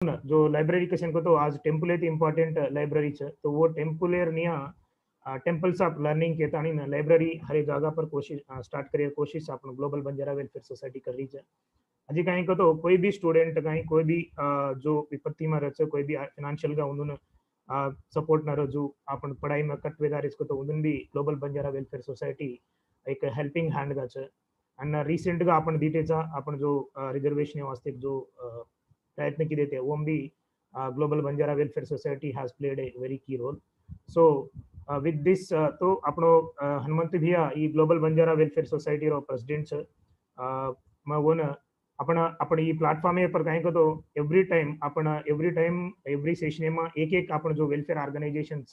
जो लाइब्रेरी कशन को तो आज टेम्पल इम्पॉर्टेंट लाइब्रेरी है तो वो टेम्पलेर निया टेम्पल्स ऑफ लर्निंग के तानी ना लाइब्रेरी हर एक जगह पर कोशिश स्टार्ट करिए कोशिश अपन ग्लोबल बंजारा वेलफेयर सोसाइटी कर रही है अजी कहीं को तो कोई भी स्टूडेंट कहीं कोई भी जो विपत्ति में रहे कोई भी फाइनेंशियल का उन्होंने सपोर्ट न रजू अपन पढ़ाई में कटवेदार इसको तो उन्होंने भी ग्लोबल बंजारा वेलफेयर सोसाइटी एक हेल्पिंग हैंड का अंड रिसेंट गा अपन दीटेचा अपन जो रिजर्वेशन वास्ते जो प्रयत्न किए थे वो भी global Banjara welfare society has played a very की रोल सो विथ दिस तो अपनो हनुमंत भैया ई ग्लोबल बंजारा वेलफेयर सोसाइटी रो प्रेसिडेंट मैं वो ना अपना अपने ई प्लेटफॉर्म पर कहीं को तो एवरी टाइम एवरी सेशन में एक एक अपन जो वेलफेयर ऑर्गेनाइजेशन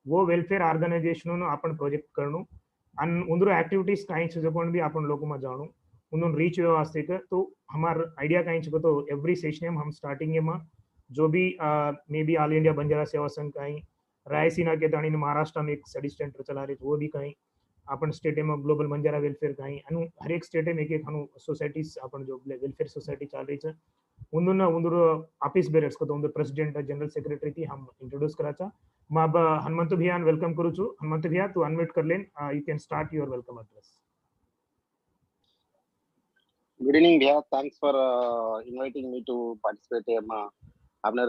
वो वेलफेयर ऑर्गेनाइजेशन अपन प्रोजेक्ट करनु अन उन एक्टिविटीज कहीं जो भी अपन लोगों में जानू उन्होंने रीच वास्ते का तो हमार आइडिया कहीं चुका तो एवरी सेशन में हम स्टार्टिंग में जो भी may be all India Banjara सेवा संघ कहीं रायसीना के दाणी महाराष्ट्र में एक स्टडी सेंटर चला रहे वो भी कहीं अपन स्टेट में ग्लोबल बंजारा वेलफेयर कहीं अनु हर एक स्टेट में एक एक हनु सोसाइटीज अपन जो वेलफेयर सोसाइटी चल रही है उन्होंने उन्होंने ऑफिस बेरर्स को तो उन्होंने प्रेसिडेंट जनरल सेक्रेटरी थी हम इंट्रोड्यूस कराचा मैं अब हनुमंत भैया वेलकम करूँ छू हनुमंत भैया तू अनम्यूट कर लेन you can start your welcome address Good evening, Bhaiya. Thanks for inviting me to participate in आपने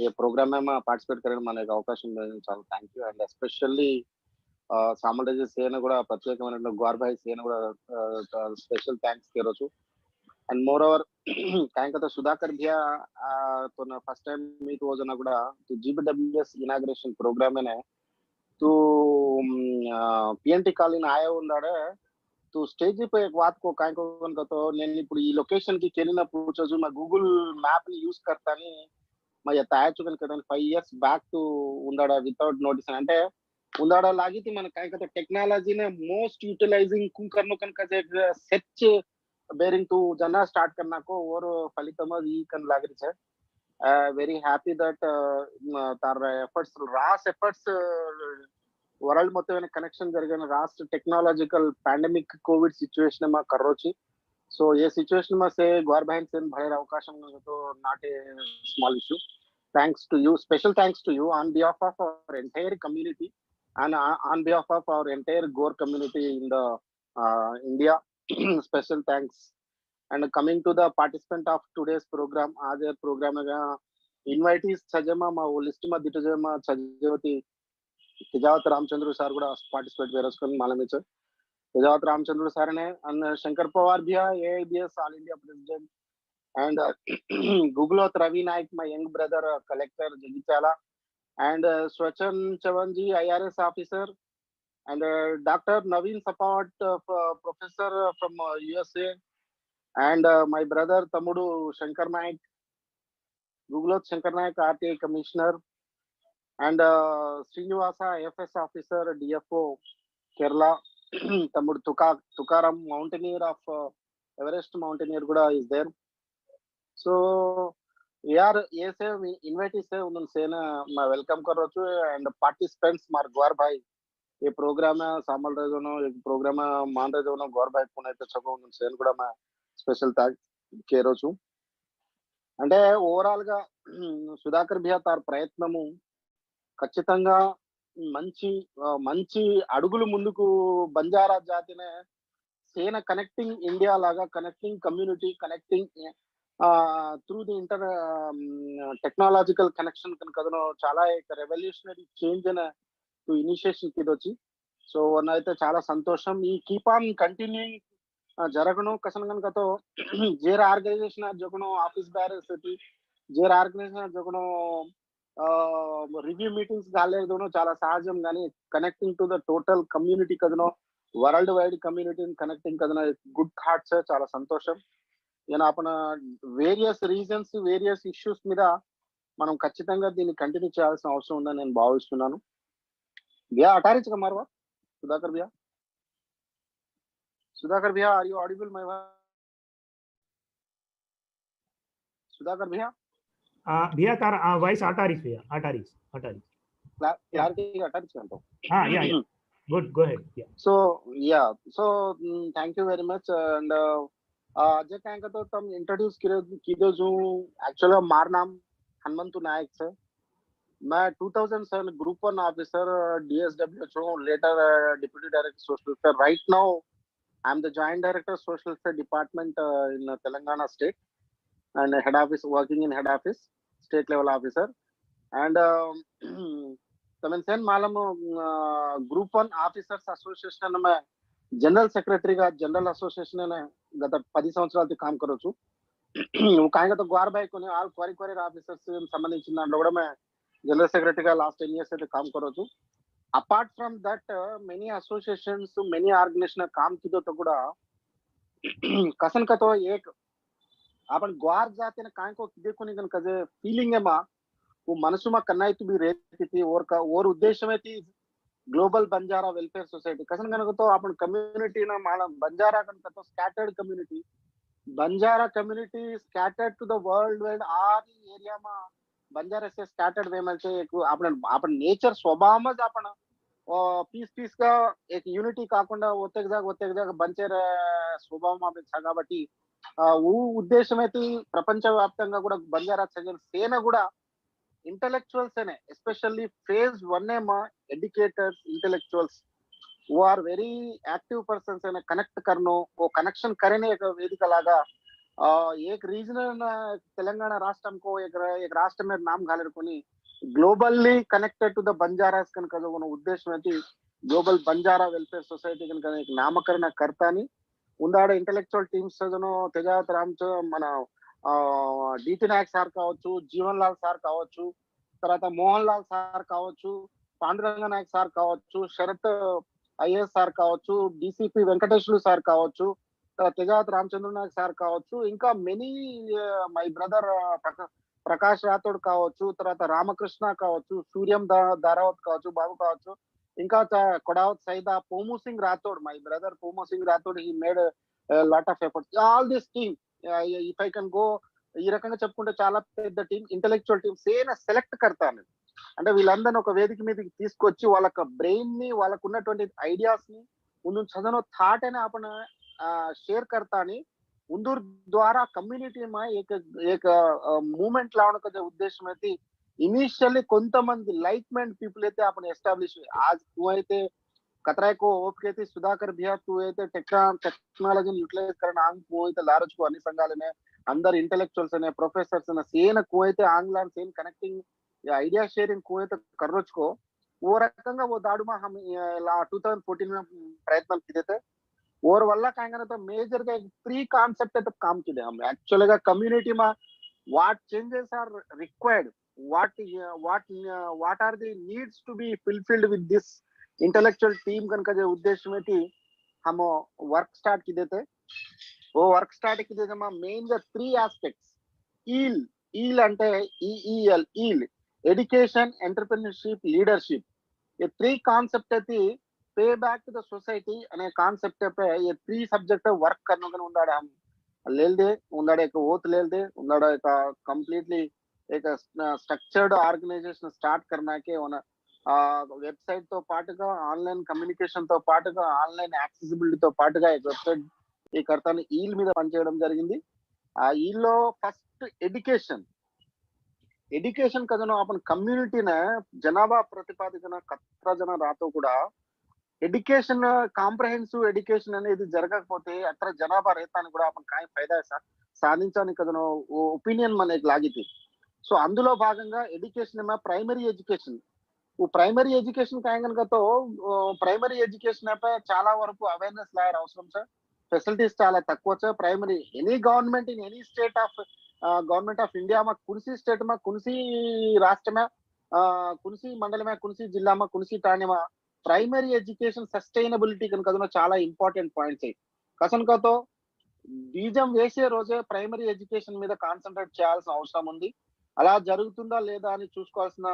ये प्रोग्राम में पार्टिसिपेट करने माने का अवकाशం చాలా థ్యాంక్ యూ అండ్ ఎస్పెషల్లీ సామల్ సేన కూడా ప్రత్యేకమైన గోర్ భాయ్ సేన కూడా స్పెషల్ థ్యాంక్స్ केरोछु and moreover काहे का सुधाकर भैया तो ना फर्स्ट टाइम मीट हो जना కూడా तो जीबीडब्ल्यूएस इनाग्रेशन प्रोग्राम में तो पीएनटी कॉलोनी आया ఉండాడే तो स्टेज पे एक बात को काहे को तो నేను ఇప్పుడు ఈ లొకేషన్ కి కెలిన పూచొచ్చు मैं गूगल मैप ని యూస్ करतानी मैं యతాయచుకన్ కదన్ 5 ఇయర్స్ బ్యాక్ టు ఉండాడా వితౌట్ నోటీస్ అంటే ఉండాడా లాగితి మన काहे का टेक्नोलॉजी ने मोस्ट यूटिलाइजिंग कुन करनो कन का सर्च बेरिंग टू जना स्टार्ट करना को और फलितम ई कन लाग रही है वेरी हैप्पी दैट तार एफर्ट्स रास एफर्ट्स वर्ल्ड మొత్తం कनेक्शन జరిగిన రాస్ట్ टेक्नोलॉजिकल पैंडेमिक कोविड सिचुएशन में करोची सो ये सिचुएशन में से गौर बहन से भरे अवकाशम तो not a small issue thanks to you special thanks to you on behalf of our entire community and on behalf of our entire Gore community in the India special thanks and coming to the participant of today's program आज program में invitees सजमा मा list में दिटजमा सजवती Tejavath Ramchandra sir కూడా participate करस्కొని मालूम तेजावत रामचंद्र सर ने and शंकर पवार भैया AIBS all India president and Guguloth Ravi Nayak my young brother collector Jagtial and स्वचन Chavan ji IRS officer and Dr. Naveen Support professor from USA and my brother Tamudu Shankar Naik Guglot Shankar Naik RTA commissioner and Srinivasa IFS officer DFO Kerala Tamudu Tukaram mountaineer of Everest mountaineer Guda is there so यार ये से invitee से उन्होंने से ना मैं welcome कर रहा हूँ एंड पार्टिसिपेंट्स मार गौर भाई ये प्रोग्राम है सामल रहे दोनों एक प्रोग्राम है मान रहे दोनों गौर भाई पुणे तो चको उन्होंने से కూడా मैं स्पेशल थैंक्स कह रहा हूँ అంటే ఓవరాల్ గా సుధాకర్ భయ్య తార్ ప్రయత్నము ఖచ్చితంగా మంచి మంచి అడుగులు ముందుకు బంజారా జాతినే సేన కనెక్టింగ్ ఇండియా లాగా connecting community connecting through the inter technological connection कदनो చాలా एक रेवोल्यूशनरी चेंज ने तो इनिशिएशन किदొచ్చి సో వనైతే చాలా సంతోషం ఈ కీప్ ఆన్ కంటిన్యూయింగ్ జరగను కసన్ కనుక तो जेर ऑर्गेनाइजेशन जगनो ऑफिस बारे सती जेर ऑर्गेनाइजेशन जगनो रिव्यू मीटिंग्स गाले दोनों చాలా సహజం గాని connecting to the total community కదनो వరల్డ్ వైడ్ కమ్యూనిటీ కనెక్టింగ్ కదनो గుడ్ థాట్స్ చాలా సంతోషం ఏనా आपण వేరియస్ రీజన్స్ వేరియస్ ఇష్యూస్ మీద మనం ఖచ్చితంగా దీన్ని కంటిన్యూ చేయాల్సిన అవసరం ఉందని నేను భావిస్తున్నాను भैया अटारिच का मारवा सुधाकर भैया are you audible my Sudhakar भैया भैया तार वॉइस अटारिच भैया अटारिच क्लैरिटी अटारिच करता हां या good go ahead so yeah so thank you very much and जे कहें तो तुम इंट्रोड्यूस की दो जो एक्चुअली मार नाम हनुमंतु नायक सर। मैं 2007 ग्रुप 1 ऑफिसर DSW छो, later deputy director social welfare. Right now I am the joint director social welfare department in Telangana state and head office, working in head office, state level officer. And तमें सेन मालूम group 1 officers association में general secretary గా general association ने गत 10 సంవత్సరాలు काम करोचु। वो काहेंगे तो ग्वार भाई कोने आल क्वारी क्वारी ऑफिसर्स संबंधिंచిన దాంట్లో కూడా मैं जनरल सेक्रेटरी గా लास्ट 10 इयर्स से काम करोचु। Apart from that many associations many organisation काम किदो तो కూడా कसन का तो एक आपण ग्वार जाते ने काय को देखो नहीं कजे फीलिंग है मा वो मनसु में कन्नाई तो भी रहती थी और उद्देश्य में थी ग्लोबल बंजारा वेलफेयर सोसाइटी कसन कन तो अपन कम्युनिटी ना माला बंजारा कन तो scattered community Banjara community scattered to the world wide are area में बंजारा से स्कैटर्ड वे में से एक अपन अपन नेचर स्वभाव में अपन पीस पीस का एक यूनिटी काకుండా ఒత్తే జాగ బంచర్ స్వభావం కాబట్టి ఉద్దేశమైతే ప్రపంచవ్యాప్తంగా కూడా బంజారా సేన కూడా इंटेलेक्चुअल्स है एस्पेशली फेज 1 में एडुकेटर्स इंटेलेक्चुअल्स वो आर वेरी एक्टिव पर्सन है कनेक्ट करनो वो कनेक्शन करने एक वेदिका लागा एक रीजनल तेलंगाना राष्ट्र को एक राष्ट्र में नाम घालुకొని globally connected to the Banjaras कనుక उद्देश्य में ग्लोबल बंजारा वेलफेयर सोसाइटी कనుక एक नामकरण करतानी ఉందాడ ఇంటెలెక్చువల్ టీమ్స్ జను తెజావత్ రామ్చ మన డీటీ నాయక్ సార్ కావచ్చు, జీవన్ లాల్ సార్ కావచ్చు, తర్వాత మోహన్ లాల్ సార్ కావచ్చు, పాండురంగ నాయక్ సార్ కావచ్చు, శరత్ ఐఏఎస్ సార్ కావచ్చు, డిసిపి వెంకటేశ్వరు సార్ కావచ్చు, తెజావత్ రామచంద్ర నాయక్ సార్ కావచ్చు, ఇంకా many my brother Prakash Rathod కావచ్చు, తర్వాత రామకృష్ణ కావచ్చు, సూర్యం దారావత్ కావచ్చు, బాబు కావచ్చు, ఇంకా కొడావత్ సైదా, పోము సింగ్ రాథోడ్, మై బ్రదర్ పోము Singh Rathod he made lot of efforts all this team if I can go ఈ రకంగా చెప్పుకుంటే చాలా పెద్ద టీం ఇంటెలెక్చువల్ టీమ్ సేన సెలెక్ట్ కడతాను అంటే వీళ్ళందరినీ ఒక వేదిక మీదకి తీసుకొచ్చి వాళ్ళ బ్రెయిన్ ని వాళ్ళకు ఉన్నటువంటి ఐడియాస్ ని उन सदनो थाट है ना अपन शेयर करता नहीं उन्दूर द्वारा कम्युनिटी में एक मूवमेंट लाने का जो उद्देश्य में थी इनिशियली కొంతమంది లైక్ మైండ్ పీపుల్ అయితే आपण ఎస్టాబ్లిష్ आज तू అయితే कतराय को ओपके थी सुधाकर भैया तू అయితే टेक्नोलॉजी यूटिलाइज करना आंग को అయితే लारज को अన్ని సంఘాలనే अंदर इंटेलेक्चुअल्स ने प्रोफेसर्स ने सेन को అయితే आंग्लान सेन कनेक्टिंग आइडिया शेयरिंग को అయితే कररोज को वो रకంగా वो दाड़ू में हम 2014 में प्रयत्न किए थे और वल्ला कांगना तो मेजर का एक प्री कांसेप्ट तो काम किए हम एक्चुअली का कम्युनिटी में what changes are required what are the needs to be fulfilled with this intellectual team कन का जो उद्देश्य में थी हम वर्क स्टार्ट किए थे वो वर्क स्टार्ट किए थे मेन द 3 एस्पेक्ट्स ईल అంటే EEL एजुकेशन एंटरप्रेन्योरशिप लीडरशिप ये 3 कांसेप्ट थी पे बैक टू द सोसाइटी अने कांसेप्ट पे ये 3 सब्जेक्ट वर्क करने को उंडाड़े हम लेल दे उंडाड़े एक ओथ लेल दे उंडाड़े एक कंप्लीटली एक स्ट्रक्चर्ड ऑर्गेनाइजेशन स्टार्ट करना के उन वेबसाइट तो पाटुगा ऑनलाइन कम्युनिकेशन तो पाटुगा ऑनलाइन एक्सेसिबिलिटी तो पाटुगा एक वेबसाइट ये करता ईल మీద పని చేయడం జరిగింది ఆ ఈలో ఫస్ట్ एजुकेशन का जो अपन कम्युनिटी ने जनाभा प्रतिपादित कत्रा जन रातो కూడా एजुकेशन కాంప్రహెన్సివ్ ఎడ్యుకేషన్ అనేది జరగకపోతే అక్కడ జనాభా రేతాన్ని కూడా अपन काय फायदा సాధించాలని కదా ఒపీనియన్ మనకి లాగితే సో అందులో భాగంగా ఎడ్యుకేషన్ में प्राइमरी एजुकेशन वो प्राइमरी एजुकेशन కాయంగా तो प्राइमरी एजुकेशन पे చాలా వరకు అవేర్నెస్ లాయర్ అవసరం సార్ ఫెసిలిటీస్ చాలా తక్కువ sir primary any government in any state of government of India में कुनसी स्टेट में कुनसी राष्ट्र में कुनसी मंडल में कुनसी जिला में कुनसी ठाणे में प्राइमरी एजुकेशन सस्टेनेबिलिटी कనుక చాలా ఇంపార్టెంట్ పాయింట్స్ కసన్ కా తో బీజం వేసే రోజే ప్రైమరీ ఎడ్యుకేషన్ మీద కాన్సంట్రేట్ చేయాల్సిన అవసరం ఉంది అలా జరుగుతుందా లేదా అని చూసుకోవాల్సిన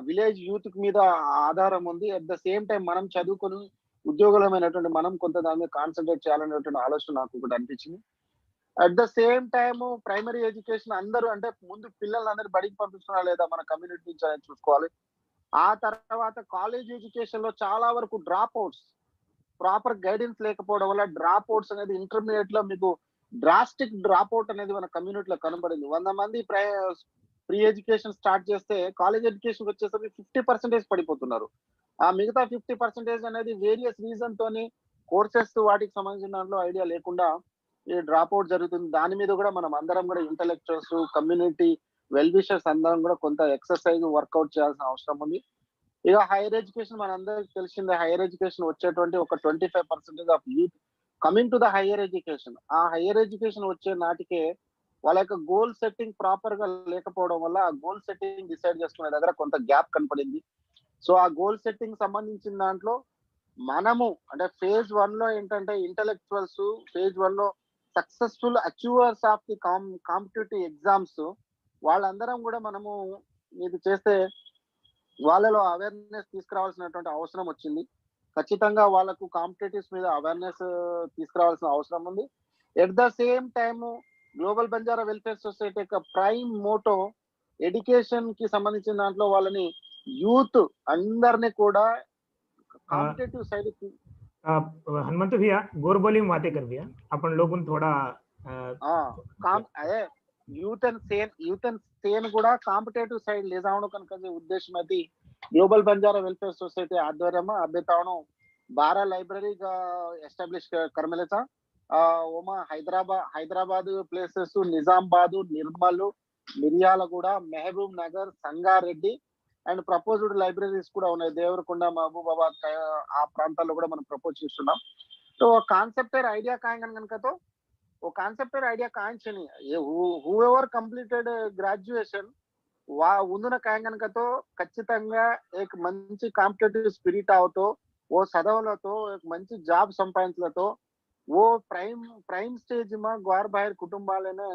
విలేజ్ యూత్ మీద ఆధారం ఉంది అట్ ద సేమ్ టైం మనం చదువుకొని ఉద్యోగలమైనటువంటి మనం కొంత దాని మీద కాన్సంట్రేట్ చేయాలనేటువంటి ఆలోచన నాకు ఒకటి అనిపించింది at the same time primary education అందరూ అంటే ముందు పిల్లలందరూ బడికి పంపిస్తున్నా లేదా మన కమ్యూనిటీ నుంచి అనేది చూసుకోవాలి ఆ తర్వాత కాలేజ్ ఎడ్యుకేషన్ లో చాలా వరకు డ్రాప్ అవుట్స్ ప్రాపర్ గైడెన్స్ లేకపోవడం వల్ల డ్రాప్ అవుట్స్ అనేది ఇంటర్మీడియట్ లో మీకు డ్రాస్టిక్ డ్రాప్ అవుట్ అనేది మన కమ్యూనిటీలో కనబడింది. 100 మంది ప్రీ ఎడ్యుకేషన్ స్టార్ట్ చేస్తే కాలేజ్ ఎడ్యుకేషన్ వచ్చేసరికి 50% పడిపోతున్నారు. ఆ మిగతా 50% అనేది వేరియస్ రీజన్ తోని కోర్సెస్ వాటికి సంబంధించిన దాంట్లో ఐడియా లేకుండా ఈ డ్రాప్ అవుట్ జరుగుతుంది. దాని మీద కూడా మనం అందరం కూడా ఇంటలెక్చువల్స్, కమ్యూనిటీ వెల్ విషర్స్ అందరం కూడా కొంత ఎక్సర్సైజ్ వర్కౌట్ చేయాల్సిన అవసరం ఉంది. ఇక హైయర్ ఎడ్యుకేషన్ మనందరికి తెలిసిందే. హైయర్ ఎడ్యుకేషన్ వచ్చేటువంటి ఒక 25% of youth coming to the higher education. ఆ హైయర్ ఎడ్యుకేషన్ వచ్చే నాటికే వాళ్ళ యొక్క గోల్ సెట్టింగ్ ప్రాపర్ గా లేకపోవడం వల్ల ఆ గోల్ సెట్టింగ్ డిసైడ్ చేసుకునే దగ్గర కొంత గ్యాప్ కనపడింది. సో ఆ గోల్ సెట్టింగ్ సంబంధించిన దాంట్లో మనము అంటే ఫేజ్ 1 లో ఏంటంటే ఇంటలెక్చువల్స్, ఫేజ్ 1 లో successful achievers of the competitive exams వాళ్ళందరం కూడా మనము ఇది చేస్తే వాళ్ళలో అవేర్నెస్ తీసుకురావాల్సినటువంటి అవసరం వచ్చింది. ఖచ్చితంగా వాళ్ళకు కాంపిటేటివ్స్ మీద అవేర్నెస్ తీసుకురావాల్సిన అవసరం ఉంది. At the same time global Banjara welfare society యొక్క ప్రైమ్ మోటో ఎడ్యుకేషన్ కి సంబంధించిన దాంట్లో వాళ్ళని యూత్ అందరినీ కూడా कॉम्पिटिटिव साइड हनुमंत भैया गोर बोली में बातें कर भैया अपन लोगों थोड़ा काम अरे यूथ एंड सेन కూడా కాంపిటేటివ్ సైడ్ ले जावणो कनक उद्देश्य में ग्लोबल बंजारा वेलफेयर सोसाइटी आध्वर्यम अभ्यतावणो 12 लाइब्रेरी का एस्टैब्लिश करमेलेचा ओमा Hyderabad places Nizamabad Nirmal Miryalaguda Mahbubnagar Sangareddy and proposed libraries కూడా ఉన్నాయి. దేవరకొండ, మహబూబాబాద్ ఆ ప్రాంతాల్లో కూడా మనం ప్రపోజ్ చేస్తున్నాం. तो कांसेप्ट और आइडिया काएंगे कनका तो वो कांसेप्ट और आइडिया कांच नहीं ये हूएवर कंप्लीटेड ग्रेजुएशन वा उन्नना काएंगे कनका तो ఖచ్చితంగా एक మంచి కాంపిటేటివ్ స్పిరిట్ అవుతో वो చదవలతో एक మంచి జాబ్ సంపాదించలతో वो प्राइम स्टेज में ग्वार बाहर कुटुंबालेने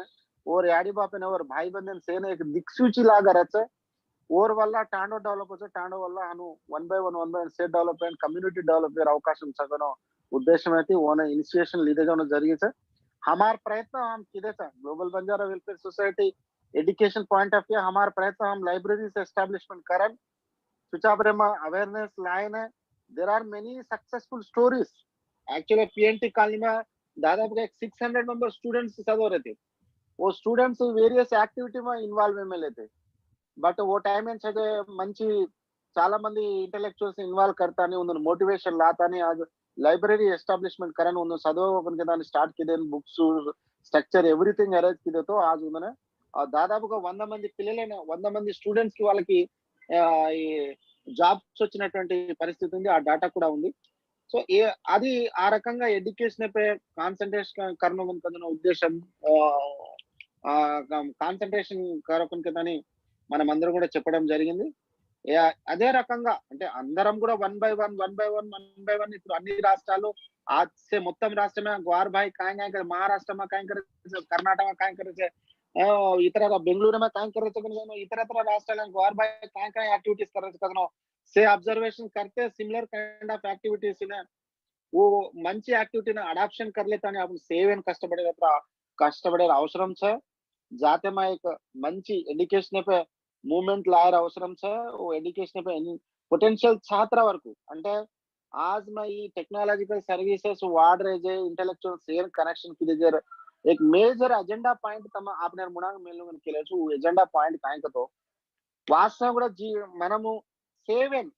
और याडी बापेने और भाई बंधन सेने एक दिक्सूची लागा रहते और वल्ला टांडो डेवलप होते टांडो वल्ला अनु 1 by 1 state development community develop अवकाशम सगनो उद्देश्य में ओन इनिशिएशन लीधे जानो जरिए से हमार प्रयत्न हम किदे था global Banjara welfare society education point of view हमार प्रयत्न हम लाइब्रेरीज एस्टैब्लिशमेंट करन सुचापरे में अवेयरनेस लाइन है. There are many successful stories actually PNT colony में दादाపు 600 मेंबर स्टूडेंट्स चदव रहे थे. वो स्टूडेंट्स वेरियस एक्टिविटी में इन्वॉल्व में लेते बट वो टाइम में छे मंची చాలా మంది ఇంటెలెక్చువల్స్ ఇన్వాల్వ్ करतानी उन मोटिवेशन लातानी आज लाइब्रेरी एस्टैब्लिशमेंट करन उन सदो अपन के दानी स्टार्ट किदे बुक्स स्ट्रक्चर एवरीथिंग अरेंज किदे तो आज उन्होंने దాదాపుగా 100 మంది పిల్లలైన 100 మంది స్టూడెంట్స్ కి వాళ్ళకి ఈ జాబ్స్ వచ్చినటువంటి పరిస్థితి ఉంది. ఆ డాటా కూడా ఉంది. సో అది ఆ రకంగా ఎడ్యుకేషన్ పై కాన్సంట్రేషన్ కర్మ కదన ఉద్దేశం కాన్సంట్రేషన్ కరకొన్ కదని మనం అందరం కూడా చెప్పడం జరిగింది. అదే రకంగా అంటే అందరం కూడా 1 by 1 ఇప్పుడు అన్ని రాష్ట్రాలు आज से మొత్తం రాష్ట్రమే ग्वार भाई काहे काहे महाराष्ट्र में काहे करे कर्नाटक में काहे करे इतर बेंगलुरु में काहे करे इतर राष्ट्राल ग्वार भाई काहे काहे एक्टिविटीज कर रहे से ऑब्जर्वेशन करते सिमिलर काइंड ऑफ एक्टिविटीज ने वो మంచి యాక్టివిటీని అడాప్షన్ करलेता అని आपण సేవ్ అని కష్టపడే అవసరం છે. जाते में एक మంచి एजुकेशन पे मूवमेंट लायर అవసరం છે. वो एजुकेशन पे पोटेंशियल छात्र वरकू అంటే आज में ये टेक्नोलॉजिकल सर्विसेस वाड़ रहे जे इंटेलेक्चुअल शेयर कनेक्शन की जर एक मेजर एजेंडा पॉइंट तम आपने मुनांग मेलुगन केलेछु एजेंडा पॉइंट कायक तो వాస్తవం కూడా మనము సేవెన్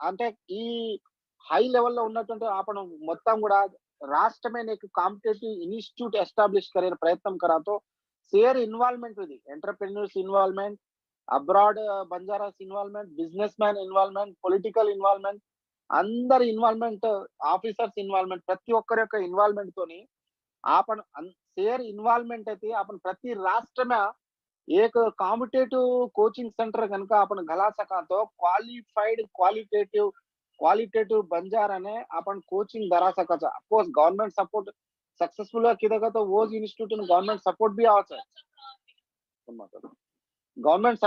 అంటే ఈ హై లెవెల్ లో ఉన్నటువంటి आपण మొత్తం కూడా राष्ट्र में एक कॉम्पिटिटिव इंस्टीट्यूट एस्टैब्लिश करे प्रयत्न करा तो share involvement with entrepreneurs involvement abroad Banjaras involvement businessman involvement political involvement अंदर इन्वॉल्वमेंट ऑफिसर्स इन्वॉल्वमेंट प्रति ఒక్కరి యొక్క ఇన్వాల్వ్మెంట్ తోని आपण शेयर इन्वॉल्वमेंट అయితే आपण प्रति राष्ट्र में एक कॉम्पिटिटिव कोचिंग सेंटर कనుక आपण घला सका तो क्वालिफाइड क्वालिटेटिव बंजारा ने आपण कोचिंग धरा सकाचा. Of course government support successful किदेगा तो वो इंस्टीट्यूट में गवर्नमेंट सपोर्ट भी आवच गवर्नमेंट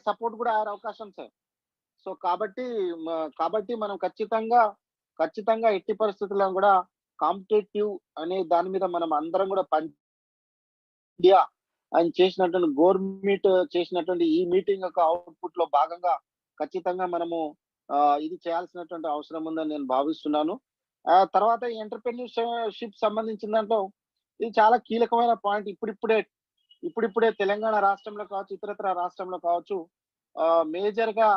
सपोर्ट కూడా ఆ అవకాశం છે. సో కాబట్టి మనం ఖచ్చితంగా ఎట్టి పరిస్థితుల్లో కూడా కాంపిటేటివ్ అనే దాని మీద మనం అందరం కూడా ఇండియా ఆయన చేసినటువంటి గవర్నమెంట్ చేసినటువంటి ఈ మీటింగ్ యొక్క అవుట్పుట్ లో భాగంగా ఖచ్చితంగా మనము ఇది చేయాల్సినటువంటి అవసరం ఉందని నేను భావిస్తున్నాను. తర్వాత ఎంటర్‌ప్రెన్యూర్‌షిప్ సంబంధించిన దాంట్లో ఇది చాలా కీలకమైన పాయింట్. ఇప్పుడిప్పుడే తెలంగాణ రాష్ట్రంలో కావచ్చు, ఇతరత్ర రాష్ట్రంలో కావచ్చు మేజర్‌గా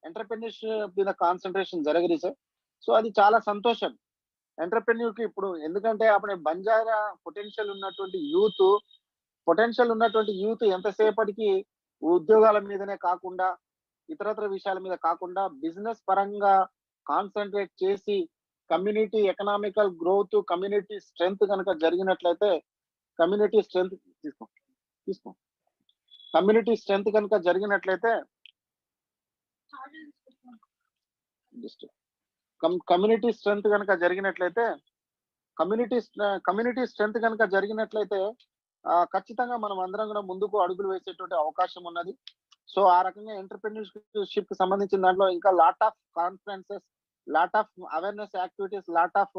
ఎంటర్‌ప్రెన్యూర్‌షిప్ మీద కాన్సంట్రేషన్ జరిగింది సార్. సో అది చాలా సంతోషం. ఎంటర్‌ప్రెన్యూర్‌కి ఇప్పుడు ఎందుకంటే అప్పుడు బంజారా పొటెన్షియల్ ఉన్నటువంటి యూత్ ఎంతసేపటికి ఉద్యోగాల మీదనే కాకుండా, ఇతరత్ర విషయాల మీద కాకుండా బిజినెస్ పరంగా కాన్సంట్రేట్ చేసి community economical growth, community strength గనక జరిగినట్లయితే కమ్యూనిటీ స్ట్రెంగ్త్ తీసుకో తీసుకో కమ్యూనిటీ స్ట్రెంగ్త్ కనుక జరిగినట్లయితే జస్ట్ కమ్యూనిటీ స్ట్రెంగ్త్ కనుక జరిగినట్లయితే కమ్యూనిటీ స్ట్రెంగ్త్ కనుక జరిగినట్లయితే ఖచ్చితంగా మనం అందరం కూడా ముందుకు అడుగులు వేసేటువంటి అవకాశం ఉన్నది. సో ఆ రకంగా ఎంటర్‌ప్రెన్యూర్‌షిప్ కి సంబంధించిన దాంట్లో ఇంకా lot of conferences, lot of awareness activities, lot of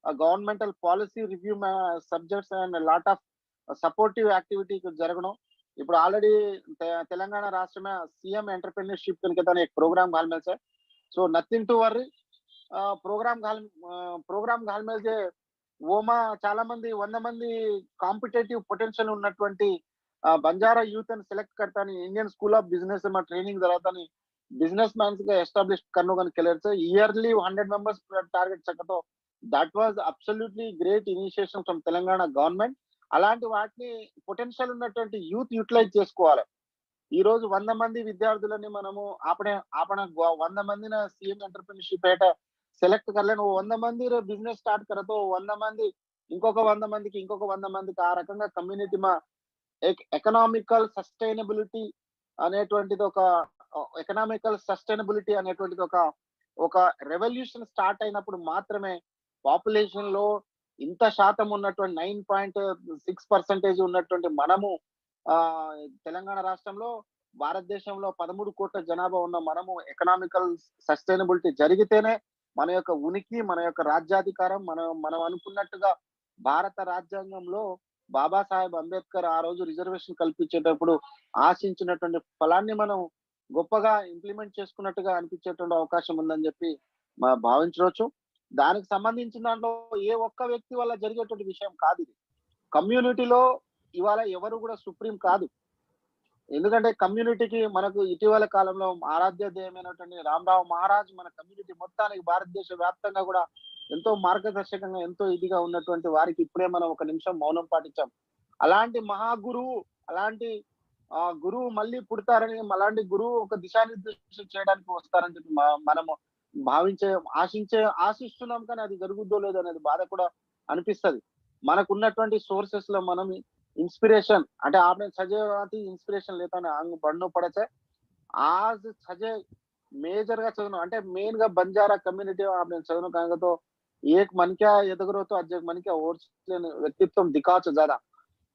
governmental policy review subjects and lot of supportive activity జరగడం. ఇప్పుడు ఆల్రెడీ తెలంగాణ రాష్ట్రమే సీఎం ఎంటర్‌ప్రెన్యూర్‌షిप के तहत एक प्रोग्राम घालमेल से सो नथिंग टू वर्री ప్రోగ్రామ్ ఘాల్మేల్జే ఓమా చాలా మంది 100 మంది కాంపిటేటివ్ పొటెన్షియల్ ఉన్నటువంటి బంజారా యూత్ అని సెలెक्ట్ करतानी इंडियन स्कूल ऑफ बिजनेस में ट्रेनिंग जरातानी बिजनेसमैन का एस्टैब्लिश करनो कन केलर से ईयरली 100 मेंबर्स टारगेट सकतो that was absolutely great initiation from Telangana government. అలాంటి వాటిని పొటెన్షియల్ ఉన్నటువంటి యూత్ యూటిలైజ్ చేసుకోవాలి. ఈ రోజు 100 మంది విద్యార్థులని మనము आपण 100 मंदी सीएम एंटरप्रेन्योरशिप हेठ सेलेक्ट कर लेना 100 मंदी बिजनेस स्टार्ट करे तो 100 मंदी ఇంకొక 100 మందికి ఇంకొక 100 మందికి ఆ రకంగా కమ్యూనిటీ మా ఎకనామికల్ సస్టైనబిలిటీ అనేటువంటిది ఒక రెవల్యూషన్ స్టార్ట్ అయినప్పుడు మాత్రమే పాపులేషన్ లో ఇంత శాతం ఉన్నటువంటి 9.6% ఉన్నటువంటి మనము తెలంగాణ రాష్ట్రంలో భారతదేశంలో 13 కోట్ల జనాభా ఉన్న మనము ఎకనామికల్ సస్టైనబిలిటీ జరిగితేనే మన యొక్క ఉనికి, మన యొక్క రాజ్యాధికారం మనం అనుకున్నట్టుగా భారత రాజ్యాంగంలో బాబాసాహెబ్ అంబేద్కర్ ఆ రోజు రిజర్వేషన్ కల్పించేటప్పుడు ఆశించినటువంటి ఫలాన్ని మనం గొప్పగా ఇంప్లిమెంట్ చేసుకున్నట్టుగా అనిపించేటువంటి అవకాశం ఉందని చెప్పి భావించవచ్చు. దానికి సంబంధించిన దాంట్లో ఏ ఒక్క వ్యక్తి వల్ల జరిగేటువంటి విషయం కాదు ఇది. కమ్యూనిటీలో ఇవాళ ఎవరు కూడా సుప్రీం కాదు. ఎందుకంటే కమ్యూనిటీకి మనకు ఇటీవల కాలంలో ఆరాధ్య దేయమైనటువంటి రామరావు మహారాజ్ మన కమ్యూనిటీ మొత్తానికి భారతదేశ వ్యాప్తంగా కూడా ఎంతో మార్గదర్శకంగా ఎంతో ఇదిగా ఉన్నటువంటి వారికి ఇప్పుడే మనం ఒక నిమిషం మౌనం పాటించాం. అలాంటి మహాగురువు, అలాంటి గురువు మళ్ళీ పుడతారని, అలాంటి గురువు ఒక దిశానిర్దేశం చేయడానికి వస్తారని చెప్పి మనము ఆశిస్తున్నాం. కానీ అది జరుగుద్దో లేదో అనేది బాధ కూడా అనిపిస్తది. మనకున్నటువంటి సోర్సెస్ లో మనం इंस्पिरेशन అంటే आपने सजे इंस्पिरेशन लेता है आंग बढ़नो पड़े छे आज सजे मेजर గా చదువును అంటే మెయిన్ గా బంజారా కమ్యూనిటీ आपने చదువును కాంగ तो एक मन क्या ఎదగరో तो अजग मन क्या ఓర్చలేని వ్యక్తిత్వం దిఖాచు ज्यादा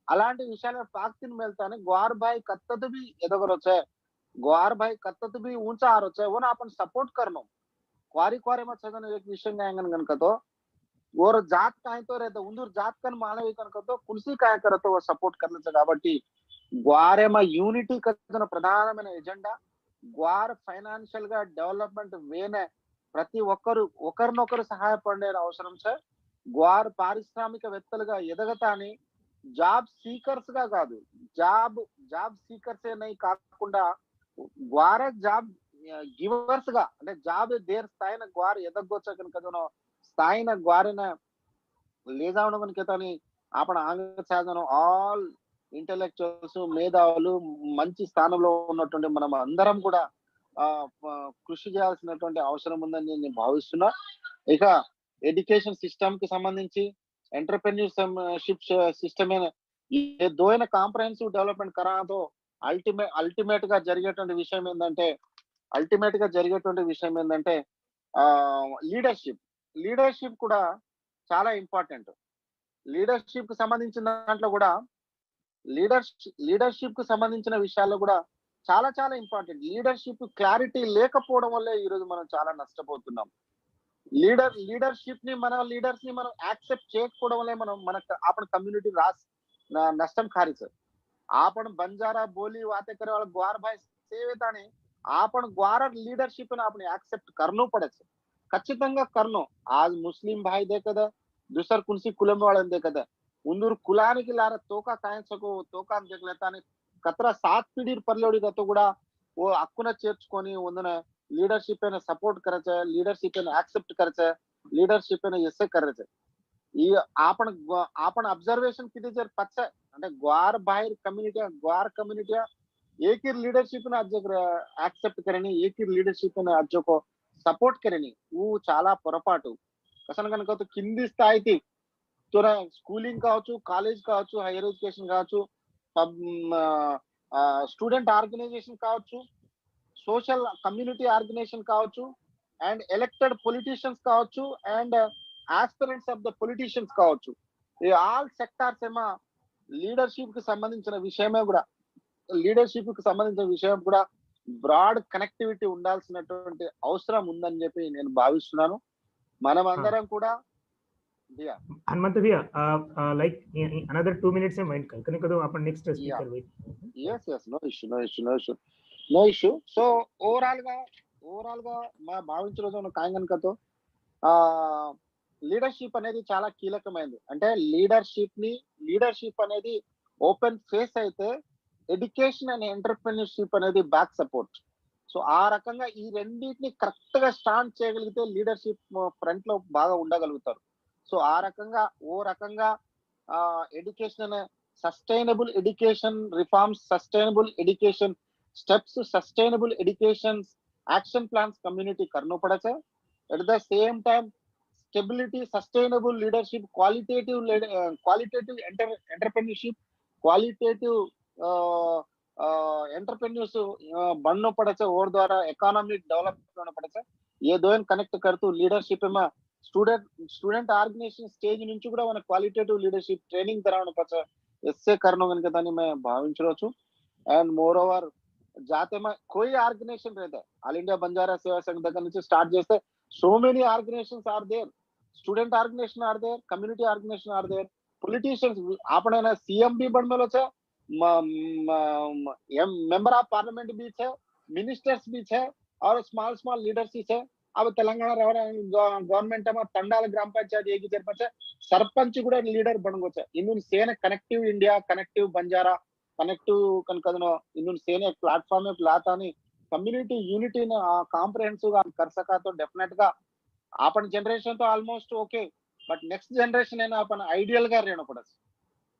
అలాంటి విషయాలు फाक्तिन मिलता है ग्वार भाई कत्तत भी ఎదగరో छे ग्वार भाई कत्तत भी ऊंचा आरो छे वो ना अपन सपोर्ट करनो क्वारी में చదువును एक विषय न्यायंगन गन तो और जात काय तो रहता उंदूर जात कन मानवी कन तो कुर्सी काय करतो वो सपोर्ट करने కాబట్టి గ్వారేమ యూనిటీ కన ప్రధానమైన ఎజెండా గ్వార్ ఫైనాన్షియల్ గా డెవలప్మెంట్ వేనే ప్రతి ఒక్కరు ఒకరినొకరు సహాయపడే అవసరం సార్. గ్వార్ పారిశ్రామికవేత్తలుగా ఎదగతాని జాబ్ సీకర్స్ గా కాదు, జాబ్ సీకర్సే నై కాకుండా గ్వార్ జాబ్ గివర్స్ గా అంటే జాబ్ దేర్ స్థాయిన గ్వార్ ఎదగొచ్చ కనుక స్థాయిన గ్వారిన ले जावడం కనుకని आपण ఆంగ్ల సాధనం ఆల్ ఇంటెలెక్చువల్స్ మేధావులు మంచి స్థానంలో ఉన్నటువంటి మనం అందరం కూడా కృషి చేయాల్సినటువంటి అవసరం ఉందని నేను భావిస్తున్నా. ఇక ఎడ్యుకేషన్ సిస్టమ్ కి సంబంధించి ఎంటర్‌ప్రెన్యూర్‌షిప్ సిస్టమ్ ये दो ना కాంప్రహెన్సివ్ డెవలప్‌మెంట్ करा तो అల్టిమేట్ గా జరిగేటువంటి విషయం ఏందంటే లీడర్‌షిప్ కూడా చాలా ఇంపార్టెంట్. లీడర్‌షిప్ కి సంబంధించిన దాంట్లో కూడా లీడర్‌షిప్ కి సంబంధించిన విషయాల్లో కూడా చాలా చాలా ఇంపార్టెంట్. లీడర్‌షిప్ క్లారిటీ లేకపోవడం వల్లే ఈ రోజు మనం చాలా నష్టపోతున్నాం. लीडरशिप ని మన లీడర్స్ ని మనం యాక్సెప్ట్ చేయకపోవడం వల్లే आपण कम्युनिटी नष्टम खारी सर. आपण बंजारा बोली बातें करे वाला ग्वार भाई सेवेता ने आपण ग्वार लीडरशिप ने आपण एक्सेप्ट करनो पड़े छे. ఖచ్చితంగా కర్ణం आज मुस्लिम भाई देखदा दुसर कुणसी कुलम వాళ్ళని देखदा उंदूर कुलाనికి लारा तोका కాయించకు तोका అని देख लेता అని कतरा 7 पिढी परलोडी गतो కూడా वो हక్కున చేర్చుకొని ಒಂದನ लीडरशिप ने सपोर्ट करायचं लीडरशिप ने एक्सेप्ट करायचं लीडरशिप ने एसे करायचं ಈ आपण ऑब्जर्वेशन किती जर पच्छ అంటే ग्वार बाहेर कम्युनिटी एक ही लीडरशिप ने आज एक्सेप्ट करेनी एक ही लीडरशिप ने आज को सपोर्ट करेनी वो చాలా పొరపాటు అసలు కనుక కింది స్థాయికి తోరా స్కూలింగ్ కావచ్చు కాలేజ్ కావచ్చు హైయర్ ఎడ్యుకేషన్ కావచ్చు స్టూడెంట్ ఆర్గనైజేషన్ కావచ్చు సోషల్ కమ్యూనిటీ ఆర్గనైజేషన్ కావచ్చు అండ్ ఎలక్టెడ్ పొలిటీషియన్స్ కావచ్చు and aspirants of the politicians కావచ్చు ఈ ఆల్ సెక్టార్స్ ఏమో లీడర్షిప్ కి సంబంధించిన విషయమే కూడా బ్రాడ్ కనెక్టివిటీ ఉండాల్సినటువంటి అవసరం ఉందని చెప్పి నేను భావిస్తున్నాను మనం అందరం కూడా हनुमंत भैया like another 2 minutes है माइंड कर कने कदो अपन next speaker wait yes no issue so overall గా మా భావించడం కాంగనకతో లీడర్షిప్ అనేది చాలా కీలకమైనది అంటే లీడర్షిప్ అనేది ఓపెన్ ఫేస్ అయితే ఎడ్యుకేషన్ అండ్ ఎంటర్‌ప్రెన్యూర్‌షిప్ అనేది బ్యాక్ సపోర్ట్ సో ఆ రకంగా ఈ రెండింటిని కరెక్ట్ గా స్టాండ్ చేయగలిగితే లీడర్షిప్ ఫ్రంట్ లో బాగా ఉండగలుగుతారు సో ఆ రకంగా education sustainable education reforms sustainable education steps sustainable education action plans community करनो पड़े छे eight the same time stability sustainable leadership qualitative entrepreneurship qualitative entrepreneurs बनना पड़े छे और द्वारा इकोनॉमिक डेवलप करना पड़े छे ये दोनों कनेक्ट करतू लीडरशिप में स्टूडेंट ऑर्गेनाइजेशन स्टेज నుంచి కూడా మన క్వాలిటేటివ్ లీడర్షిప్ ట్రైనింగ్ తరావన పచ్చ ఎస్సే करनो गन के दानी मैं భావించవచ్చు అండ్ మోర్ ఓవర్ जाते में कोई ऑर्गेनाइजेशन रहता है ऑल इंडिया बंजारा सेवा संघ దగ్గర నుంచి స్టార్ట్ చేస్తే so many organizations are there student organization are there community organization are there politicians આપણે ના सीएम भी बनमेलो છે मेंबर ऑफ पार्लियामेंट भी છે मिनिस्टर्स भी છે और स्मॉल लीडर्स भी છે अब तेलंगाना गवर्नमेंट में तंडाल ग्राम पंचायत एक सरपंच सरपंच ಕೂಡ लीडर बनगो છે इन्नु सेन connective India connective Banjara connective कनकदनो इन्नु सेन एक प्लेटफॉर्म में लातानी कम्युनिटी यूनिटी ने कॉम्प्रिहेंसिव गा कर सका तो डेफिनेट गा अपन जनरेशन तो almost okay but next generation है ना अपन आइडियल गा रहना पड़स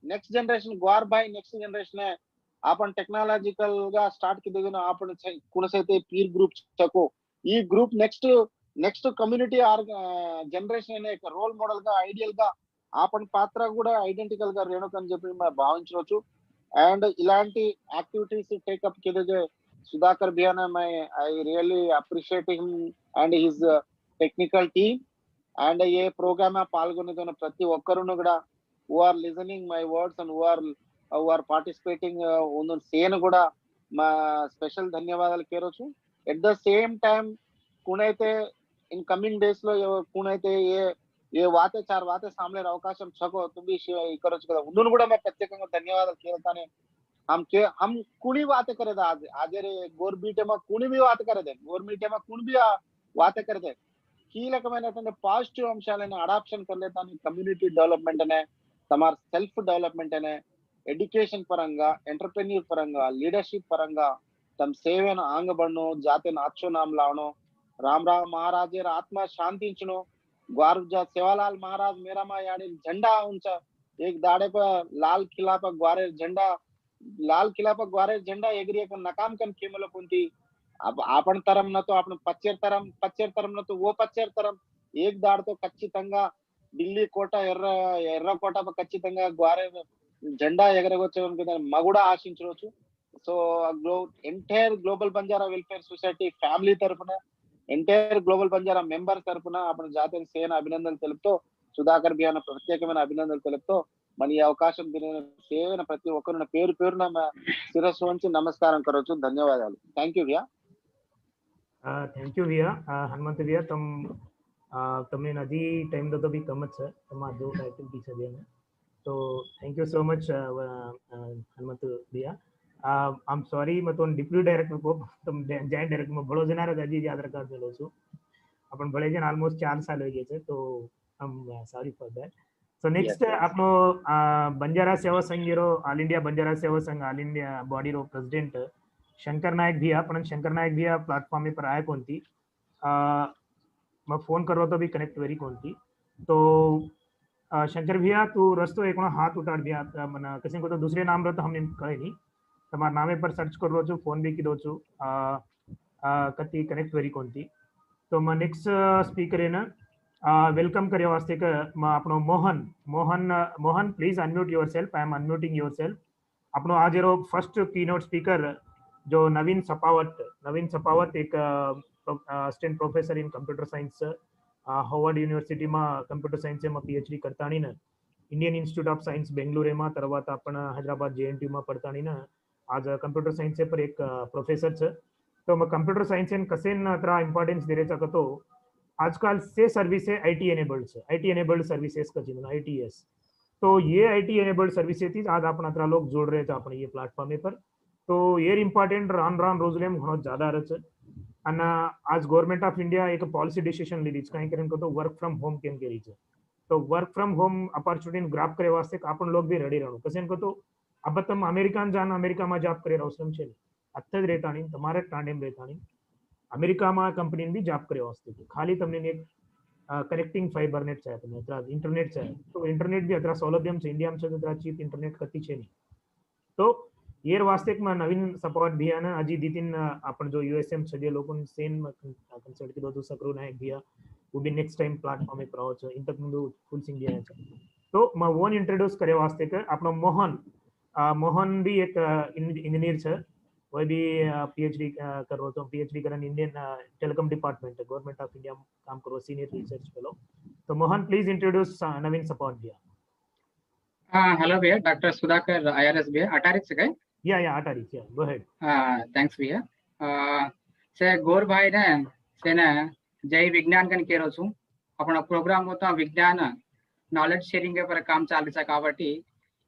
नेक्स्ट जनरेशन ग्वार बाय नेक्स्ट जनरेशन है अपन टेक्नोलॉजिकल गा स्टार्ट की देना अपन कुणसैते पीर ग्रुप चको ఈ గ్రూప్ నెక్స్ట్ కమ్యూనిటీ జనరేషన్ అనే రోల్ మోడల్ గా ఐడియల్ గా ఆపన్ పాత్ర కూడా ఐడెంటికల్ గా రేణుక అని చెప్పి మనం భావించవచ్చు అండ్ ఇలాంటి యాక్టివిటీస్ టేకప్ కిదే సుధాకర్ బియానా I really appreciate him and his technical team and ఏ ప్రోగ్రామ్ పాల్గొన్న ప్రతి ఒక్కరును కూడా who are listening my words and who are participating ఉన్న సేన కూడా మా స్పెషల్ ధన్యవాదాలు కేరొచ్చు एट द सेम टाइम कुणैते इन कमिंग डेज लो कुणैते ये वाते चार वाते सामने अवकाशम छको तुम भी करोच कदा उन्होंने కూడా मैं प्रत्येकंగా ధన్యవాదాలు కేరతానే हम कुणी बातें करे दा आज रे गोरबीटे में कुणी भी बात करे दे गोरबीटे में कुणी भी बातें करे दे కీలకమైనటువంటి పాజిటివ్ అంశాలను అడాప్షన్ करలేతాని కమ్యూనిటీ డెవలప్మెంట్ అనే తమార్ సెల్ఫ్ డెవలప్మెంట్ అనే ఎడ్యుకేషన్ పరంగా ఎంటర్‌ప్రెన్యూర్ పరంగా లీడర్‌షిప్ పరంగా तम सेवेन आंग बढ़नो जाते नाचो नाम लावनो राम महाराजे आत्मा शांतिंचनो ग्वारजा सेवालाल महाराज मेरा मा यानी झंडा ऊंचा एक दाड़े पर लाल किला पर ग्वारे झंडा एगरी एक नकाम कन केमलो कुंती अब आपण तरम न तो आपण पच्चेर तरम न तो वो पच्चेर तरम एक दाड़ तो कच्ची तंगा दिल्ली कोटा एर्र कोटा पर कच्ची तंगा ग्वारे झंडा एगरगొచ్చే उनके मगुड़ा आशिंचरोचु so entire global Banjara welfare society family తరపున ఎంటైర్ గ్లోబల్ బంజారా మెంబర్ తరపున आपण జాతీయ సేన అభినందనలు తెలుపుతూ సుధాకర్ బియాన ప్రత్యేకమైన అభినందనలు తెలుపుతూ మన ఈ అవకాశం దిన సేవన ప్రతి ఒక్కరున పేరున శిరస్సు వంచి నమస్కారం కరోచు ధన్యవాదాలు థాంక్యూ ભૈયા હનુમંત ભૈયા તમને નજી ટાઈમ તો બી કમ જ છે તમારા જો એક્ટિવિટી છે બેને તો thank you so much Hanumant Bhaiya I'm sorry मैं तो डिप्यूटी डायरेक्टर को तुम जॉइंट डायरेक्टर में बड़ो जनार अजी याद रखा चलो छु अपन भले जन ऑलमोस्ट 4 साल हो गए थे, तो हम sorry for that. So Yes, next yes. आपनो बंजारा सेवा संघ रो ऑल इंडिया बंजारा सेवा संघ ऑल इंडिया बॉडी रो प्रेसिडेंट शंकर नायक भैया, पण शंकर नायक भैया प्लॅटफॉर्म पर आया कोणती मग फोन करवा तो भी कनेक्ट वेरी कोणती. तो शंकर भैया तू रस्तो एक हाथ उठाड़ दिया मना किसी को तो दूसरे नाम रो तो हमने कहे नहीं, તમારા નામે પર સર્ચ કરો છો, ફોન બી કીધો છું, કતી કનેક્ટ વેરી કોનથી. તો નેક્સ્ટ સ્પીકર એને વેલકમ કર્યા વાસ્તે કે આપણો Mohan Mohan Mohan please unmute yourself. I am unmuting yourself. આપણો આજે રો ફર્સ્ટ કીનોટ સ્પીકર जो नवीन सपावत एक assistant professor in computer science Harvard university में कंप्यूटर साइंस में पीएचडी करतानी ने Indian institute of science Bengaluru में तरवात आपण हैदराबाद जेएनटीयू में पढ़तानी ने आज कंप्यूटर साइंस पर एक प्रोफेसर छे. तो मैं कंप्यूटर साइंस कसे अത്ര इंपॉर्टेंस दे रहे तो आजकल से सर्विस आईटी एनेबल्ड सर्विसेस का जीवन आईटीएस. तो ये आईटी एनेबल्ड सर्विसेस आज आपण अത്ര लोग जोड़ रहे थे अपने ये प्लेटफॉर्म पर. तो ये इम्पॉर्टेंट रान रान रोजलेम घणो ज्यादा रहे અને आज गवर्नमेंट ऑफ इंडिया एक पॉलिसी डिसीजन लीधी છે કઈ કરીને તો વર્ક फ्रॉम होम કેમ કરી છે. तो वर्क फ्रॉम होम अपॉर्चुनिटी ग्राब करे वास्ते आपण लोग भी रेडी रहणो कसे को अब तुम अमेरिका जान अमेरिका में जॉब करे अवसर छे अत्य रहता नहीं तुम्हारे टांडेम रहता नहीं अमेरिका में कंपनी भी जॉब करे वास्ते खाली तमने एक कनेक्टिंग फाइबर नेट चाहिए तुम्हें इंटरनेट चाहिए. तो इंटरनेट भी अतरा सौलभ्यम से इंडिया में अतरा चीप इंटरनेट कती छे नहीं. तो ये वास्ते में नवीन सपोर्ट भी है ना अजी दीतिन अपन जो यूएसएम छे लोगन सेन कंसल्ट की दो सकरू नायक भैया वो भी नेक्स्ट टाइम प्लेटफॉर्म पर आओ छे इंतक मुंदु फुल सिंग दिया छे. तो मैं वन इंट्रोड्यूस करे वास्ते के आपनो मोहन मोहन भी एक इंजीनियर छे वो भी पीएचडी करो तो पीएचडी करन Indian telecom department government of India काम करो सीनियर रिसर्च फेलो. तो Mohan please introduce Naveen support भैया. हेलो भैया डॉक्टर सुधाकर आईआरएस भैया अटारिक से गए या अटारिक या गो हेड. थैंक्स भैया से गोर भाई ने सेने जय विज्ञान कन केरो छु अपना प्रोग्राम होता विज्ञान नॉलेज शेयरिंग के पर काम चालू छे काबट्टी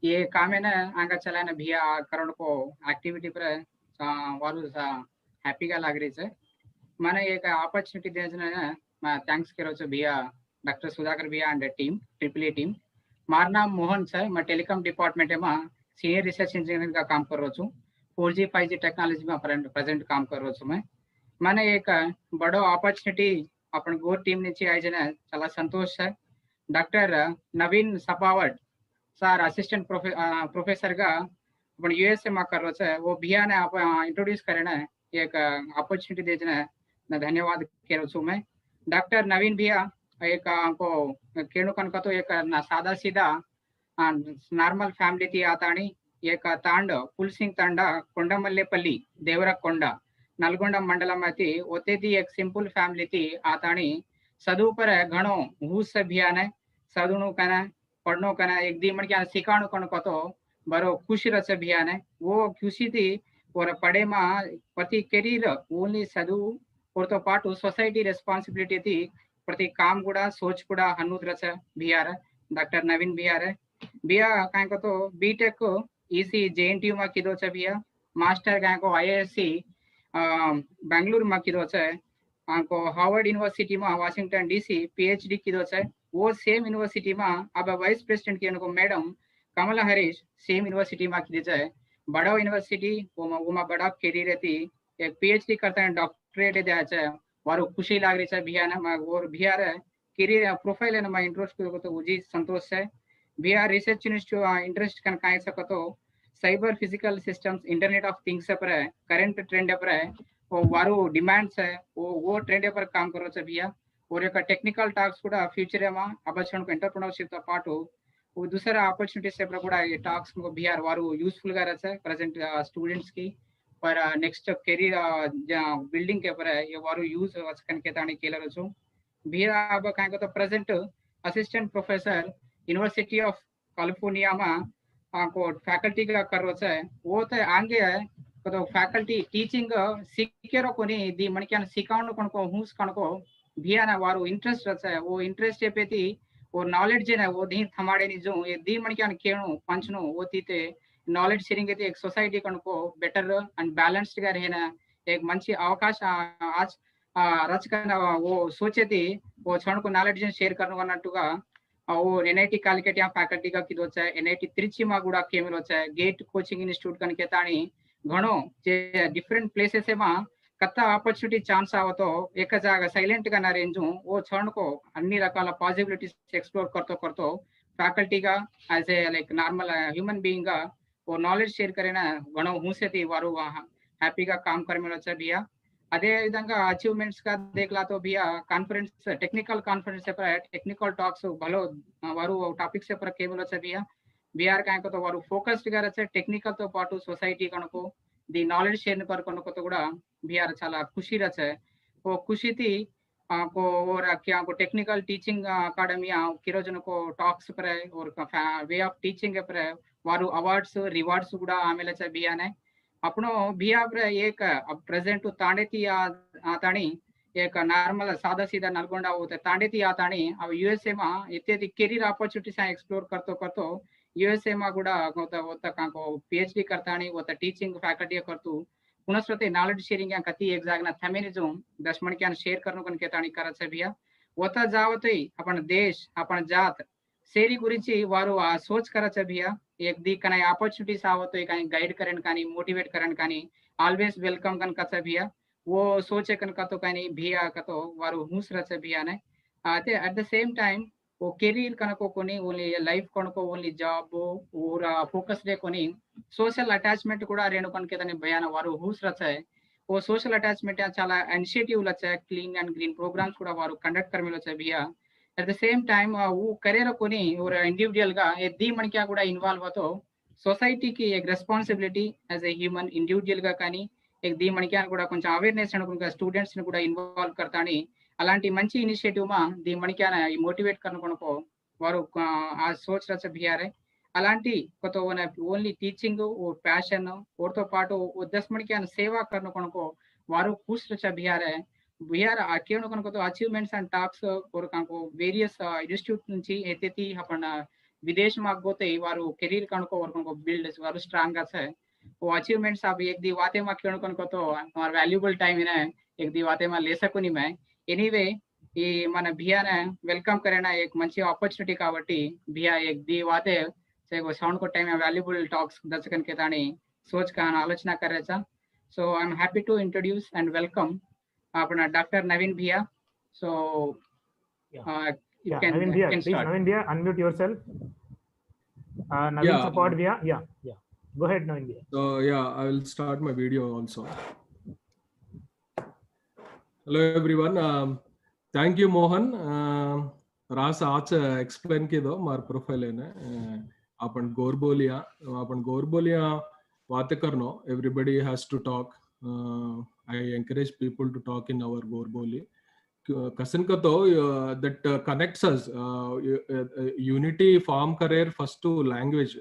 ये काम है आगे चलाने भैया करण को एक्टिविटी पर वारु हैप्पी का लाग रही है मैंने एक अपॉर्चुनिटी देने मैं थैंक्स करो छे भैया डॉक्टर सुधाकर भैया and team triple A team. मार नाम मोहन है मैं टेलीकॉम डिपार्टमेंट में सीनियर रिसर्च इंजीनियर का काम कर रहा हूँ 4G 5G टेक्नोलॉजी में प्रेजेंट काम कर रहा हूँ. मैंने एक बड़ो अपॉर्चुनिटी अपन गोर टीम नीचे आई जने चला संतोष है. डॉक्टर नवीन सपावट सर असिस्टेंट प्रोफेसर का अपन यूएसए में कर रहा है वो भैया ने आप इंट्रोड्यूस करे एक अपॉर्चुनिटी दे धन्यवाद कह रहा हूँ मैं. डॉक्टर नवीन भैया एक हमको केणु कनक तो एक सादा सीधा नार्मल फैमिली थी आतानी एक तांड पुलसिंग तांडा कोंडमल्लेपल्ली देवरकोंडा नलगोंडा मंडल में थी ओते थी एक सिंपल फैमिली थी आतानी सदु पर घणो हुस भैया ने सदुनु कना पढ़नो कना एक दी मन के सिखाणु कनको तो बरो खुश रसे भैया ने वो खुशी थी और पढ़े में प्रति करियर ओनली सदु और तो पाटू सोसाइटी रेस्पॉन्सिबिलिटी थी प्रति काम गुड़ा सोच गुड़ा हनुद रच बिहार डॉक्टर नवीन बिहार बिया काय को तो बीटेक को इसी जेएनटीयू में कीधो छे बिया मास्टर काय को आईआईएससी बेंगलुरु में कीधो छे को हार्वर्ड यूनिवर्सिटी में वाशिंगटन डीसी पीएचडी कीधो छे. वो सेम यूनिवर्सिटी में अब वाइस प्रेसिडेंट की को मैडम कमला हरीश सेम यूनिवर्सिटी में कीधे छे. बड़ा यूनिवर्सिटी वो में बड़ा कैरियर थी एक पीएचडी करता है डॉक्टरेट दिया छे वारो खुशी लाग रही है भैया ने और भैया रे करियर प्रोफाइल है मैं इंट्रोस्ट को तो उजी संतोष है भैया रिसर्च इंटरेस्ट कन काय सको तो cyber physical systems internet of things पर करंट ट्रेंड पर वो वारो डिमांड्स है वो ट्रेंड पर काम करो छे भैया. और एक टेक्निकल टास्क కూడా फ्यूचर में अबछण को एंटरप्रेन्योरशिप तो पाटो वो दूसरा अपॉर्चुनिटीज से కూడా ये टास्क को भैया वारो यूजफुल गा रहे प्रेजेंट स्टूडेंट्स की पर नेक्स्ट करियर बिल्डिंग के पर ये वारो यूज वचकन के ताणी केलर छु भैया अब काय को तो present assistant professor university of California में को फैकल्टी का कर रहा है वो तो आगे है तो फैकल्टी टीचिंग सीखेरो कोनी दी मन के सिखाणु कोनको हुस कोनको भैया ना वारो इंटरेस्ट रहता है वो इंटरेस्ट पे थी और नॉलेज है ना वो दी थमाड़े नी जो ये दी मन के केणु पंचनो वो तीते नॉलेज शेयरिंग అయితే एक सोसाइटी को बेटर एंड बैलेंस्ड గా रहना एक మంచి అవకాశం आज रचकन वो सोचे थी वो क्षण को नॉलेज शेयर करनुगा वो NIT कालिकट या फैकल्टी का किदो छे NIT त्रिची मा गुड़ा केमेलो छे गेट कोचिंग इंस्टिट्यूट कन केताणी घणो जे डिफरेंट प्लेसेस मा कत्ता ऑपर्चुनिटी चांस आवतो एक जागा साइलेंट गा ना रेंजू वो क्षण को अन्नी रकाल पॉसिबिलिटीज एक्सप्लोर करतो करतो फैकल्टी का as a like normal human being गा वो नॉलेज शेयर करेना घणो हुसेती वारू हैप्पी का काम करमेलो छे बिया అదే విధంగా అచీవ్మెంట్స్ గా దేఖలా తో బియా కాన్ఫరెన్స్ టెక్నికల్ కాన్ఫరెన్స్ से पर टेक्निकल टॉक्स भलो वारू टॉपिक से पर केवल छ बिया बिहार का तो वारू फोकस्ड గా రచ టెక్నికల్ తో పాటు సొసైటీ కనుకో ది నాలెడ్జ్ షేర్ पर కనుకో तो కూడా బిహార్ చాలా ఖుషి రచ वो खुशी थी को और क्या को टेक्निकल टीचिंग अकादमी किरोजन को टॉक्स पर और वे ऑफ टीचिंग पर वारू अवार्ड्स रिवार्ड्स కూడా ఆమెల छ बिया ने अपनो बिया एक प्रेजेंट तांडेती आताणी एक नॉर्मल सादा सीधा नलगोंडा होते तांडेती आताणी अब USA मा इत्यादि करियर अपॉर्चुनिटीज एक्सप्लोर करतो करतो USA मा गुड़ा होता काको PhD करताणी होता टीचिंग फैकल्टी करतू पुनस्वते नॉलेज शेयरिंग या कती एक जागना थमेनिजम दशमण क्या शेयर करनो कन केताणी करत छे बिया होता जावतई अपन देश अपन जात सेरी गुరించి వారు ఆ సోచ్ करत छे बिया एक दी कने अपॉर्चुनिटीज आवतो कानी गाइड करन कानी मोटिवेट करन कानी ऑलवेज वेलकम कन कचा बिया वो सोचे कन कतो कानी बिया कतो वारू हुस रचे बिया ने आते एट द सेम टाइम वो करियर कनको कोनी ओनली लाइफ कनको ओनली जॉब और फोकस रे कोनी सोशल अटैचमेंट కూడా రేణు కన్ కేతని బయాన వారు హుస్ రచే वो सोशल अटैचमेंट చాలా इनिशिएटिव लचे क्लीन एंड ग्रीन प्रोग्राम्स కూడా వారు కండక్ట్ करमेलो छे बिया एट द सेम टाइम वो करियर कोनी और इंडिविजुअल गा ये दी मन क्या गुड़ा इन्वॉल्व होतो सोसाइटी की एक responsibility as a human individual गा कानी एक दी मन क्या गुड़ा కొంచెం అవేర్నెస్ అనుకుంటా స్టూడెంట్స్ ని కూడా ఇన్వాల్వ్ करतानी అలాంటి మంచి ఇనిషియేటివ్ మా दी मन क्या మోటివేట్ करనుకొనుకో వారు ఆ సోచ్ రచ బియారే అలాంటి కొతో ఓన్లీ టీచింగ్ ఓ ప్యాషన్ ఓర్తో పాటు ఓ 10 मन क्या సేవా करనుకొనుకో వారు ఖుష్ రచ బియారే बिहार आकेण कनको तो अचीवमेंट्स एंड टास्क और काको वेरियस इंस्टिट्यूट నుంచి एतेती अपन विदेश में गोते वारू करियर कनको और कनको बिल्ड वारू स्ट्रांग আছে वो अचीवमेंट्स अब एक दी वाते में केण कनको तो और वैल्यूएबल टाइम है एक दी वाते में ले सकूनी मैं एनीवे ఈ మన బియానే వెల్కమ్ కరేనా एक మంచి ఆపర్చునిటీ కాబట్టి బియా एक दी वाते से वो साउंड को टाइम वैल्यूएबल टॉक्स दर्शकन के तानी सोच का आलोचना कर रहा था so I am happy to introduce and welcome अपना डॉक्टर नवीन भैया so you can Naveen bhaiya, please start. Naveen bhaiya, unmute yourself. Naveen support bhaiya, yeah go ahead Naveen bhaiya. So yeah, I will start my video also. Hello everyone, thank you Mohan. रास आज explain की दो मार profile है ना अपन गोरबोलिया बातें करनो everybody has to talk. I encourage people to talk in our Gorboli. Kasan ka to that connects us. Unity form career first to language.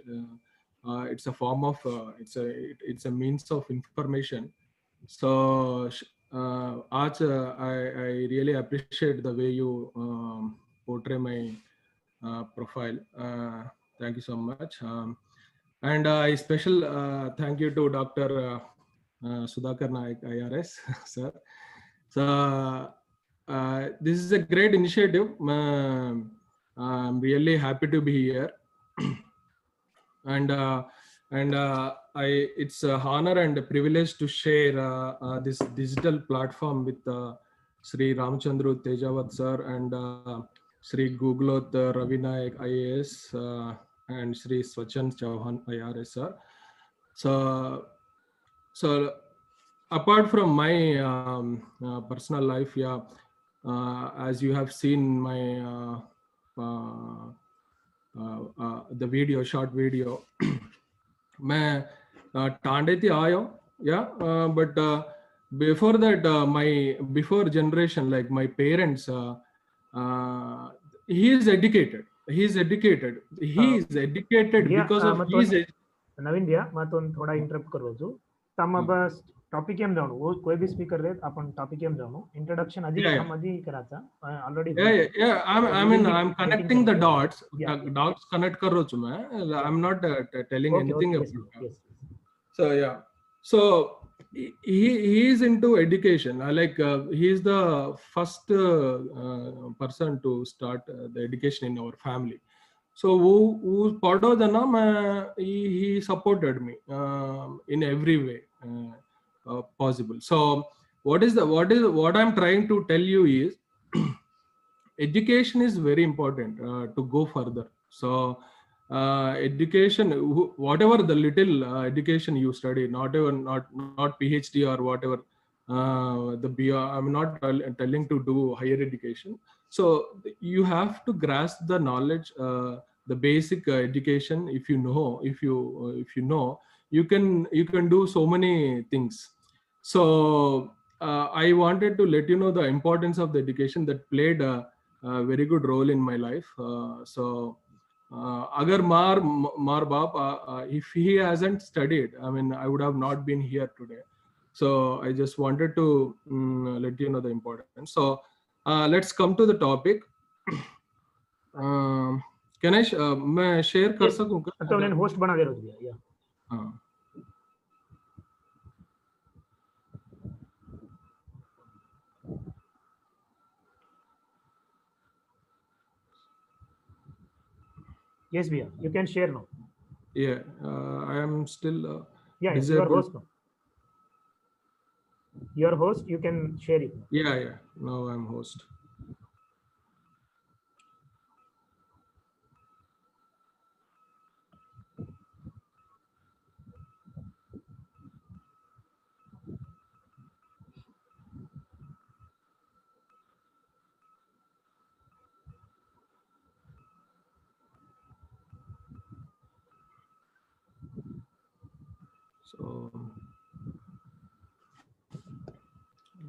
It's a form of it's a means of information. So I really appreciate the way you portray my profile. Thank you so much. And I special thank you to Dr. Sudhakar Naik IRS sir. So this is a great initiative. I'm really happy to be here. And it's an honor and a privilege to share this digital platform with Sri Ramchandru Tejawat sir and Sri Guglot Ravinayak IAS and Sri Swachan Chauhan IRS sir. So apart from my personal life, as you have seen my the video, short video, मैं टांडेती आयो, but before that, before generation, like my parents, he is educated because of his. नवीन भैया मैं तो थोड़ा interrupt करवा छू तम अब टॉपिक एम जानो वो कोई भी स्पीकर रे अपन टॉपिक एम जानो इंट्रोडक्शन अजी हम अजी कराचा already I'm connecting the dots connect कर रहा हूँ मैं I'm not telling anything about yes. so he is into education. He is the first person to start the education in our family. So who पढ़ो जना मैं he supported me in every way possible. So what I'm trying to tell you is education is very important to go further. So education, whatever the little education you study, not PhD or whatever, I'm not telling to do higher education. So you have to grasp the knowledge, the basic education. If you know, you can do so many things. So I wanted to let you know the importance of the education that played a very good role in my life. Agar Mar Baap, if he hasn't studied, I mean, I would have not been here today. So I just wanted to let you know the importance. So let's come to the topic. Can I मैं share कर सकूं क्या? तो मैंने host बना दे रहा हूँ भैया. हाँ. Yes, Bia, you can share now. Yeah, I am still Yeah, disabled. you are host now. You are host, you can share it now. Yeah. Now I'm host. So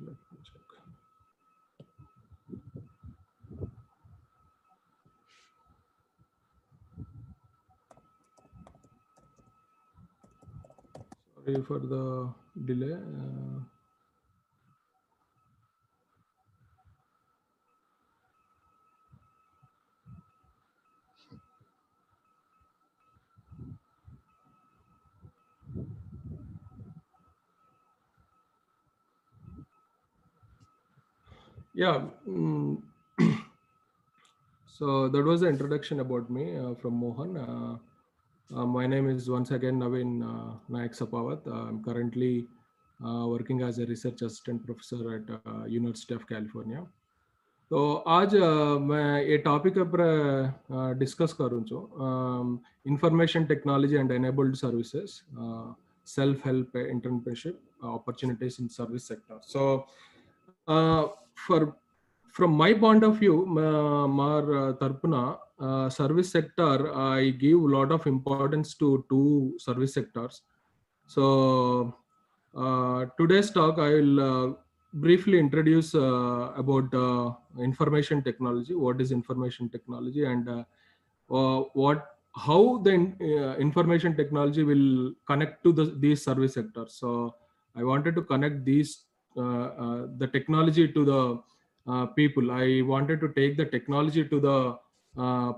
let me check. Sorry for the delay. Yeah. So that was the introduction about me from Mohan. My name is once again Naveen Nayak Sapawat. I'm currently working as a research assistant professor at University of California. तो आज मैं ये topic पर discuss करूँ छो information technology and enabled services self help entrepreneurship opportunities in service sector. So from my point of view, Mar Tarpuna service sector, I give a lot of importance to two service sectors. So today's talk, I will briefly introduce about information technology. What is information technology, and how the information technology will connect to these service sectors. So I wanted to connect the technology to the people. I wanted to take the technology to the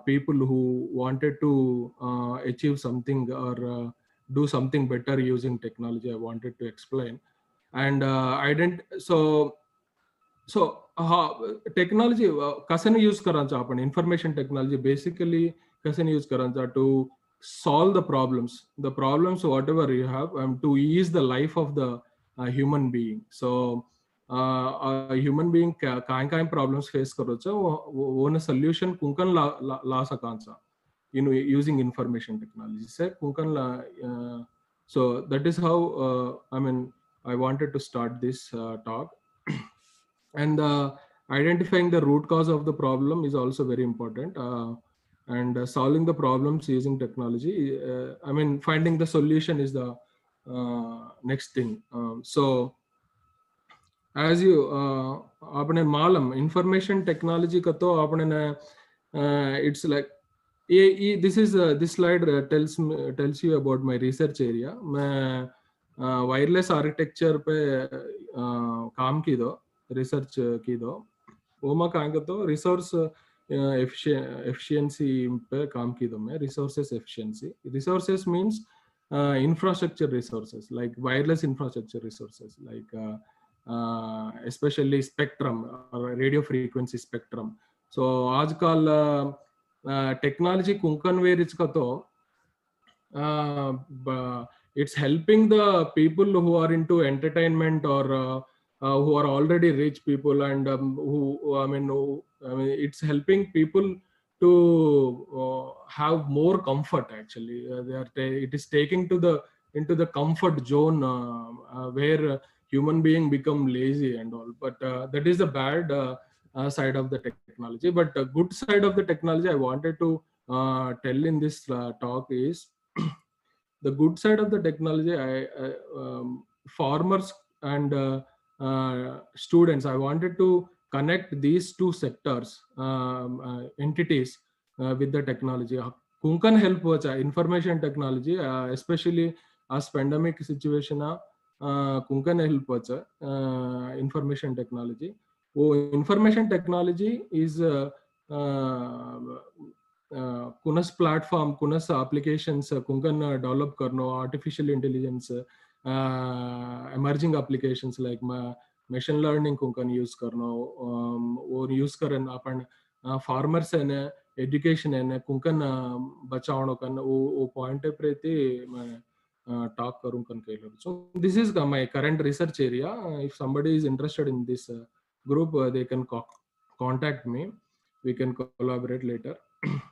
people who wanted to achieve something or do something better using technology. I wanted to explain. And I didn't. So technology कसे use करांचा आपण information technology basically कसे use करांचा to solve the problems whatever you have to ease the life of the human being. So a human being काय problems face करोचा वो न solution कुंकन ला सकांचा using information technology से कुंकन ला so that is how I wanted to start this talk. And identifying the root cause of the problem is also very important, and solving the problems using technology, finding the solution is the next thing. So as you आपने मालूम information technology का तो आपने it's like this slide tells you about my research area. मैं wireless architecture पे काम की दो रिसर्च की दो वो मैं कहेंगे तो रिसोर्स एफिशिएंसी पे काम की दो मैं resources efficiency means infrastructure resources like wireless infrastructure resources like especially spectrum or radio frequency spectrum. So आजकल technology kunkan वेरिच का तो it's helping the people who are into entertainment or who are already rich people, and it's helping people to have more comfort. Actually, it is taking to the into the comfort zone where human being become lazy and all. But that is the bad side of the technology. But the good side of the technology I wanted to tell in this talk is the good side of the technology. Farmers and students, I wanted to connect these two sectors, entities with the technology. Kunkan help was information technology, especially as pandemic situation. Kunkan help was information technology. Information technology is कुनस platform कुनस applications कुंकन develop करनो artificial intelligence emerging applications like machine learning कुंकन use करनो और use करन अपन farmers है ने education है ने कुंकन बचावनो कन वो पॉइंट पे थे मैं talk करूं कन Keller. So this is my current research area. If somebody is interested in this group, they can contact me. We can collaborate later.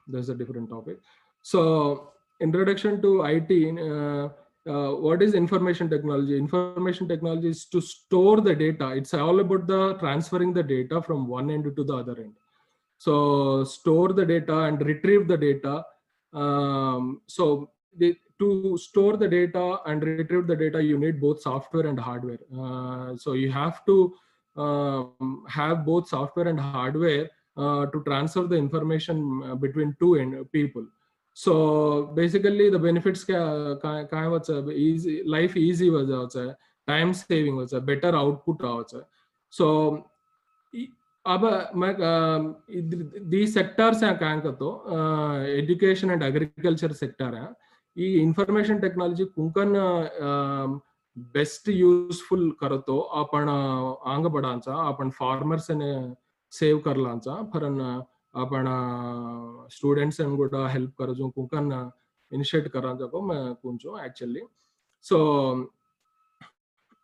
That's a different topic. So introduction to IT. What is information technology? Information technology is to store the data. It's all about the transferring the data from one end to the other end. So store the data and retrieve the data. To store the data and retrieve the data, you need both software and hardware. So you have to have both software and hardware to transfer the information between two people. So basically the benefits easy life easy was time saving was better output was. So अब मैं these sectors हैं कहाँ का तो education and agriculture sector है. ये information technology कुंकन best useful करतो आपण आंग बढ़ांचा आपण farmers ने सेव करलांचा परन आपण स्टूडेंट्स एंड गुड हेल्प कर जो कुंकन इनिशिएट करांचा को मैं कुंचो एक्चुअली. सो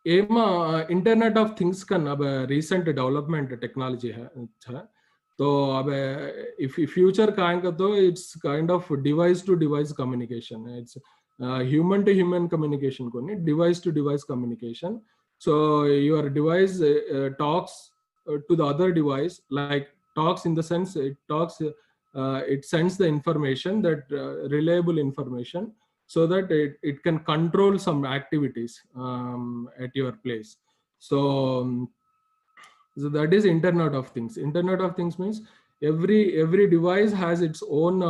एमा इंटरनेट ऑफ थिंग्स का अब रिसेंट डेवलपमेंट टेक्नोलॉजी है. अच्छा तो अब इफ फ्यूचर का तो it's kind of device to device communication. It's human to human communication को नहीं, device to device communication. So your device talks to the other device, like talks in the sense it talks, it sends the information, that reliable information, so that it can control some activities at your place. So that is Internet of Things. Internet of Things means every device has its own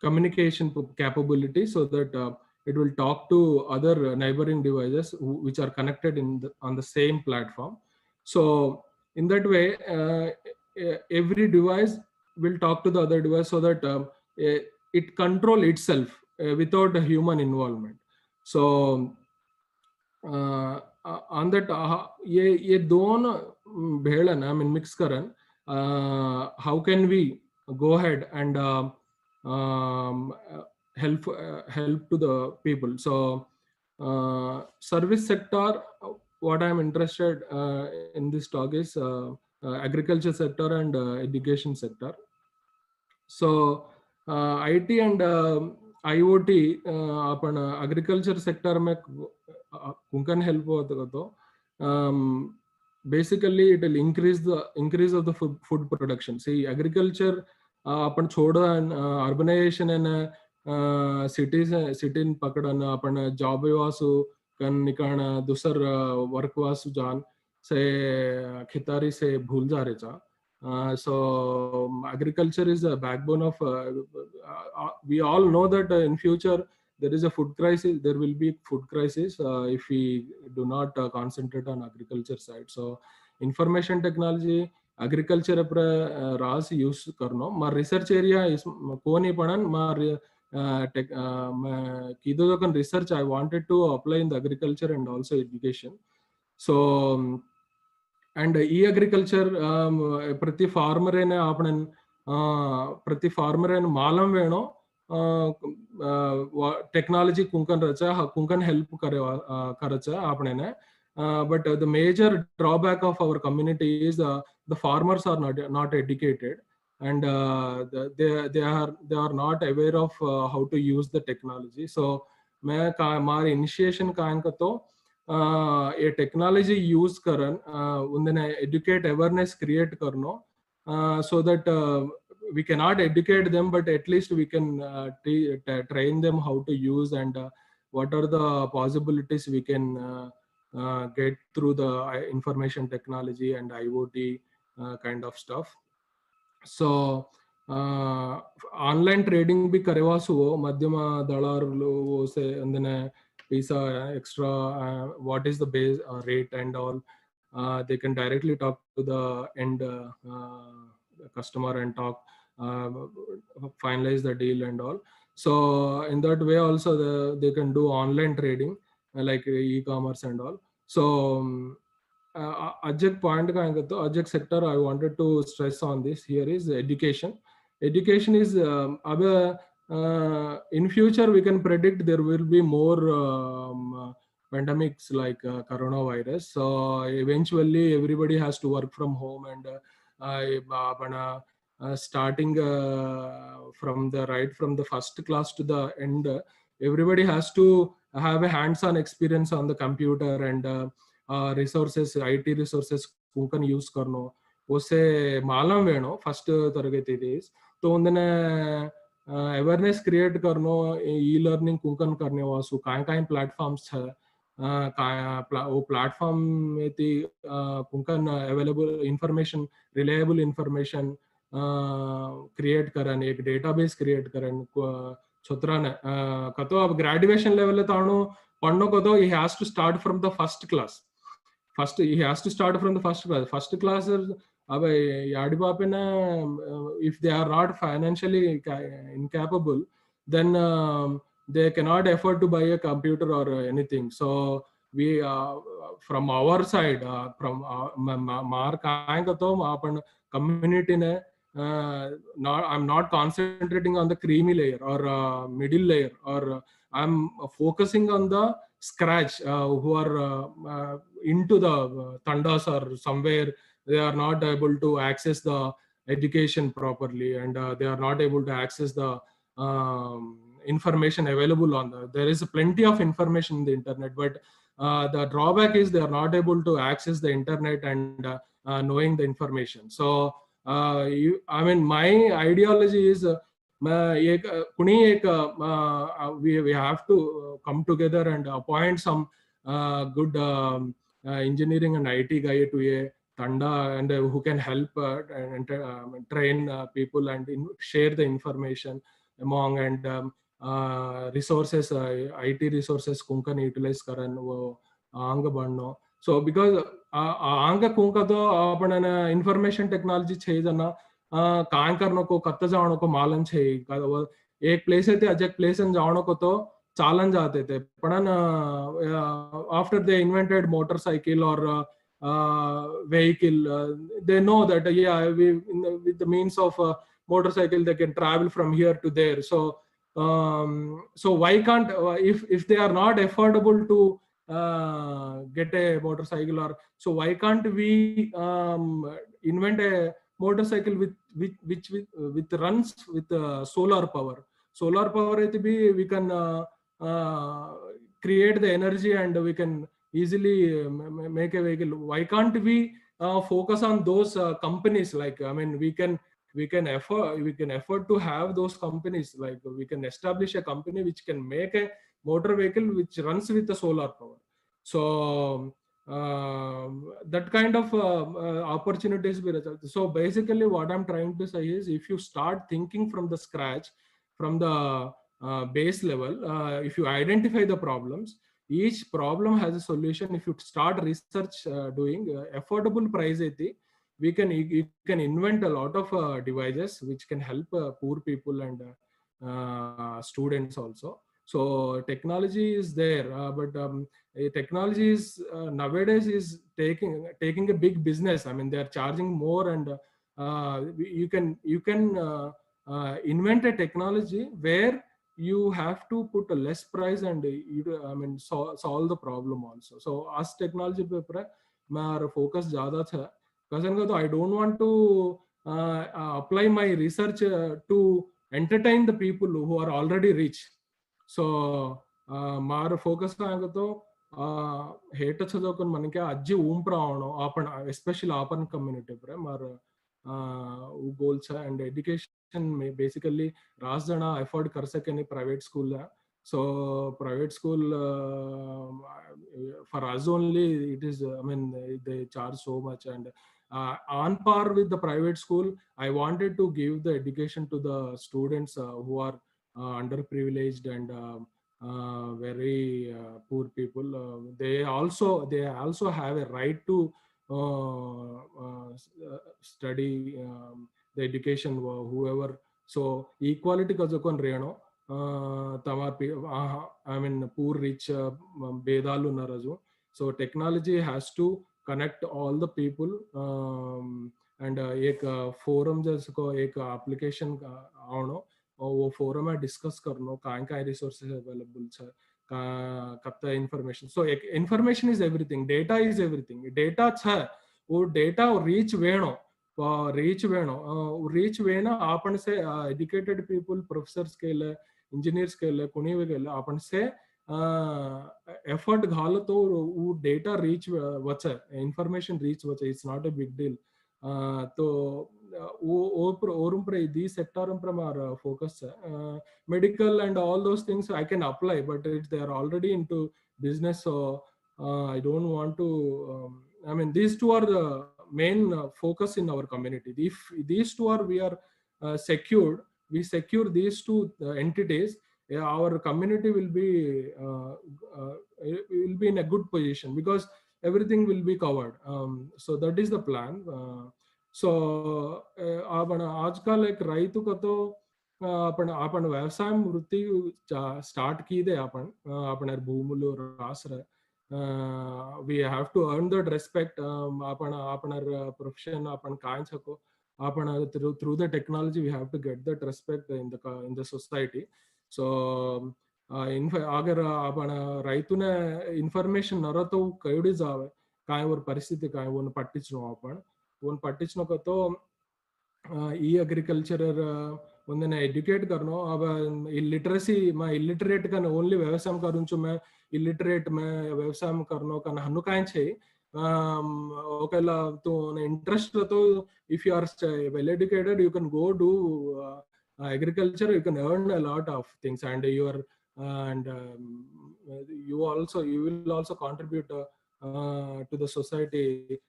communication capability, so that it will talk to other neighboring devices which are connected on the same platform. So in that way, every device will talk to the other device, so that it control itself without a human involvement. So on that ये दोनों भेड़न I mean mix Karan, how can we go ahead and help to the people. So service sector, what I'm interested in this talk is agriculture sector and education sector. So IT and IoT upon agriculture sector में कुंकन help होता तो basically it will increase of the food production. See agriculture अपन छोड़ा urbanization and सिटीन पकडन आपण job Vasu कन निकण दूसर work Vasu जान से खितारी से भूल जा रे चा. So agriculture is a backbone of we all know that in future there is a food crisis, there will be food crisis if we do not concentrate on agriculture side. So information technology agriculture पर रास use करनो. मार research area इस कोनी पड़न मार research I wanted to apply in the agriculture and also education. So and e-agriculture prati farmer ene apan prati farmer ene malam veno technology kunkan help karacha apne but the major drawback of our community is the farmers are not educated, and they are not aware of how to use the technology. So my initiation kaankato ये technology use करन उन्हें educate awareness create करनो so that we cannot educate them, but at least we can train them how to use and what are the possibilities we can get through the information technology and IoT kind of stuff. So online trading भी करेवा सुवो मध्यम दलारुलु वो से अंदने पैसा extra what is the base rate and all they can directly talk to the end customer and talk finalize the deal and all. So in that way also they can do online trading like e-commerce and all. So Ajak point Ajak sector I wanted to stress on this here is education. Education is in future we can predict there will be more pandemics like coronavirus. So eventually everybody has to work from home, and starting from the first class to the end, everybody has to have a hands-on experience on the computer and resources, IT resources kunkan use karno usse malam veno first taragati is to undane awareness create karno e-learning kunkan karne wasu kain platforms hai वो platform में थी kunkan available information, reliable information create करन एक database create करन छोत्रान कतो अब graduation level ले तानो पढ़नो कतो he has to start from the first class. He has to start from the first class अब याडी बापे ना if they are not financially incapable, then they cannot afford to buy a computer or anything. So we from our side from mark आएगा तो अपन community ने I'm not concentrating on the creamy layer or middle layer, or I'm focusing on the scratch who are into the tandas or somewhere they are not able to access the education properly, and they are not able to access the information available on there is plenty of information in the internet, but the drawback is they are not able to access the internet and knowing the information. So I mean my ideology is we have to come together and appoint some good engineering and IT guy to a Tanda, and who can help and train people and share the information among, and resources IT resources kunkan utilize karan wo anga banno. So because anga kunka to apana information technology chhe jana काम करने को कत्ता जाने को मालन छे एक place है थे अजक प्लेस en जाने को तो चालन जाते थे पढ़न after they invented motorcycle or vehicle they know that with the means of motorcycle they can travel from here to there. So so why can't if they are not affordable to get a motorcycle, or so why can't we invent a motorcycle with runs with solar power we can create the energy and we can easily make a vehicle. Why can't we focus on those companies? Like I mean we can afford to have those companies, like we can establish a company which can make a motor vehicle which runs with the solar power. So that kind of opportunities be result. So basically what I'm trying to say is if you start thinking from the scratch, from the base level, if you identify the problems, each problem has a solution. If you start research doing affordable price you can invent a lot of devices which can help poor people and students also. So technology is there, but technology is nowadays is taking a big business. I mean, they are charging more, and you can invent a technology where you have to put a less price, and solve the problem also. So as technology पे my focus ज़्यादा था, कारण का I don't want to apply my research to entertain the people who are already rich. So मार focus का आगे तो hate अच्छा कौन मन क्या अज्जी ऊपर आवनो अपन especially अपन community पर मार goals and education में basically रास जना afford कर सके नहीं private school है. So private school for us only it is they charge so much, and on par with the private school, I wanted to give the education to the students who are underprivileged and very poor people. They also have a right to study the education whoever. So equality ka jokon reno poor rich bedalu naraju. So technology has to connect all the people, and एक forum जिसको एक application आवनो वो forum में discuss करनो काय resources available है कत्ता information. So एक information is everything, data is everything. Data है वो data reach वेनो reach वेना आपन से educated people professors के लिए engineers के लिए कुनी वे के लिए आपन से effort घालो तो वो data reach वच्चा information reach वच्चा it's not a big deal. तो वो और these sector पर focus है. Medical and all those things I can apply, but they are already into business, so I don't want to. These two are the main focus in our community. If these two are we secure these two entities, our community will be in a good position because everything will be covered. So that is the plan. So आपण आजकल एक రైతు का तो आपण व्यवसाय वृत्ति start की दे आपण भूमुलो रासर we have to earn that respect. आपण profession आपण काय छको आपण through the technology we have to get that respect in the society. So अगर आपण రైతుने information नरतो कयोडी जावे काय वर परिस्थिती काय वन पट्टिचनो आपण वन पट्टिचनो का तो ई एग्रीकल्चर ಒಂದನ್ನ ಎಡ್ಯುಕೇಟ್ करनो. अब इलिटरेसी मैं इलिटरेट का ओनली व्यवसाय करूँ चु मैं इलिटरेट में व्यवसाय करनो का हनु काय छे ओकेला तो इंटरेस्ट तो if you are well educated you can go do agriculture, you can earn a lot of things, and you will also contribute to the society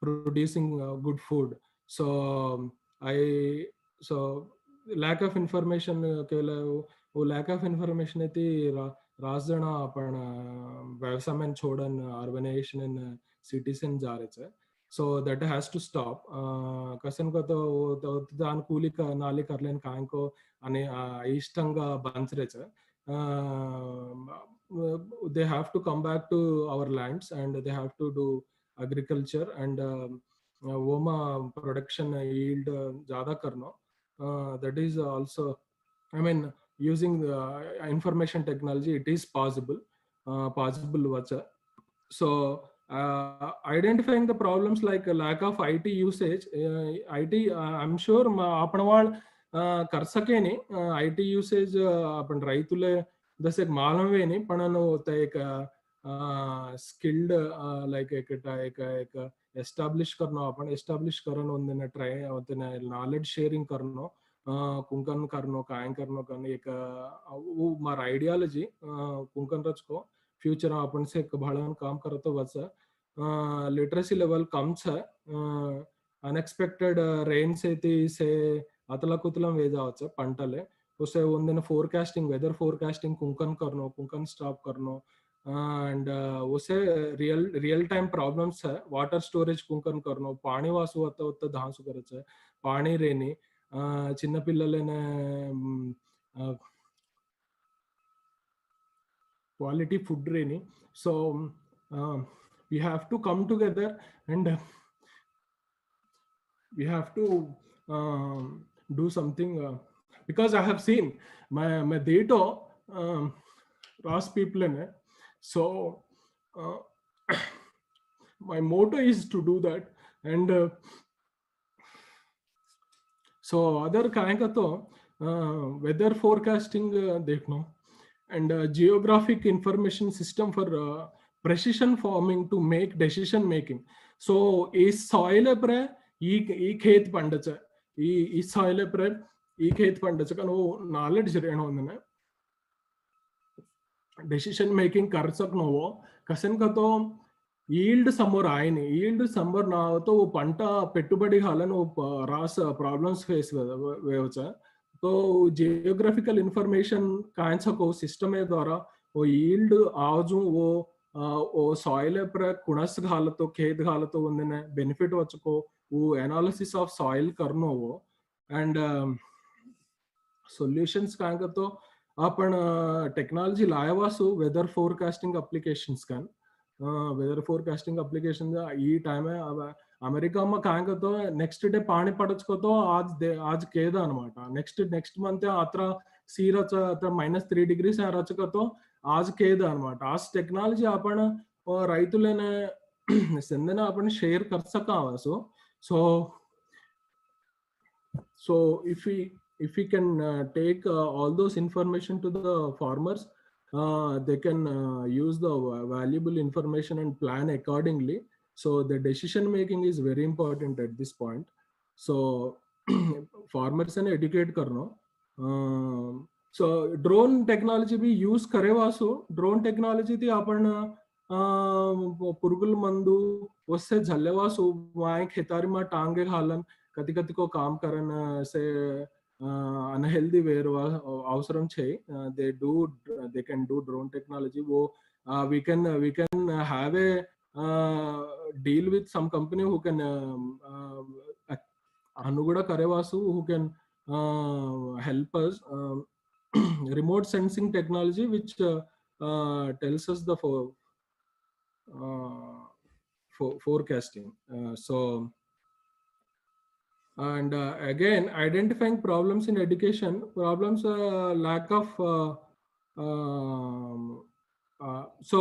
producing good food. So lack of information वो lack of information है रास जना आपण व्यवसाय में छोड़न urbanization and citizen जा रहे थे. So that has to stop. कसन को तो दान कूली का नाली कर लेन कांग को अने इष्टंगा बंच रहे थे. They have to come back to our lands and they have to do agriculture and वोमा production yield ज़्यादा करनो. That is also, using information technology, it is possible vacha. So identifying the problems like lack of IT usage, IT I'm sure आपणवाळ कर सके नहीं IT usage आपण राइतुले जसे मालूम वे नहीं पण होता एक skilled like एक establish करनो आपण establish करन ಒಂದನ್ನ try ಒಂದನ್ನ knowledge sharing करनो कुंकन करनो काय करनो कन एक वो मार आइडियोलॉजी कुंकन रच को फ्यूचर आपण से भाळन काम करतो वचा लिटरेसी लेवल कम छ अनएक्सपेक्टेड रेन से अतला कुतलम वे जावच पंटले उसे ಒಂದಿನ फोरकास्टिंग वेदर फोरकास्टिंग कुंकन करनो कुंकन स्टॉप करनो and उसे रियल टाइम प्रॉब्लम्स है वाटर स्टोरेज कुंकन करनो पानी वासु होता धांसु करच पानी रेनी చిన్న పిల్లలనే quality food రేని. So we have to come together and we have to do something because I have seen my data Ross people in it. So my motto is to do that. And so other kind of weather forecasting देखनो and geographic information system for precision farming to make decision making. So is soil पर ई खेत पंडच ई soil पर ई खेत पंडच का वो knowledge रहना होता है decision making कर सकना वो कसन का तो yield somewhere आए नहीं yield somewhere ना हो तो वो पंटा पेट्टुबड़ी हालन वो रास problems face वे होता है. तो जियोग्राफिकल इंफॉर्मेशन कांचा को सिस्टम है द्वारा वो यील्ड आजू वो सॉइल पर कुणस घालतो खेत घालतो वंदने बेनिफिट वचको वो एनालिसिस ऑफ सॉइल करनो वो एंड सॉल्यूशंस कांका तो आपण टेक्नोलॉजी लायवासु वेदर फोरकास्टिंग एप्लीकेशंस कान वेदर फोरकास्टिंग एप्लीकेशन ई टाइम है अमेरिका में काय करतो नेक्स्ट डे पाणी पडचको आज केदा अनమాట నెక్స్ట్ మంత్ అత్ర సీరచ అత్ర -3 డిగ్రీస్ రచకతో आज केदा अनమాట आज टेक्नोलॉजी आपण రైతులనే సందన आपण షేర్ कर सकावा so if we can take all those information to the farmers, they can use the valuable information and plan accordingly. So the decision making is very important at this point. So farmers ने educate करनो. So drone technology भी use करे Vasu drone technology थी आपण पुरगुल मंदू उससे झल्ले Vasu Y खेतारी में टांगे घालन कति कति को काम करन से unhealthy वेर अवसरम छे. They can do drone technology. वो we can have a deal with some company who can अनुगुड़ा करेवासु who can help us remote sensing technology which tells us the forecasting. So and again identifying problems in education problems lack of so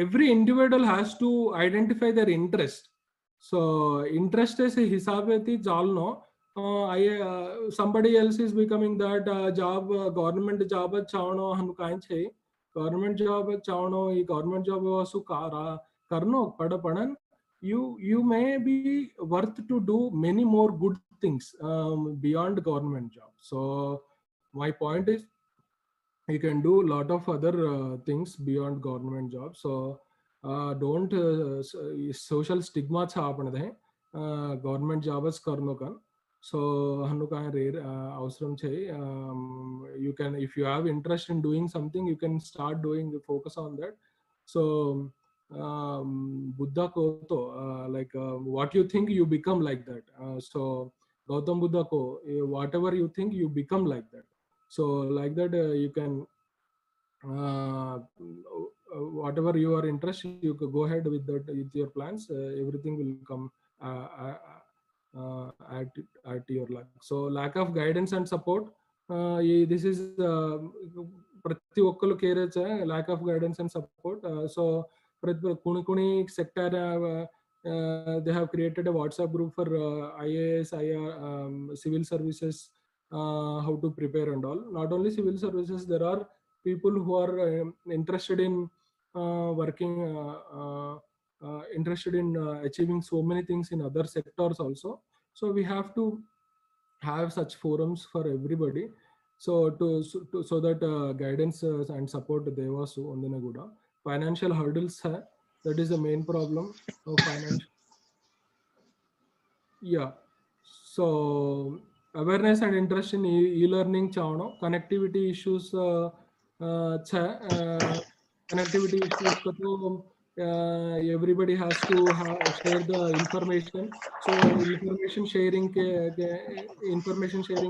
every individual has to identify their interest. So interest is hisabeti jalno somebody else is becoming that job government job chawno hanu kain chhe government job chawno ee government job wasu kara karno padapadan you may be worth to do many more good things beyond government job. So my point is you can do a lot of other things beyond government job. So don't social stigma cha apane government jobs karno kan. So hanu ka rare avsaram chhe you can if you have interest in doing something you can start doing focus on that. So Buddha ko to like what you think you become like that. So Gautam Buddha ko whatever you think you become like that. So like that you can whatever you are interested you could go ahead with that with your plans. Everything will come at your luck. So lack of guidance and support this is prati okkalu kerecha lack of guidance and support. So kuni sector they have created a WhatsApp group for IAS IR civil services how to prepare and all. Not only civil services, there are people who are interested in working interested in achieving so many things in other sectors also. So we have to have such forums for everybody. So so that guidance and support devasu ondine kuda. Financial hurdles hai, that is the main problem of financial. Yeah, so awareness and interest in e-learning chawno. Connectivity issues connectivity issues ko to everybody has to share the information. So information sharing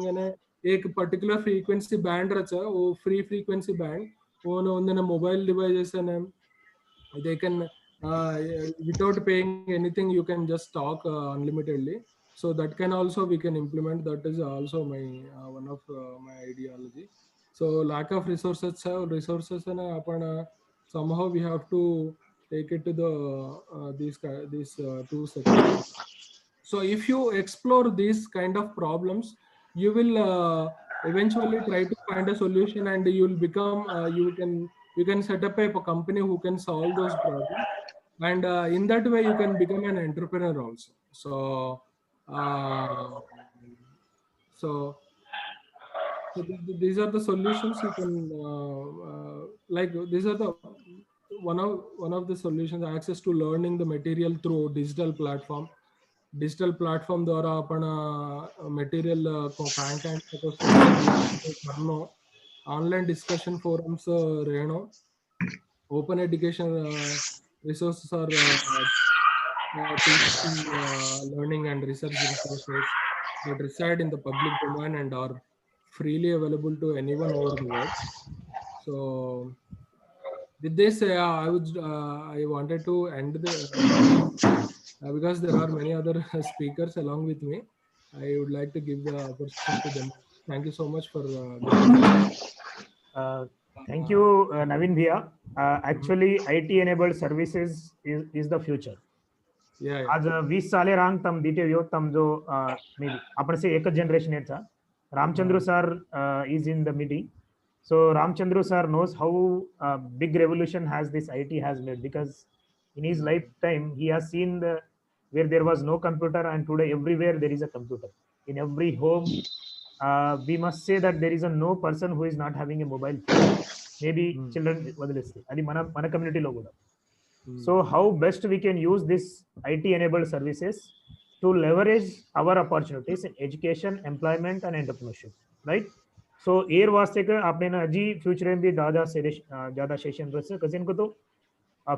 and एक particular frequency band रचा वो free frequency band वो ना mobile devices and they can without paying anything you can just talk unlimitedly. So that can also we can implement. That is also my one of my ideology. So lack of resources and somehow we have to take it to the these two sectors. So if you explore these kind of problems, you will eventually try to find a solution, and you will become you can set up a company who can solve those problems, and in that way you can become an entrepreneur also. Uh, so these are the solutions you can like these are the one of the solutions. Access to learning the material through digital platform द्वारा आपण material करनो, online discussion forums रहनो, open education resources are teaching, learning and research resources that reside in the public domain and are freely available to anyone over the world. So with this, I wanted to end because there are many other speakers along with me. I would like to give the opportunity to them. Thank you so much for Thank you, Naveen Bhaiya. Actually, IT-enabled services is the future. yeah. आज 20 साले रांग तम दीटे व्यो तम जो maybe आपण से एक generation था. Ramchandru sir is in the meeting. So Ramchandru sir knows how big revolution has this IT has made, because in his lifetime he has seen where there was no computer, and today everywhere there is a computer. In every home, we must say that there is no person who is not having a mobile phone. Maybe children వదిలేస్తే అది మన కమ్యూనిటీలో కూడా. So how best we can use this IT enabled services to leverage our opportunities in education, employment and entrepreneurship, right? So air वास्ते का आपने ना अजी फ्यूचर में भी ज़्यादा सेशन रहे कजिन को तो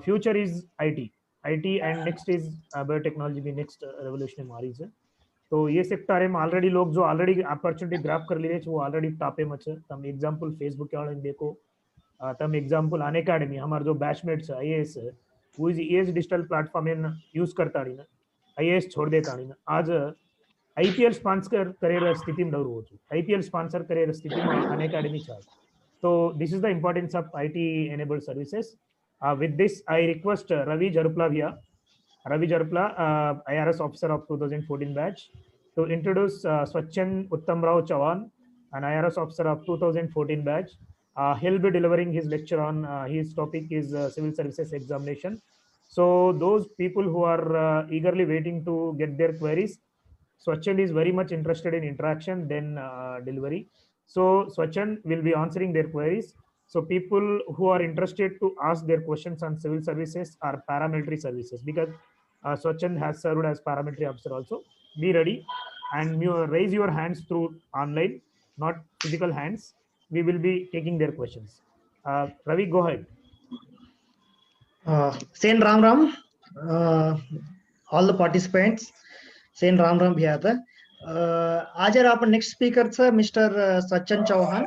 future is IT and next is biotechnology भी नेक्स्ट रेवोल्यूशन मारी है. तो ये सेक्टर है ऑलरेडी लोग जो ऑलरेडी अपॉर्चुनिटी ग्रैब कर लिए वो ऑलरेडी टॉप में है. तम एग्जांपल फेसबुक के वाले देखो, तम एग्जांपल अन अकेडमी हमारे जो बैचमेट्स है IAS वो is digital platform in use करता ना IAS छोड़ देता ना आज IPL स्पॉन्सर करे स्थिति में डर हो IPL स्पॉन्सर करे स्थिति में अन अकेडमी चाहे. So this is the importance of IT enabled services. With this I request Ravi Jarupla Bhaiya, Ravi Jarupla, IRS officer of 2014 batch, to introduce Swachand Uttamrao Chavan, an IRS officer of 2014 batch. He'll be delivering his lecture on his topic is civil services examination. So those people who are eagerly waiting to get their queries, Swachand is very much interested in interaction then delivery. So Swachand will be answering their queries. So people who are interested to ask their questions on civil services or paramilitary services, because Swachand has served as paramilitary officer also. Be ready and raise your hands through online, not physical hands. We will be taking their questions. Ravi, go ahead. Sen Ram Ram, all the participants. Sen Ram Ram भैया था. आज अपन next speaker था Mr. Swachand Chauhan.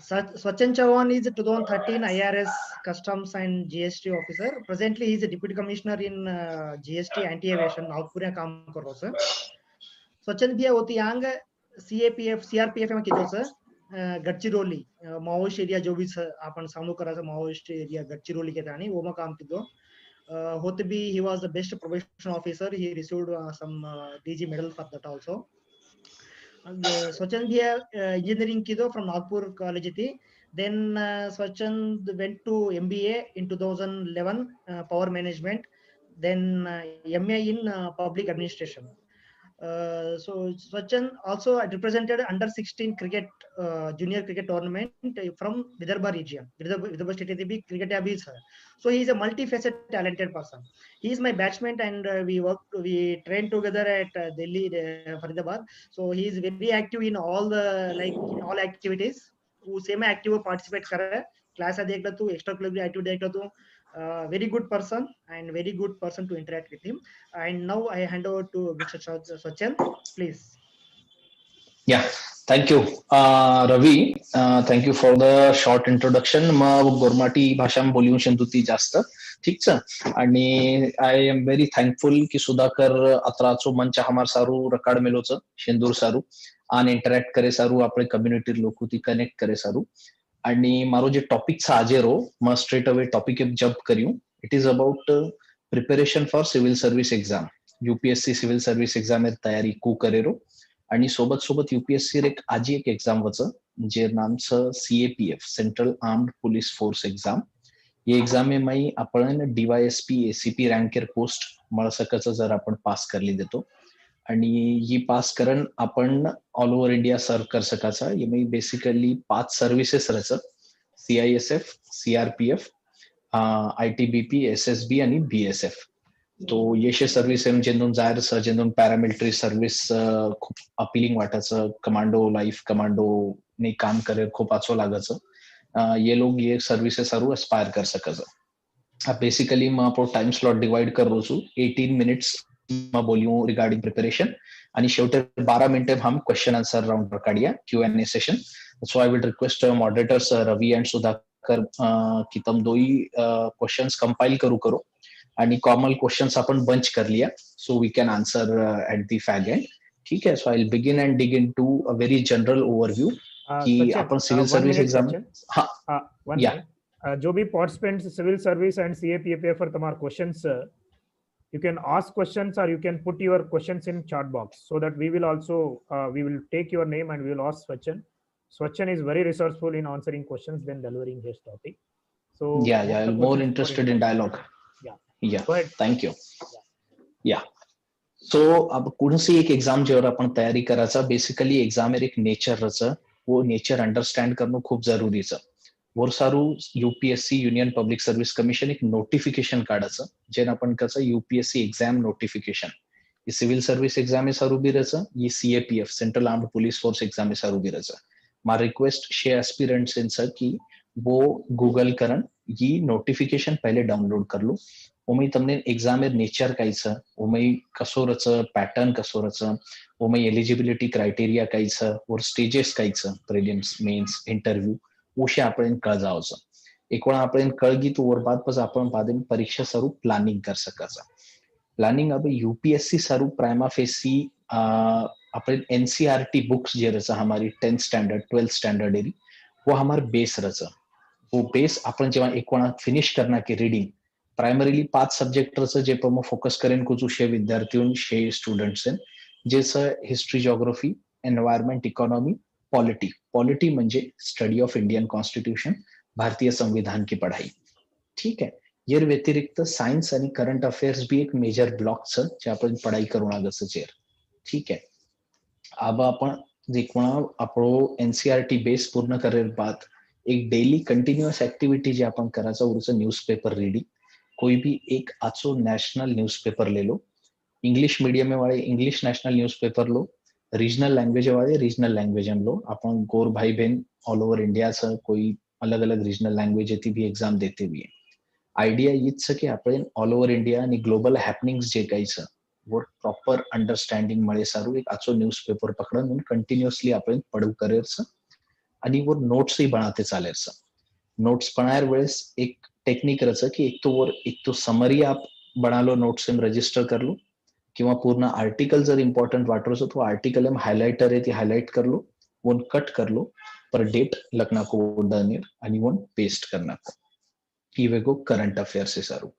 Swachand Chauhan is a 2013 IRS Customs and GST officer. Presently, he is a deputy commissioner in GST anti-evasion. Nagpur में काम कर रहा है. Swachand भैया होती यांग CRPF में किधर से गडचिरोली माओइस्ट एरिया जो भी अपन सामने करा था माओइस्ट एरिया गडचिरोली के तानी वो में काम किधर होते भी he was the best probation officer. He received some DG medal for that also. Swachand bhaiya engineering kido from Nagpur college thi. Then Swachand went to MBA in 2011 power management. Then MA in public administration. So Swachand also represented under 16 cricket junior cricket tournament from Vidarbha region. Vidarbha state bhi cricket abhi hai. So he is a multifaceted talented person. He is my batchmate and we trained together at Delhi Faridabad. So he is very active in all the in all activities. वो same active participate कर रहा है. Class आधी एकदा तू extra curricular activity एकदा तू very good person and very good person to interact with him. And now I hand over to Mr. Swachan, please. Yeah, thank you, Ravi. Thank you for the short introduction. मग गोरमाटी भाषा बोलून शेंदुती जास्त ठीक छ आणि I am very thankful कि सुधाकर अत्राचो मंच हमार सारू रकाड मेलो छ शेंदूर सारू आन इंटरेक्ट करे सारू આપણે कम्युनिटी लोकोથી कनेक्ट करे सारू आणि मारो जे टॉपिक छ આજે रो म स्ट्रेट अवे टॉपिक जंप કર્યું. It is about preparation for civil service exam. UPSC civil service exam तयारी कू करेरो आणि सोबत सोबत यूपीएससी एक आजी एक एग्जाम वच जे नाम छ CAPF central armed police force exam. ये एग्जाम में मई आपण डीवायएसपी एसीपी रँकेर पोस्ट मळ सकच जर आपण पास करली देतो आणि ही पास करण आपण ऑल ओव्हर इंडिया सर्व कर सकाचा. ये मई बेसिकली 5 सर्व्हिसेस रच सीआयएसएफ, सीआरपीएफ, आयटीबीपी, एसएसबी आणि बीएसएफ. तो येशे सर्व्हिस एम जेंदून जायर स जेंदून पॅरामिलिटरी सर्व्हिस खूप अपिलिंग वाटाचं. कमांडो लाईफ कमांडो ने काम करे खूप आचो लागाचं. ये लोग ये सर्व्हिसेस सारू एस्पायर कर सकाचं. बेसिकली मैं आपको टाइम स्लॉट डिवाइड कर रो छू 18 मिनिट्स में बोलियो रिगार्डिंग प्रिपरेशन आणि शेवटे 12 मिनिटे हम क्वेश्चन आंसर राउंड काढूया Q&A session. So I will request moderators Ravi and Sudhakar की तुम दोई क्वेश्चन्स कंपाइल करो आणि कॉमन क्वेश्चन्स आपण बंच कर लिया so we can answer at the fag end. ठीक है. So I will begin and dig into a very general overview कि अपन सिविल सर्विस एग्जाम जो भी participants civil service and CAPF for तुम्हारे questions you can ask questions or you can put your questions in chat box so that we will also we will take your name and we will ask Swachan. Swachan is very resourceful in answering questions then delivering his topic. So I'm more interested in dialogue. Yeah go ahead. Thank you. Yeah so अब कोणसी एक exam जेवर आपण तयारी करायचा basically exam एक nature रच वो nature understand करणं खूप जरुरीचं. वर सारू UPSC union public service commission एक नोटिफिकेशन काढायचं जेन आपण कसं यूपीएससी एग्जाम नोटिफिकेशन ये सिविल सर्विस एग्जाम सारू बी रच ये CAPF central armed police force exam सारू बी रच. माय रिक्वेस्ट शे एस्पिरेंट्स इन सर कि वो गूगल करन ये नोटिफिकेशन पहले डाउनलोड कर लो. ओमई तमने एग्जाम नेचर काई छ ओमई कसो रच पैटर्न कसो रच ओमई एलिजिबिलिटी क्राइटेरिया काई छ और स्टेजेस काई छ प्रिलिम्स मेंस इंटरव्यू उसे आपण कळ जावचं. एक वेळा आपण कळगी तो और बाद पस आपण बाद परीक्षा सारू प्लानिंग कर सकाचा. प्लानिंग अब यूपीएससी सारू प्राइमा फेसी अपन एनसीईआरटी बुक्स जे रचा हमारी 10th स्टैंडर्ड 12th स्टैंडर्ड एरी वो हमार बेस रचा. वो बेस आपण जेव्हा एक वेळा फिनिश करना की रीडिंग प्राइमरीली 5 सब्जेक्ट रच जे पण फोकस करेन कुछ शे विद्यार्थी शे स्टुडंट्स जैसे history geography environment economy polity. Polity म्हणजे स्टडी ऑफ इंडियन कॉन्स्टिट्यूशन भारतीय संविधान की पढ़ाई. ठीक है. ये व्यतिरिक्त सायन्स आणि करंट अफेयर्स भी एक मेजर ब्लॉक छ जे आपण पढ़ाई करून आगस चेर. ठीक है. अब आपण देखना आपरो एनसीईआरटी बेस पूर्ण करेल बाद एक डेली कंटिन्यूअस एक्टिविटी जे आपण करायचं उरचं न्यूज़पेपर रीडिंग. कोई भी एक आचो नेशनल न्यूज़पेपर ले लो. इंग्लिश मीडियम में वाले इंग्लिश नेशनल न्यूज़पेपर लो. रीजनल लैंग्वेज वाले रीजनल लैंग्वेज हम लो. अपन गोर भाई बहन ऑल ओवर इंडिया से कोई अलग अलग रीजनल लैंग्वेज भी एग्जाम देते भी है. आइडिया हीच की आपण ऑल ओवर इंडिया आणि ग्लोबल हॅपनिंग्स जे काही छ वो प्रॉपर अंडरस्टँडिंग मळे सारू एक आचो न्यूज़पेपर पकडून कंटिन्युअसली आपण पढू करेरच आणि वो नोट्स ही बनाते चालेरच. नोट्स बनायर वेळेस एक टेक्निक रच की एक तो समरी आप बना लो नोट्स में रजिस्टर कर लो किंवा पूर्ण आर्टिकल जर इम्पॉर्टंट वाटरो तो आर्टिकल में हाइलाइटर है हाइलाइट कर लो वन कट कर लो पर डेट लगना को डनियर आणि वन पेस्ट करना को ही वेगो करंट अफेयर से सारू.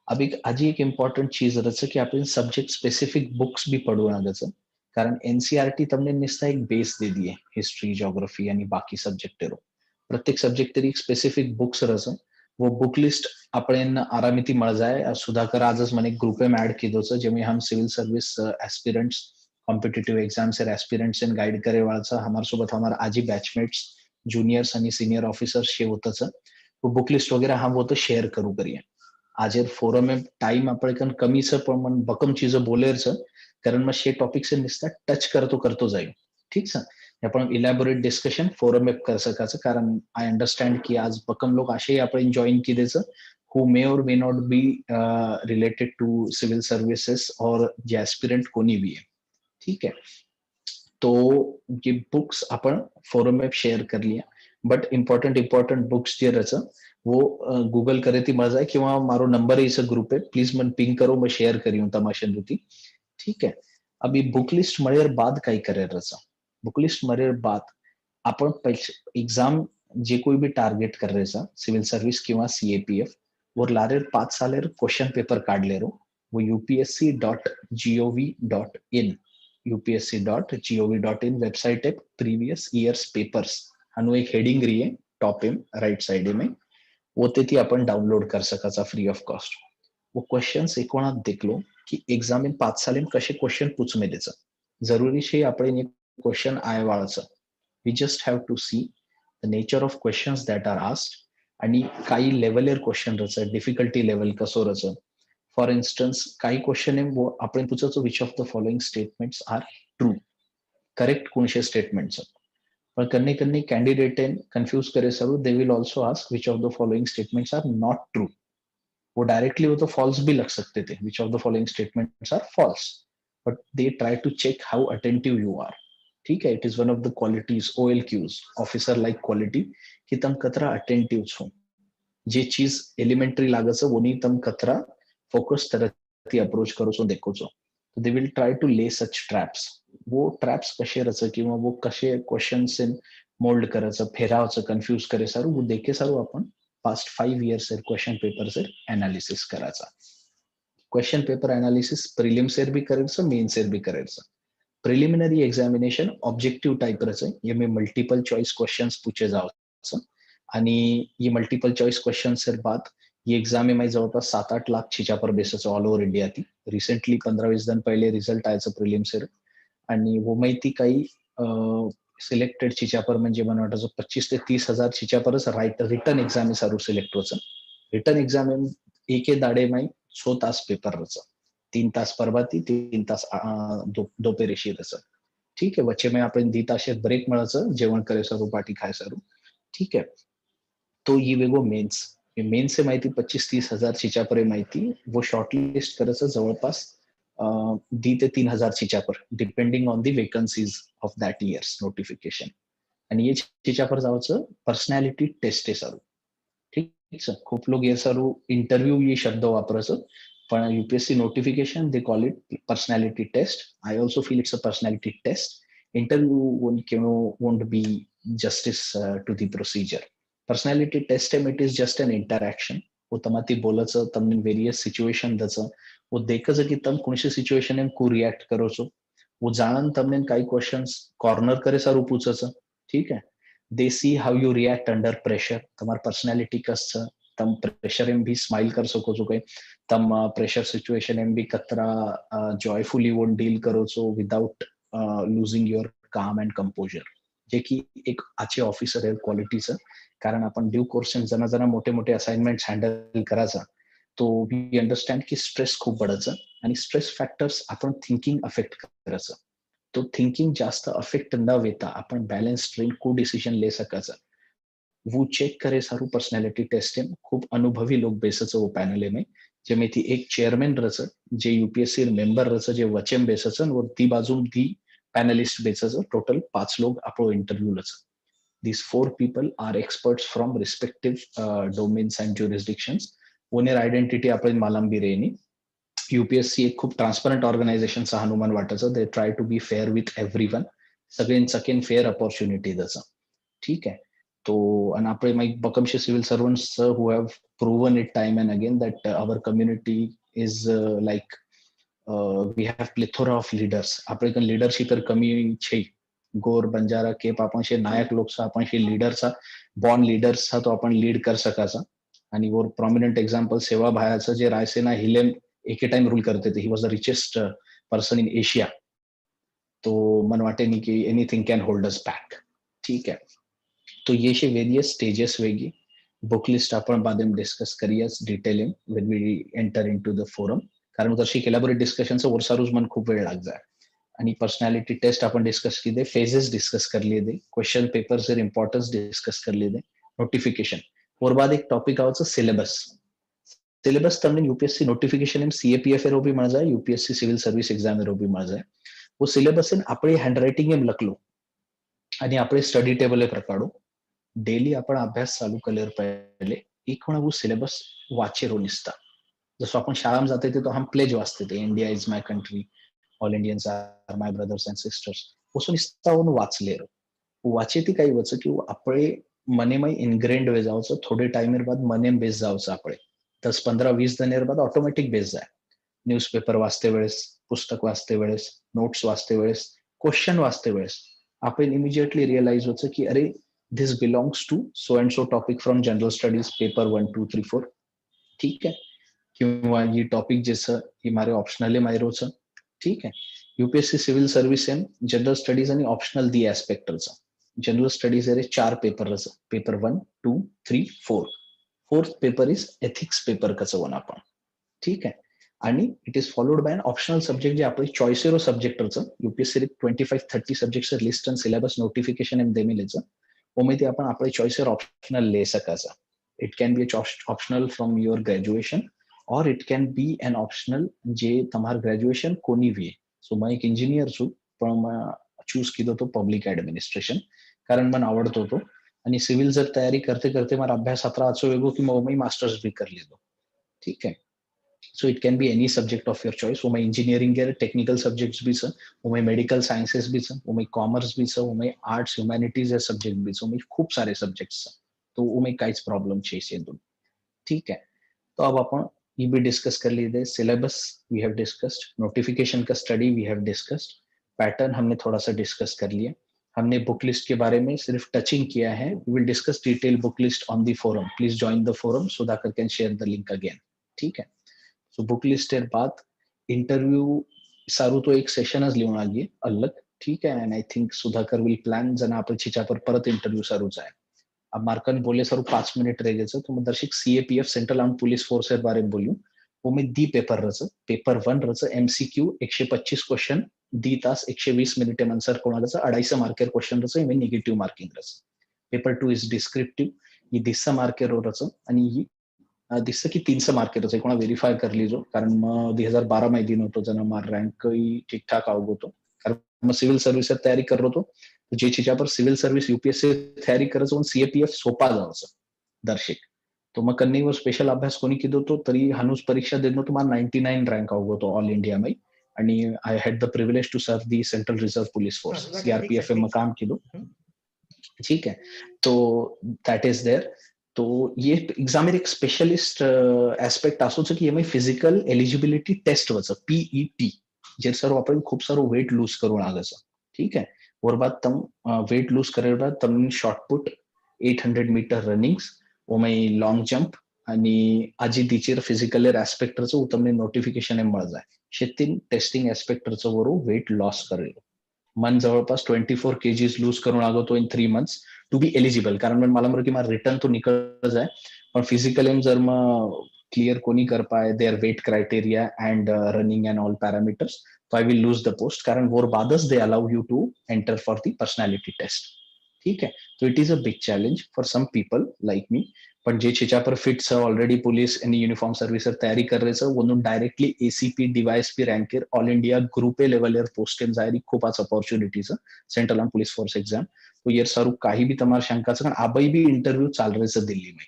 अब एक आज एक इम्पॉर्टंट चीज रच की आपण सब्जेक्ट स्पेसिफिक बुक्स भी पढ़ू आगच कारण एनसीईआरटी तमने निस्ता एक बेस दे दिए हिस्ट्री ज्योग्राफी आणि बाकी सब्जेक्ट रो प्रत्येक सब्जेक्ट तरी एक स्पेसिफिक बुक्स रच वो बुक लिस्ट आपण आरामीती मळ जाए. सुधाकर आजच मैंने ग्रुप में ऐड की दो जेमें हम civil service aspirants competitive exams aspirants इन गाइड करे वाला हमारे सोबत हमारे आजी बैचमेट्स जूनियर्स आणि सीनियर ऑफिसर्स शे होतच वो बुक लिस्ट वगैरह हम वो तो शेयर करू करिए. आज फोरम में टाइम आपण कमी छ पण मन बकम चीज बोलेर छ कारण मग शे टॉपिक से निस्ता टच करतो जाईल. ठीक छ आपण इलॅबोरेट डिस्कशन फोरम एप कर सकाचं कारण आय अंडरस्टँड की आज बकम लोक असे आपण join किदेचं who may or may not be related to civil services और जे aspirant कोणी भी है ठीक है तो ये बुक्स अपन फोरम में शेयर कर लिया बट इम्पोर्टंट बुक्स जे रचा वो गूगल करे थी मजा है कि वहाँ मारो नंबर है इस ग्रुप पे प्लीज मन पिंग करो मैं शेयर करी हूँ तमाशन रुती ठीक है अभी बुक लिस्ट मरेर बाद काय करे रचा बुक लिस्ट मरेर बाद अपन एग्जाम जे कोई भी टार्गेट कर रहे सा सिविल सर्विस किंवा सीएपीएफ वो लारेर 5 सालेर क्वेश्चन पेपर काढ ले रो वो upsc.gov.in upsc.gov.in वेबसाइट है प्रीवियस ईयर्स पेपर्स हनु एक हेडिंग रही है टॉप एम राइट साइड में वो तेथी अपन डाउनलोड कर सकाचा फ्री ऑफ कॉस्ट वो क्वेश्चंस एकोणात देखलो की एग्जाम में 5 साल में कसे क्वेश्चन पूछ में देचा जरूरी छे आपण क्वेश्चन आय वाळाचा we just have to see the nature of questions that are asked आणि काही लेवलर क्वेश्चन रच डिफिकल्टी लेवल कसो रच फॉर इन्स्टन्स काही क्वेश्चन आहे आपण पूछाचो which of the following statements are true correct कोणशे स्टेटमेंट्स पण कन्ने कन्ने कैंडिडेट कंफ्यूज करे सब they will also ask which of the following statements are not true वो डायरेक्टली वो तो फॉल्स भी लग सकते थे which of the following statements are false but they try to check how attentive you are ठीक है it is one of the qualities OLQs officer like quality कि तम कतरा अटेंटिव छो जे चीज एलिमेंटरी लागस वो नहीं तम कतरा फोकस तरह अप्रोच करो छो देखो छो तो दे विल ट्राई टू ले सच ट्रैप्स वो ट्रैप्स कशे रच किंवा वो कशे क्वेश्चन्स इन मोल्ड करायचं फेरावचं कन्फ्यूज करे सारू वो देखे सारू आपण पास्ट 5 years क्वेश्चन पेपर से एनालिसिस करायचा क्वेश्चन पेपर एनालिसिस प्रिलिम से भी करायचं मेन से भी करायचं प्रिलिमिनरी एग्जामिनेशन ऑब्जेक्टिव टाइप रचे ये में मल्टीपल चॉइस क्वेश्चंस पूछे जावं आणि ये मल्टीपल चॉइस क्वेश्चन से बाद ये एग्जाम में जवळपास 7-8 लाख छिच्या पर बेसच ऑल ओव्हर इंडिया थी रिसेंटली 15-20 दिन पहले रिझल्ट आयचं प्रिलिम से आणि वो माहिती काही सिलेक्टेड छिच्या पर म्हणजे मला वाटतं 25 ते 30 हजार छिच्या परच रिटर्न एग्जाम सारू सिलेक्ट होचं रिटर्न एग्जाम एके दाडे में 6 तास पेपर रचा 3 तास परबाती 3 तास दोपेरेशी रचा ठीक है बच्चे में आपण 2 तास ब्रेक मिळाचं जेवण करे सारू पार्टी खाय सारू ठीक है तो ये वेगो मेन्स से माहिती 25-30 हजार छिच्या पर माहिती वो शॉर्टलिस्ट करायचं जवळपास 2 ते 3 हजार छिच्या पर depending on the vacancies of that years notification आणि ये छिच्या पर जावचं पर्सनॅलिटी टेस्ट आहे सारू ठीक है खूप लोग ये सारू इंटरव्यू ये शब्द वापरायचं पण UPSC notification they call it personality test. I also feel it's a personality test. Interview won't be justice to the procedure. Personality test it is just an interaction. वो तमाती बोलाचं तमने various situation दचं वो देखाचं की तम कोणशी situation में को react करो छो वो जानन तमने काही questions corner करे सारू पूछाचं ठीक है they see how you react under pressure Tamar personality कसं तम प्रेशर में भी स्माइल कर सको छो कहीं तम प्रेशर सिचुएशन में भी कतरा जॉयफुली वो डील करो छो विदाउट लूजिंग योर काम एंड कंपोजर जे की एक आचे ऑफिसर है क्वालिटीज कारण आपण ड्यू कोर्स में जना जना मोठे मोठे असाइनमेंट्स हँडल करायचा तो वी अंडरस्टँड की स्ट्रेस खूप बढायचं आणि स्ट्रेस फॅक्टर्स आपण थिंकिंग अफेक्ट करायचं तो थिंकिंग जास्त अफेक्ट न वेता आपण बैलेंस ट्रेन को डिसिजन ले सकायचं वो चेक करे सारू पर्सनैलिटी टेस्ट में खूब अनुभवी लोग बेसच वो पैनल में जेमें थी एक चेयरमैन रच जे UPSC मेंबर रच जे वचेम बेसच वो ती बाजू दी पैनलिस्ट बेसच टोटल 5 लोग आपो इंटरव्यू लच these 4 people are experts from respective domains and jurisdictions ओनेर आइडेंटिटी आपण मालंबी रेनी UPSC एक खूप ट्रान्सपरंट ऑर्गनायझेशन चा हनुमान वाटायचं they try to be fair with everyone सगळ्यांसाठी फेअर अपॉर्च्युनिटी द्यायचं ठीक है तो and आपले my Buckinghamshire civil servants who have proven it time and again that our community is we have plethora of leaders आपले कन leadership पर कमी छे गोर बंजारा केप आपण शे नायक लोक सा आपण शे लीडर सा बॉर्न लीडर्स सा तो आपण लीड कर सकाचा आणि वो प्रोमिनेंट एग्जांपल सेवा भायाचं जे रायसेना हिलेम एके टाइम रूल करते थे he was the richest person in Asia तो मन वाटे नहीं कि anything can hold us back ठीक है तो ये शे वेरियस स्टेजेस वेगी बुक लिस्ट आपण बाद में डिस्कस करियस detail in when we enter into the forum कारण उधरशी एलॅबोरेट डिस्कशन से वर्षारूज मन खूप वेळ लाग जाय आणि पर्सनॅलिटी टेस्ट आपण डिस्कस केली, फेजेस डिस्कस कर लिए, क्वेश्चन पेपर्स इंपॉर्टन्स डिस्कस कर लिए, नोटिफिकेशन और बाद एक टॉपिक आवच सिलेबस. सिलेबस તમને यूपीएससी नोटिफिकेशन એમ સીએપીએફ એરો બી મળી જાય, यूपीएससी સિવિલ સર્વિસ એક્ઝામ એરો બી મળી જાય. वो સિલેબસ એમ આપણે હેન્ડરાઇટિંગ એમ લખલું અને આપણે સ્ટડી ટેબલે પ્રકાડો डेली आपण अभ्यास चालू केल्यावर पहिले एक वेळा वो सिलेबस वाचेरो निसता. जसं आपण शाळांत जाते ते तो हम प्लेज वाचते ते India is my country, all Indians are my brothers and sisters. उसो निसता वन वाचलेरो. वाचे ती काही वच की આપણે મનેમાં ઇન્ગ્રેન્ડ વે જાવ છો, થોડે ટાઈમ બાદ મનેમ બેસ જાવ છો. આપણે 10-15-20 દિન બાદ ઓટોમેટિક બેસ જાય. ન્યૂઝપેપર વાંચતે વેળેસ, પુસ્તક વાંચતે વેળેસ, નોટ્સ વાંચતે વેળેસ, ક્વેશ્ચન વાંચતે વેળેસ આપણે ઇમિડિયેટલી રિયલાઇઝ હોશે કે અરે this belongs to so and so topic from general studies paper 1 2 3 4. ठीक है, किंवा ये टॉपिक जैसा ये मारे ऑप्शनल मायरो छ. ठीक है, यूपीएससी सिविल सर्विस एम जनरल स्टडीज आणि ऑप्शनल दी एस्पेक्टरचा. जनरल स्टडीज रे 4 पेपर रच, paper 1 2 3 4. Fourth paper is ethics paper कचं वन आपण. ठीक आहे, आणि it is followed by an optional subject जे आपले चॉइसेरो सब्जेक्टरचं UPSC 25-30 subjects list and syllabus notification एम देमिलेचं ओमेती आपण आपले चॉइसर ऑप्शनल ले सकाचा. It can be optional from your graduation और it can be an optional जे તમાર ગ્રેજ્યુએશન કોની વી. સો मैं एक इंजिनियर છું પણ मैं ચૂઝ કીધો તો પબ્લિક એડમિનિસ્ટ્રેશન કારણ મને આવડતો હતો અને સિવિલ જર તૈયારી કરते करते મારા અભ્યાસ અത്ര આછો વેગો કે मैं मास्टर्स भी कर લીધો. ठीक है, so it can be any subject of your choice. वो मैं इंजीनियरिंग के टेक्निकल सब्जेक्ट्स भी छ, वो मैं मेडिकल साइंसेस भी छ, वो मैं कॉमर्स भी छ, वो मैं आर्ट्स ह्यूमैनिटीज है सब्जेक्ट भी छ, वो मैं खूब सारे सब्जेक्ट्स छ. तो वो मैं काहीच प्रॉब्लम छे से दो. ठीक है, तो अब अपन ये भी डिस्कस कर लिए. Syllabus we have discussed, notification का study we have discussed, pattern हमने थोड़ा सा डिस्कस कर लिया. हमने बुक लिस्ट के बारे में सिर्फ टचिंग किया है. We will discuss detail book list on the forum. Please join the forum so that can share the link again. ठीक है, सो बुक लिस्ट बाद इंटरव्यू सारू तो एक सेशन लिहून आगे अलग. ठीक है, and I think Sudhakar will plan जना आपण छीचा पर परत इंटरव्यू सारू जाए. अब मार्कन बोले सारू 5 मिनिट रह गए तो मैं दर्शक CAPF central armed police force के बारे में बोलूं. वो मैं दी पेपर रच, पेपर 1 रच एमसीक्यू 125 क्वेश्चन दी तास 120 मिनिट आंसर कोणा रच 250 मार्कर क्वेश्चन रच इवन नेगेटिव मार्किंग रच. पेपर 2 इज डिस्क्रिप्टिव, ये 200 मार्कर रच आणि ही दिसतं की 300 मार्केट कोणा व्हेरीफाय कर लीजो कारण मग 2012 में दिन होतो जना मार रैंक ठीक ठाक आव होतो कारण मैं सिविल सर्विस तैयारी कर रहो तो जे चीजा पर सिविल सर्विस यूपीएससी तैयारी करत पण सीएपीएफ सोपा जावचं दर्शक. तो मग कन्नी वर स्पेशल अभ्यास कोणी किदो तो तरी हानुस परीक्षा देनो तो मला 99 रैंक आव होतो ऑल इंडिया में. आणि I had the privilege to serve the central reserve police force CRPF में काम किदो. ठीक है, तो दैट इज देयर. तो ये एग्जाम एक स्पेशलिस्ट एस्पेक्ट असो की एम फिजिकल एलिजिबिलिटी टेस्ट वच पीईटी जे सर्व आपण खूप सारो वेट लूज करून आगस. ठीक है, और बाद तम वेट लूज करे बाद तम शॉर्टपुट 800 मीटर रनिंग्स ओ में लॉन्ग जंप आणि आजी दीचेर फिजिकल एस्पेक्टरचं તમને नोटिफिकेशन एम मळ जाय. शेतीन टेस्टिंग एस्पेक्टरचं वरो वेट लॉस करेल. मन जवळपास 24 kgs लूज करून आगतो इन 3 months टू बी एलिजिबल कारण मला म्हणतो की माझा रिटर्न तो निकल जाए पण फिजिकल एम जर मग क्लियर कोणी कर पाए their weight criteria and running and all parameters तो I will lose the post कारण वो बादस they allow you to enter for the personality test. ठीक है, तो it is a big challenge for some people like me. पण जे छीचा पर फिट छ already police any uniform service तैयारी कर रहे छ वो डायरेक्टली एसीपी डीवाईएसपी रैंकेर all India group A level post M जायरी खूप opportunities central arm police force exam. तो ये सारू काही भी तमार शंका कारण आबई भी इंटरव्यू चाल रहे छ दिल्ली में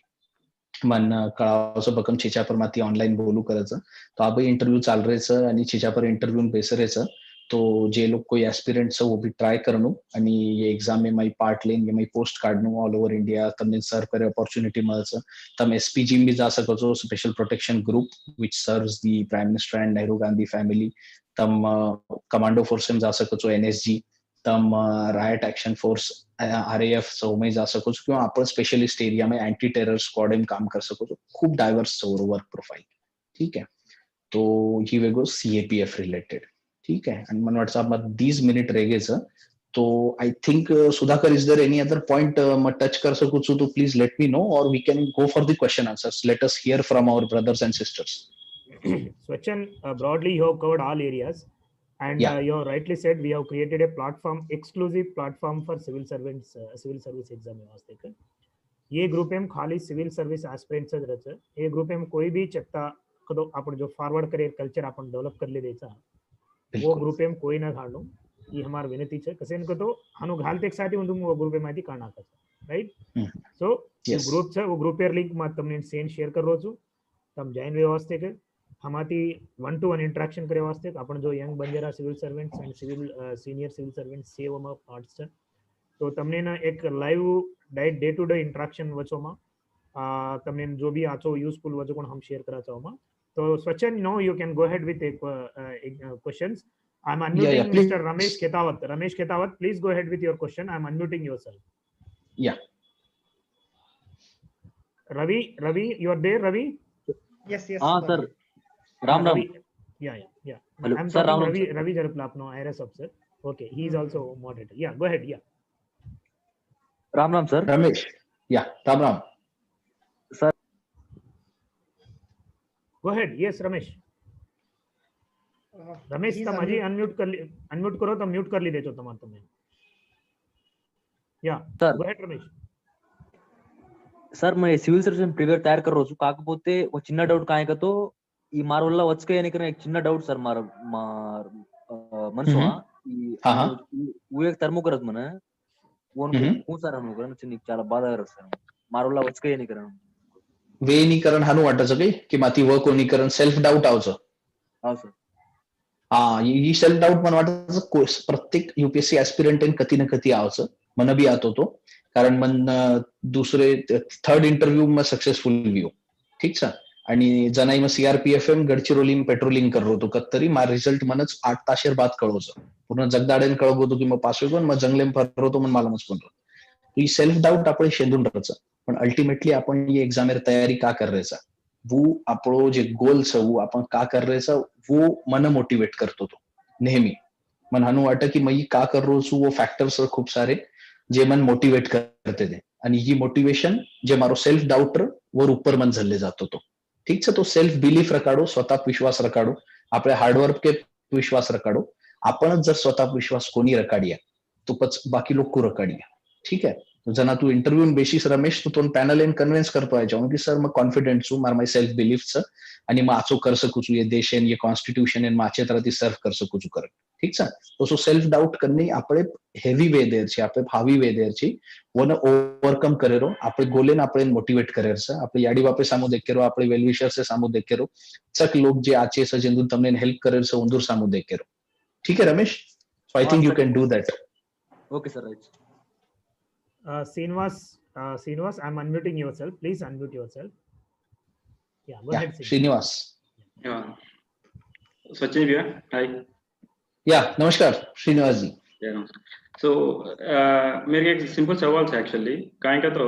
मन कळावसो बकम छीचा पर माती ऑनलाइन बोलू करायचं तो आबई इंटरव्यू चाल रहे छ आणि छीचा पर इंटरव्यू बेसरे छ. तो जे लोग कोई एस्पिरेंट छ वो भी ट्राई करनो आणि ये एग्जाम में मई पार्ट लेन ये मई पोस्ट काढनो ऑल ओवर इंडिया तमने सर्व करे अपॉर्च्युनिटी મળશે. तम एसपीजी में जा सको છો special protection group which serves the prime minister and Nehru Gandhi family. तम कमांडो फोर्स में जा सको છો एनएसजी. तम रायट एक्शन फोर्स आरएएफ सो में जा सको છો किंवा आपण स्पेशलिस्ट एरिया में एंटी टेरर स्क्वाड में काम कर सको છો. खूब डाइवर्स वर्क प्रोफाइल. ठीक है, तो ही वेगो सीएपीएफ रिलेटेड. ठीक है, एंड मन व्हाट्सएप में 20 मिनिट रह गए सर. तो I think Sudhakar is there any other point मैं टच कर सकूं तो प्लीज लेट मी नो और we can go for the question answers. Let us hear from our brothers and sisters. Swachan, broadly you have covered all areas. And you rightly said we have created a platform, exclusive platform for civil servants, civil service exam वास्ते के ये group में खाली civil service aspirants रहते हैं. ये group में कोई भी चेप्टा कदो आपण जो फॉरवर्ड करियर कल्चर आपण डेवलप कर ले देचा वो ग्रुप में कोई ना घालू ये हमार विनती है कसे इनको तो हनु घालते एक साथ ही वो ग्रुप में माहिती काढा का राइट. सो ग्रुप છે वो ग्रुप पर लिंक માં તમને સેન્ડ શેર કરો છું તમે જોઈન વ્યવસ્થિત કે हमारी 1-to-1 इंटरेक्शन करे वास्ते अपन जो young Banjara civil servants and civil senior civil servants છે ઓમાં પાર્ટ્સ છે તો તમને ના એક live day to day interaction वचो में तमने जो भी आचो यूजफुल वचो कोण हम शेयर करा चाहो में. तो स्वचन no you can go ahead with questions. I am unmuting mister Ramesh Khetawat please go ahead with your question. I am unmuting yourself. Yeah Ravi you are there. Ravi Yes. हाँ sir, Ram Ram. Yeah hello I am sir, Ram talking Ram. Ravi जरपलापनो IRS officer. Okay he is also moderator. Yeah go ahead. Yeah Ram Ram sir. Ramesh. Yeah Ram Ram sir. Go ahead. Yes Ramesh. Ramesh तम हजी unmute करो तो mute कर ली देचो तमार तमे. या sir. Go ahead Ramesh. Sir मैं సివిల్ సర్వీస్ ప్రిపేర్ తయారు कर రోజు కాకపోతే ఒక చిన్న డౌట్ కాయకతో ఈ మార్ వల్ల వచ్చకే ఎనికన एक చిన్న డౌट सर मार मनसो वो एक termo करत मने वो कोण सर हम करन चिन्नी చాలా బాధ करत सर मार वల్ల వచ్చకే ఎనిकरण वेनीकरण हानु वाटाचं काही की माती वर्क कोणीकरण सेल्फ डाऊट आवचं. हां सर. हा ही सेल्फ डाऊट मला वाटतं प्रत्येक यूपीएससी एस्पिरंट कधी ना कधी आवचं. मन भी आतो तो कारण मन दुसरे थर्ड इंटरव्यू में सक्सेसफुल व्ह्यू ठीक सा आणि जनाई में सीआरपीएफ एम गडचिरोली में पेट्रोलिंग कर रहो तो कत्तरी मा रिझल्ट मनच 8 ताशेर बाद कळवचं पूर्ण जगदाडेन कळवतो की मग पास होईन मग जंगलेम फरतो तो मन मला मचकोन ही सेल्फ डाऊट आपण शेंदून राहचं. पण अल्टिमेटली आपण ये एग्जामेर तयारी का कर रेचा वो आपलो जे गोल छ वो आपण का कर रेचा वो मन मोटिवेट करतो तो नेहमी. मन हानु वाटतं की मई का कर रो छू वो फॅक्टर्स खूप सारे जे मन मोटिवेट करते थे आणि ही मोटिवेशन जे मारो सेल्फ डाउटर वर ऊपर मन झल्ले जातो तो ठीक છે. तो सेल्फ बिलीफ रकाडो स्वतः विश्वास रकाडो आपले हार्डवर्क के विश्वास रकाडो आपणच जर स्वतः विश्वास कोणी रकाडिया तो बाकी लोक को रकाडिया ठीक है. जना तू इंटरव्यू बेसिस रमेश तू तो पैनल एन कन्विन्स करतो आहे जाऊन की सर मैं कॉन्फिडेंट छु मार माय सेल्फ बिलीफ छ आणि मग आचो कर सकू छु ये देश एन ये कॉन्स्टिट्यूशन एन माचे तरह सर्व कर सकू छु कर ठीक છે. तो सो सेल्फ डाउट करने આપણે હેવી વે દેર છે આપણે ભાવી વે દેર છે ઓને ઓવરકમ કરેરો આપણે ગોલેન આપણે મોટિવેટ કરેર છે આપણે યાડી વાપે સામો દેખેરો આપણે વેલ વિશર से સામો દેખેરો ચક લોક જે આચે છે જેંદુ તમને હેલ્પ કરેર છે ઉંદુર સામો દેખેરો ठीक है Ramesh. So I think you can do that. Okay sir, right. Srinivas, I'm unmuting yourself. Please unmute yourself. Yeah, go ahead. Srinivas. Yeah. Swachin भैया, hi. या नमस्कार श्रीनिवास जी. So मेरे एक सिंपल सवाल है एक्चुअली काहे का तो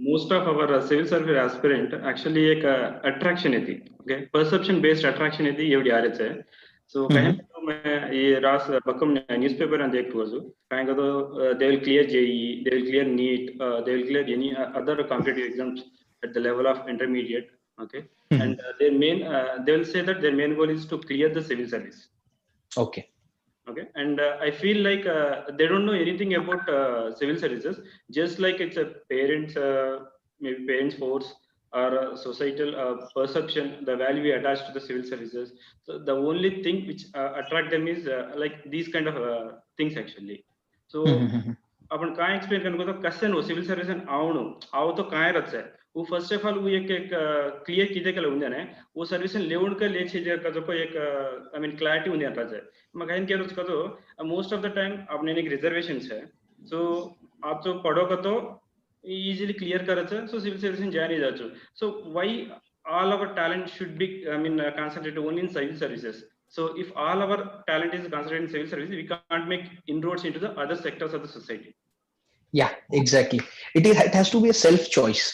most of our civil service aspirant actually एक अट्रैक्शन है थी ओके परसेप्शन बेस्ड अट्रैक्शन है थी ये आ रहे थे. So काहे तो मैं ये रास बकम न्यूज़पेपर में देख हुआ जो काहे का तो they will clear JEE, they will clear NEET, they will clear any other competitive exams at the level of intermediate okay and their main they will say that their main goal is to clear the civil service. Okay. Okay, and I feel like they don't know anything about civil services, just like it's a parents maybe parents force or societal perception, the value we attach to the civil services. So the only thing which attract them is like these kind of things actually. So अपन काय explain करने को तो कैसे no civil service आओ तो काय रहता है वो फर्स्ट ऑफ ऑल वो एक क्लियर किदे कल उन्हें ने वो सर्विस लेवल का ले चीज़ का जो कोई एक आई मीन क्लैरिटी उन्हें आता है मैं कहीं क्या उसका तो मोस्ट ऑफ द टाइम आपने एक रिजर्वेशंस है सो आप तो पढ़ो का तो इजीली क्लियर कर रहे हैं सो सिविल सर्विस जाने जाचो so why all our talent should be I mean concentrated only in civil services. So if all our talent is concentrated in civil services, we can't make inroads into the other sectors of the society. Yeah, exactly. It has to be a self choice.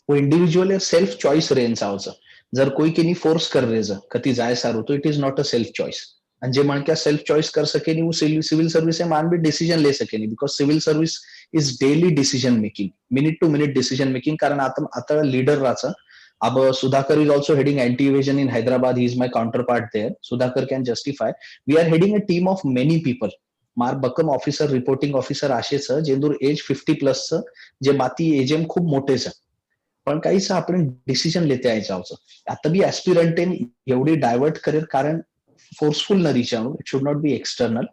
वो individual self choice range आवचं जर कोई केनी force कर raise कती जाय सारू तो it is not a self choice आणि जे माणक्या सेल्फ चॉइस कर सकेनी वो सिविल सर्विस मान भी डिसीजन ले सकेनी because civil service is daily decision making minute to minute decision making कारण आता लीडर राचा Sudhakar is also heading anti-evasion in Hyderabad. He is my counterpart there. Sudhakar can justify. We are heading a team of many people. मार बकम officer reporting officer असे जेंदूर as 50+ जे बाती as M खूप मोठे पण काही आपण डिसिजन लेते यायचं आता बी ऍस्पिरंटेन एवढी डायवर्ट करेल कारण फोर्सफुल न reach it should not be external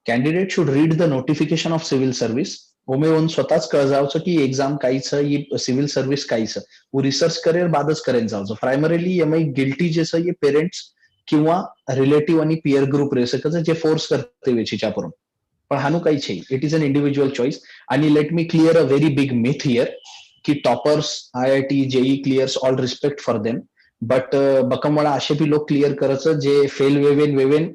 candidate should read the notification of civil service ओमे येऊन स्वतःच कळजावचं की एक्झाम काहीच ये सिव्हिल सर्व्हिस काहीच वो रिसर्च करेल बादच करेन जावचं प्रायमरीली एम गिल्टी जे ये पेरेंट्स किंवा रिलेटिव्ह आणि पियर ग्रुप रेस जे फोर्स करते वेचीच्या करून पण हानू काही छे it is an individual choice आणि let me clear a very big myth here की toppers IIT JEE clears all respect for them but बकमवाळा असे भी लोक क्लिअर करायचं जे फेल वेवेन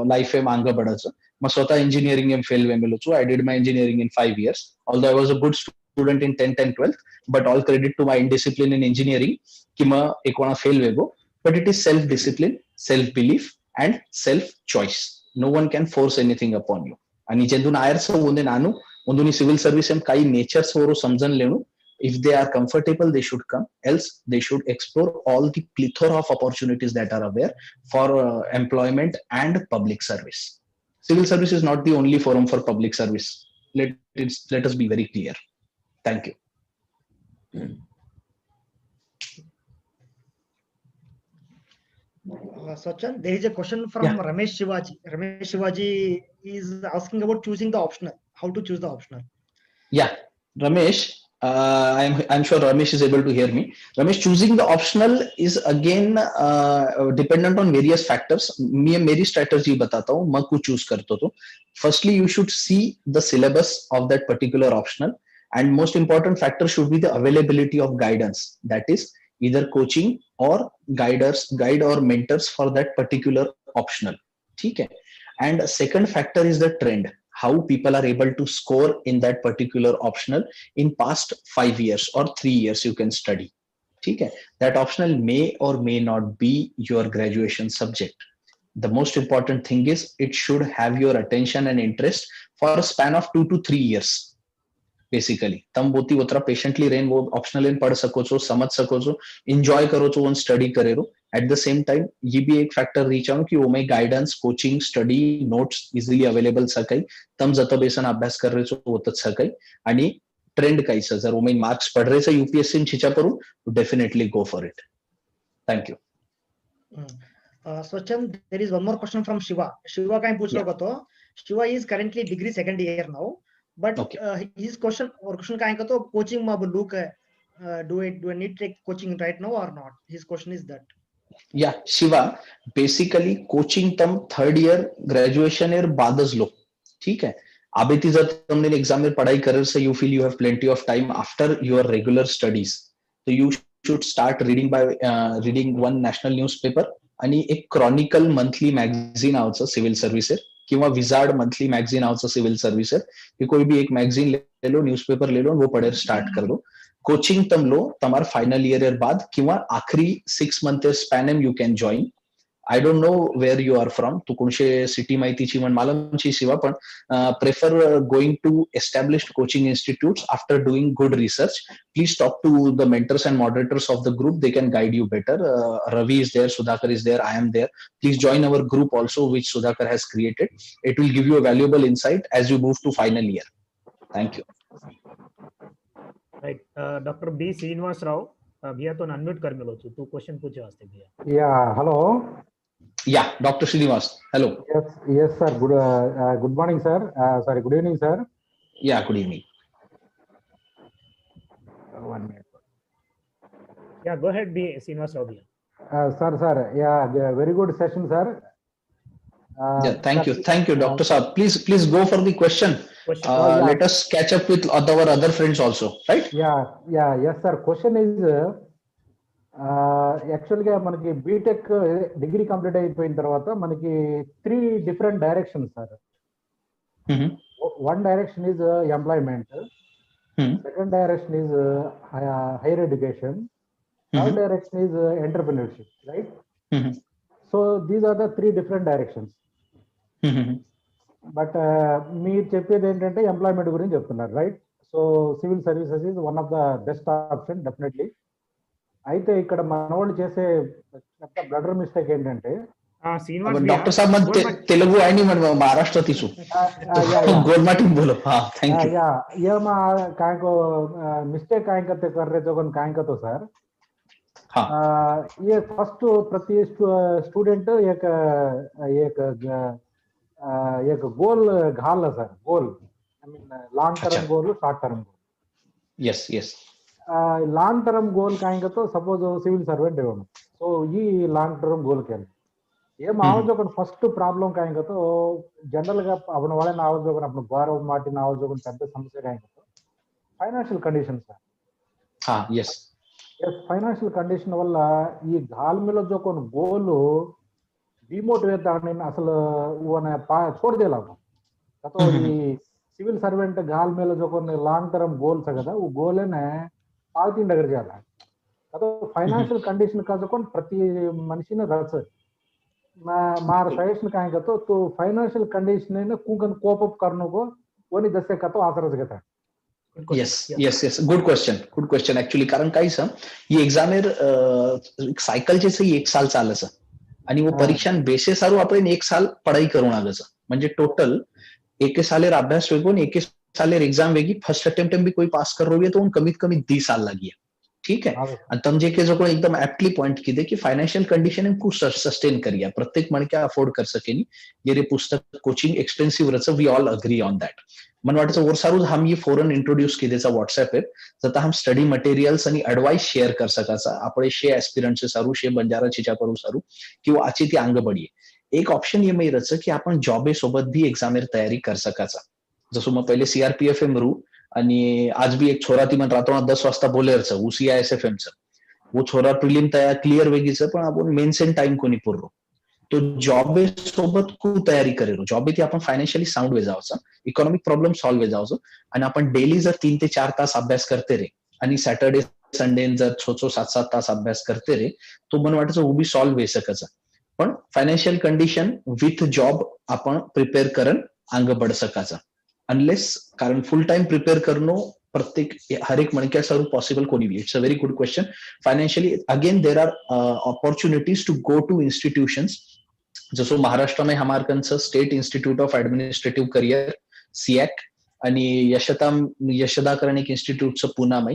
लाईफ एम आंग बढायचं मग स्वतः इंजिनिअरिंग एम फेल वेमेलोचो I did my engineering in 5 years although I was a good student in 10th and 12th but all credit to my indiscipline in engineering कि मग एकोणा फेल वेगो but it is self discipline self belief and self choice no one can force anything upon you आणि जेंदून आयर्स ಒಂದೇ ನಾನು ಒಂದು ಸಿವಿಲ್ ಸರ್ವಿಸ್ ಎಂ ಕೈ ನೇಚರ್ಸ್ ಅವರು ಸಮಜನ್ ಲೇನು if they are comfortable they should come else they should explore all the plethora of opportunities that are aware for employment and public service civil service is not the only forum for public service let us be very clear thank you Sachin, there is a question from Ramesh Shivaji. Ramesh Shivaji is asking about choosing the optional. How to choose the optional? Yeah, Ramesh, I'm sure Ramesh is able to hear me. Ramesh, choosing the optional is again dependent on various factors. मैं मेरी strategy बताता हूँ, मैं कुछ choose करता हूँ. Firstly, you should see the syllabus of that particular optional, and most important factor should be the availability of guidance. That is either coaching or guide or mentors for that particular optional. ठीक है? And second factor is the trend. How people are able to score in that particular optional in past 5 years or 3 years you can study. Okay? That optional may or may not be your graduation subject. The most important thing is it should have your attention and interest for a span of 2 to 3 years. Basically तम बोती उतरा patiently rain वो optional इन पढ़ सको छो समझ सको छो एंजॉय करो छो वन स्टडी करे रो एट द सेम टाइम ये भी एक फैक्टर रीच आउट कि ओमे guidance coaching study notes easily available सकाई तम जत बेसन अभ्यास कर रहे छो होतच सकाई आणि ट्रेंड काहीच जर ओमे मार्क्स पढ़ रहे छे UPSC इन छिचा करू definitely go for it thank you Swachan, there is one more question from Shiva. Shiva काय पूछ रहा तो Shiva is currently degree second year now. But his question काय कहतो coaching में look do I need to take coaching right now or not? His question is that. Yeah, Shiva, basically coaching तम third year graduation year बादज लो, ठीक है? अभी ती जब तुमने exam में पढ़ाई करे से you feel you have plenty of time after your regular studies, so you should start reading by reading one national newspaper आणि एक क्रॉनिकल मंथली मॅगझिन आवचं सिव्हिल सर्व्हिसेस किंवा विजार्ड मंथली मैगजीन आवचं सिविल सर्विसेज कि कोई भी एक magazine ले लो न्यूज़पेपर ले लो वो पढ़े स्टार्ट कर दो कोचिंग तम लो तमार फाइनल ईयर बाद किंवा आखरी 6 month span um you can join I don't know where you are from. तू कोणशे सिटी माहितीची म्हण मालमची शिवा पण prefer going to established coaching institutes after doing good research. Please talk to the mentors and moderators of the group. They can guide you better. Ravi is there, Sudhakar is there, I am there. Please join our group also, which Sudhakar has created. It will give you a valuable insight as you move to final year. Thank you. Right. Dr. B. Srinivas Rao, भैया तो unmute कर मिलो तू question पूछे वास्ते भैया. Yeah, hello. Yeah, Dr. Srinivas. Hello. Yes, sir. Good morning, sir. Sorry, good evening, sir. Yeah, good evening. 1 minute. Yeah, go ahead, B. Srinivas Rao. Sir. Yeah, very good session, sir. Yeah, thank you, Dr. Saab. Please go for the question. Yeah. Let us catch up with our other friends also, right? Yes, sir. Question is. యాక్చువల్గా మనకి BTech degree complete అయిపోయిన తర్వాత మనకి 3 different directions sir. One direction is employment, second direction is higher education, third direction is entrepreneurship, right? So these are the 3 different directions. But మీరు చెప్పేది ఏంటంటే employment గురించి చెప్తున్నారు, right? So civil services is one of the best option definitely. అయితే ఇక్కడ మన వాళ్ళు చేసే బ్లడర్ మిస్టేక్ ఏంటంటే శ్రీనివాస్ डॉक्टर साहब मन तेलुगु आई नहीं मन महाराष्ट्र तीसु गोलमाटी बोलो हाँ थैंक यू ये मा काय को मिस्टेक काय करते कर रहे तो काय का तो सर हाँ ये फर्स्ट प्रति स्टूडेंट एक एक एक गोल घाल sir goal I mean long term goal short term goal yes yes long term goal काय का तो सपोज सिविल सर्वेंट है सो ये लॉन्ग टर्म गोल के ये आवाज जो फर्स्ट प्रॉब्लम काय का तो जनरल గా अपन वाले आवाज जो अपन गौरव मार्टिन आवाज जो పెద్ద సమస్య काय का तो फाइनेंशियल कंडीशन सर हाँ यस यस फाइनेंशियल कंडीशन వల్ల ఈ గాల్ మీద जो कोन गोल डिमोटिवेट आने అసలు वो छोड़ देला तो ఈ सिविल सर्वेंट गाल में जो कोन लॉन्ग टर्म गोल्स है కదా वो गोल ने पावती नगर जाला तो फाइनेंशियल कंडीशन का जो कोन प्रति मनुष्य ने रच मार सजेशन काय का तो फाइनेंशियल कंडीशन ने कुकन कोप अप करने को वो नहीं दस का तो आसर जगता yes yes yes good question actually कारण काय सर ये एग्जामेर एक सायकल जैसे 1 साल चालस आणि वो परीक्षा बेसिसारू आपण 1 साल पढ़ाई करून आगस म्हणजे टोटल 1 सालेर अभ्यास वेगून 1 सालेर एग्जाम वेगी फर्स्ट अटेम्प्ट में भी कोई पास कर रही है तो उन कमीत कमी 20 साल लगी है ठीक है आणि तम जे के जो को एकदम एप्टली पॉइंट की दे कि फाइनेंशियल कंडीशन को सस्टेन करिया प्रत्येक मन के अफोर्ड कर सकेनी ये रे पुस्तक कोचिंग एक्सपेंसिव रच we all agree on that मन वाटतं और सारू हम ये फोरन इंट्रोड्यूस की देचा व्हाट्सएप पे जता हम स्टडी मटेरियल्स आणि एडवाइस शेअर कर सकाचा आपण शे एस्पिरंट्स सारू शे बंजारा चिचा करू सारू किंवा आची ती अंग बढी एक ऑप्शन ये में रच की आपण जॉबे सोबत भी एग्जामेर तयारी कर सकाचा जसो मग पहिले सीआरपीएफ एम रू आणि आज भी एक छोरा ती मन रातोना 10 वाजता बोलेरच UCISFM च वो छोरा प्रिलिम तयार क्लियर वेगीच पण आपण मेन्स एंड टाइम कोणी पुरलो तो जॉबे सोबत खूप तयारी करेलो जॉबे ती आपण फायनान्शियली साऊंड वे जावचं इकॉनॉमिक प्रॉब्लेम सॉल्व वे जावचं आणि आपण डेली जर 3 ते 4 तास अभ्यास करते रे आणि सॅटर्डे संडे जर 6-7 तास अभ्यास करते रे तो मन वाटतं वो भी सॉल्व वे सकच पण फायनान्शियल कंडिशन विथ जॉब आपण प्रिपेअर करन अंग बढ सकाचा अनलेस कारण फुल टाइम प्रिपेअर करणं प्रत्येक हर एक मनक्या सारू पॉसिबल कोणी भी it's a very good question financially again there are opportunities to go to institutions जसो महाराष्ट्र में हमारकनचं state institute of administrative career सिएक आणि यशदाकरण एक इंस्टिट्यूटचं पुनामय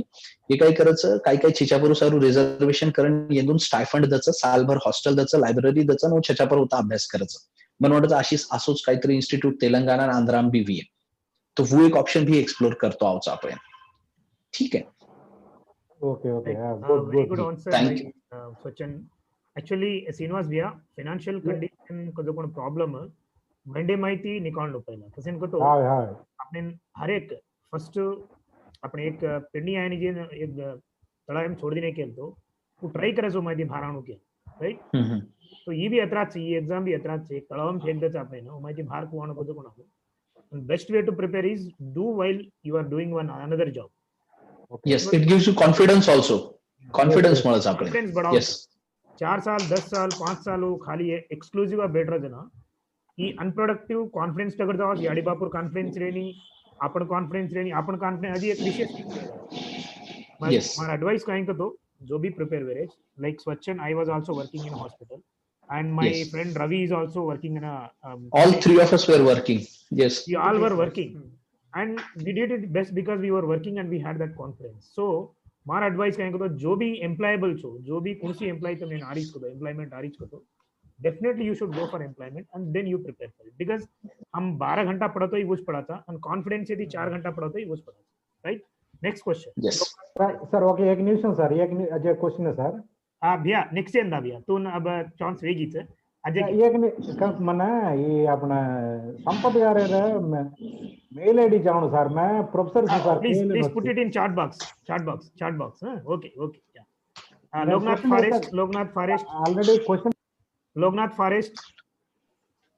हे काय करायचं काय छिच्यापर सारू रिझर्वेशन करण येऊन स्टायफंड द्यायचं सालभर हॉस्टेल द्यायचं लायब्ररी द्यायचं आणि छिच्यापर होता अभ्यास करायचं मन वाटतं अशीच असोच काहीतरी इंस्टिट्यूट तेलंगाना आणि आंध्राम भी है तो वो एक ऑप्शन भी एक्सप्लोर करतो आहोत आपण ठीक है okay okay very good answer Thank by Sachin actually Srinivas भैया financial condition को जो कोण प्रॉब्लम मंडे माहिती निकालनो पहिला तसेन को तो આપણે हर एक फर्स्ट આપણે एक पेडनी आयने जे एक तळायम छोड़दीने केलतो वो ट्राई करे सो माहिती भाराणू के राइट तो ये भी अतराच ये एग्जाम भी अतराच एक तळावम फेक देच આપણે नो माहिती भार कोण को कोण best way to prepare is do while you are doing another job yes it gives you confidence also confidence મળે છે આપણે confidence बढ़ाओ yes 4 साल 10 साल 5 साल खाली एक्सक्लूसिव बेटर जना ಈ अनप्रोडक्टिव कॉन्फिडेंस टगर जाव याडी बापूर कॉन्फिडेंस रेनी आपण कॉन्फिडेंस अजी एक विशेष माय एडवाइस काई तो जो भी प्रिपेयर वेरे लाइक स्वच्छन I was also working in hospital and my friend Ravi is also working in a all three of us were working yes we all were working and we did it best because we were working and we had that confidence so मार advice कहेंगे तो जो भी employable छो जो भी कौन सी employee तुमने आरिज को तो employment आरिज को तो definitely you should go for employment and then you prepare for it because हम 12 घंटा पढ़ा तो ही वो पढ़ा था and confidence यदि 4 घंटा पढ़ा तो ही वो पढ़ा था right next question yes sir okay एक निमिष सर एक अजय क्वेश्चन है सर हाँ भैया नेक्स्ट येंदा भैया तू अब चांस वेगीच अजय एक मन ये अपना संपत गारे मेल आईडी चाहूँ सर मैं professor sir please put it in chat box okay okay Loknath forest already question Loknath forest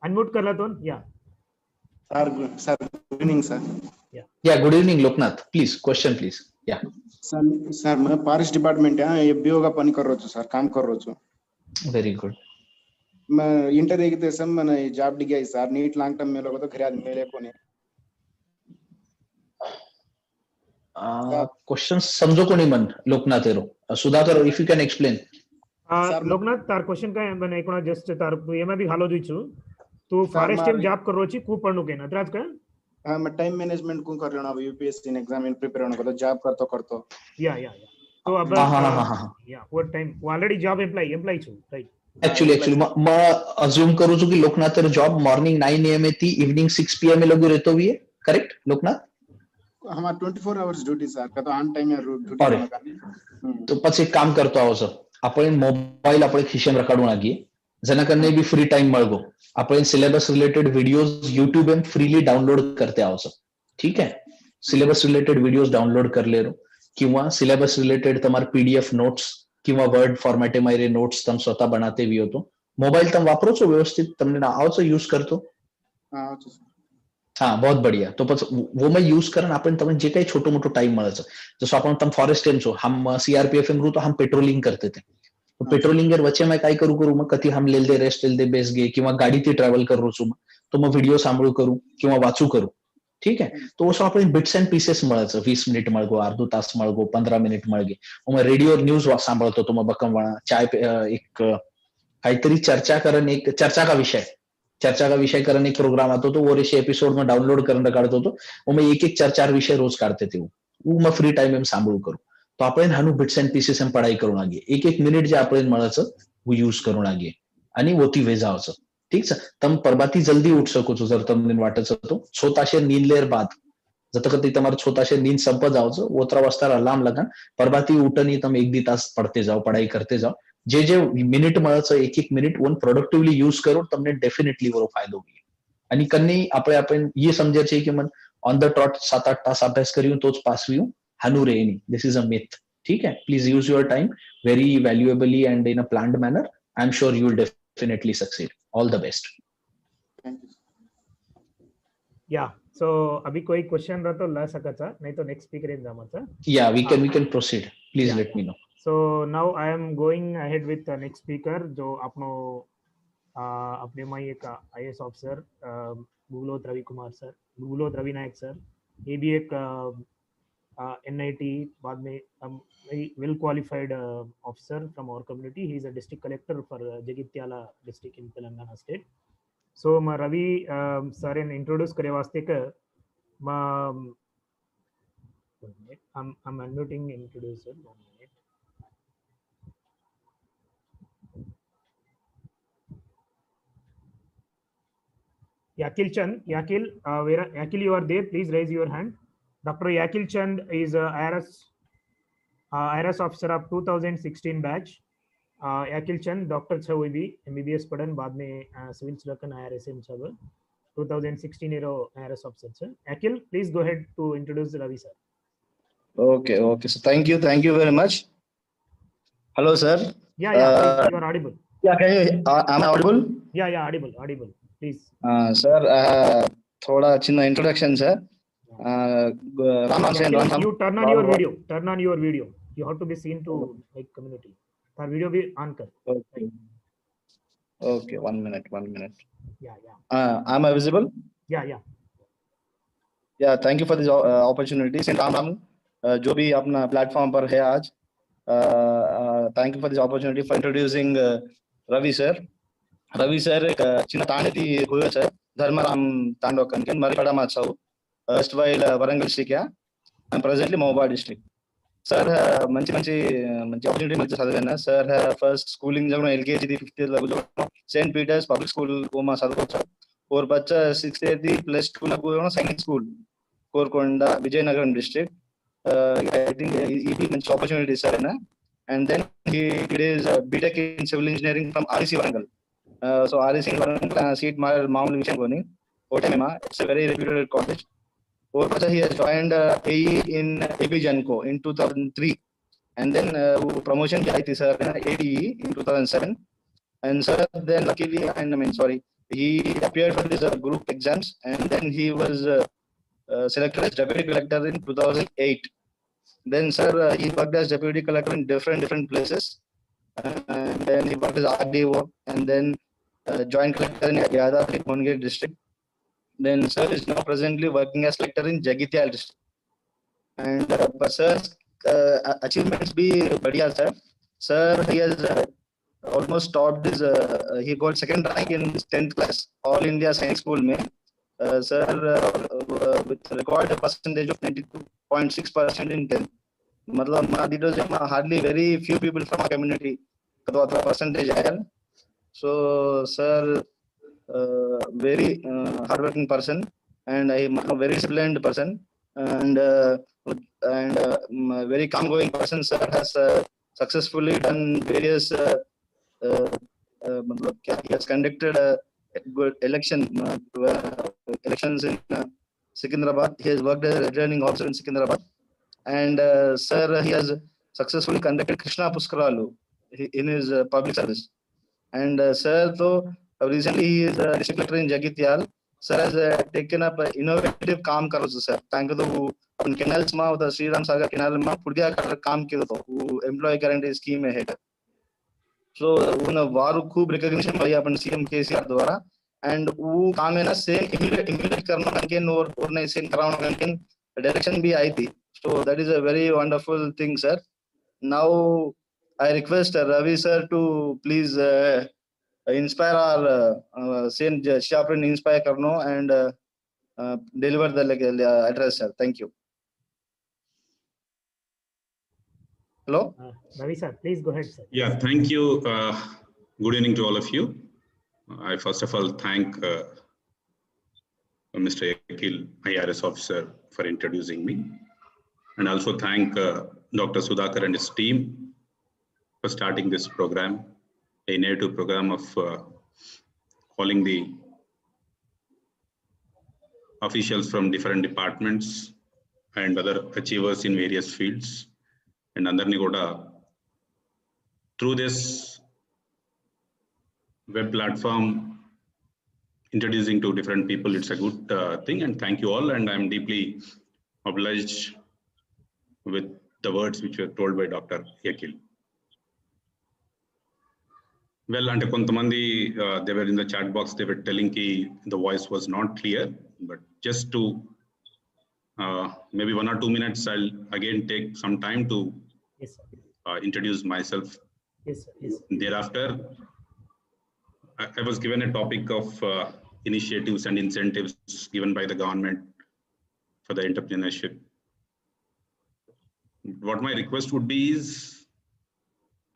unmute कर ला तो yeah sir good evening sir yeah good evening Loknath please question please yeah sir मैं forest department FBO का पनी कर रहा sir काम कर रहा वेरी गुड मैं इंटर देखते सर मैंने जॉब डिगाई सर नीट लॉन्ग टर्म में लोग तो घर आदमी मेरे को नहीं क्वेश्चन समझो कोनी मन Loknath arrow Sudhakar if you can explain Loknath तार क्वेश्चन काय बने एकणा जस्ट तार एमा भी हालो दिछु तू फॉरेस्ट टाइम जॉब करो छी कू पढनु के नतराज का मैं टाइम मैनेजमेंट को कर लेना यूपीएससी एग्जाम इन प्रिपेयर होने को जॉब करतो या तो अब या वो टाइम ऑलरेडी जॉब एम्प्लॉय छु राइट एक्चुअली मैं अज्यूम करू छु कि लोकनाथ तेरो जॉब मॉर्निंग 9 AM थी इवनिंग 6 PM लगो रहतो भी है करेक्ट लोकनाथ हमारा 24 आवर्स ड्यूटी सर का तो ऑन टाइम ड्यूटी तो પછી એક કામ કરતો આવો સર આપણે મોબાઈલ આપણે ખિસ્સામાં રખાડવું નાખીએ જેના કરીને બી ફ્રી ટાઈમ મળગો આપણે સિલેબસ રિલેટેડ વિડિયોઝ YouTube એમ ફ્રીલી ડાઉનલોડ કરते આવો સર ठीक है सिलेबस रिलेटेड वीडियोस डाउनलोड कर ले रो किंवा सिलेबस रिलेटेड તમાર PDF નોટ્સ किंवा વર્ડ ફોર્મેટે માં એ નોટ્સ તમે स्वतः બનાતે भी हो तो मोबाइल તમે વાપરો છો વ્યવસ્થિત તમને આવો છો યુઝ કરતો हां अच्छा हाँ बहुत बढ़िया तो वो मैं यूज करन अपन तमने जे काही छोटो मोटो टाइम મળે છે जसो अपन तम फॉरेस्ट टेम छो हम सीआरपीएफ में रू तो हम पेट्रोलिंग करते थे तो पेट्रोलिंग वर वच्चे मैं काय करू मैं कधी हम लेल दे रेस्ट लेल दे बेस गे किंवा गाड़ी थी ट्रॅव्हल करू છું तो मैं वीडियो सांभळू करू किंवा वाचू करू ठीक है तो वो अपन बिट्स एंड पीसेस મળે છે 20 મિનિટ મળગો अर्धो तास મળગो 15 મિનિટ મળગે मैं रेडियो न्यूज सांभळतो तो मैं बकमवाणा चाय एक काहीतरी चर्चा करन एक चर्चा का विषय करने एक प्रोग्राम आता तो वो रेशे एपिसोड में डाउनलोड करने काढतो तो वो मैं एक चर्चा विषय रोज काढते थे वो मैं फ्री टाइम में सांभळू करू तो आपण हानु बिट्स एंड पीसेस में पढ़ाई करू लागे एक मिनिट जे आपण મળે છે वो यूज करू लागे आणि वोती वेजाव છે ठीक છે तम परबाती जल्दी उठ सको છો जर તમને वाटत છે तो 6 તાસે નીંદ લેર बाद जत कती તમાર 6 તાસે નીंद संप जाओ છો ओतरा वाजता अलार्म लगान परबाती उठनी તમે 1-2 तास पढ़ते जाओ पढ़ाई करते जाओ जे जे मिनिट મળે છે एक मिनिट वन प्रोडक्टिवली यूज करो તમને डेफिनेटली वो फायदो भी आणि कन्नी आपण ये समजे છે कि मन ऑन द ट्रॉट 7-8 तास अभ्यास करियो तोच पास हुई हानु रे नहीं दिस इज अ मिथ ठीक है please use your time very valuably and in a planned manner I am sure you will definitely succeed all the best yeah so अभी कोई क्वेश्चन रहा तो ला सकता नहीं तो नेक्स्ट स्पीकर इन जामाचा या we can proceed please let me know so now I am going ahead with the next speaker जो अपनो अपने में एक IAS officer Guglot Ravi Kumar sir Guglot Ravi Nayak sir ये भी एक NIT बाद में well qualified officer from our community he is a district collector for Jagtial district in Telangana state so मैं रवि सर ने इंट्रोड्यूस करे वास्ते के I'm unmuting introducer 1 minute Yakil Chand, Yakil, you are there. Please raise your hand. Dr. Yakil Chand is a IRS officer of 2016 batch. Yakil Chand, doctor छा हुई भी MBBS पढ़न बाद में सिविल सर्जन IRS में छा 2016 ero IRS officer छा. Yakil, please go ahead to introduce Ravi sir. Okay. So thank you very much. Hello, sir. Yeah, please, you are audible. Yeah, can you? Am I audible? Yeah, audible. Please. Sir, थोड़ा चिन्ह introduction, sir. You turn on your video. You have to be seen to like community. Our video be on kar. Okay. 1 minute. Yeah. Am I visible? Yeah. Yeah, thank you for this opportunity. Since Ram जो भी अपना platform पर है आज, thank you for this opportunity for introducing Ravi sir. Ravi sir एक चिन्ह तांडती हुए सर धर्मराम तांडवकन के मरिपड़ा माचाऊ first while Warangal district yeah presently मोबा डिस्ट्रिक्ट सर मंची ऑपर्चुनिटी मिलते चदवाना सर फर्स्ट स्कूलिंग जब LKG 5th level saint Peter's public school ओमा चदवोच्चा और बच्चा 6th +2 नको Sainik school Korukonda Vizianagaram district I think he मंची opportunity sir ना and then he is BTech in civil engineering from REC Warangal. So REC seat मामूली विषय को नहीं OTMA, it's a very reputed college. और बच्चा he has joined AE in AB Janko in 2003 and then promotion किया थी sir ADE in 2007 and sir then luckily he appeared for this group exams and then he was selected as deputy collector in 2008. Then sir he worked as deputy collector in different places and then he worked as RDO and then joint collector in Yadapuri district. Then sir is now presently working as collector in Jagitial district. And but sir's achievements be badhiya, sir. Sir, he has almost topped his. He got second rank in his 10th class All India Science School में. Sir, with record percentage of 92.6% in 10th. मतलब hardly very few people from our community got the percentage higher. So sir, very hardworking person, and I am a very disciplined person, and very calm going person. Sir has successfully done various. He has conducted good elections in Secunderabad. He has worked as a returning officer in Secunderabad, and sir, he has successfully conducted Krishna Puskaralu in his public service. And sir, though recently he is a district collector in Jagityal, sir has taken up innovative काम करो sir. Thank you तो अपन canals में उधर Shri Ram Sagar canal में पुड़िया कर काम किया तो वो employee guarantee scheme में है. So उन वारु खूब recognition भाई अपन CM KCR द्वारा, and वो काम है ना same immediate करना कंकेन और नहीं same कराना कंकेन direction भी आई थी. So that is a very wonderful thing, sir. Now I request Ravi sir to please inspire our same chaplain inspire karno and deliver the address, sir. Thank you. Hello. Ravi sir, please go ahead, sir. Yeah, thank you. Good evening to all of you. I first of all thank Mr. Akil, IRS officer, for introducing me, and also thank Dr. Sudhakar and his team for starting this program, a innovative program of calling the officials from different departments and other achievers in various fields, and andarni kuda through this web platform introducing to different people. It's a good thing, and thank you all, and I'm deeply obliged with the words which were told by Dr. Akil. Well, and kontamandi they were in the chat box, they were telling ki the voice was not clear, but just to maybe 1 or 2 minutes, I'll again take some time to Yes, sir. Introduce myself. Yes, sir. Yes, sir. Thereafter, I was given a topic of initiatives and incentives given by the government for the entrepreneurship. What my request would be is,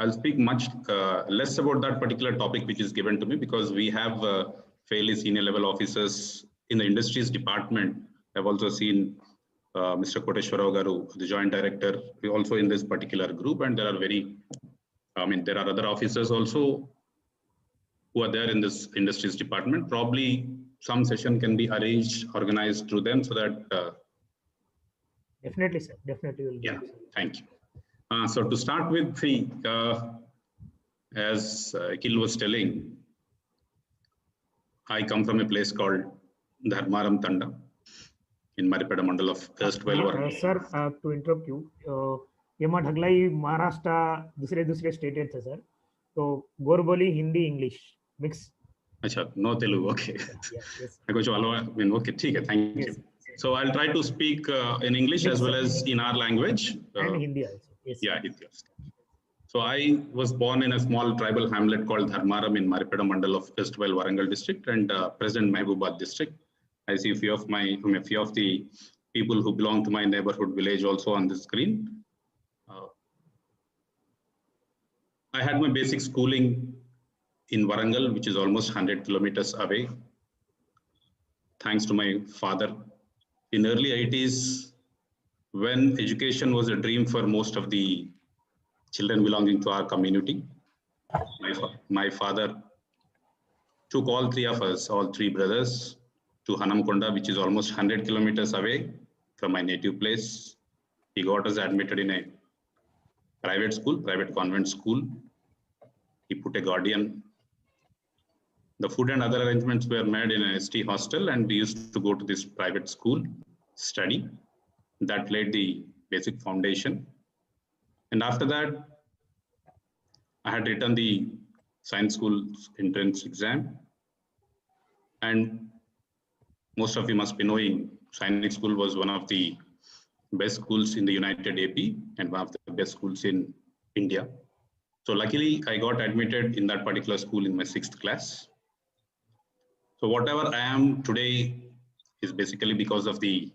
I'll speak much less about that particular topic which is given to me, because we have fairly senior level officers in the industries department. I've also seen Mr. Koteshwara Garu, the joint director, also in this particular group, and there are there are other officers also who are there in this industries department. Probably some session can be arranged, organized through them, so that Definitely, sir. Definitely will. Yeah, thank you. So to start with, as Akil was telling, I come from a place called Dharmaram Tanda in Maripeda Mandal of erstwhile. Sir, to interrupt you, येमा ढगलाई महाराष्ट्र दूसरे state है sir, तो गोरबोली Hindi English mix. अच्छा, no Telugu, okay. Yes. I mean, okay, ठीक है, thank you. So I'll try to speak in English as well as in our language. And Hindi also. Yes. Yeah, Hindi also. So I was born in a small tribal hamlet called Dharmaram in Maripeda Mandal of erstwhile Warangal district and present Mahbubad district. I see a few of the people who belong to my neighborhood village also on the screen. I had my basic schooling in Warangal, which is almost 100 kilometers away. Thanks to my father. In early 80s, when education was a dream for most of the children belonging to our community, my father took all three of us, all three brothers, to Hanamkonda, which is almost 100 kilometers away from my native place. He got us admitted in a private school, private convent school. He put a guardian. The food and other arrangements were made in an ST hostel, and we used to go to this private school, study. That laid the basic foundation. And after that, I had written the science school entrance exam. And most of you must be knowing, Science school was one of the best schools in the United AP and one of the best schools in India. So luckily, I got admitted in that particular school in my 6th class. So whatever I am today is basically because of the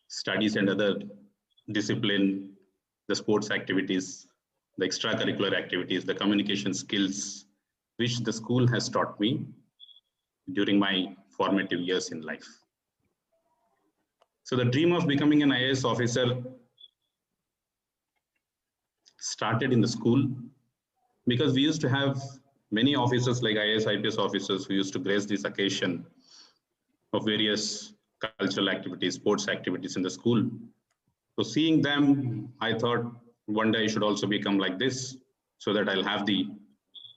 studies and other discipline, the sports activities, the extracurricular activities, the communication skills, which the school has taught me during my formative years in life. So the dream of becoming an IAS officer started in the school because we used to have many officers like IAS, IPS officers who used to grace this occasion of various cultural activities, sports activities in the school. So seeing them, I thought one day I should also become like this so that I'll have the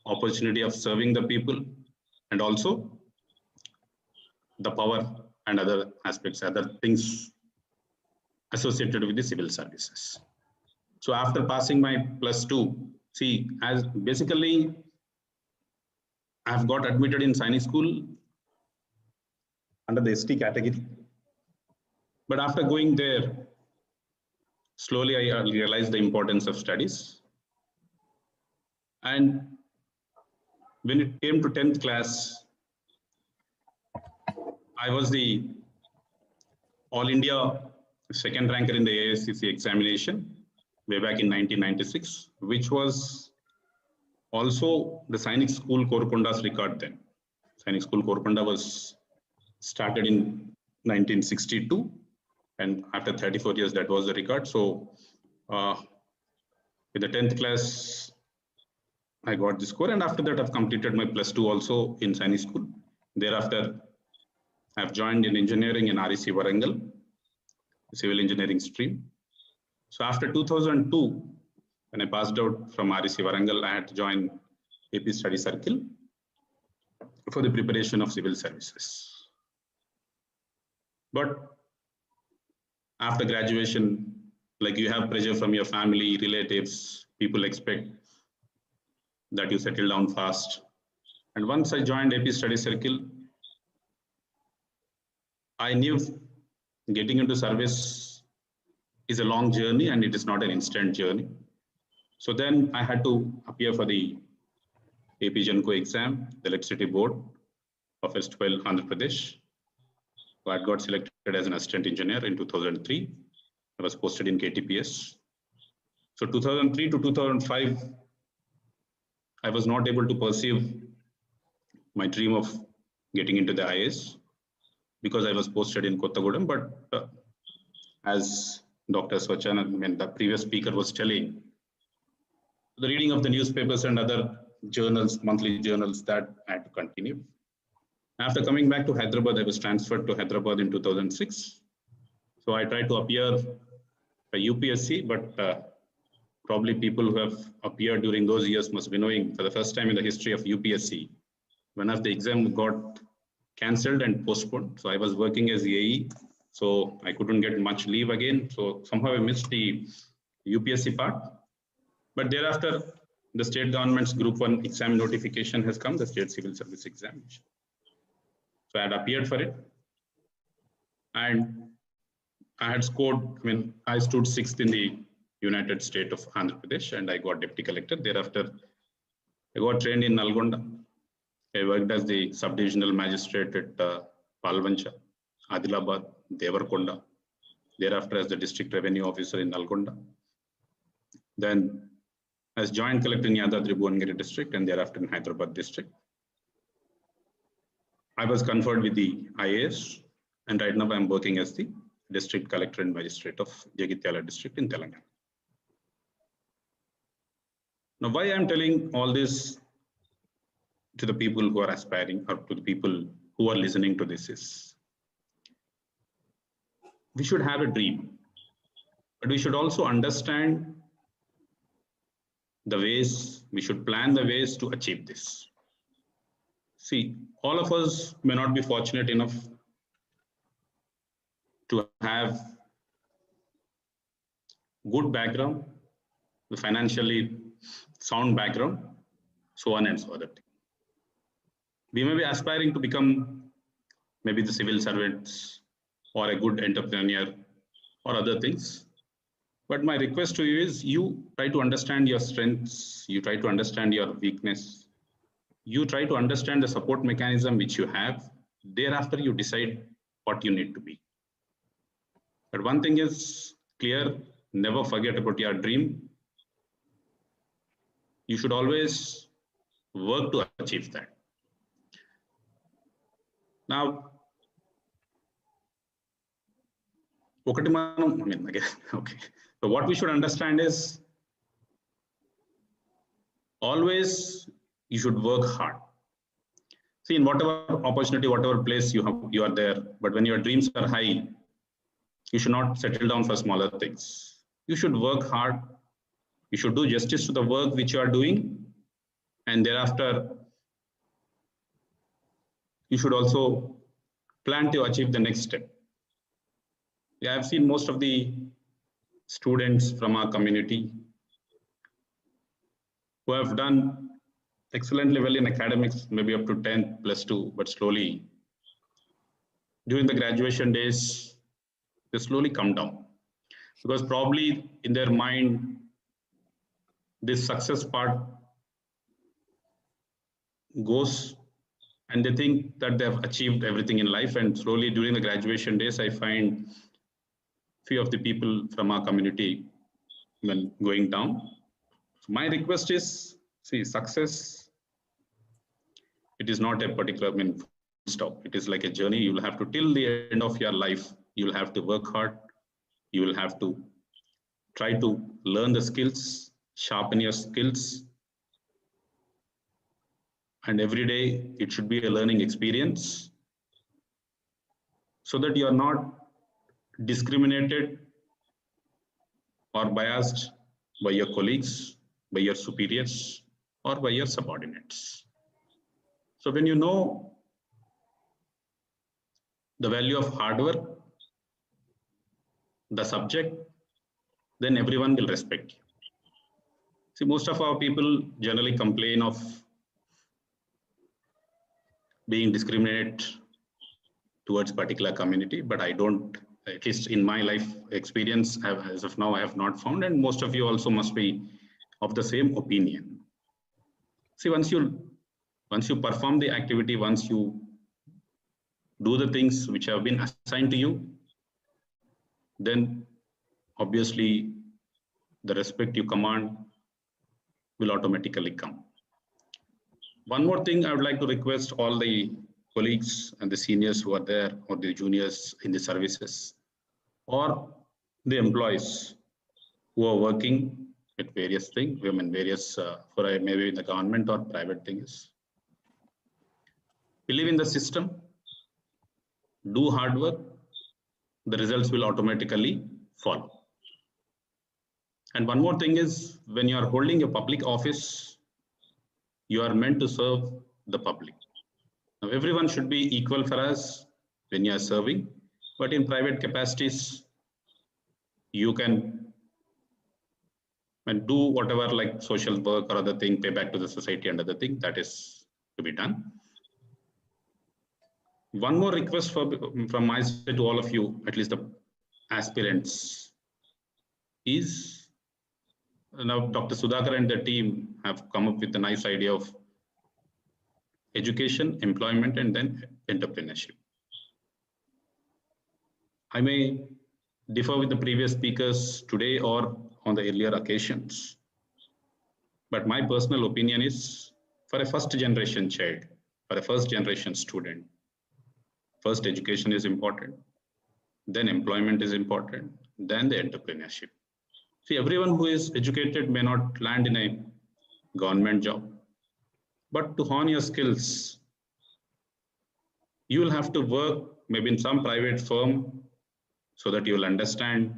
opportunity of serving the people and also the power and other aspects, other things associated with the civil services. So after passing my +2, see, as basically I've got admitted in Sainik school under the ST category. But after going there, slowly I realized the importance of studies. And when it came to 10th class, I was the All India second ranker in the ASCC examination way back in 1996, which was also the Sainik School Korkonda's record then. Sainik School Korkonda was started in 1962, and after 34 years, that was the record. So with the 10th class, I got the score, and after that, I've completed my +2 also in Sainik School. Thereafter, I've joined in engineering in REC Warangal, civil engineering stream. So after 2002, when I passed out from REC Warangal, I had to join AP Study Circle for the preparation of civil services. But after graduation, like you have pressure from your family, relatives, people expect that you settle down fast. And once I joined AP Study Circle, I knew getting into service is a long journey and it is not an instant journey. So then I had to appear for the AP Genco exam, the electricity board of S12 Andhra Pradesh. So I got selected as an assistant engineer in 2003. I was posted in KTPS. So 2003 to 2005, I was not able to pursue my dream of getting into the IAS because I was posted in Kottagudem. But as Dr. Swachan and the previous speaker was telling, the reading of the newspapers and other journals, monthly journals, that I had to continue. After coming back to Hyderabad, I was transferred to Hyderabad in 2006. So I tried to appear for UPSC, but probably people who have appeared during those years must be knowing for the first time in the history of UPSC, one of the exams got cancelled and postponed. So I was working as AE, so I couldn't get much leave again. So somehow I missed the UPSC part. But thereafter, the state government's Group 1 exam notification has come, the state civil service examination. So I had appeared for it. And I had scored, I stood 6th in the United State of Andhra Pradesh and I got deputy collector. Thereafter, I got trained in Nalgonda. I worked as the subdivisional magistrate at Palvancha, Adilabad, Devarkonda. Thereafter, as the district revenue officer in Nalgonda. Then, as joint collector in Yadadri Bhuvanagiri district and thereafter in Hyderabad district. I was conferred with the IAS, and right now I'm working as the district collector and magistrate of Jagityala district in Telangana. Now, why I'm telling all this to the people who are aspiring or to the people who are listening to this is, we should have a dream, but we should also understand the ways, we should plan the ways to achieve this. See, all of us may not be fortunate enough to have good background, the financially sound background, so on and so on. We may be aspiring to become maybe the civil servants or a good entrepreneur or other things. But my request to you is you try to understand your strengths, you try to understand your weakness, you try to understand the support mechanism which you have. Thereafter, you decide what you need to be. But one thing is clear, never forget about your dream. You should always work to achieve that. Now, okay. So what we should understand is always you should work hard. See, in whatever opportunity, whatever place you are there, but when your dreams are high, you should not settle down for smaller things. You should work hard. You should do justice to the work which you are doing, and thereafter, you should also plan to achieve the next step. I have seen most of the students from our community who have done excellently well in academics, maybe up to 10th, +2, but slowly during the graduation days, they slowly come down because probably in their mind, this success part goes and they think that they have achieved everything in life, and slowly during the graduation days, I find few of the people from our community when going down. So my request is, see, success, it is not a particular stop. It is like a journey. You will have to, till the end of your life, you will have to work hard. You will have to try to learn the skills, sharpen your skills. And every day it should be a learning experience so that you are not discriminated or biased by your colleagues, by your superiors, or by your subordinates. So when you know the value of hard work, the subject, then everyone will respect you. See, most of our people generally complain of being discriminated towards particular community, but I don't, at least in my life experience, as of now, I have not found, and most of you also must be of the same opinion. See, once you perform the activity, once you do the things which have been assigned to you, then obviously the respect you command will automatically come. One more thing I would like to request all the colleagues and the seniors who are there, or the juniors in the services, or the employees who are working at various things, various, for maybe in the government or private things. Believe in the system, do hard work, the results will automatically follow. And one more thing is, when you are holding a public office, you are meant to serve the public. Now, everyone should be equal for us when you are serving, but in private capacities, you can do whatever like social work or other thing, pay back to the society and other thing, that is to be done. One more request from my side to all of you, at least the aspirants, is now Dr. Sudhakar and the team have come up with a nice idea of education, employment, and then entrepreneurship. I may differ with the previous speakers today or on the earlier occasions, but my personal opinion is, for a first generation child, for a first generation student, first education is important, then employment is important, then the entrepreneurship. See, everyone who is educated may not land in a government job, but to hone your skills, you will have to work maybe in some private firm so that you will understand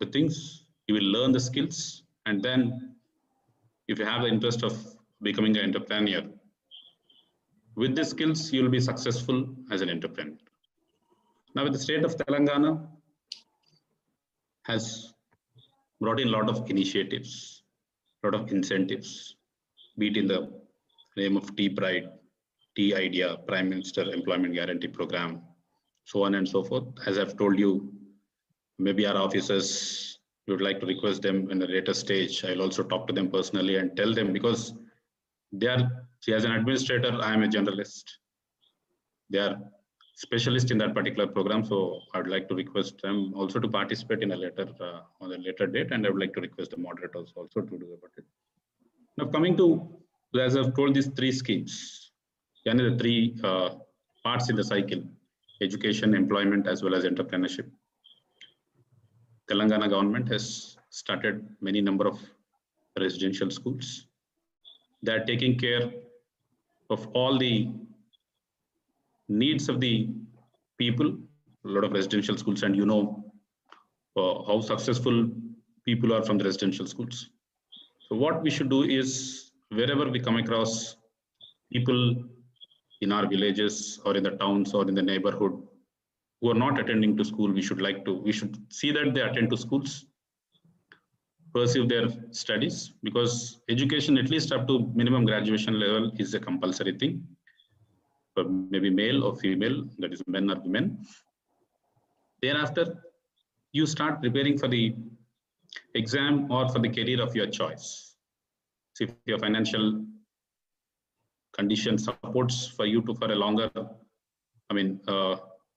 the things, you will learn the skills, and then if you have the interest of becoming an entrepreneur, with the skills, you will be successful as an entrepreneur. Now, with the state of Telangana has brought in a lot of initiatives, a lot of incentives, be it in the name of T-Pride, T-Idea, Prime Minister Employment Guarantee Program, so on and so forth. As I've told you, maybe our officers, we would like to request them in a later stage. I'll also talk to them personally and tell them, because they are, see, as an administrator, I am a generalist. They are specialist in that particular program. So I'd like to request them also to participate in a later, on a later date. And I would like to request the moderators also to do about it. Now coming to, as I've told, these three schemes, the three parts in the cycle: education, employment, as well as entrepreneurship. Telangana government has started many number of residential schools. They are taking care of all the needs of the people, a lot of residential schools, and you know how successful people are from the residential schools. So what we should do is, wherever we come across people in our villages or in the towns or in the neighborhood who are not attending to school, we should see that they attend to schools, pursue their studies, because education, at least up to minimum graduation level, is a compulsory thing for maybe male or female, that is men or women. Thereafter, you start preparing for the exam or for the career of your choice. So if your financial condition supports for you to, for a longer,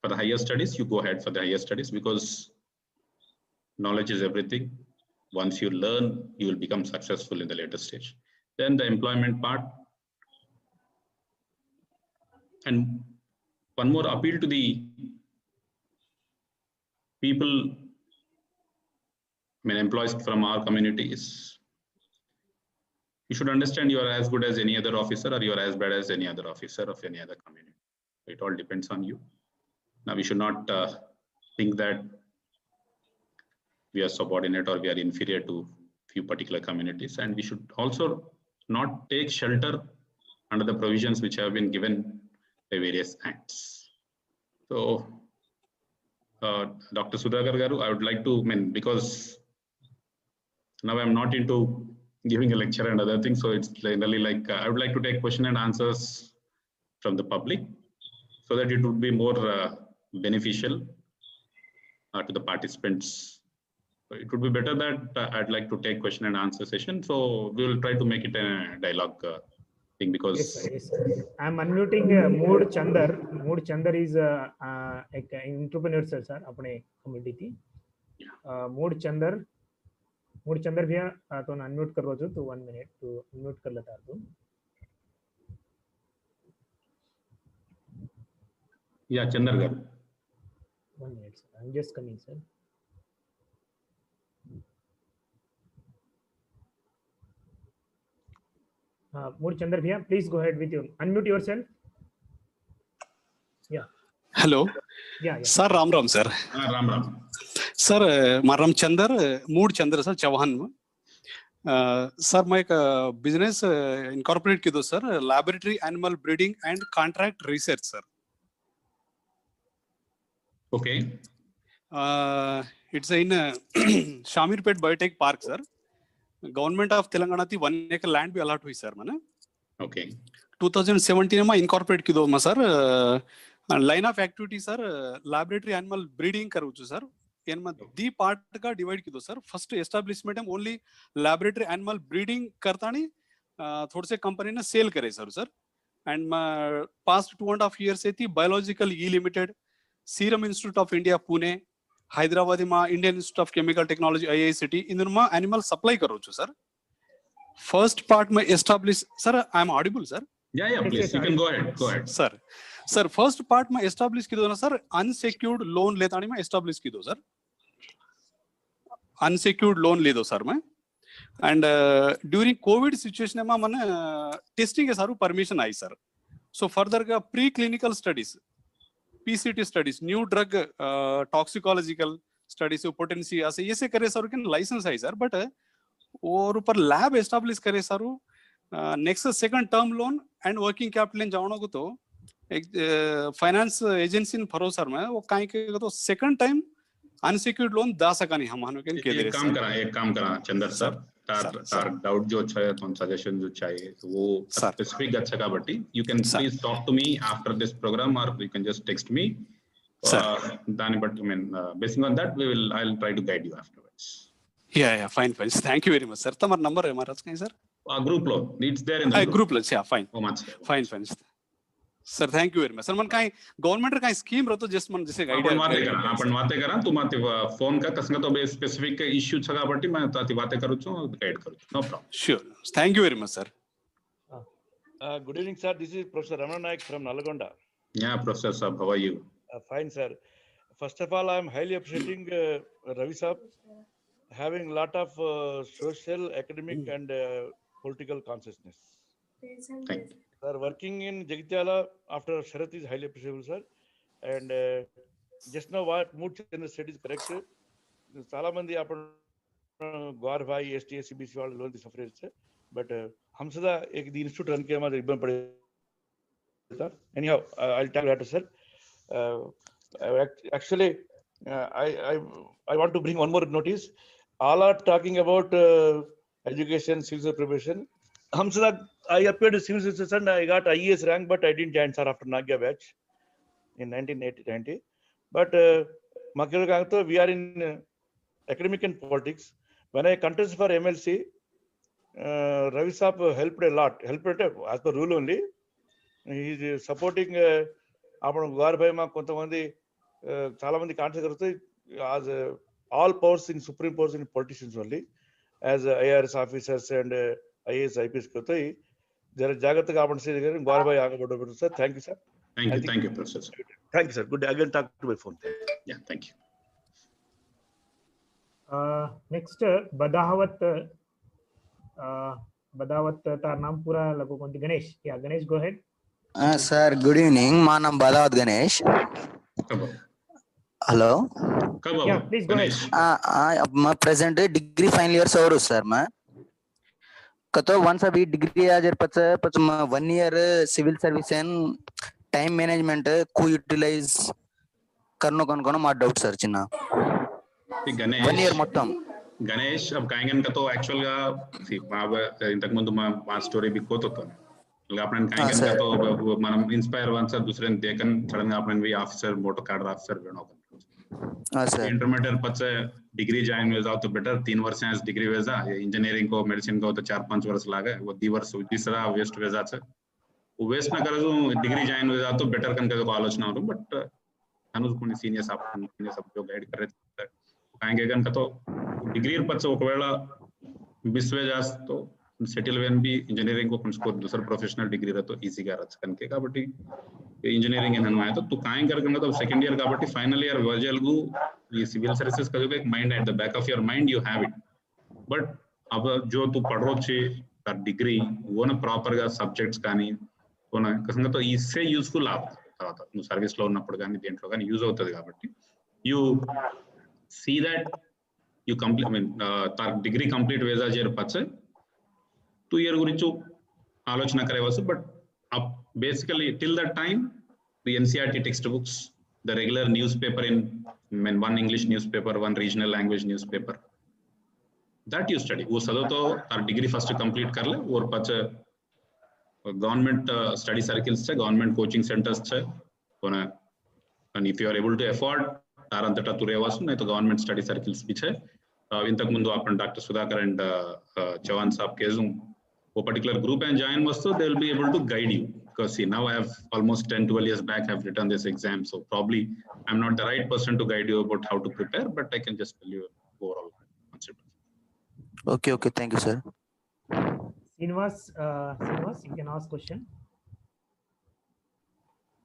for the higher studies, you go ahead for the higher studies, because knowledge is everything. Once you learn, you will become successful in the later stage. Then the employment part. And one more appeal to the people, employees from our community is, you should understand you are as good as any other officer, or you are as bad as any other officer of any other community. It all depends on you. Now, we should not think that we are subordinate or we are inferior to few particular communities, and we should also not take shelter under the provisions which have been given by various acts. So, Dr. Sudhakar Garu, I would like to, because now I'm not into giving a lecture and other things, so it's generally like I would like to take question and answers from the public, so that it would be more beneficial to the participants. So it would be better that I'd like to take question and answer session. So we will try to make it a dialogue thing, because yes, sir. I'm unmuting Mood Chandar. Mood Chandar is an entrepreneur sir अपने community. Mood Chandar भैया तो unmute कर लो तो 1 minute तो unmute कर लेता हूँ. Yeah, Chandar Garu. 1 minute, sir. I'm just coming, sir. Mood Chandar bhaiya, please go ahead with your unmute yourself. Yeah. Hello. Yeah. Sir, Ram sir. Ram. Sir, Maram Chandar, Mood Chandar sir, Chauhan. Sir, my business incorporate kido sir, laboratory animal breeding and contract research sir. Okay. It's in Shamirpet Biotech Park sir. Government of Telangana ti 1 acre land be allot hui sir mana. Okay. 2017 ma incorporate kido ma sir. Line of activity sir, laboratory animal breeding karu chu sir. इनमें the part का divide की दो sir. First establishment हम only laboratory animal breeding करता नहीं, थोड़े से company ने सेल करे सर. एंड पास्ट 2.5 years से थी biological E limited, serum institute of India Pune, Hyderabad में Indian institute of chemical technology IICT इनमें एनिमल सप्लाई करो छु सर. फर्स्ट पार्ट में establish sir, I am audible sir? Yeah, please, you can go ahead. Sir first part में establish की दो ना sir, unsecured loan लेतानी में एस्टैब्लिश की दो सर. अनसिक्योर्ड लोन ले दो सर मैं. एंड ड्यूरिंग कोविड सिचुएशन में मैंने टेस्टिंग के सारू परमिशन आई सर. सो फर्दर का pre clinical studies, PCT studies, new drug toxicological studies, potency ऐसे ये से करे सर के लाइसेंस आई सर. बट और ऊपर लैब एस्टैब्लिश करे सारू next second term loan and working capital जानो को तो एक फाइनेंस एजेंसी ने फरो सर में वो काहे के तो सेकंड टाइम अनसिक्योर्ड लोन दा सका नहीं हम के लिए. एक काम करा चंदर सर, तार डाउट जो चाहिए तो सजेशन जो चाहिए तो वो स्पेसिफिक अच्छा का बटी, you can please talk to me after this program और you can just text me. దాన్ని బట్టి basing on that I'll try to guide you afterwards. Yeah, fine. Thank you very much, sir. Tamar number hai Maharaj kai, sir? Group lo, it's there in the group lo, yeah, fine. Oh, much. Fine. Sir, thank you very much. Sir, man kai government ka scheme rato just man jise guide आपण बातें करा तुम्हारे phone का कसंगा तो बे specific issue छगा बट्टी मैं ताती बातें करूँ चो guide करूँ. No problem. Sure. Thank you very much, sir. Good evening, sir. This is Professor Ramana Naik from Nalagonda. Yeah, Professor Sab, how are you? Fine, sir. First of all, I am highly appreciating Ravi Sab having a lot of social, academic, and political consciousness. Thank you. Sir, working in Jagitiala after Sharath is highly appreciable, sir. And just now what Mood Chandra said is correct. Salamandi upon Gwarvai, STS, CBC, all loan the suffrage, but Hamsada, the institute run came as ribbon. Anyhow, I'll tell you later, sir. Actually, I want to bring one more notice. All are talking about education, civil preparation. Hamsada, I appeared to civil service and I got IES rank, but I didn't join, sir, after Nagya batch in 1980-90. But we are in academic and politics. When I contested for MLC, Ravi Saab helped a lot. Helped as per rule only. He is supporting आपण Gwarvai ma kontamandi చాలా మంది contact కరుతాయి as all powers in supreme powers in politicians only as IRS officers and IAS IPS కరుతాయి జర జాగ్రత్తగా आपण से Gwarvai ఆగబడబడు sir. Thank you, sir. Thank you, Professor. Thank you, sir. Good day. Again talk to my phone. Yeah, thank you. Next Badawat तार नाम पूरा लगो कौन थी? Ganesh. Yeah, Ganesh, go ahead. Sir, good evening. My name is Badawat Ganesh. Hello. Yeah, please go ahead. My present degree final year over, sir. मैं कतो once अभी degree आजर पच 1 year civil service and time management को utilize करनो कौन मार doubt sir चिन्ना. Ganesh. 1 year మొత్తం. Ganesh अब कायंगन का तो actual का इंतक मुंदु మా story भी कोत होता है. आपण कायंगन का तो మనం inspire वंस दूसरे देखन सडन గా आपण भी officer motor car officer बनो. इंटरमीडिएट पचे डिग्री ज्वाइन वेजा तो बेटर 3 वर्ष है डिग्री वेजा इंजीनियरिंग को मेडिसिन को तो 4-5 वर्ष लागे वो 2 वर्ष तीसरा वेस्ट वेजा छे वो वेस्ट ना करे जो डिग्री ज्वाइन वेजा तो बेटर कन का आलोचना हो बट अनुज कोनी सीनियर्स आपण ने सब जो गाइड करे कायंगे कन का तो डिग्री पचे ఒకవేళ मिस वेजास तो सेटल वेन भी इंजीनियरिंग को कुछ दूसरा प्रोफेशनल डिग्री रहतो इजी గా రచ కనుక కాబట్టి इंजीनियरिंग इन हनमाय तो तू कायं करकंगा तो सेकंड ईयर కాబట్టి फाइनल ईयर वजलगु ये सिविल सर्विसेज का जो एक mind at the back of your mind you have it but अब जो तू पढ़ रो छे तर डिग्री वो ना प्रॉपर గా సబ్జెక్ట్స్ కానీ ఓనా కసంగా तो इससे యూస్ఫుల్ అవుతుంది తర్వాత నువ్వు సర్వీస్ లో ఉన్నప్పుడు కానీ దేంట్లో కానీ యూజ్ అవుతది కాబట్టి you see that you complete I mean తార్ డిగ్రీ కంప్లీట్ వేజా చేర్ పచ్చే 2 year గురించి ఆలోచన కరేవచ్చు but basically till that time the NCERT textbooks, the regular newspaper in one English newspaper, one regional language newspaper, that you study वो सदो तो तार डिग्री फर्स्ट कंप्लीट कर ले और पच गवर्नमेंट स्टडी सर्कल्स छे गवर्नमेंट कोचिंग सेंटर्स छे कोना and if you are able to afford तार अंतटा तू रेवास नहीं तो गवर्नमेंट स्टडी सर्कल्स भी छे इंतक मुंदु आपण डॉक्टर सुधाकर एंड चौहान साहब के जो वो particular group and join also they will be able to guide you because see now I have almost 10-12 years back I have written this exam so probably I'm not the right person to guide you about how to prepare but I can just tell you overall concept. Okay, thank you, sir. Srinivas, you can ask question.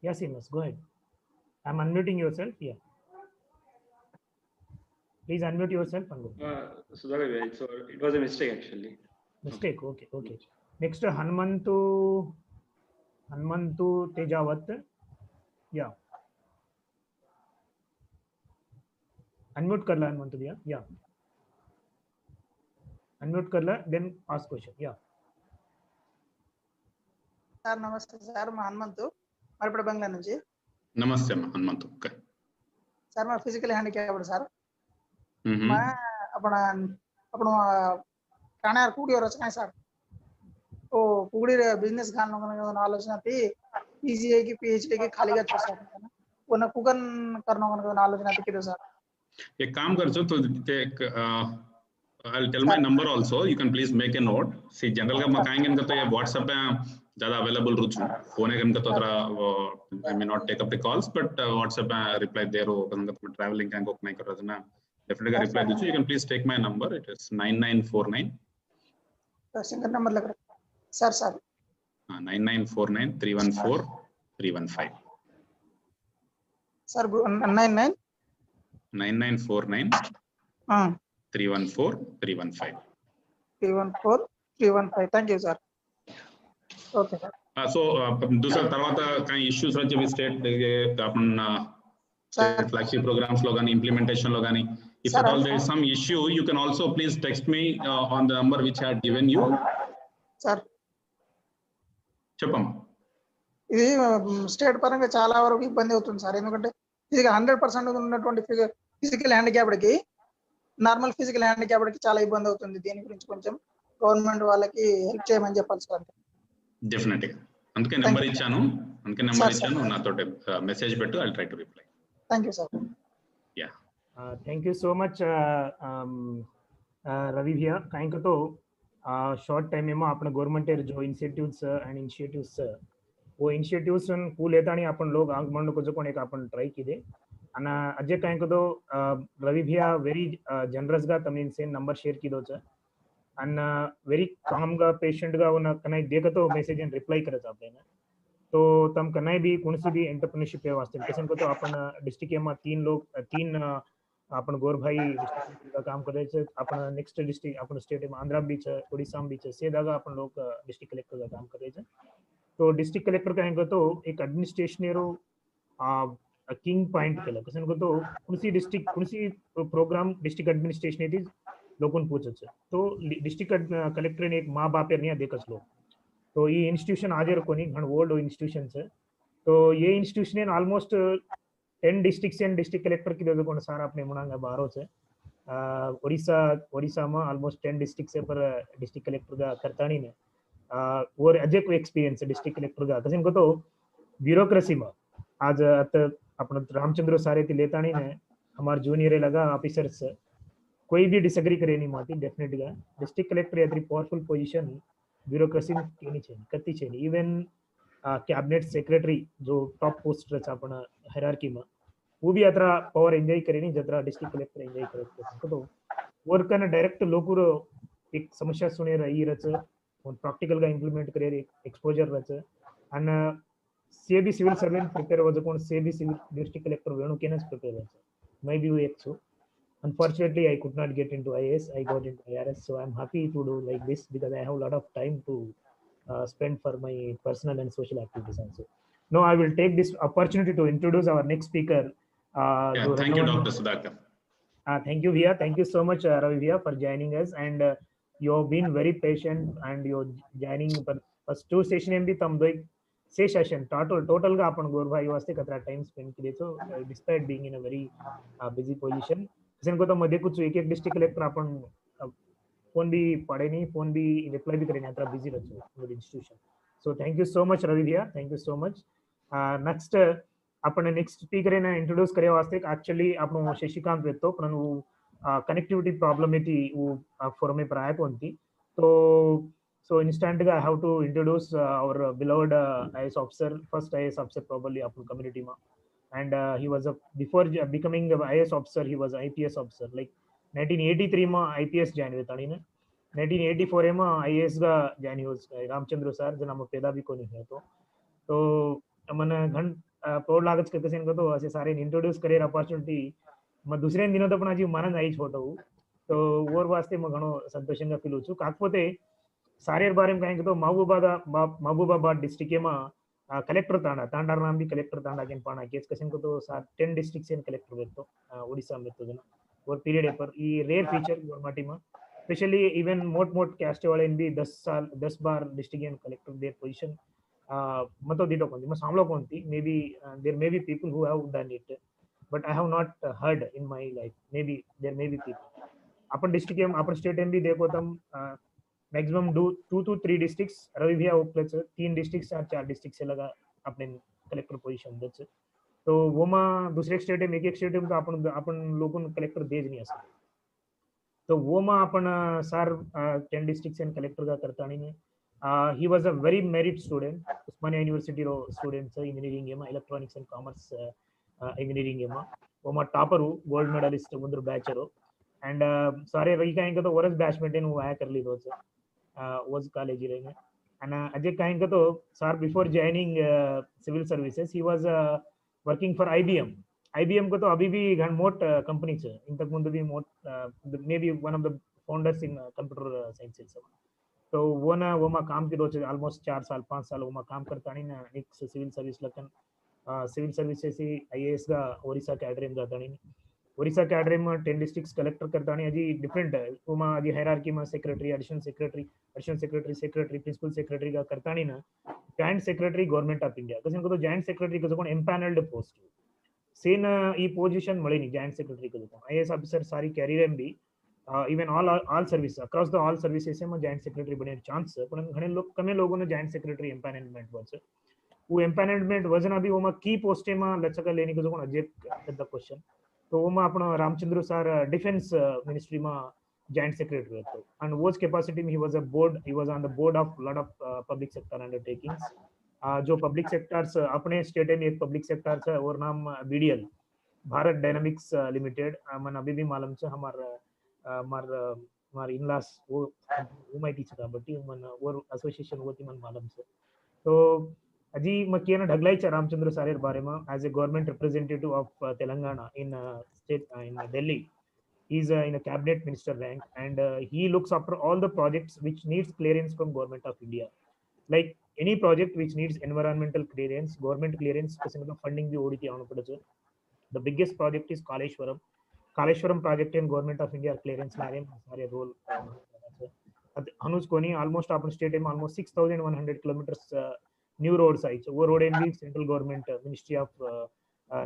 Yes, Srinivas, go ahead. I'm unmuting yourself. Yeah, please unmute yourself and go. Sudhakar, so it was a mistake actually. Mistake. Okay. Next Hanmantu Tejawat. Yeah. Unmute कर ला हनुमंतु भैया. Yeah. Unmute कर ला then ask question. Yeah. Sir నమస్తే sir మా హనుమంతు మరపడ బంగ్లా నుంచి. నమస్తే Hanumanthu. Okay. Sir मैं physically handicapped sir. मैं अपना खाना यार कुड़ी और रचना सर तो कुड़ी बिजनेस खान लोगों ने आलोचना थी पीजीआई की पीएचडी की खाली का चूसा पुन्हा कुगन करणं म्हणून आलोचना केली सर. एक काम करचो तो ते I'll tell my number also. You can please make a note. See, general का मकाएं इनका तो ये WhatsApp पे ज़्यादा available रुचु. Phone है इनका तो तरा I may not take up the calls, but WhatsApp पे reply there हो. इनका तो traveling का इनको नहीं कर रहा था ना. Definitely reply दीजिए. You can please take my number. It is 9949. Single number लग रहा है. Sir. 9949 314 315. Sir 99 9949 314 315. 314 315. Thank you, sir. Okay, sir. So दूसरा తర్వాత काही issues వచ్చే state आपण state flagship programs లో గాని implementation లో గాని if at all there is some issue you can also please text me on the number which I had given you. Sir. చెప్పమ్మా. ఇది స్టేట్ పరంగా చాలా వరకు ఇబ్బంది అవుతుంది సార్. ఎందుకంటే ఇది 100% ఉన్నటువంటి ఫిజికల్ హ్యాండిక్యాప్డ్ కి నార్మల్ ఫిజికల్ హ్యాండిక్యాప్డ్ కి చాలా ఇబ్బంది అవుతుంది. దీని గురించి కొంచెం గవర్నమెంట్ వాళ్ళకి హెల్ప్ చేయమని చెప్పాలి సార్. డెఫినెట్లీ అందుకే నెంబర్ ఇచ్చాను. నాతో మెసేజ్ పెట్టు. I'll try to reply. Thank you, sir. Yeah. Thank you so much Ravi भैया. काहे को तो शॉर्ट टाइम में अपने गवर्नमेंट जो इनिशिएटिव्स वो इनिशिएटिव्स कूल येतानी आपण लोग आंग मंड को जो कोण एक आपण ट्राय किदे आणि अजय काहे को तो रवि भैया वेरी जनरस गा तमने इनसे नंबर शेयर किदो छ आणि वेरी काम गा पेशेंट गा उन कनाई देखतो मेसेज एंड रिप्लाई करत आपल्याला. तो तम कनाई भी कोणसी भी एंटरप्रेन्योरशिप पे वास्ते कसन को तो आपण डिस्ट्रिक्ट में तीन आपण गोर भाई डिस्ट्रिक्ट का काम करे छे. आपण नेक्स्ट डिस्ट्रिक्ट आपण स्टेट में आंध्र भी छे, ओडिशा में भी छे. से दागा आपण लोग डिस्ट्रिक्ट कलेक्टर का काम करे छे. तो डिस्ट्रिक्ट कलेक्टर का तो एक एडमिनिस्ट्रेशनरो किंग पॉइंट केलं कसन को तो कुणसी प्रोग्राम डिस्ट्रिक्ट एडमिनिस्ट्रेशन इज लोगों पूछे छे. तो डिस्ट्रिक्ट कलेक्टर ने एक माँ बाप ने देखच लो. तो ये इंस्टीट्यूशन आजर कोनी घण ओल्ड इंस्टीट्यूशन है. तो ये institution almost 10 districts and district collector की दो कोण सारा अपने मुणांगा बारो छे. ओडिशा में ऑलमोस्ट 10 डिस्ट्रिक्ट से पर डिस्ट्रिक्ट कलेक्टर का करतानी ने और अजय को एक्सपीरियंस डिस्ट्रिक्ट कलेक्टर का कसन को तो ब्यूरोक्रेसी में आज अपन रामचंद्र सारे थी लेतानी ने हमारे जूनियर लगा ऑफिसर्स कोई भी डिसएग्री करे नहीं माती. डेफिनेट गा डिस्ट्रिक्ट कलेक्टर एत्री पावरफुल पोजीशन ब्यूरोक्रेसी में केनी छे कती छे. इवन कैबिनेट सेक्रेटरी जो टॉप पोस्ट रच अपन हायरार्की में वो भी अतरा पावर एंजॉय करे नहीं जतरा डिस्ट्रिक्ट कलेक्टर एंजॉय करे. तो वर्क करना डायरेक्ट लोग एक समस्या सुने रही रच प्रैक्टिकल का इंप्लीमेंट करे एक्सपोजर रच and से भी सिविल सर्वेंट प्रिपेयर हो कोण से भी सिविल डिस्ट्रिक्ट कलेक्टर वेणु केनस प्रिपेयर हो. मैं भी एक छु. Unfortunately, I could not get into IAS. I got into IRS, so I'm happy to do like this because I have a lot of time to spend for my personal and social activities also. Now, I will take this opportunity to introduce our next speaker. Thank you, Dr. Sudhakar. Thank you, Via. Thank you so much, Ravi Via, for joining us. And you have been very patient and you're joining first two session MB tam doi से session total का अपन गोर भाई वास्ते कतरा time spend किए. तो despite being in a very busy position किसन को तो मध्ये कुछ एक डिस्ट्रिक्ट कलेक्टर अपन फोन भी पढ़े नहीं, फोन भी रिप्लाई भी करे नहीं, अतरा बिजी रहते with institution. So thank you so much Ravi भैया. Thank you so much. Next अपन नेक्स्ट स्पीकर ने इंट्रोड्यूस करे वास्ते एक्चुअली आपण शशिकांत वेतो पण वो कनेक्टिविटी प्रॉब्लम थी वो फोरम में प्राय कोणती. तो so instant I have to introduce our beloved IAS officer, first IAS officer probably of community ma. And he was before becoming the IAS officer he was IPS officer like 1983 ma IPS join वेतानी ने 1984 में IAS का join he was Ramchandra sir जना म पैदा भी कोनी है. तो मन घण प्राउड लागत के कसेन को तो असे सारे इंट्रोड्यूस करे अपॉर्चुनिटी म दुसरे दिनो तो पण आजी मन नाही छोटो. तो ओर वास्ते म घणो संतोषंगा फील होछु. काकपोते सारे बारे में कहेंगे तो महबूबाबाद डिस्ट्रिक्ट में कलेक्टर तांडा नाम भी कलेक्टर तांडा के पाना केस कसन को तो 10 डिस्ट्रिक्ट से कलेक्टर वेतो ओडिशा में तो जना और पीरियड पर ये रेयर फीचर गवर्नमेंट में स्पेशली इवन मोट कास्ट वाले भी 10 बार डिस्ट्रिक्ट कलेक्टर देयर पोजीशन मतो दीटो कोंती म सामलो कोंती may be there may be people who have done it but I have not heard in my life. May be there may be people अपन डिस्ट्रिक्ट में अपन स्टेट में भी देखो तम मैक्सिमम 2 to 3 डिस्ट्रिक्ट्स रवि भैया ओप्लेच 3 डिस्ट्रिक्ट्स और 4 डिस्ट्रिक्ट से लगा अपने कलेक्टर पोजीशन दच. तो वो में दूसरे स्टेट में एक स्टेट में तो अपन लोगों कलेक्टर देज नहीं असं तो वो में अपन सर 10 डिस्ट्रिक्ट एंड कलेक्टर का करता नहीं he was a very merit student Osmania university रो स्टूडेंट्स इंजीनियरिंग में इलेक्ट्रॉनिक्स एंड कॉमर्स इंजीनियरिंग में वो में टॉपर गोल्ड मेडलिस्ट मुंदर बैचर एंड सारे रही कहीं तो वर्स बैचमेट वो आया कर ली दो was college रहेंगे and अजय कहेंगे तो sir before joining civil services he was working for IBM को तो अभी भी घन मोट कंपनी है इन तक मुंदे भी मोट may be one of the founders in computer science तो वो माँ काम की दो ऑलमोस्ट 4 साल 5 साल वो माँ काम करता नहीं ना एक सिविल सर्विस लकन सिविल सर्विसेस ही IAS का ओडिशा कैडरे में जाता नहीं ओडिशा कैडरे में 10 डिस्ट्रिक्ट्स कलेक्टर करता नहीं अजी डिफरेंट है वो माँ अजी हायरार्की में secretary additional secretary principal secretary का करता नहीं ना joint secretary government of India किसी को तो जॉइंट सेक्रेटरी को जो एम्पैनल्ड पोस्ट सेन ई पोजीशन मळे नहीं जॉइंट सेक्रेटरी को जो IAS ऑफिसर सारी कैरियर में भी even all service across the all services में जॉइंट सेक्रेटरी बने चांस पण घणे लोग कमे लोगों ने जॉइंट सेक्रेटरी एम्पैनलमेंट वर्स वो एम्पैनलमेंट वजन अभी वो की पोस्ट में लचका लेने को जो अजय द क्वेश्चन तो वो आपण रामचंद्र सर डिफेंस मिनिस्ट्री में जॉइंट सेक्रेटरी હતો and was capacity में he was on the board of lot of public sector undertakings जो पब्लिक सेक्टर्स अपने स्टेट में एक पब्लिक सेक्टर है और नाम BDL भारत डायनामिक्स लिमिटेड मन अभी भी मालूम है हमार इनलास वो माहिती है కాబట్టి मन और एसोसिएशन होती मन मालूम है तो अजी मकियन ढगलाई च रामचंद्र सारेर बारे में as a government representative of Telangana in state in Delhi he is in a cabinet minister rank and he looks after all the projects which needs clearance from government of India like any project which needs environmental clearance government clearance किसी में funding भी OD की आना पड़ता है the biggest project is Kaleshwaram project in government of India clearance लाने में सारे रोल अनुज कोनी almost अपन स्टेट में almost 6,100 kilometers न्यू रोड्स आई वो रोड एंड भी central government ministry of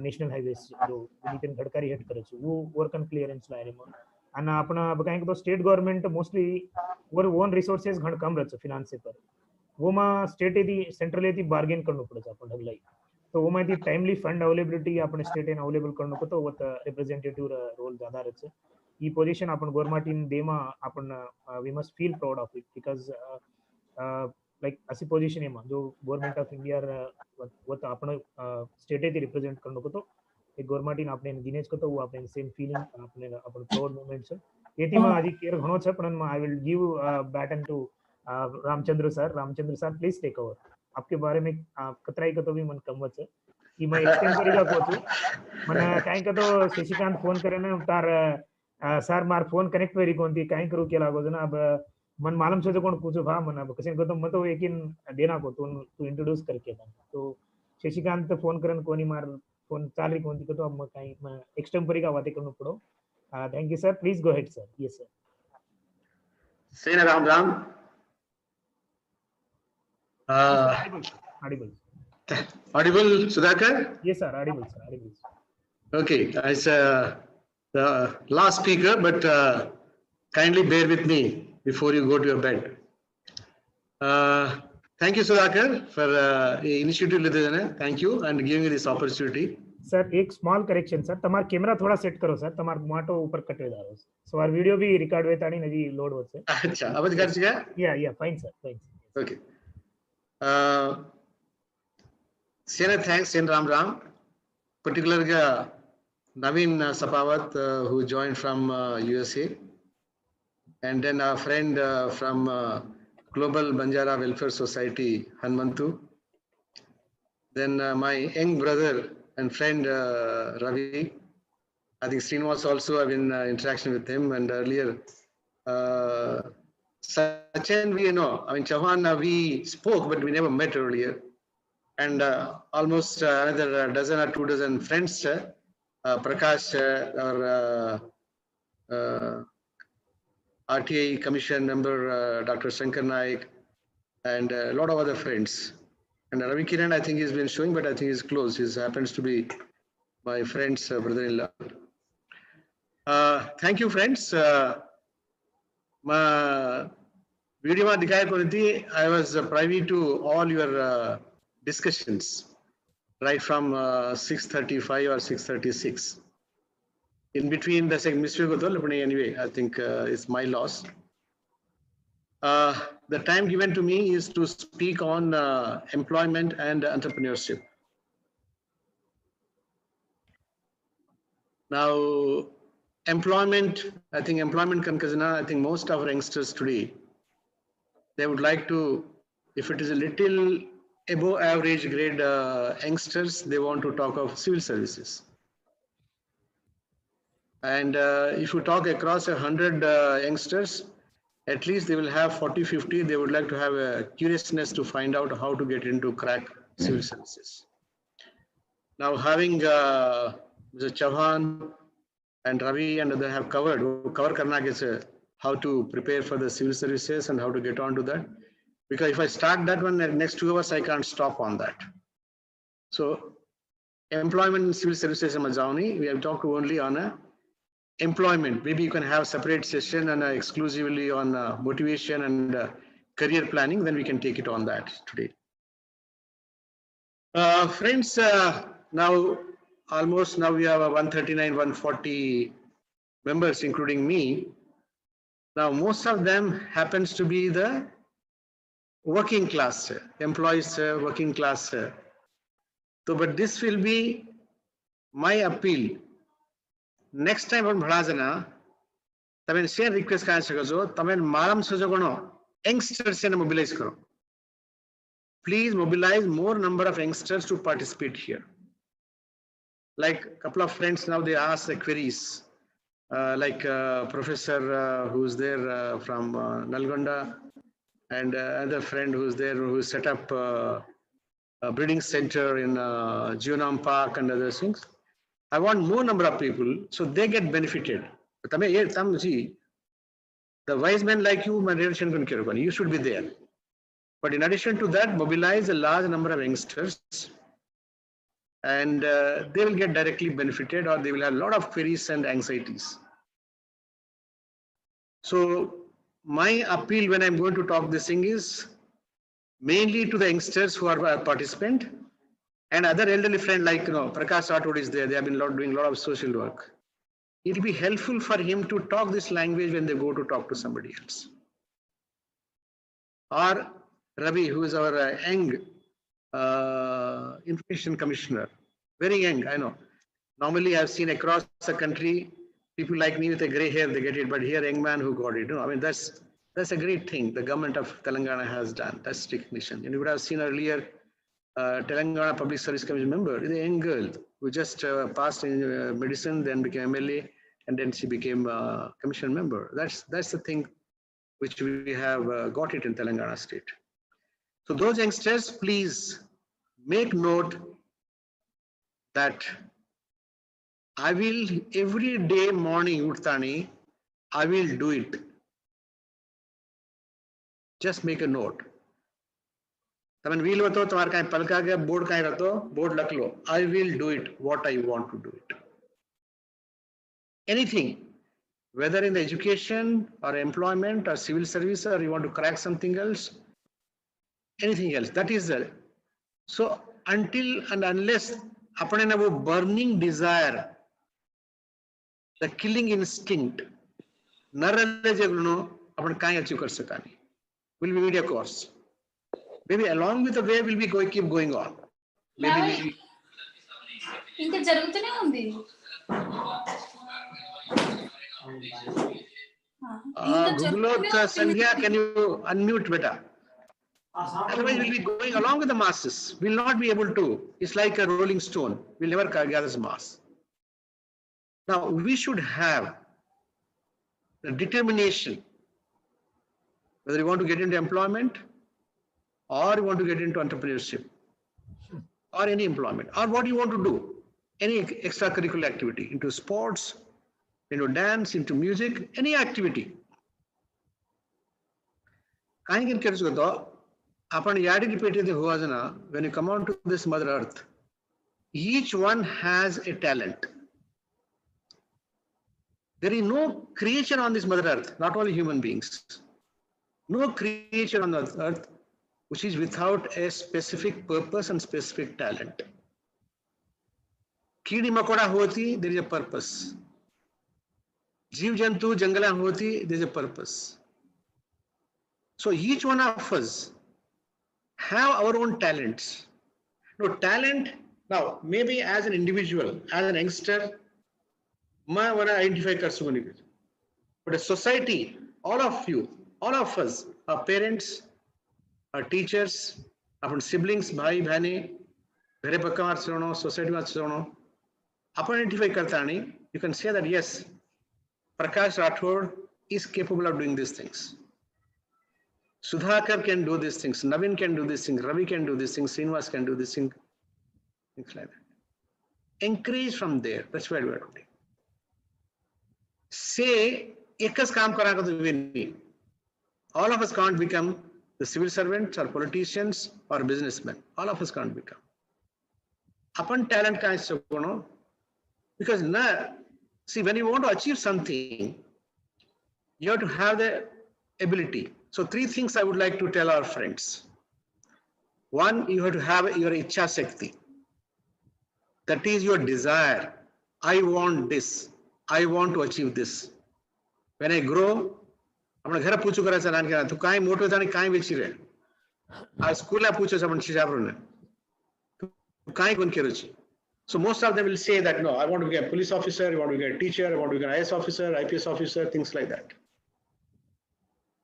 national highways जो नितिन गडकरी हेड करे वो वर्क एंड क्लियरेंस लारे में અને આપણા બકાઈ તો state government mostly our own resources ઘણ કમ રહે છે ફિનાન્સ પર વોમાં સ્ટેટ એથી સેન્ટ્રલ એથી બાર્ગેન કરવું પડે છે આપણે ઢગલાઈ તો વોમાંથી टाइमली फंड अवेलेबिलिटी આપણે સ્ટેટ એને અવેલેબલ કરવું તો वो रिप्रेजेंटेटिव रोल ज्यादा રહે છે ई पोजीशन आपण गवर्नमेंट इन देमा आपण we must feel proud of it because like अशी पोजीशन है जो गवर्नमेंट ऑफ इंडिया वो तो आपण स्टेट एથી रिप्रेजेंट करनो को तो एक गवर्नमेंट इन आपने दिनेश को तो वो आपने सेम फीलिंग आपने अपन प्राउड मोमेंट है एથી में आज केयर घणो છે પણ I will give baton to Ramachandra sir please take over आपके बारे में कतराई का तो भी मन कम है कि मैं एक्सटेंपरी का कोचू मन काई का तो शशिकांत फोन करे ना तार सर मार फोन कनेक्ट वेरी कोणती काई करू केला लागो ना अब मन मालूम से तो कौन पूछो भा मन अब किसी को तो मैं तो एक इन देना को तू इंट्रोड्यूस करके था तो शशिकांत तो फोन करन कोनी मार फोन चाल रही कोणती को तो अब मैं काई मैं एक्सटेंपरी का बातें करनो पड़ो thank you sir please go head sir yes sir सेना Ram audible Sudhakar yes sir audible okay as the last speaker but kindly bear with me before you go to your bed thank you Sudhakar for initiative lidane thank you and giving me this opportunity sir एक small correction sir तमार camera थोड़ा set करो sir तमार माटो ऊपर कटे जा रहा है सो आर वीडियो भी रिकॉर्ड वेता नहीं नजी लोड होत है अच्छा आवाज कर छिका या fine sir okay Sena thanks and Ram particularly Naveen Sapawat who joined from USA and then our friend from Global Banjara Welfare Society Hanmantu then my young brother and friend Ravi I think Srinivas also have been interaction with him and earlier Sachin we know I mean Chauhan we spoke but we never met earlier and almost another dozen or 2 dozen friends Prakash or RTI commission member Dr. Shankar Naik and a lot of other friends and Ravi Kiran I think he's been showing but I think he's close he happens to be my friend's brother-in-law thank you friends video I was privy to all your discussions right from 6:35 or 6:36. In between the mistake, anyway, I think it's my loss. The time given to me is to speak on employment and entrepreneurship. Now, employment, I think most of our youngsters today, they would like to, if it is a little above average grade youngsters, they want to talk of civil services. And if you talk across 100 youngsters, at least they will have 40, 50. They would like to have a curiousness to find out how to get into crack civil services. Now, having Mr. Chauhan and Ravi and they have cover karna is how to prepare for the civil services and how to get on to that. Because if I start that one, next 2 hours, I can't stop on that. So, employment in civil services, we have talked only on employment. Maybe you can have separate session and exclusively on motivation and career planning. Then we can take it on that today. Friends, now we have 139, 140 members, including me. Now, most of them happens to be the working class, employees, working class. So, but this will be my appeal. Next time on Bhadajana, तमें share request कहाँ से करो, तमें मालूम सोचो करो, youngsters से mobilize करो. Please mobilize more number of youngsters to participate here. Like a couple of friends now, they ask the queries, like Professor who's there from Nalgonda, and another friend who's there who set up a breeding center in Geonam Park and other things. I want more number of people so they get benefited. The wise men like you should be there. But in addition to that, mobilize a large number of youngsters and they will get directly benefited or they will have a lot of queries and anxieties. So my appeal when I'm going to talk this thing is mainly to the youngsters who are participant and other elderly friend like Prakash Rathod is there. They have been doing a lot of social work. It will be helpful for him to talk this language when they go to talk to somebody else. Or Ravi, who is our young information commissioner, very young, I know. Normally I've seen across the country, people like me with a gray hair, they get it, but here young man who got it. I mean, that's a great thing the government of Telangana has done. That's recognition. And you would have seen earlier, Telangana Public Service Commission member, the young girl who just passed in medicine, then became MLA, and then she became a commission member. That's the thing which we have got it in Telangana state. So those youngsters, please make note that I will every day morning Uttani, I will do it. Just make a note. I will do it what I want to do it. Anything, whether in the education or employment or civil service or you want to crack something else, anything else, that is there. So until and unless upon a burning desire, the killing instinct, will be media course. Maybe along with the way will be keep going on. Maybe Sandhya, can you unmute better? Otherwise, we'll be going along with the masses. We'll not be able to. It's like a rolling stone. We'll never gather mass. Now, we should have the determination, whether you want to get into employment or you want to get into entrepreneurship or any employment or what you want to do, any extracurricular activity, into sports, into dance, into music, any activity. When you come on to this Mother Earth, each one has a talent. There is no creature on this Mother Earth, not only human beings. No creature on the earth which is without a specific purpose and specific talent. कीड़ी मकोड़ा होती, there is a purpose. जीव जंतु जंगला होती, there is a purpose. So each one of us have our own talents. No talent. Now maybe as an individual, as an youngster, मैं वाला identify कर सकूँगी. But a society, all of you, all of us, our parents, our teachers, our siblings, भाई बहने, घरे पक्का मार सुनो, society मार सुनो, अपन identify करता नहीं. You can say that yes, Prakash Rathod is capable of doing these things. Sudhakar can do these things. Navin can do these things. Ravi can do these things. Srinivas can do these things. Things like that. Encourage from there. That's where we are today. Say, ekas kaam kara ka to win. All of us can't become the civil servants or politicians or businessmen. All of us can't become. Upon talent ka is no. Because see, when you want to achieve something, you have to have the ability. So 3 things I would like to tell our friends. One, you have to have your Ichha Shakti. That is your desire. I want this. I want to achieve this. When I grow, अपना घर पूछो करा चलान के ना तो काहे मोटो जाने काहे बेची रहे? आज स्कूल ला पूछो सब शिक्षा पर ने तो काहे कौन के रुचि? So most of them will say that no, I want to be a police officer, I want to be a teacher, I want to be an IS officer, IPS officer, things like that.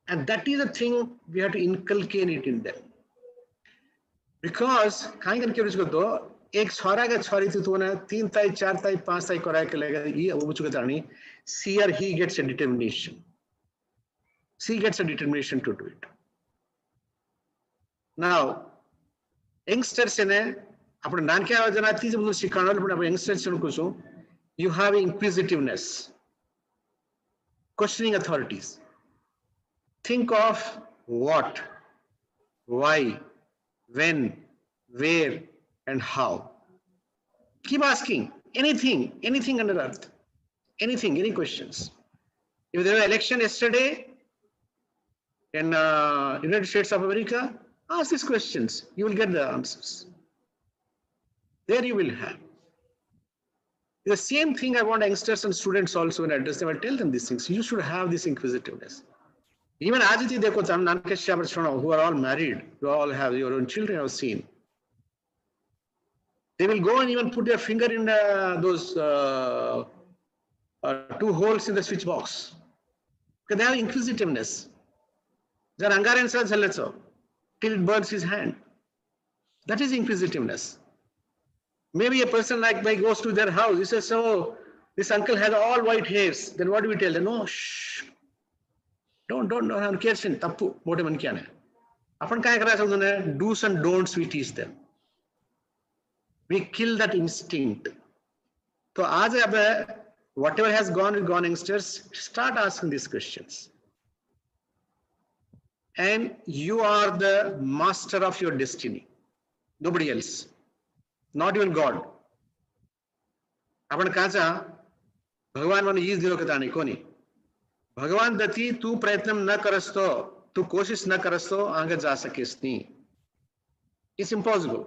And that is the thing we have to inculcate it in them. Because काहे करके रुचि को दो एक छोरा का छोरी तो ना 3 ताई 4 ताई 5 ताई कराए के लेगा ये वो बुझ के तानी see or he gets a determination. She gets a determination to do it. Now, youngsters ने अपने नान के आवाज़ ना तीज मुझे सिखाना वाले अपने youngsters ने कुछ you have inquisitiveness, questioning authorities. Think of what, why, when, where, and how. Keep asking anything under earth, anything, any questions. If there was an election yesterday in United States of America, ask these questions. You will get the answers. There you will have. The same thing I want youngsters and students also when I address them, I tell them these things. You should have this inquisitiveness. Even Ajiti Deko, who are all married, you all have your own children, I've seen. They will go and even put their finger in those 2 holes in the switch box. Because they have inquisitiveness. They're Angarian cells till it burns his hand. That is inquisitiveness. Maybe a person like me goes to their house. He says, "Oh, this uncle has all white hairs." Then what do we tell them? No, shh. Don't care. Tappu. Mote man kya hai? Apan kya kara samjhne? Do's and don'ts we teach them. We kill that instinct. So aaj ab whatever has gone with gone youngsters, start asking these questions. And you are the master of your destiny. Nobody else. Not even God. आपण काचा भगवान मन ease दिलो कता नहीं कोनी भगवान दती तू प्रयत्न न करस्तो तू कोशिश न करस्तो आगे जा सकेस नहीं. It's impossible.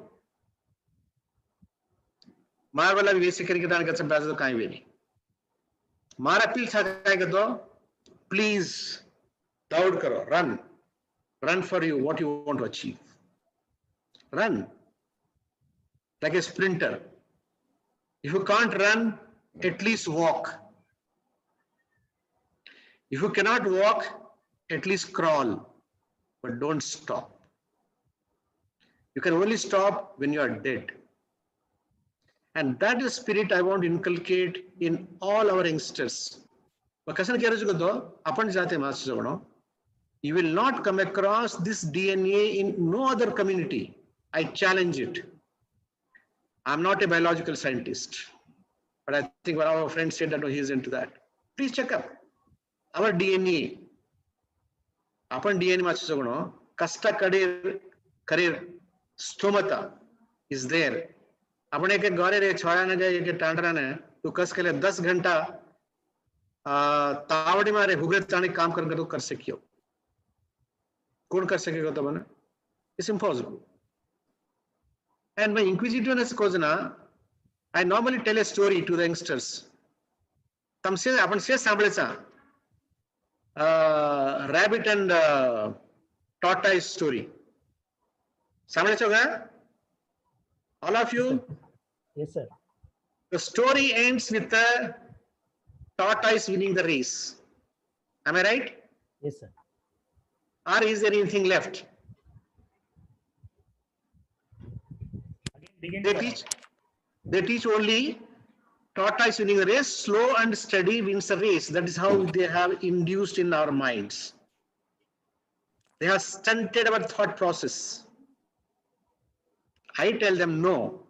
मार वाला विवेक करके दान कर सकता है तो काहे भी नहीं. मारा अपील था क्या तो प्लीज दौड़ करो, run for you what you want to achieve. Run like a sprinter. If you can't run, at least walk. If you cannot walk, at least crawl, but don't stop. You can only stop when you are dead. And that is spirit I want to inculcate in all our youngsters. You will not come across this DNA in no other community. I challenge it. I'm not a biological scientist, but I think one of our friends said that he is into that. Please check up our DNA. Upon DNA machusogono, kasta career stomata is there. अपने के गौरे रे छोड़ा न जाए के टांडरा ने तो कस के लिए 10 घंटा तावड़ी मारे भुगत ताने काम करके तो कर सकियो. कौन कर सकेगा तो बना? It's impossible. And my inquisitiveness cause na I normally tell a story to the youngsters. Rabbit and tortoise story. All of you? Yes, sir. The story ends with the tortoise winning the race. Am I right? Yes, sir. Or is there anything left? They teach only tortoise winning the race, slow and steady wins the race. That is how they have induced in our minds. They have stunted our thought process. I tell them no.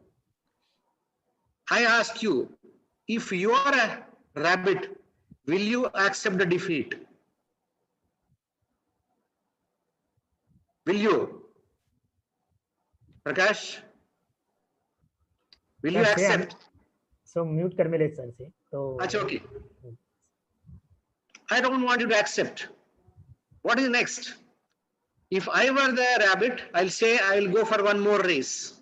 I ask you, if you are a rabbit, will you accept the defeat? Will you? Prakash? Will you accept? So mute kar mere sir se. So Achha, okay. I don't want you to accept. What is next? If I were the rabbit, I'll say I'll go for one more race.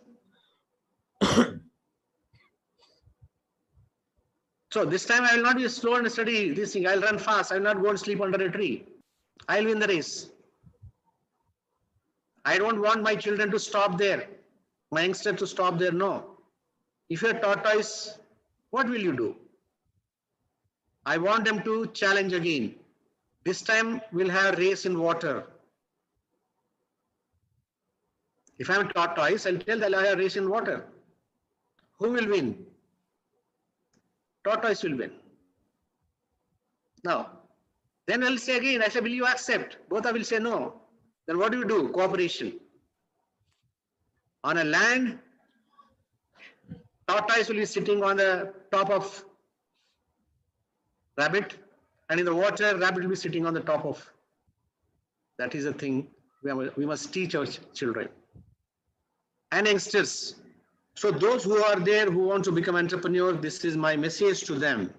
So this time I will not be slow and steady. This thing, I'll run fast. I'll not go and sleep under a tree. I'll win the race. I don't want my children to stop there. My youngster to stop there. No. If you're a tortoise, what will you do? I want them to challenge again. This time we'll have a race in water. If I'm a tortoise, I'll tell them I'll have a race in water. Who will win? Tortoise will win. Now, then I'll say again, I say, will you accept? Both will say no. Then what do you do? Cooperation. On a land, tortoise will be sitting on the top of rabbit, and in the water, rabbit will be sitting on the top of. That is the thing we must teach our children and youngsters. So those who are there who want to become entrepreneurs, this is my message to them.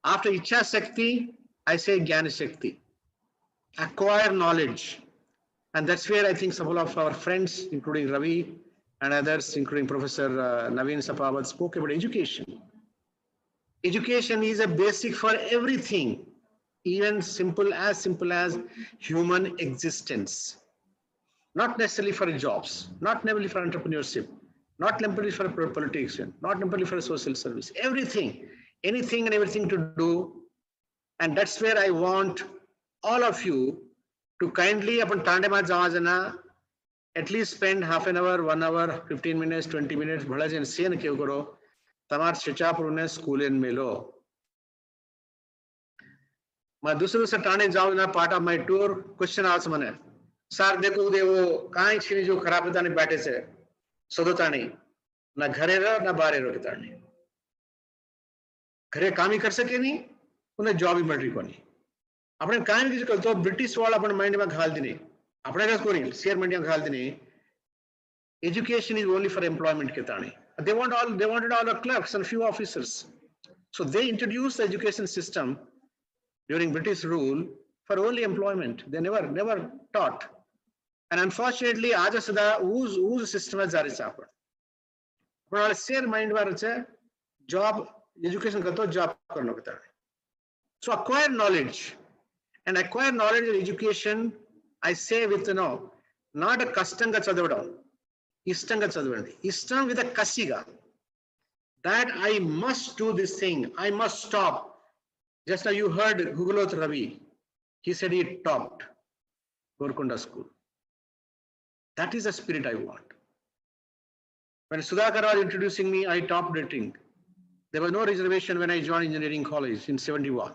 After Ichha Shakti, I say Jnana Shakti. Acquire knowledge. And that's where I think some of our friends, including Ravi and others, including Professor Naveen Sapawat, spoke about education. Education is a basic for everything, even simple as human existence. Not necessarily for jobs, not necessarily for entrepreneurship, not necessarily for politics, not necessarily for social service, everything, anything and everything to do. And that's where I want all of you to kindly, upon Tandema Jamajana, at least spend half an hour, 1 hour, 15 minutes, 20 minutes, Bhalajan Sen Kyogoro, Tamar Shichapurune School in Melo. My दूसरे टाणे जाऊँ part of my tour, question ask मने. Sir, देखो दे वो कहाँ इच्छी जो खराब होता नहीं बैठे से, सोचता नहीं, ना घरे रहो ना बाहर रहो कितना नहीं. घरे काम ही कर सके नहीं, उन्हें जॉब ही मिल रही कोनी. अपने काम की जो तो ब्रिटिश वाला अपने माइंड में घाल देने, अपने का कोनी, शेयर माइंड में घाल देने. Education is only for employment कितना नहीं. They wanted all the clerks and few officers. So they introduced the education system during British rule for only employment. They never taught. And unfortunately, आज सदा उस system में जारी chopper. पर वाले share mind वाले चे job education का तो job करना पड़ता है. So acquire knowledge and acquire knowledge and education. I say with not a custom का चदवड़ा. Istanga chadvandi. Istam with a kasiga. That I must do this thing. I must stop. Just now you heard Gugulot Ravi. He said he topped Gorkunda school. That is the spirit I want. When Sudhakar was introducing me, I topped rating. There was no reservation when I joined engineering college in 71.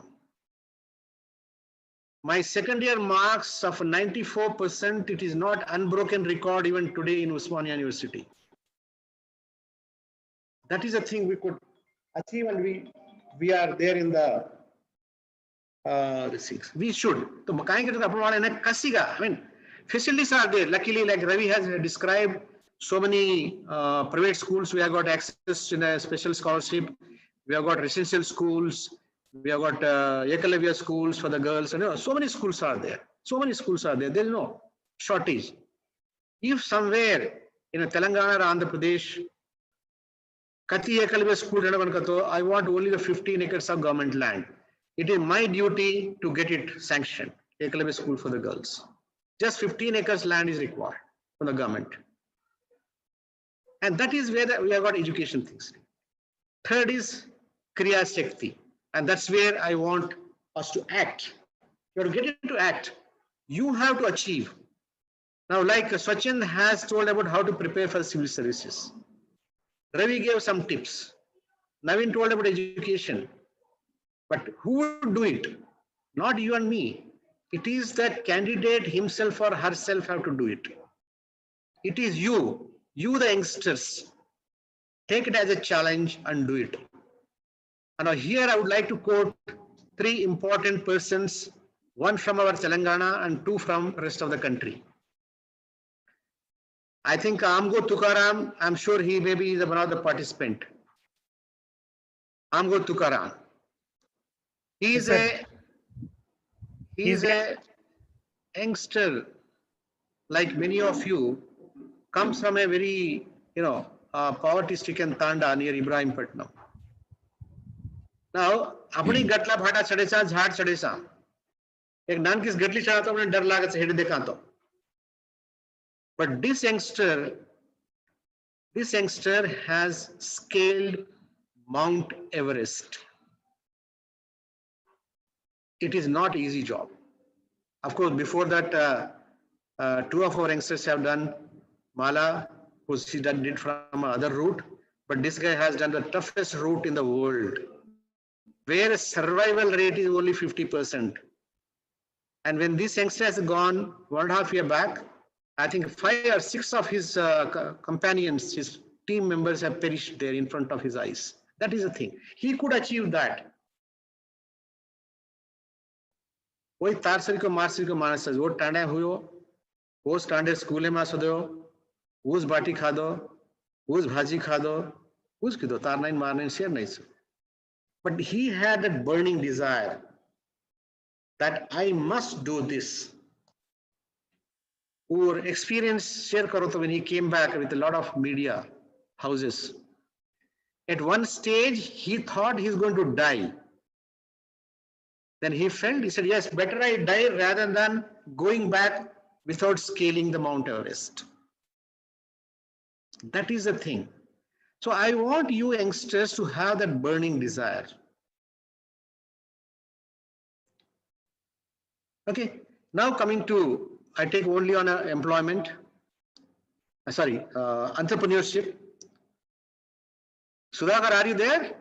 My second year marks of 94%, it is not unbroken record even today in Osmania University. That is a thing we could achieve, and we are there in the things. We should. I mean, facilities are there. Luckily, like Ravi has described, so many private schools, we have got access in a special scholarship. We have got residential schools. We have got Ekalavya schools for the girls, and so many schools are there. So many schools are there. There is no shortage. If somewhere in Telangana or Andhra Pradesh, Kati Ekalbe school, I want only the 15 acres of government land. It is my duty to get it sanctioned. Ekalbe school for the girls. Just 15 acres land is required from the government. And that is where we have got education things. Third is Kriya Shakti. And that's where I want us to act. You have to get into act. You have to achieve. Now, like Swachand has told about how to prepare for civil services. Ravi gave some tips. Navin told about education. But who would do it? Not you and me. It is that candidate himself or herself have to do it. It is you the youngsters. Take it as a challenge and do it. And now here I would like to quote 3 important persons, one from our Telangana and 2 from rest of the country. I think Amgo Tukaram, I'm sure he may be one of the participant. Amgo Tukaram. He is a youngster, like many of you, comes from a very, poverty-stricken Tanda near Ibrahimpatnam. Now, अपनी गटला भाटा चढ़ेसा झाड़ चढ़ेसा एक नान किस गटली चढ़ा तो अपने डर लागत से हेड देखा तो but this youngster has scaled Mount Everest. It is not easy job. Of course, before that, 2 of our youngsters have done Mala, who she did from other route, but this guy has done the toughest route in the world, where survival rate is only 50%. And when this youngster has gone 1.5 years back, I think 5 or 6 of his companions, his team members have perished there in front of his eyes. That is the thing. He could achieve that. वही तारसरी को मारसरी को मानस वो टांडे हुयो वो standard school में आसो दो उस बाटी खा दो उस भाजी खा दो उस की दो तार नहीं मारने शेयर नहीं सो but he had a burning desire that I must do this. Or experience share karo to when he came back with a lot of media houses. At one stage he thought he's going to die. Then he felt, he said, yes, better I die rather than going back without scaling the Mount Everest. That is the thing. So I want you youngsters to have that burning desire. Okay, now coming to, I take only on employment, entrepreneurship. Sudhakar, are you there?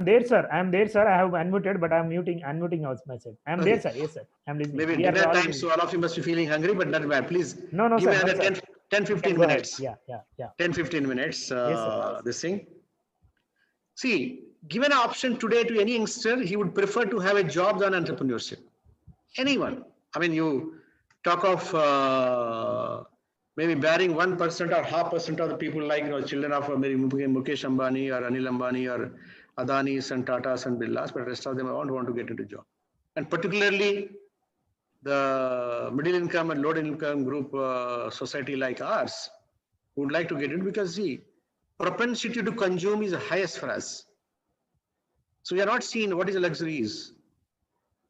There, sir. I am there, sir. I have unmuted, but I am unmuting myself. I am there, sir. Yes, sir. I am listening. Maybe dinner time, so all of you must be feeling hungry, but not bad. Please no, give sir, me another 10-15 minutes. Yeah. 10-15 minutes. Yes, sir. This thing. See, given an option today to any youngster, he would prefer to have a job than entrepreneurship. Anyone. I mean, you talk of maybe bearing 1% or 0.5% of the people like children of maybe Mukesh Ambani or Anil Ambani or Adanis and Tatas and Birlas, but the rest of them don't want to get into job. And particularly the middle income and low income group society like ours would like to get in because see, propensity to consume is the highest for us. So we are not seeing what is the luxuries.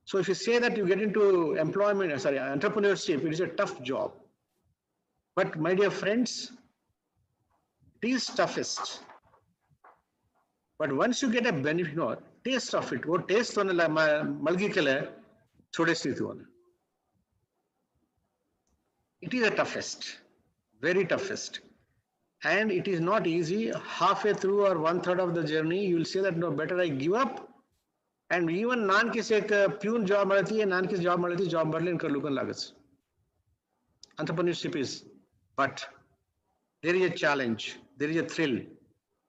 So if you say that you get into entrepreneurship, it is a tough job. But my dear friends, it is toughest. But once you get a benefit, taste of it, what taste on malgi kale, it is the toughest, very toughest. And it is not easy. Halfway through or 1/3 of the journey, you will say that no, better I give up. And even nan kis ek pune job malati hai, nan kis job malati, job marle inkar lukan lagats. Entrepreneurship is, but there is a challenge, there is a thrill.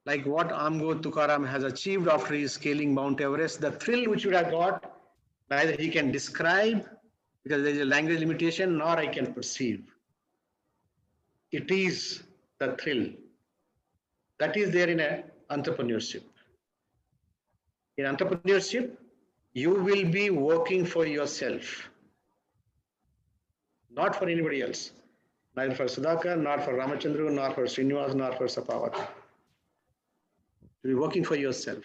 Like what Amgo Tukaram has achieved after his scaling Mount Everest, the thrill which you have got, neither he can describe because there is a language limitation, nor I can perceive. It is the thrill that is there in entrepreneurship. In entrepreneurship, you will be working for yourself, not for anybody else. neither for Sudhakar, nor for Ramachandru, nor for Srinivas, nor for Sapawati. You'll be working for yourself.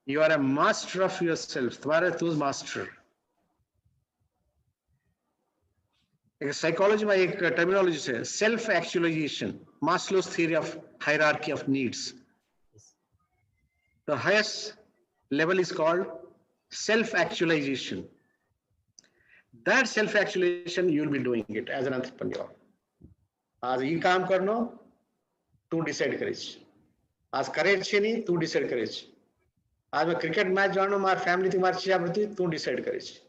You are a master of yourself. Twara tu master. Psychology by terminology says self-actualization, Maslow's theory of hierarchy of needs. The highest level is called self-actualization. That self-actualization, you'll be doing it as an entrepreneur. As you काम करनो, तू decide करेच. As करेच नहीं, तू decide करेच. आज मैं cricket match जानो, मार family तुम्हारी चीज़ आती, तू decide करेच.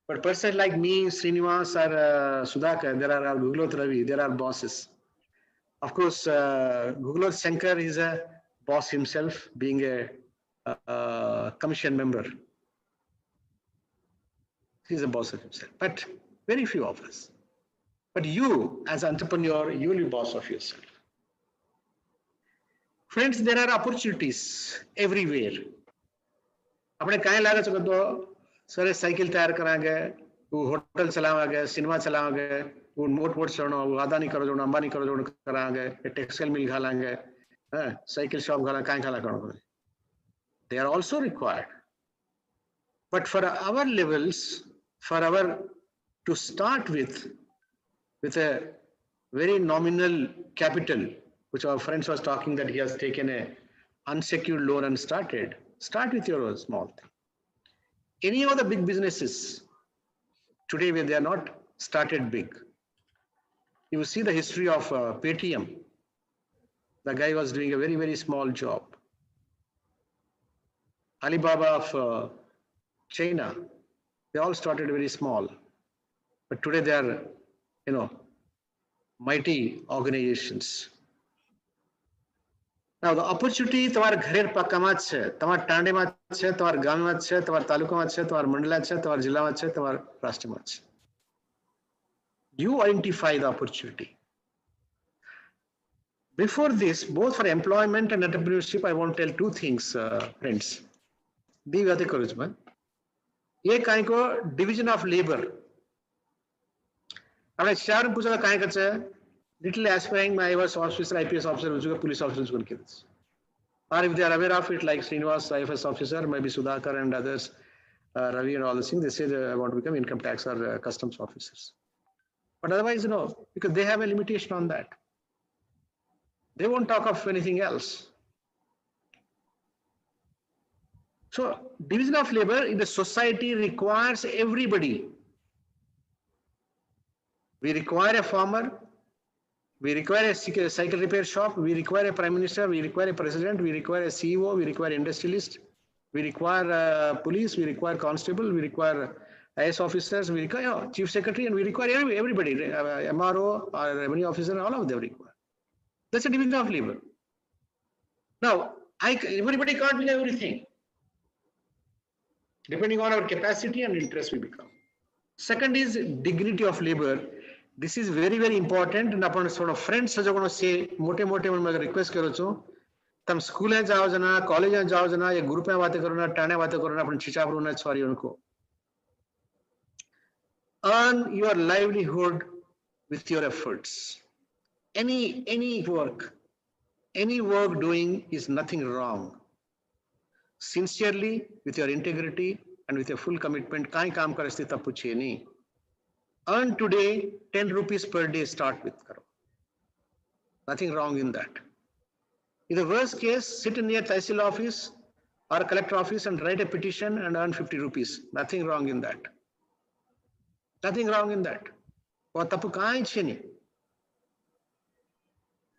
But persons like me, Srinivas or Sudhakar, there are Guglot Ravi, there are bosses. Of course, Guglot Shankar is a boss himself, being a commission member. He's a boss of himself, but very few of us. But you, as an entrepreneur, you will be boss of yourself. Friends, there are opportunities everywhere. अपने कहीं लगा चुका तो सारे cycle तैयार कराएंगे, वो hotel चलाएंगे, सिनेमा चलाएंगे, वो मोट चढ़ना, वो अदानी करो जो, अंबानी करो जो कराएंगे, टेक्सटाइल मिल घालेंगे, साइकिल शॉप घालेंगे, कहीं घाला करो. They are also required. But for our levels, for our to start with a very nominal capital, which our friends was talking that he has taken a unsecured loan and started. Start with your small thing. Any of the big businesses today where they are not started big. You will see the history of Paytm. The guy was doing a very, very small job. Alibaba of China, they all started very small. But today they are, mighty organizations. Now the opportunity तुम्हारे घरेर पक्कामा छे, तुम्हारे टांडेमा छे, तुम्हारे गाँवमा छे, तुम्हारे तालुकामा छे, तुम्हारे मंडला छे, तुम्हारे जिल्लामा छे, तुम्हारे राष्ट्रमा छे. You identify the opportunity. Before this, both for employment and entrepreneurship, I want to tell two things, friends. दी बातें करो जब ये काहे को division of labor. अपने चार पूछा काहे करते little aspiring my IAS officer, IPS officer, police officer. Or if they are aware of it, like Srinivas, IFS officer, maybe Sudhakar and others, Ravi and all these things, they say they want to become income tax or customs officers. But otherwise, because they have a limitation on that. They won't talk of anything else. So, division of labor in the society requires everybody. We require a farmer. We require a cycle repair shop, we require a prime minister, we require a president, we require a CEO, we require industrialist, we require police, we require constable, we require IS officers, we require chief secretary, and we require everybody, MRO or revenue officer, all of them require. That's a division of labor. Now, everybody can't be everything. Depending on our capacity and interest we become. Second is dignity of labor. This is very, very important. And upon sort of friends, as I want to say, mote मैं request करो चो, तम school में जाओ जना, college में जाओ जना, ये ग्रुप में बातें करो ना, टाने बातें करो ना, अपन चिचाप रोना सॉरी उनको. Earn your livelihood with your efforts. Any work doing is nothing wrong. Sincerely, with your integrity and with your full commitment, काई काम कर स्थिति तब पूछिए नहीं. Earn today 10 rupees per day, start with karo. Nothing wrong in that. In the worst case, sit in your Tehsil office or a collector office and write a petition and earn 50 rupees. Nothing wrong in that. Nothing wrong in that.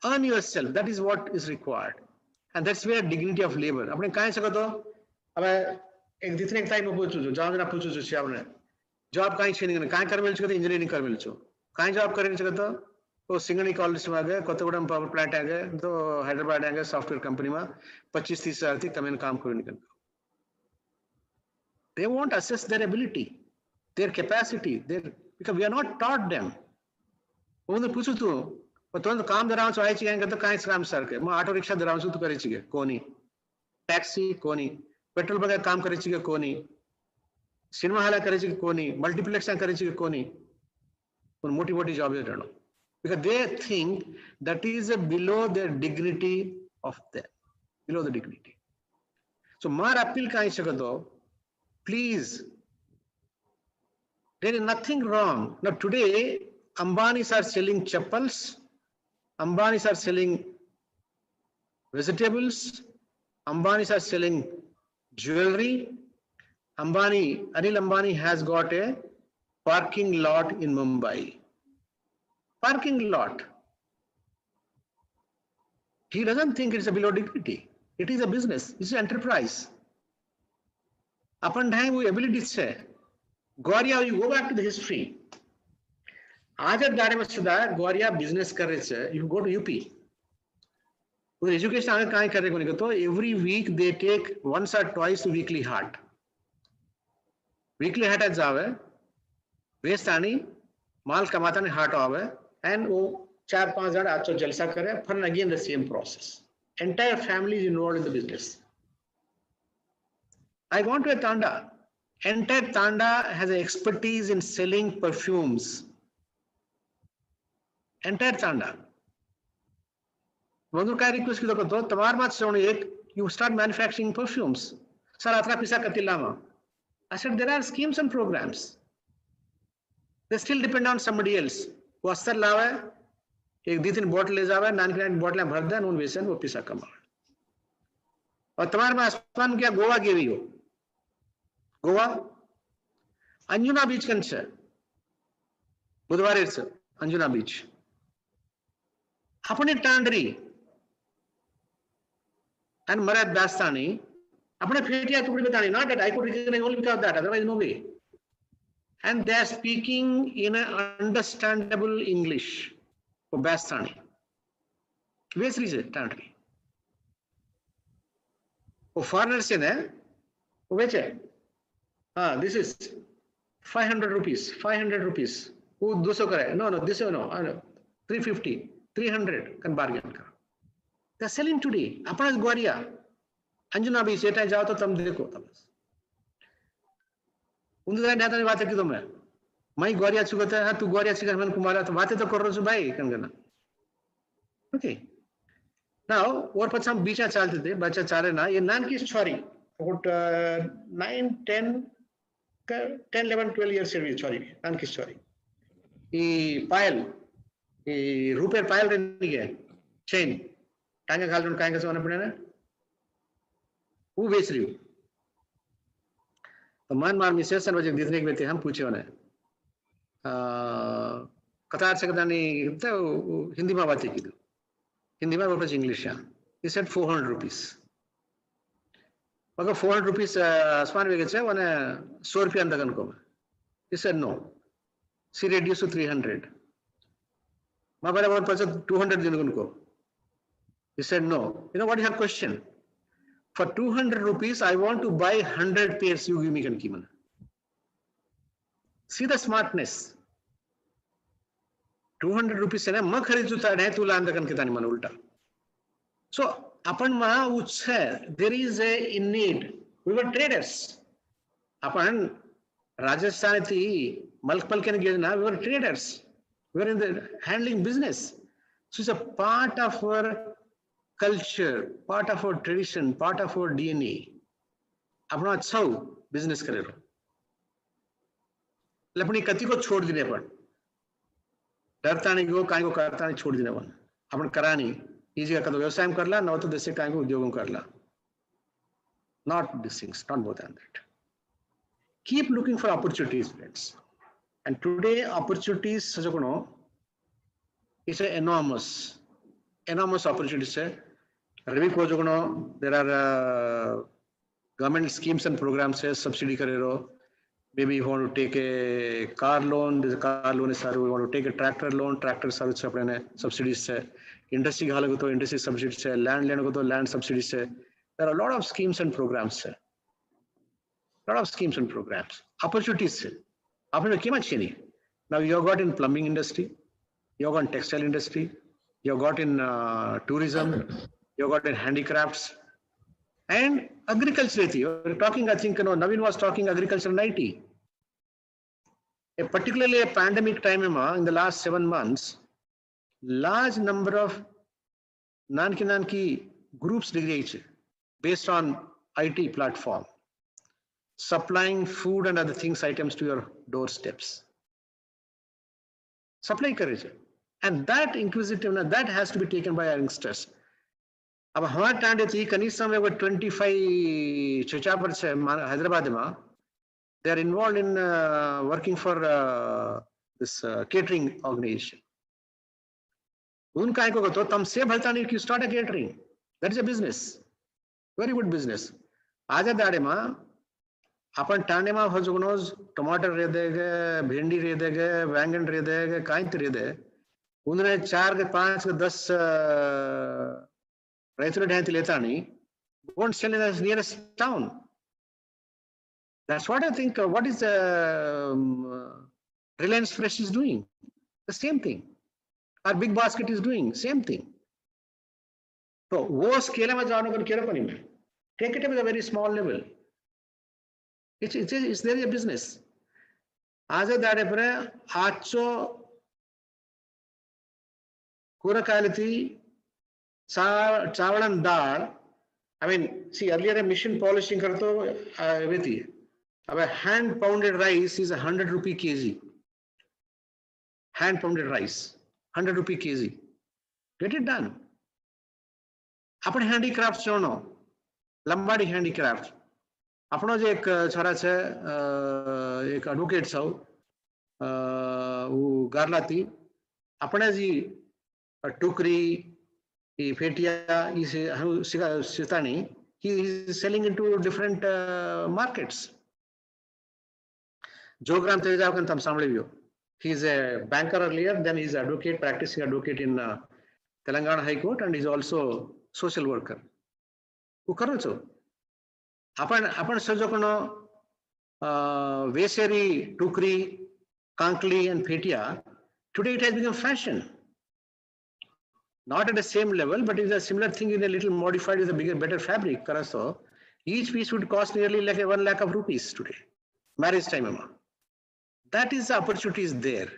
Earn yourself. That is what is required. And that's where dignity of labor. अपने कहाँ से करो? अब एक जितने time में पूछो जो, जाओ जना पूछो जो चावने. जॉब कहीं छे नहीं कहीं कर मिल चुका तो इंजीनियरिंग कर मिल चुका कहीं जॉब करने चुका तो वो सिंगनी कॉलेज में आ गए कोत्तगुडम पावर प्लांट आ गए तो हैदराबाद आ गए सॉफ्टवेयर कंपनी में 25-30 साल थी कमेंट काम करो निकल. They won't assess their ability, their capacity, because we are not taught them. उन्हें पूछो तो काम दराव से आए चाहिए तो कहीं से काम सर के मैं ऑटो रिक्शा दराव से तो करे चाहिए कोनी टैक्सी कोनी पेट्रोल बगैर काम करे चाहिए कोनी सिनेमा हॉल करे कोनी मल्टीप्लेक्स करे कोनी मोटी job because they think that is below their dignity of them, below the dignity. So mar appeal kai sakado, please, there is nothing wrong. Now today Ambanis are selling chappals, Ambanis are selling vegetables, Ambanis are selling jewelry. Anil Ambani has got a parking lot in Mumbai. Parking lot. He doesn't think it's a below dignity. It is a business. It's an enterprise. Upon time, we ability to say, Gauria, you go back to the history. Ajad Dare Masada, Gauria business courage, you go to UP. With education, every week they take once or twice weekly hat. Weekly hat at Java, Westani, Mal Kamatani hat over, and 4-5 acho jalsa kare, and again the same process. Entire family is involved in the business. I want to a Tanda. Entire Tanda has an expertise in selling perfumes. Entire Tanda. Request you start manufacturing perfumes. I said there are schemes and programs. They still depend on somebody else. वो अस्तर लावा है, एक दिन bottle ले जावा है, 99 बॉटलें भर दे, नून बेसन वो पिसा कमा। और तुम्हारे में आसमान क्या गोवा के भी हो? गोवा, अंजुना बीच कन से, बुधवार से अंजुना बीच। अपने टांडरी, and Marat Bastani, अपने फेटिया टुकड़ी बतानी, not that I could recognize only because of that, otherwise no way. And they are speaking in an understandable English for Bastani. Where is it? Country. For foreigners, this is 500 rupees. 500 rupees. Who do so correct? No, this no. 350, 300 can bargain. They are selling today. Apanas Gwaria. Anjuna bhi seta jao to tam dekho tamas. उनसे नेता ने बात की तो मैं गौरिया चुका है तू गौरिया चिकन मन कुमारा तो बातें तो कर रहा हूँ भाई कंगना ओके नाउ और पछ हम बीच में चलते थे बच्चा चाले ना ये नान की छोरी about 9 10 11 12 years सर्विस छोरी नान की छोरी ये पायल ये रुपये पायल रहनी है चेन टांगे खाल रहे कांगे से वाना पड़े ना वो बेच रही हूँ तो मान मार मिसेस और वजह दिखने के लिए हम पूछे उन्हें कतार से कतार नहीं तो हिंदी में बातें की हिंदी में वापस इंग्लिश है he said 400 rupees मगर 400 rupees आसमान में गए उन्हें 100 रुपये अंदर कन को he said no she reduced to 300 मगर वो पैसे 200 दिन उनको he said no you know what is her question for 200 rupees I want to buy 100 pairs you give me kan kiman see the smartness 200 rupees से ना मैं खरीद चुका है तू लांदा कन कितानी मन उल्टा so अपन माँ उससे there is a in need we were traders अपन राजस्थान थी मलकपल के निकले ना we were traders we were in the handling business so it's a part of our culture part of our tradition part of our DNA अपना अच्छा हो business करे लो लपनी कती को छोड़ देने पर डरता नहीं को काहे को करता नहीं छोड़ देने वाला अपन करा नहीं इजी का तो व्यवसाय में कर ला ना तो देश से काहे को उद्योगों कर ला not these things not more than that keep looking for opportunities friends and today opportunities such a is enormous opportunities Ravi ko there are government schemes and programs subsidy karero maybe you want to take a car loan there's a car loan is we want to take a tractor loan tractor service subsidies industry halago to industry subsidies land leno to land subsidies there are a lot of schemes and programs opportunities now you have got in plumbing industry you have got in textile industry you have got in tourism you have got in handicrafts and agriculture. You're talking, I think, Naveen was talking agriculture and IT. particularly a pandemic time in the last 7 months, large number of nanki groups based on IT platform, supplying food and other things, items to your doorsteps. Supply courage. And that inquisitiveness, that has to be taken by our youngsters. अब हमारे टांडे थी कनिष्ठ में वो 25 चचा पर से हैदराबाद में they are involved in working for this catering organization. उनका को तो तम से भलता नहीं कि start a catering. That is a business, very good business. आज दाड़े में अपन टांडे में हो जुगनोज टमाटर रे देगे, भिंडी रे देगे, बैंगन रे देगे, कांच रे दे. उन्होंने 4 के 5 के 10 రైతుల డ్యాంతి లేతాని won't sell in the nearest town. That's what I think. What is Reliance Fresh is doing? The same thing. Our Big Basket is doing same thing. So, वो scale में जाने को क्या करनी है? Take it at a very small level. It's there a business. आज दाड़े पर आजो కూరగాయలది चावल and dal. I mean, see, earlier a machine polishing करतो वेती. अब hand pounded rice is 100 rupee kg. Hand pounded rice, 100 rupee kg. Get it done. अपने handicrafts जोनो, लंबाड़ी handicraft. अपनो जो एक छोरा छे, एक advocate साउ, वो गारलाती. अपने जी टुकरी Fetia is Sitani, he is selling into different markets. Jogram Tejakan Tam Samlevio. He is a banker earlier, then he is advocate, practicing advocate in Telangana High Court, and is also social worker. Ukarocho. Upon Sajokono Veseri, Tukri, Kankli, and Fetia, today it has become fashion. Not at the same level, but it's a similar thing in a little modified with a bigger, better fabric. Karaso, each piece would cost nearly like 1 lakh of rupees today. Marriage time. That is the opportunity is there.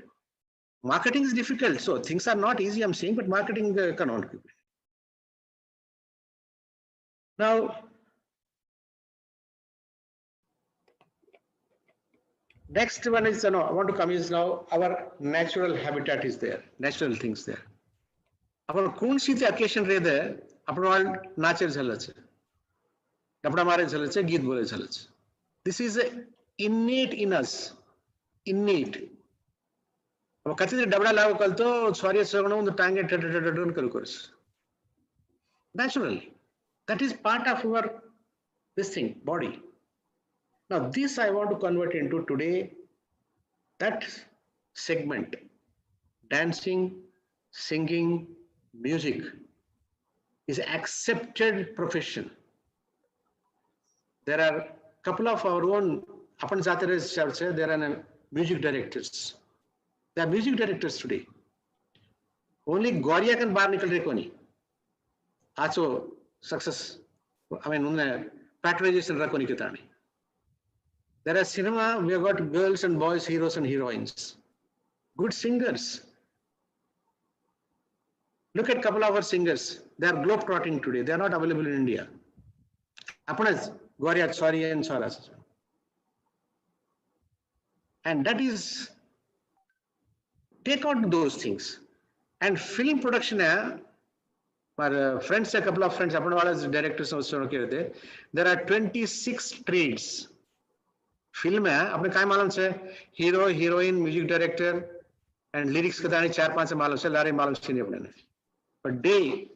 Marketing is difficult, so things are not easy, I'm saying, but marketing cannot be. Now, next one is, I want to come is now our natural habitat is there, natural things there. अपन कौन सी occasion रहे थे अपन वाल नाचे झलचे डबड़ा मारे झलचे गीत बोले झलचे. This is innate in us, innate. अब कथी से डबड़ा लागू कल तो सॉरी सगणों तो टांगे टटटटटन करू करस. Natural. That is part of our this thing body. Now this I want to convert into today that segment, dancing, singing, music is accepted profession. There are a couple of our own there are music directors. There are music directors today. Only Goria can bar nikal rekoni. Also success. I mean, patronization rakoni kitani. There are cinema, we have got girls and boys, heroes and heroines. Good singers. Look at a couple of our singers. They are globe-trotting today. They are not available in India. Apanas, Goria, sorry, and Soras. And that is, take out those things. And film production, my friends, a couple of friends, directors also, there are 26 trades. Film, hero, heroine, music director, and lyrics, 4-5 But they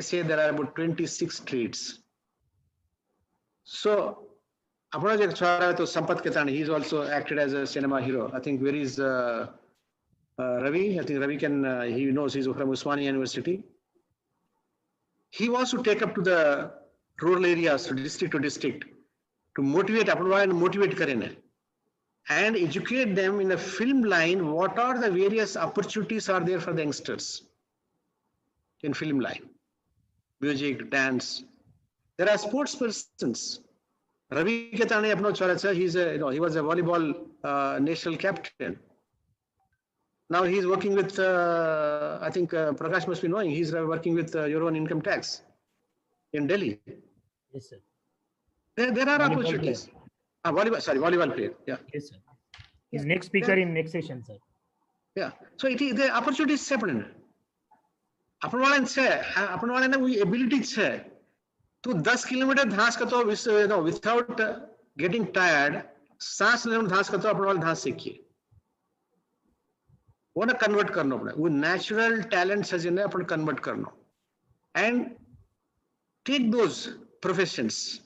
say there are about 26 trades. So, Sampath Ketani, he is also acted as a cinema hero. I think where is Ravi? I think Ravi can, he knows he's from Usmania University. He wants to take up to the rural areas, to district, to motivate and motivate Karene and educate them in the film line. What are the various opportunities are there for the youngsters in film line? Music, dance. There are sports persons. Ravi Ketani, he's he was a volleyball national captain. Now he's working with, I think Prakash must be knowing, he's working with your own income tax in Delhi. Yes, sir. There are opportunities. Volleyball player. Yeah. Yes, sir. He's next speaker in next session, sir. Yeah. So it is the opportunities separate. अपन वाले ना वो ability है. तो 10 kilometre धांस का तो without getting tired, सांस लेने में धांस का तो अपन वाले धांस सीखिए. वो ना convert करना पड़े. वो natural talents है जिन्हें अपन convert करना. And take those professions.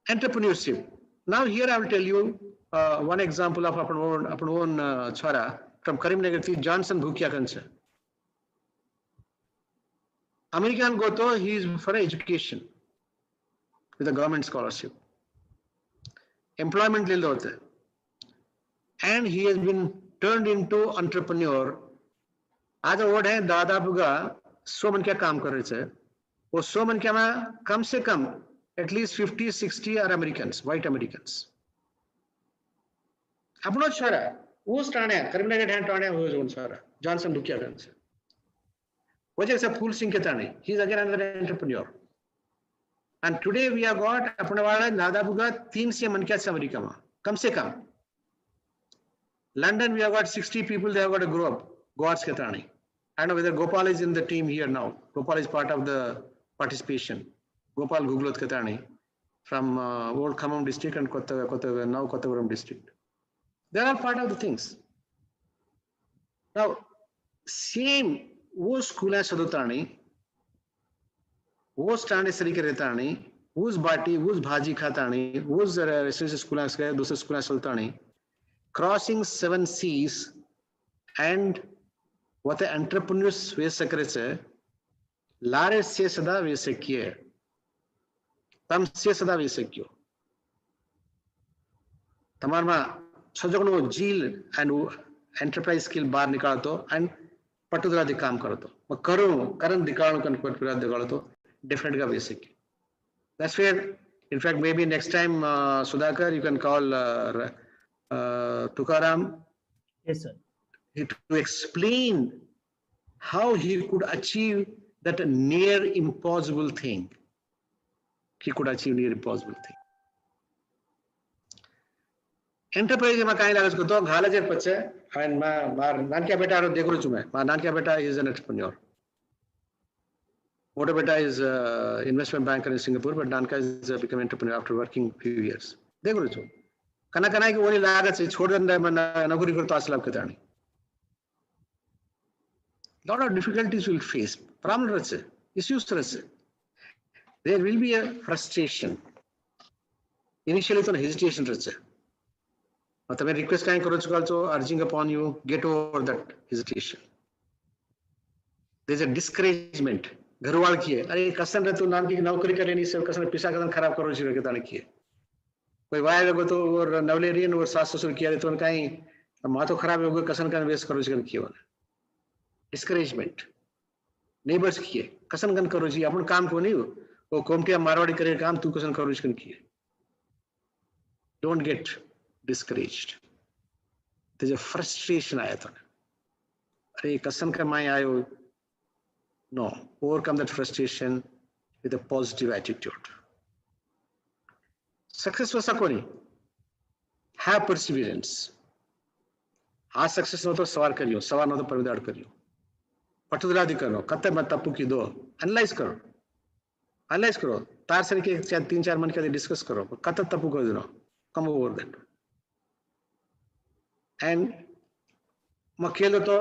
Entrepreneurship. Now here I will tell you one example of upon own chara from Karimnagar thi Johnson Bhukia kancha. American go to he is for education with a government scholarship. Employment lil hote. And he has been turned into entrepreneur. आज word है दादा बुगा 100 मन क्या काम कर रहे थे. वो 100 मन क्या में कम से कम at least 50-60 are Americans, white Americans. अपनो छोरा वो स्टाने करीमनगर हैंड टाने वो जोन छोरा जॉनसन दुकिया गंज. वजह से फूल सिंह के ताने he is again another entrepreneur. And today we have got अपने वाला दादा बुगा 300 मन क्या अमेरिका में कम से कम. London we have got 60 people, they have got a grow up gods के ताने. I don't know whether Gopal is in the team here now. Gopal is part of the participation. Gopal Guglot Katani from Old Khammam district and now Kottavaram district. They are part of the things. Now, same wo school है सदोतानी, वो stand सरी के रहतानी, उस बाटी, उस भाजी खातानी, उस रेसिडेंशियल स्कूल है दूसरे स्कूल है सदोतानी, crossing 7 seas and what the entrepreneurs वे सकरे से लारे से सदा वे सकिए. तम से सदा वे सकियो. तमार मा सजगनो झील एंड एंटरप्राइज स्किल बाहर निकाल तो एंड पटुदरा दि काम करो तो मैं करूँ करन दिखाऊँ कन पटुदरा दिखाऊँ तो डिफरेंट का वे सकी. That's where in fact maybe next time Sudhakar you can call Tukaram. Yes, sir. To explain how he could achieve that near impossible thing. He could achieve near impossible thing. Enterprise में कहीं लगा उसको तो घाला जब बच्चे and मार नान क्या बेटा आरो देखो चुमे मार नान क्या बेटा is an entrepreneur. Motor beta is investment banker in Singapore, but Nanka is become entrepreneur after working few years. देखो चुम कना कना की वो नहीं लागत से छोड़ देना है नौकरी करता असलाब के तानी. Lot of difficulties will face. Problem रहते issues रहते. There will be a frustration. Initially तो hesitation रहते. मतलब मैं request कहीं करो चुका तो urging upon you get over that hesitation. There is a discouragement. Garhwal किए अरे कसन रहे तो नाम की नौकरी करे नहीं सब कसन पिसा कदम खराब करो जीरो के ताने किए. कोई वायर लगो तो और नवलेरियन और सास ससुर किया तो कहीं माँ तो खराब हो गई कसन का वेस्ट करो जीरो किए वाला. Discouragement. Neighbors किए कसन कन करो जी अपन काम को नहीं हो वो कोमटिया मारवाड़ी करे काम तू कसन करो जी कन किए. Don't get discouraged. There's a frustration आया था. अरे कसन का माय आयो. No, overcome that frustration with a positive attitude. Success was sakoni. Have perseverance. आज success no तो सवार करियो, सवार no तो परविदार करियो. पटुदरादि करो, कत्ते मत तप्पू की दो, analyze करो, तार सर के 3-4 मन के discuss करो, कत्ते तप्पू कर देना, come over that. And मकेलो तो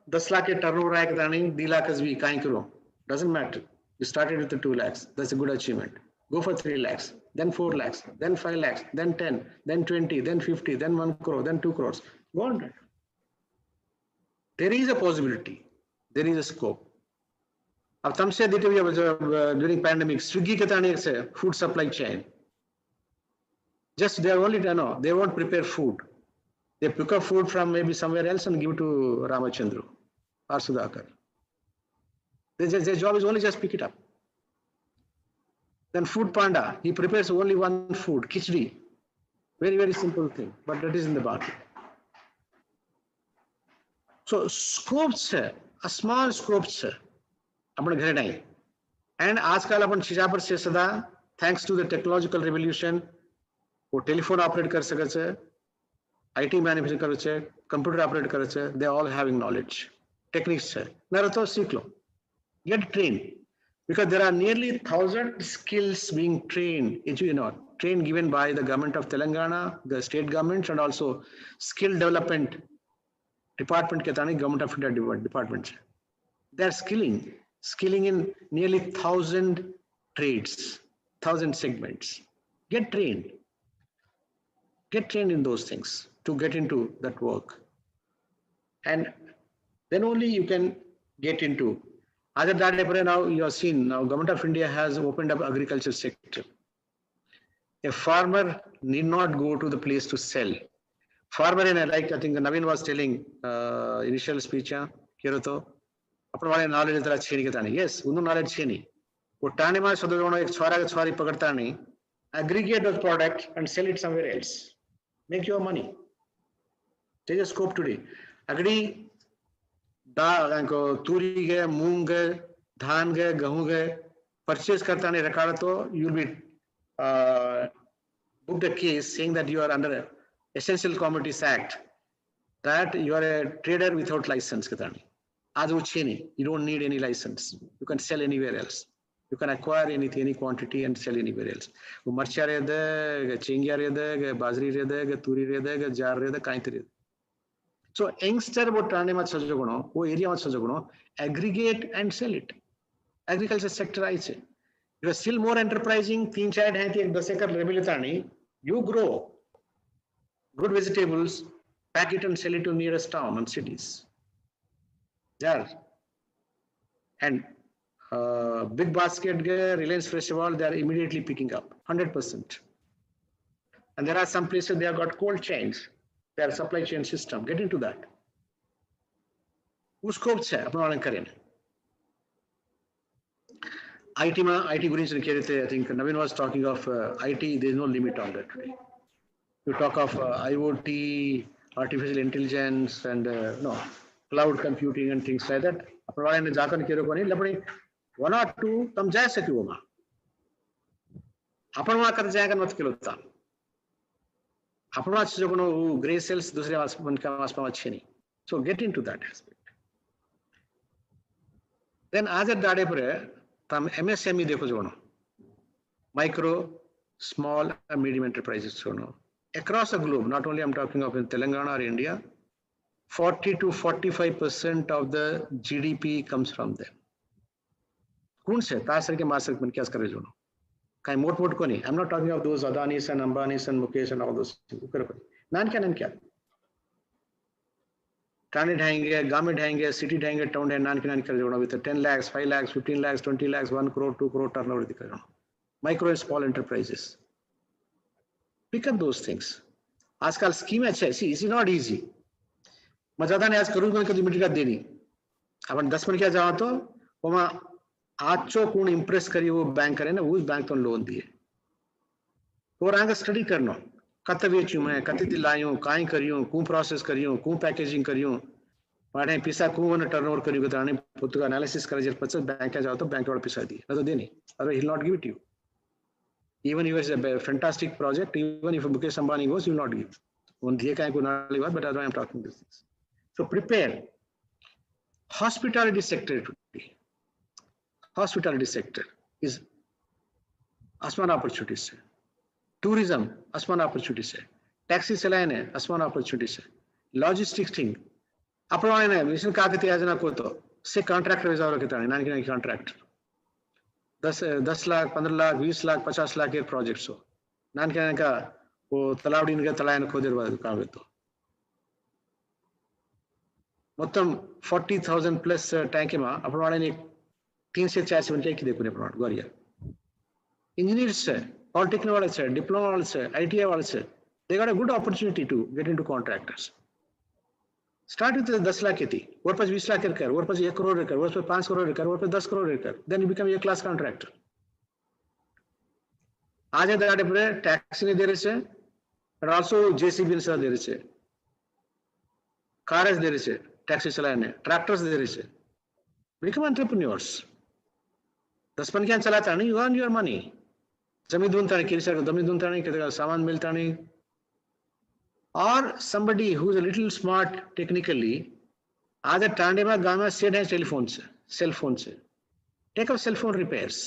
10 लाख के टर्नओवर आया कि नहीं 2 लाख भी काहीं करो. Doesn't matter. You started with the 2 lakhs. That's a good achievement. Go for 3 lakhs, then 4 lakhs, then 5 lakhs, then 10, then 20, then 50, then 1 crore, then 2 crores. Go on. There is a possibility. There is a scope. अब तम से देते हुए during pandemic, Swiggy के ताने से food supply chain. Just they are only they won't prepare food. They pick up food from maybe somewhere else and give it to Ramachandru or Sudhakar. Their job is only just pick it up. Then Food Panda, he prepares only one food, khichdi. Very, very simple thing, but that is in the market. So scopes है, small scopes है अपने घरे नहीं. And आजकल अपन चीजा पर से सदा thanks to the technological revolution वो टेलीफोन ऑपरेट कर सके छे, आईटी मैन्युफैक्चर करे छे, कंप्यूटर ऑपरेट करे छे, they all having knowledge, techniques है. न तो सीख लो, get trained, because there are nearly 1,000 skills being trained, trained given by the government of Telangana, the state governments, and also skill development department के तानी government of India departments. They are skilling in nearly 1,000 trades, 1,000 segments. Get trained in those things to get into that work, and then only you can get into. Other than now you have seen now government of India has opened up agriculture sector. A farmer need not go to the place to sell. Farmer, and like I think Naveen was telling initial speech, Kiroto, अपने knowledge इतना अच्छी नहीं करता नहीं. Yes, उन्होंने knowledge अच्छी नहीं. वो टाने में सदों एक छुआरी पकड़ता नहीं. Aggregate those products and sell it somewhere else. Make your money. There is a scope today. Agri Turi गए, मूंग गए, धान गए, गेहूं गए, परचेज करता नहीं रखा तो you will be booked a case saying that you are under Essential Commodities Act, that you are a trader without license करता नहीं. आज वो छे नहीं. You don't need any license. You can sell anywhere else. You can acquire anything, any quantity and sell anywhere else. वो मर्चा रहे दे, चिंगिया रहे दे, बाजरी रहे दे, तूरी रहे दे, जार रहे दे, काई तेरे. So youngster वो टाने मत सजो गुनो, वो एरिया मत सजो गुनो, aggregate and sell it. Agriculture sector आई से. You are still more enterprising. 3-4 हैं कि 10 एकड़ लेवल लेता नहीं. You grow good vegetables, pack it and sell it to nearest town and cities. There. And big basket Reliance Festival, they are immediately picking up 100%. And there are some places they have got cold chains. Their supply chain system. Get into that. Who scopes है अपना वाले करें. IT में IT गुरिंच निकले थे. I think Naveen was talking of IT. There is no limit on that today. You talk of IoT, artificial intelligence, and no cloud computing and things like that. अपना वाले ने जाकर निकले को नहीं. लपड़ी 1 or 2 तम जा सके वो माँ. अपन वहाँ कर जाएगा मत किलो ता. अपना चीज़ों को ग्रे सेल्स दूसरे मन का वास्पा अच्छे नहीं. So get into that aspect. Then आज डाले पर तम MSME देखो जो micro, small and medium enterprises जो across the globe. Not only I'm talking of in Telangana or India, 40 to 45% of the GDP comes from them. कौन से तासर के मासक मन क्या कर जो कहीं मोट को नहीं. I'm not talking of those Adanis and Ambanis and Mukesh and all those. नान क्या टाने ढाएंगे, गांव में ढाएंगे, सिटी ढाएंगे, टाउन ढाएंगे, नान के कर जोड़ना with 10 lakhs, 5 lakhs, 15 lakhs, 20 lakhs, 1 crore, 2 crore turnover दिखा जोड़ना. Micro and small enterprises. Pick up those things. आजकल scheme अच्छे. See, it's not easy. मैं ज़्यादा नहीं आज करूँगा कि लिमिट का देनी. अपन 10 मिनट क्या जाओ तो वो माँ आज जो कौन इम्प्रेस करी वो बैंक करे ना उस बैंक तो लोन दिए. तो रंगा स्टडी करना. कत्ते बेचूं मैं, कत्ते दिलायूं, काहीं करियूं, कौन प्रोसेस करियूं, कौन पैकेजिंग करियूं, पाने पिसा कौन टर्नओवर करियूं तो रानी पुत्तुका एनालिसिस करे जब पच्चीस बैंक क्या जाओ तो बैंक वाला पिसा दिए. ना तो देनी. Otherwise he'll not give it to you. Even if it's a fantastic project, even if Mukesh Ambani goes, he will not give. On दिए काहीं को ना लेगा, but that's why I'm talking these things. So prepare. Hospitality sector today. Hospitality sector is आसमान opportunities है. Tourism आसमान opportunities है. Taxi चलाने आसमान opportunities है. Logistics thing. अपने ने मिशन का कहते हैं आज ना को तो से contractor वैसा वाला कहता है ना कि contractor. 10 लाख 15 लाख 20 लाख 50 लाख के प्रोजेक्ट्स हो. नान कहने का वो तलावड़ी इनके तलायन खोदेर बाद काम है तो. మొత్తం 40,000 ప్లస్ ట్యాంక్ ఏమా అప్పుడు వాళ్ళని 3 से 4 से बनके देखो ने प्रोडक्ट गोरिया इंजीनियर्स है पॉलिटेक्निक वाले से डिप्लोमा वाले से आईटीआई वाले से they got a good opportunity to get into contractors. Start with 10 lakh की थी और पास 20 लाख कर और पास 1 करोड़ कर और पास 5 करोड़ कर और पास 10 करोड़ कर then you become a class contractor. आज है दाड़े पर टैक्स नहीं दे रहे से and also JCB से दे रहे से cars दे रहे से टैक्सी चलाने ट्रैक्टर्स दे रही से become entrepreneurs 10 पंखियां चलाता नहीं you earn your money जमीन ढूंढता नहीं किसी को जमीन ढूंढता नहीं किसी का सामान मिलता नहीं or somebody who is a little smart technically आज टांडे में गांव में सेट है टेलीफोन से सेल फोन से take up cell phone repairs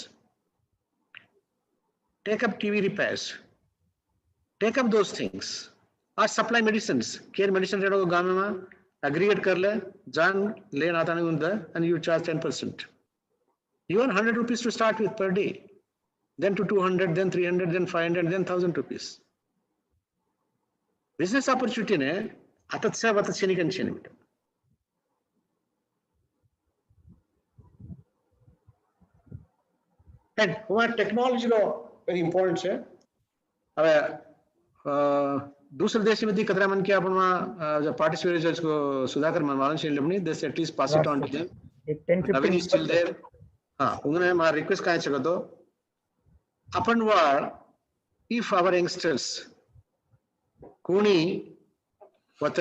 take up TV repairs take up those things or supply medicines care medicine redo को गांव में aggregate कर ले जान ले आता नहीं उनका and you charge 10% you earn 100 rupees to start with per day then to 200 then 300 then 500 then 1000 rupees business opportunity ने आता सब आता चीनी कन चीनी बेटा and हमारा टेक्नोलॉजी लो very important है अब दूसरे देश में दी कतरा मन किया अपन वहाँ जब पार्टिसिपेटर्स को सुधाकर मनवालन चाहिए लेबनी this at least pass it on to them 10-15 is still there हाँ उन्होंने हमारा रिक्वेस्ट कहाँ चला तो अपन वार if our youngsters कोनी वत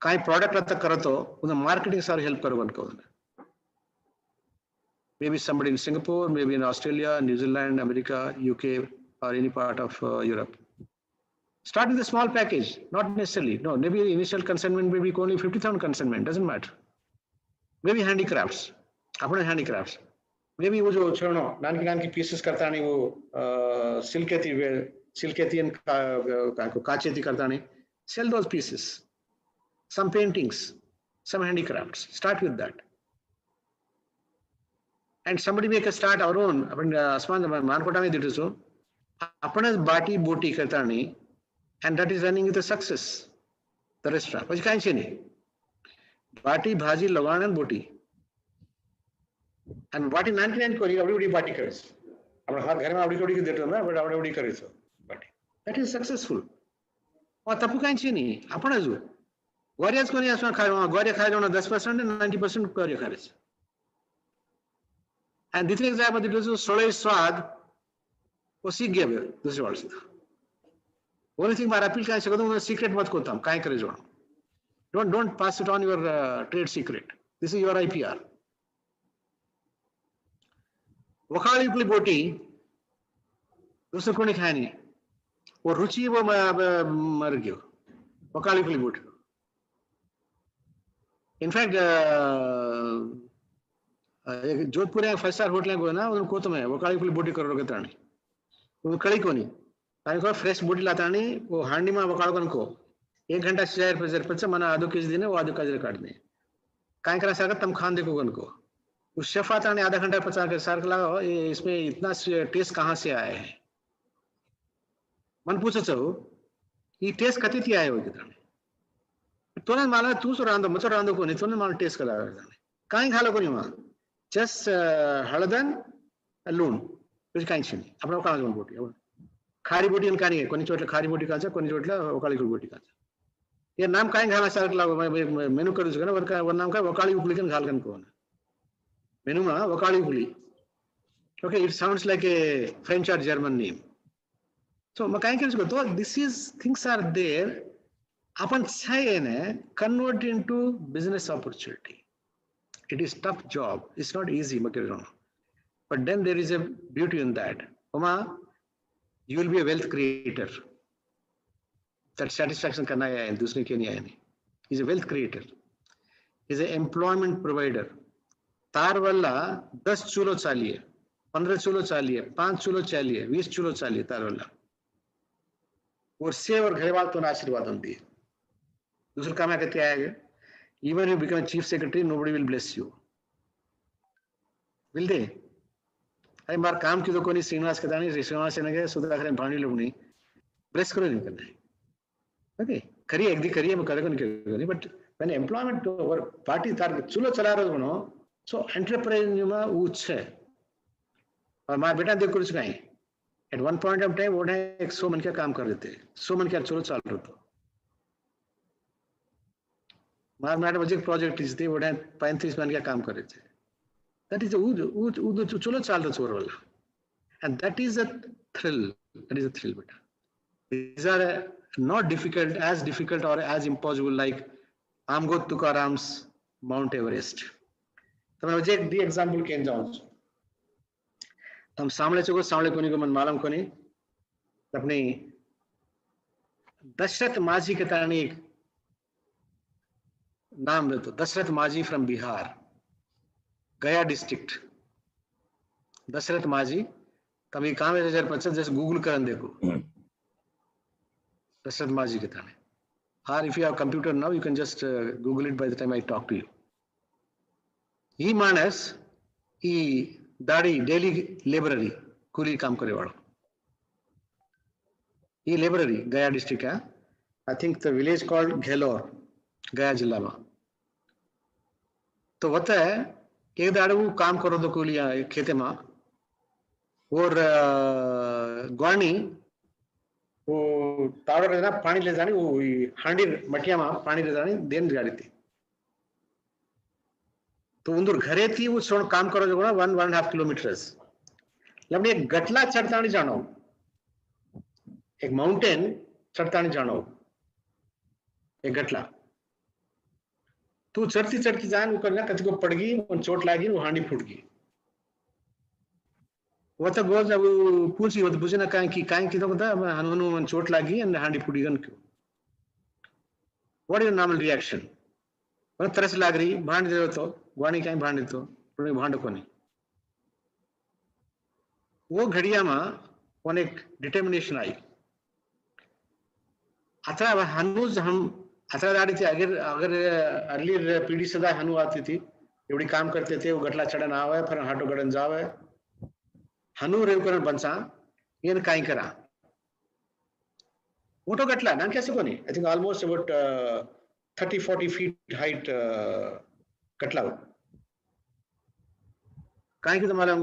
काई प्रोडक्ट रत्ता करतो उन्हें मार्केटिंग सारी हेल्प करो उनको maybe somebody in Singapore, maybe in Australia, New Zealand, America, UK, or any part of Europe. Start with a small package, not necessarily. No, maybe initial consignment may be only 50,000 consignment, doesn't matter. Maybe handicrafts, अपने handicrafts. Maybe वो जो छोड़ो, नान की pieces करता नहीं वो सिल्केती काचेती करता नहीं. Sell those pieces. Some paintings, some handicrafts. Start with that. And somebody make a start our own. अपन आसमान मानकोटा में दिखते सो. अपने बाटी बोटी करता नहीं. And that is running with a success. The restaurant. कुछ कहीं से नहीं. बाटी भाजी लगाना बोटी. And बाटी 99 कोरी everybody बाटी करे. अपने हर घर में everybody को देते हैं ना, but everybody करे सो बाटी. That is successful. और तब कहीं से नहीं. अपने जो. ग्वारियास को नहीं आसमान खाए वहाँ ग्वारिया खाए जाना 10% and 90% ग्वारिया खाए. And this example that was सोलह स्वाद वो सीख गया भी दूसरे वर्ष था. Only thing मारा अपील कहाँ से करता हूँ secret मत कोता हम कहीं करे जोड़. Don't pass it on your trade secret. This is your IPR. वकाली पुली बोटी दूसरे को नहीं खाए नहीं. वो रुचि वो मर गया. वकाली पुली बोटी. In fact, जोधपुर या 5 स्टार होटल को ना उनको तो मैं वकाली पुली बोटी करो के तानी. वो कड़ी को नहीं. ताकि कोई फ्रेश बोटी लाता नहीं वो हांडी में वकाल को 1 घंटा शेयर पर मना आधो केजी देने वो आधो केजी काट दें. काहे करा सागर तम खान देखो उनको. उस शेफ आता नहीं आधा घंटा 50 के सार लगा इसमें इतना टेस्ट कहाँ से आया है. मन पूछो चाहो ये टेस्ट कती थी आए हो कितना. तूने माला तू सो रांधो मचो रांधो को नहीं तूने माला टेस्ट करा काहे खालो को नहीं वहाँ. जस्ट हळदन लूण कुछ काहे नहीं अपना वकाल जोन बोटी. खारी बोटी इनका नहीं है कोनी चोटला खारी बोटी कांचा कोनी चोटला वकाली बोटी कांचा. ये नाम काहे घाला सार लागो मेनू करू छे ना वर नाम का वकाली उपली कन घाल कन को ना मेनू में वकाली उपली. Okay, it sounds like a French or German name. So मैं काहे करू तो this is things are there. अपन चाहिए ने convert into business opportunity. It is tough job. It's not easy, but then there is a beauty in that. Oma, you will be a wealth creator. That satisfaction करना है दूसरे के नहीं है नहीं. He's a wealth creator. He's an employment provider. तार वाला 10 चूल्हो चालिए, 15 चूल्हो चालिए, 5 चूल्हो चालिए, 20 चूल्हो चालिए तार वाला. और से और घर वालों तो आशीर्वाद होती है. दूसरा काम कहते आएगा. Even if you become a chief secretary, nobody will bless you. Will they? अरे मार काम की तो कोई श्रीनिवास कहता नहीं श्रीनिवास ने कहा सुधा करें पानी लोग नहीं bless करो नहीं करना है. Okay, करिए एक दिन करिए मैं करेगा नहीं करेगा नहीं but when employment और पार्टी तार चुलो चला रहे हो ना so enterprise में ऊंच है. और मार बेटा देख कुछ कहीं at one point of time वो है 100 मन क्या काम कर रहे थे 100 मन क्या चुलो चल रहे थे. मार मैटर बजे प्रोजेक्ट इस थे वो है 35 मन क्या काम कर रहे थे. That is वो चुलो चल रहा चोर वाला. And that is a thrill. That is a thrill बेटा. These are not difficult or as impossible like Amgoth Tukaram's mount Everest તમે જે દી એક્ઝામ્પલ કેમ જાઉં છું તમ સાંભળે છો સાંભળે કોની को मन मालूम कोनी अपनी दशरथ माझी के तानी एक नाम देतो दशरथ माझी फ्रॉम बिहार गया डिस्ट्रिक्ट दशरथ माझी तभी काम है जैसे गूगल करन देखो दशरथ माझी के ताने or if you have computer now you can just google it by the time I talk to you ಈ ಮಾನಸ್ ಈ दाढ़ी डेली लेबररी कूली काम करे वालों ये लेबररी गया डिस्ट्रिक्ट है I think the village called Ghelor Gaya जिला में तो होता है एक दाड़े वो काम करो तो कूली खेते में और ग्वानी वो तावड़ रहना पानी ले जानी वो हांडी मटिया में पानी ले जानी देन गाड़ी थी तो उन्दूर घरे थी वो सोन काम करो जो ना 1.5 किलोमीटर्स लबने एक गटला चढ़तानी जानो एक माउंटेन चढ़तानी जानो एक गटला तू चढ़ती चढ़ती जान वो करना कति को पड़ गई उन चोट लागी वो हांडी फूट गई वो तो गोल जब पूछी वो तो पूछे ना काहे की तो बता हनु चोट लागी और हांडी फूटी गन क्यों व्हाट इज नॉर्मल रिएक्शन वो तरस लाग रही भांड दे तो ग्वानी कहीं भांड तो भांड को नहीं वो घड़िया में वन एक डिटर्मिनेशन आई अथवा हनुज हम अथवा दाड़ी थी अगर अगर अर्लियर पीढ़ी सदा हनु आती थी एवढी काम करते थे वो गटला चढ़न आवे फिर हाटो गड़न जावे हनु रेवकरण बनसा ये काई करा मोटो गटला ना कैसे कोनी I think almost about 30-40 feet height कटला काहे की तो मालूम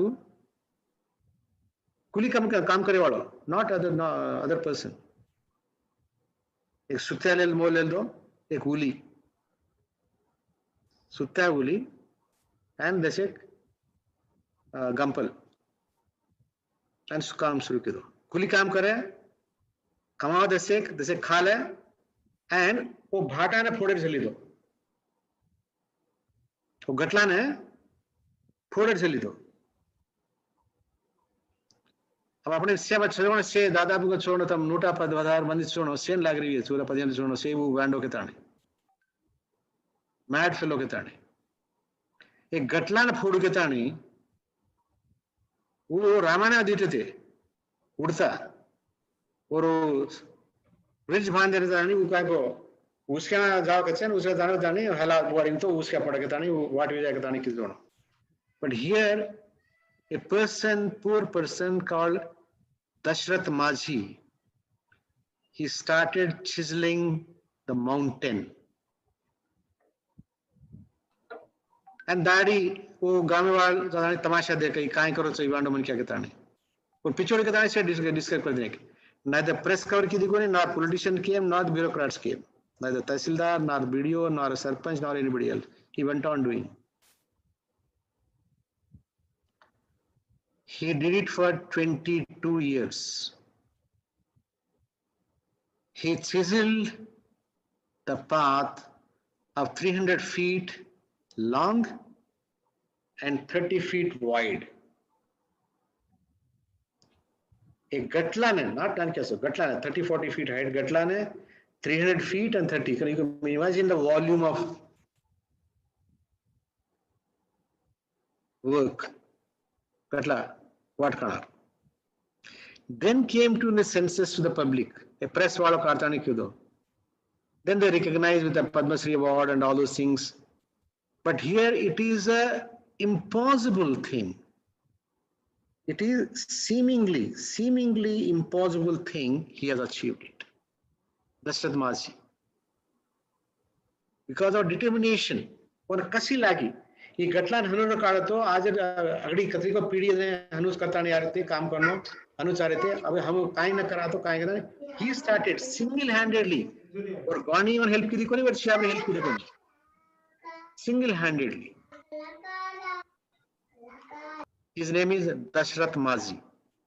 कुली काम करे वालों नॉट अदर पर्सन एक सुत्या ले मोल ले दो एक उली सुत्या उली एंड दस एक गंपल एंड काम शुरू कर दो कुली काम करे कमाओ दस एक खा ले एंड वो भाटा ने फोड़े चली दो वो गटला ने फोड़े चली दो अब अपने से छोड़ो से दादा को छोड़ो तब 110 मंदी छोड़ो सेन लाग रही है 14 छोड़ो से वो गांडो के ताने मैड फेलो के ताने एक गटला ने फोड़ के ताने वो रामायण आदित्य थे उड़ता और ब्रिज बांध देने ताने वो काय को उसके ना जाओ कच्चे ना उसके जाने ताने हला बोरिंग तो उसके पड़ के ताने वो वाट भी जाके ताने किस दोनों but here a poor person called Dashrath माझी he started chiseling the mountain and दाढ़ी वो गाँव वाल जाने तमाशा देखे काहे करो चाहिए वांडो मन क्या कहता नहीं और पिछोड़ के ताने से डिस्कस कर देने के neither press cover की दिखो नहीं nor politician came nor the bureaucrats came neither tehsildar nor BDO nor sarpanch nor anybody else he went on doing he did it for 22 years he chiseled the path of 300 feet long and 30 feet wide एक गटला ने not done कैसे गटला ने 30-40 feet height गटला ने 300 feet and 30 can you imagine the volume of work गटला what kind then came to the census to the public a press वालों का आता नहीं क्यों दो then they recognized with the Padma Shri award and all those things but here it is a impossible thing it is seemingly impossible thing he has achieved it Dashrath माझी because of determination और कसी लागी ये गटला हनु काढ़ तो आज अगड़ी कतरी को पीढ़ी ने हनुस करता नहीं आ रहे थे काम करना हनु चाह रहे थे अब हम काई न करा तो काई करना he started single handedly और गानी और हेल्प की दी कोनी बट शिया में हेल्प की दी कोनी single handedly his name is Dashrath माझी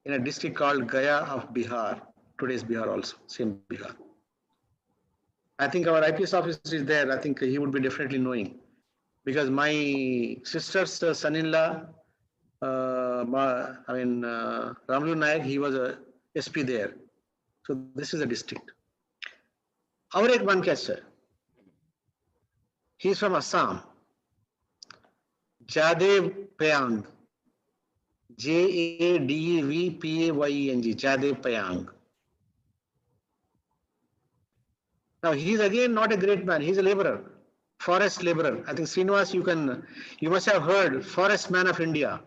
in a district called Gaya of Bihar today's Bihar also same Bihar I think our IPS officer is there. I think he would be definitely knowing, because my sister's son-in-law, Ramlu Naik, he was a SP there. So this is a district. Our ek man kaise? He is from Assam. Jadev Payang. Jadevpayeng. Jadev Payang. Now he is again not a great man. He is a laborer, forest laborer. I think Srinivas, you must have heard Forest Man of India.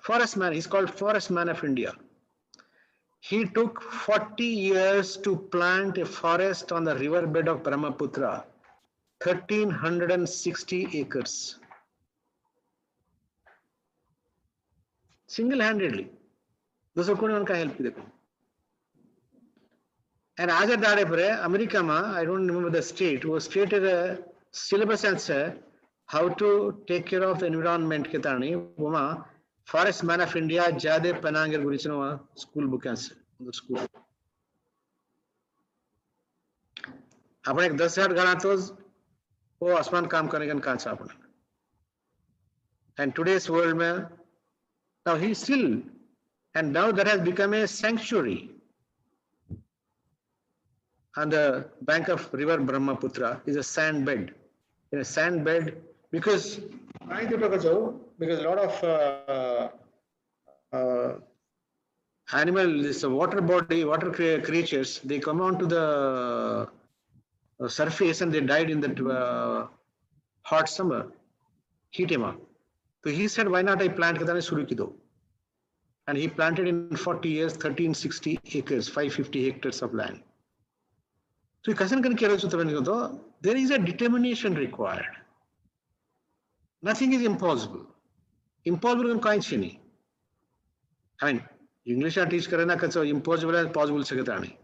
Forest Man. He's called Forest Man of India. He took 40 years to plant a forest on the riverbed of Brahmaputra, 1,360 acres. Single-handedly. Those are going to help you. And Azad Dadepre, America, I don't remember the state, was created a syllabus answer how to take care of the environment. Ketani, Forest Man of India, Jade Panangar Gurichino school book answer. The school. अपने एक 10,000 गाना तो वो आसमान काम करने का कांचा अपना. And today's world में now he still, and now that has become a sanctuary on the bank of river Brahmaputra is a sand bed. In a sand bed because a lot of this water creatures, they come onto the surface and they died in that hot summer, heat. So he said, why not I plant Shuru ki do? And he planted in 40 years, 1,360 acres, 550 hectares of land. So there is a determination required. Nothing is impossible. Impossible can kind chini. I mean, English are teach karana so impossible and possible sekatani.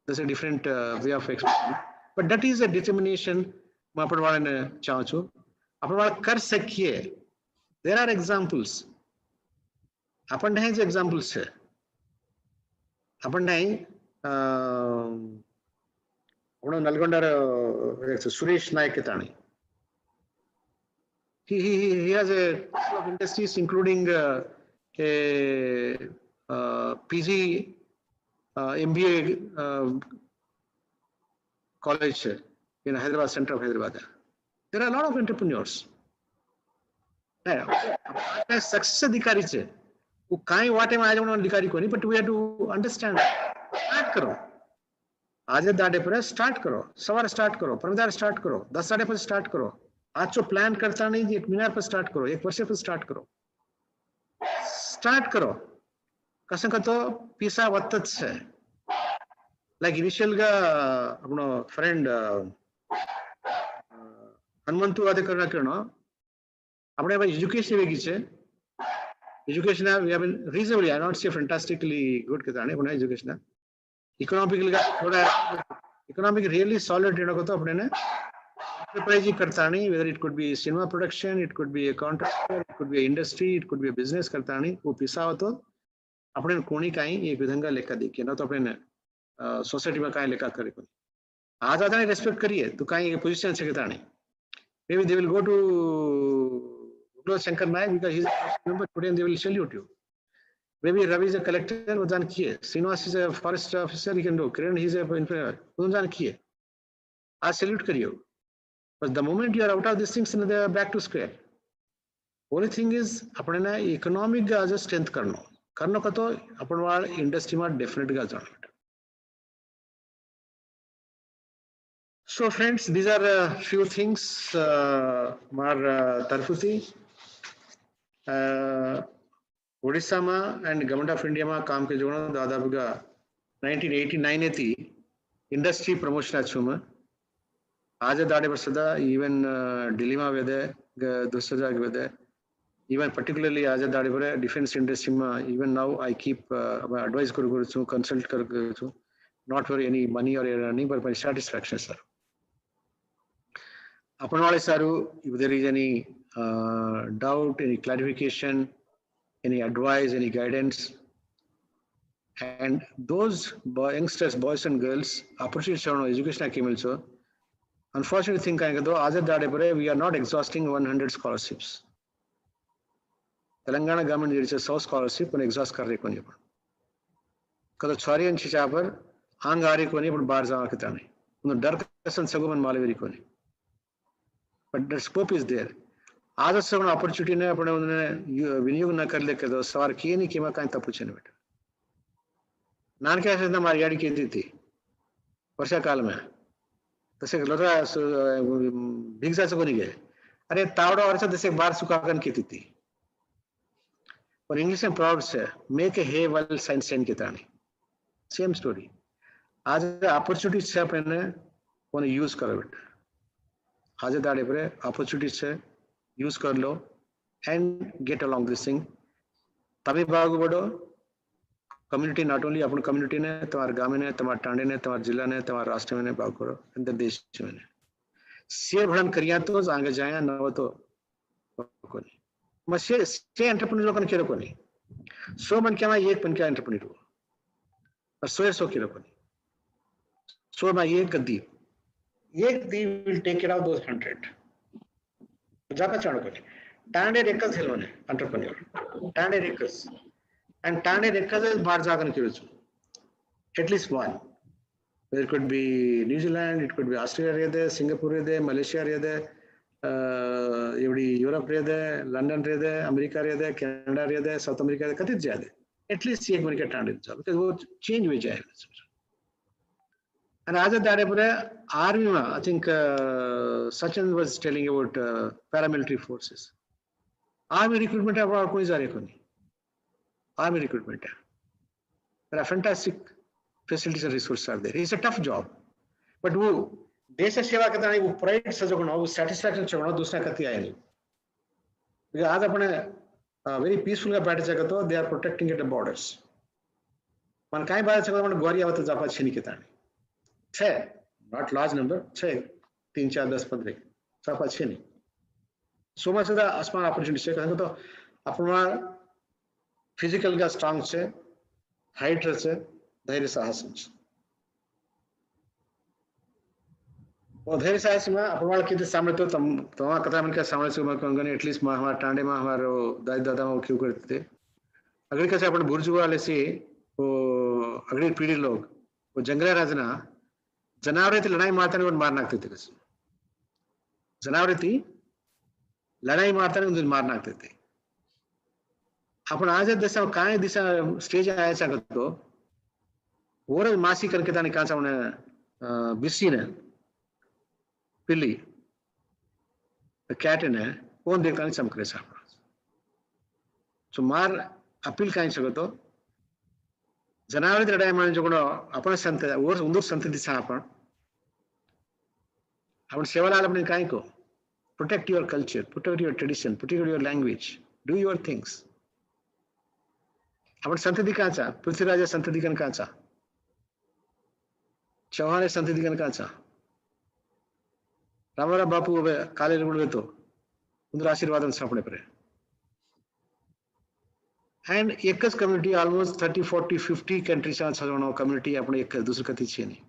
That's a different way of explaining. But that is a determination. Mapadwala chachu. Apadwala kar sakye. There are examples. Apan nahi examples se. Apan nahi Nalgondar Suresh Naik Ketani. He has a couple of industries, including a PG MBA college in Hyderabad, center of Hyderabad. There are a lot of entrepreneurs. Success adhikari che. Who kai what am I don't know adhikari koni, but we have to understand. Start karo. Ajad dade पर start करो, सवार start करो, परमदार start करो, 10 साढ़े पर start करो. आज जो plan करता नहीं, एक मीनार पर start करो, एक वर्ष पर start करो. Start करो. कसं करतो पिसा वत्तच है. Like initial का अपनो friend हनुमंतु आदि करना करना. अपने भाई education में किसे? Education we have been reasonably, I not say fantastically good करता नहीं, अपना education economically really solid enterprise kartani, whether it could be cinema production, it could be a contractor, it could be a industry, it could be a business kartani, wo pisa ho to apne koni kai ek vidhanga lekha dekhiye na to apne society mein kai lekha kare koni aaj aadane respect kariye to kai ek position se kartani. Maybe they will go to Shankar Naik because he is a member today and they will salute you. Maybe Ravi is a collector, Udan Kiye. Srinivas is a forest officer, he can do. Kiran, he is a Udan Kiye. I salute Kariyo. But the moment you are out of these things, they are back to square. Only thing is, apna economic as a strength karno. Karno kato, apna industry ma definitely ga jana. So friends, these are a few things, mar tarfuti. Odisha and Government of India ma काम के जोड़ना दादा बगा 1989 थी industry promotion achuma आज दाड़े बरसदा even Delhi वेदे दूसरा वेदे even particularly आज दाड़े बरे defense industry ma even now I keep advice करू consult करू not for any money or earning but for satisfaction sir. अपन वाले सारू if there is any doubt, any clarification, any advice, any guidance, And those youngsters, boys and girls, opportunity education accumulation. Unfortunately, think we are not exhausting 100 scholarships. Telangana government is a South scholarship and exhaust kar rahe koni. Kada chari and chichaper angari koni but bar jama kitani. No dar kasan saguman maleveri koni. But the scope is there. आज सगुण opportunity ने अपने उन्हें विनियोग न कर ले के दो सवार किए नहीं कीमा काइन तब पूछने बेटा नान क्या है ना हमारी गाड़ी की थी वर्षा काल में तसे लोटा भिक्षा से कोनी गए अरे तावड़ा वर्षा तसे बार सुखाकन की थी और इंग्लिश में proud से make a hay while sunshine की तानी same story आज opportunity से अपने उन्हें use करो बेटा आज दाड़े पर opportunity से use कर लो and get along this thing तभी बागु बढ़ो community not only upon community ने तुम्हारे गांव में तुम्हारे टांडे ने तुम्हारे जिला ने तुम्हारे राष्ट्र में बागु करो अंदर देश में शेयर भरन करिया तो आगे जाया न हो तो कोनी मशे से एंटरप्रेन्योर लोगों ने क्या कोनी सो मन क्या मैं एक पन क्या एंटरप्रेन्योर हो और सो क्या कोनी सो मैं एक दी will take care of those 100 जाका चाणो कोनी टांडे रेकस हेलोने एंटरप्रेन्योर टांडे रेकस and टांडे रेकस is बाहर जाकर किरोचु at least one it could be New Zealand it could be Australia रहे Singapore रहे Malaysia रहे एवढी यूरोप रहे लंदन रहे अमेरिका रहे कनाडा रहे साउथ अमेरिका रहे कतित ज्यादा at least एक महीने के टांडे चालू तो वो change हो जाएगा and आज दाड़े पर army में I think Sachin was telling about paramilitary forces army recruitment है वो कोई ज़ारे को नहीं army recruitment है there are fantastic facilities and resources are there it's a tough job but वो देश सेवा करता है वो pride सजोगुना वो satisfaction चुगुना दूसरा कती आये नहीं because आज अपने very peaceful का बैठे जगह तो they are protecting at the borders मन कहीं बात चुगुना मन ग्वारिया वत जापा छीनी कितानी छह not large number छह 3 4 10 15 जापा छीनी so much the आसमान opportunity से कहेंगे तो अपना physical का strong से height से धैर्य साहस से और धैर्य साहस में अपना कितने सामने तो तमाम कथा मन के सामने से मैं कहूँगा नहीं at least हमारे टांडे में हमारे दादी दादा वो क्यों करते थे अगर कैसे अपन बुर्जुआ वाले से वो अगली पीढ़ी लोग वो जंगल राजना जनावरे थी लड़ाई मारता नहीं वो मारना करते थे कैसे जनावरे थी लड़ाई मारता नहीं उन्हें मारना करते थे अपन आज दिशा कहाँ दिशा स्टेज आया चाहे तो वो रह मासी करके ताने कहाँ सा उन्हें बिस्सी ने पिल्ली कैट ने कौन देखता नहीं चमकरे साहब so मार अपील कहीं सको तो जनावरे लड़ाई मारने जो कोड़ा अपने संत वो उन्दुर संत दिशा अपन सेवालाल अपने कहीं को protect your culture protect your tradition protect your language do your things अपन संतति कहाँ चा पृथ्वीराज संतति कन कहाँ चा चौहान संतति कन कहाँ चा रामाराव बापू अब काले रुपये तो उन्हें आशीर्वाद सापने पड़े and एकच community almost 30 40 50 countries में साजोना community अपने एक दूसरे का तीछे नहीं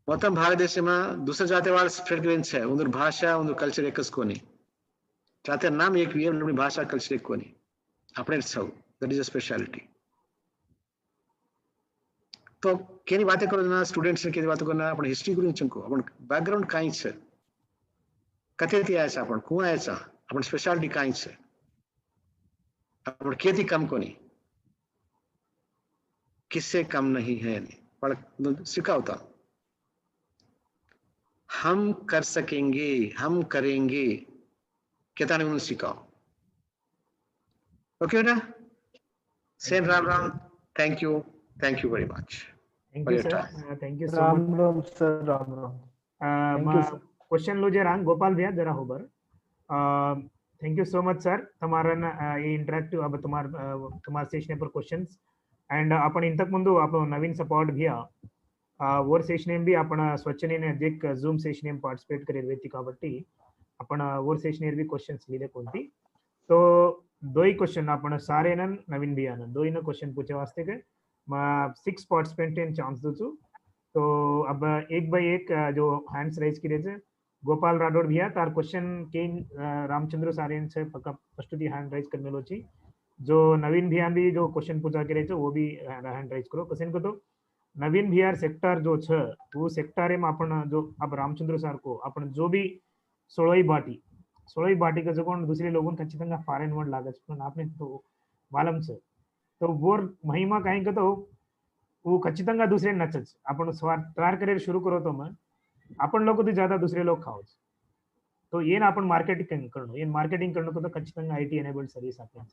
मतलब भारत देश में दूसरे जाते वाले फ्रीक्वेंस है उन्हें भाषा उन्हें कल्चर एकच को नहीं जाते नाम एक भी है उन्हें भाषा कल्चर एक को नहीं अपने सब that is a specialty तो क्या नहीं बातें करो ना स्टूडेंट्स ने क्या बातें करना अपने हिस्ट्री को नहीं चंको अपन बैकग्राउंड काइंड से कते थी ऐसा अपन कुआं ऐसा अपन स्पेशलिटी काइंड से अपन खेती कम को नहीं किससे कम नहीं है नहीं पढ़ सिखा होता हम कर सकेंगे हम करेंगे क्या नहीं उन्हें सिखाओ ओके ना Sen Ram thank you very much thank you sir thank you so Ram much Ram sir Ram Ram question लो जे रांग गोपाल भैया जरा होबर thank you so much sir तुम्हारा ये इंटरेक्टिव अब तुम्हारे सेशन पर क्वेश्चंस एंड अपन इंतक मुंदु अपन नवीन सपोर्ट भैया ओर सेशन भी अपन स्वच्छने ने एक जूम सेशन पार्टिसिपेट करे व्यक्ति काबट्टी अपन ओर सेशन भी क्वेश्चंस लीले कोंती तो दो ही क्वेश्चन आपण सारेनन नवीन बियान दो ही ना क्वेश्चन पूछे वास्ते के 6 पार्टिसिपेंट इन चांस दो छु तो अब एक बाय एक जो हैंड्स रेज करे छे गोपाल राठौड़ भैया तार क्वेश्चन के रामचंद्र सारेन से फर्स्ट दी हैंड रेज कर मेलो छी जो नवीन भैया भी जो क्वेश्चन पूछा करे छे वो भी हैंड रेज करो कसेन को तो नवीन भैया सेक्टर जो छ वो सेक्टर में आपण जो अब रामचंद्र सर को आपण जो भी सोळई बाटी का जो कोण दुसरे लोगों खచ్చితంగా ఫారెన్ వర్డ్ लागच पण आपने तो मालूम से तो वो महिमा काही का तो वो खచ్చితంగా दुसरे नचच आपण तयार करेल शुरू करो तो मग आपण लोक तो ज्यादा दुसरे लोग खाओच तो ये ना आपण मार्केटिंग करणं ये मार्केटिंग करणं को तो खచ్చితంగా आईटी एनेबल्ड सर्विस आपन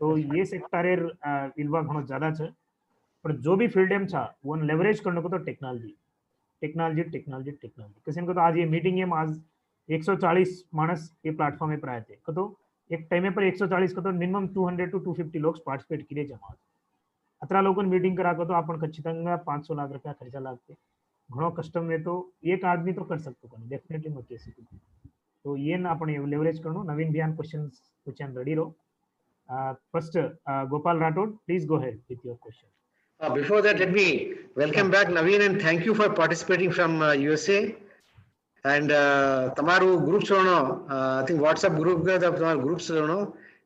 तो ये सेक्टर इल्वा घणो ज्यादा छे पर जो भी फील्ड में था वो लेवरेज करने को तो टेक्नोलॉजी टेक्नोलॉजी टेक्नोलॉजी टेक्नोलॉजी किसी को तो आज ये मीटिंग है आज 140 मानस ये प्लेटफॉर्म में प्राय थे तो एक टाइम पर 140 को तो मिनिमम 200 to 250 लोग पार्टिसिपेट किए जमा अतरा लोगों मीटिंग करा को तो अपन खచ్చితంగా 500 लाख रुपया खर्चा लागते घणो कस्टम में तो एक आदमी तो कर सकते कोनी डेफिनेटली मत कैसे तो ये ना अपन लेवरेज करनो नवीन ध्यान क्वेश्चन रेडी रहो first Gopal Rathore please go ahead with your question Before that, let me welcome back Naveen and thank you for participating from USA. And Tamaru groups, I think WhatsApp group, groups,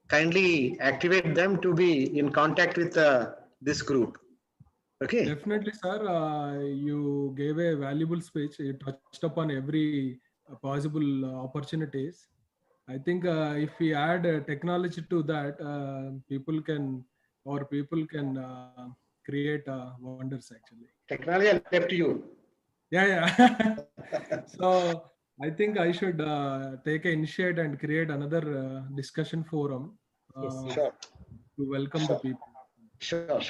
kindly activate them to be in contact with this group. Okay. Definitely, sir. You gave a valuable speech. You touched upon every possible opportunities. I think if we add technology to that, people can create wonders actually. Technology left to you. Yeah. So I think I should take an initiate and create another discussion forum Sure. to welcome the people. Sure.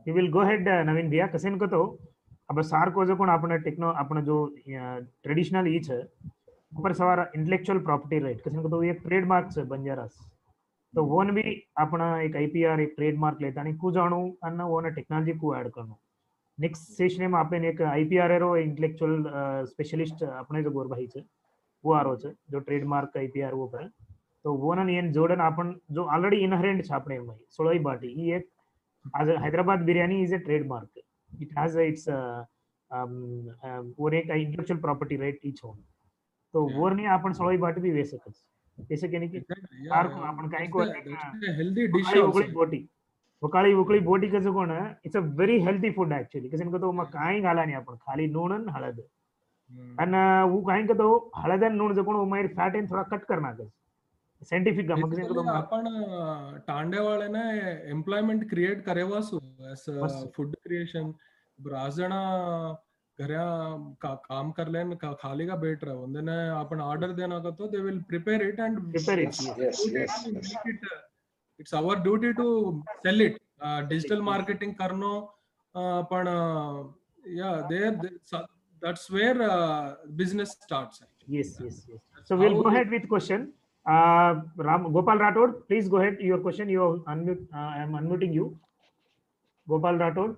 You will go ahead नवीन भैया कसेन को तो अब सार को जो कोण आपण techno आपण जो ट्रेडिशनल ई छे ऊपर सवार इंटेलेक्चुअल प्रॉपर्टी राइट कसेन को तो एक ट्रेडमार्क छे बंजारास तो वोन भी अपना एक आईपीआर एक ट्रेडमार्क लेता नहीं कु जाणू अन वोन टेक्नोलॉजी को ऐड करनो नेक्स्ट सेशन में आपने एक आईपीआर रो इंटेलेक्चुअल स्पेशलिस्ट अपने जो गोरभाई छे वो आरो छे जो ट्रेडमार्क आईपीआर वो करे तो वोन एन जोड़न आपण जो ऑलरेडी इनहेरेंट छे अपने में सोळई बाटी ई एक as a Hyderabad biryani is a trademark it has its वो एक intellectual property right each one तो वो ने आपण सोळई बाटी भी वे सकत जैसे कहने की यार को आपण काही को हेल्दी डिश बोटी वकाळी बोटी कसं कोण it's a very healthy food actually कसं को तो मग काही घाला नाही आपण खाली नून आणि हळद आणि वो काही को तो हळद आणि नून जो कोण उमेर फैट एंड थोड़ा कट करना है साइंटिफिक का मग तो आपण टांडे वाले ने एम्प्लॉयमेंट क्रिएट करेवासु एस फूड क्रिएशन राजना घरा काम कर लेन खाली का बैठ रहा उन्हें अपन ऑर्डर देना का तो they will prepare it and it's our duty to sell it digital marketing karno पण that's where business starts yes so we'll go ahead with question Gopal Rathod please go ahead your question you unmute I am unmuting you Gopal Rathod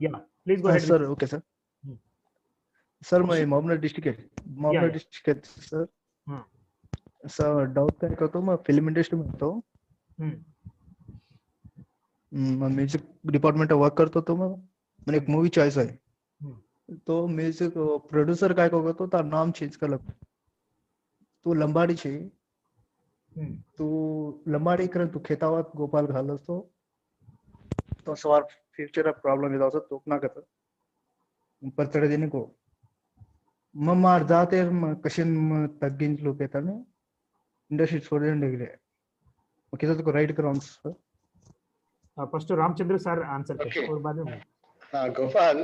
yeah please go ahead sir okay sir sir my Mohammed district sir sir doubt काय करतो मग film industry मध्ये होतो music department work करतो तो मग મને એક movie choice आहे તો મ્યુઝિક પ્રોડ્યુસર काय करतो તાર નામ ચેન્જ कर લો तू लंबाडी છે तू लंबाडी कर तू खेतावत गोपाल घालस तो सवार फ्यूचर प्रॉब्लम येतो असं तो ना करत पर चढ देणे को मग मार जाते कशन तग्गिन लोक येतात इंडस्ट्री छोड़ने लगे ओके तो को राइट करो answer first Ramchandra sir answer करते और बाद में Gopal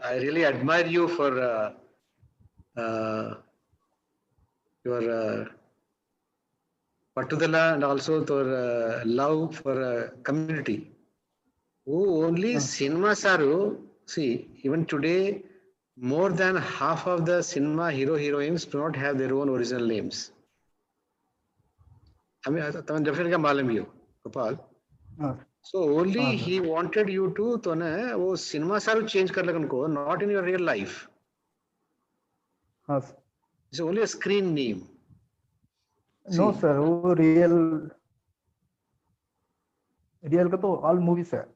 I really admire you for your patudala and also your love for community who only cinema saru see even today more than half of the cinema heroines do not have their own original names I mean, definitely मालूम you, Gopal. So only he wanted you to तो ना वो cinema सारू change कर लगन को, not in your real life. It's only a screen name. No sir, वो real का तो all movies है.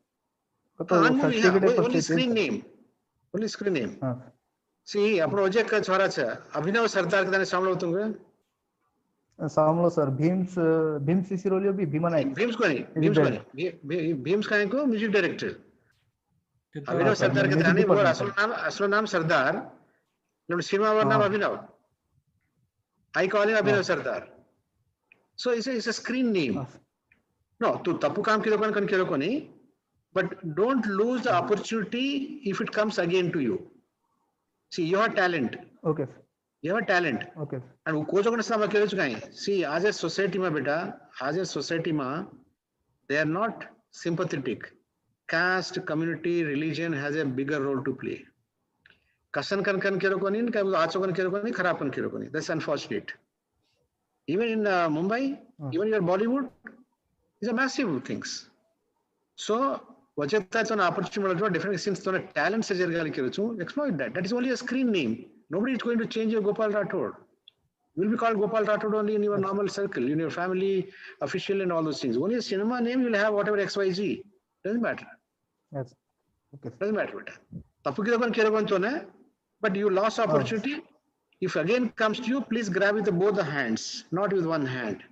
का तो all movie है. certificate Only screen name. Only screen name. See, अपनो ओजे का छोरा छे. अभिनव सरदार के दाने सामलो तुंगे. सामलो सर भीम सिसिरोलियो भी भीमा नायक. भीम्स को नहीं. भीम्स का इनको म्यूजिक डायरेक्टर. अभिनव सरदार के दाने वो असलो नाम सरदार. लेकिन सिनेमा वाला नाम अभिनव. I call him Abhinav Sardar. So it's a screen name. No, tu tapu kaam kilo koni, but don't lose the opportunity if it comes again to you. See, you have talent. Okay. You have talent. Okay. And coach ko nasama kelo chukai. See, as a society ma beta, as a society ma, they are not sympathetic. Caste, community, religion has a bigger role to play. Kasan kan kero koni, acho kan kero koni, kharap kan kero koni. That's unfortunate. Even in Mumbai, even your Bollywood, these are massive things. So, wajata an opportunity different since to talent se jergali kero exploit that. That is only a screen name. Nobody is going to change your Gopal Rathod. You will be called Gopal Rathod only in your normal circle, in your family, official, and all those things. Only a cinema name, you will have whatever XYZ. Doesn't matter. Yes. Okay. Doesn't matter. But you lost opportunity. If again comes to you, please grab with both the hands, not with one hand.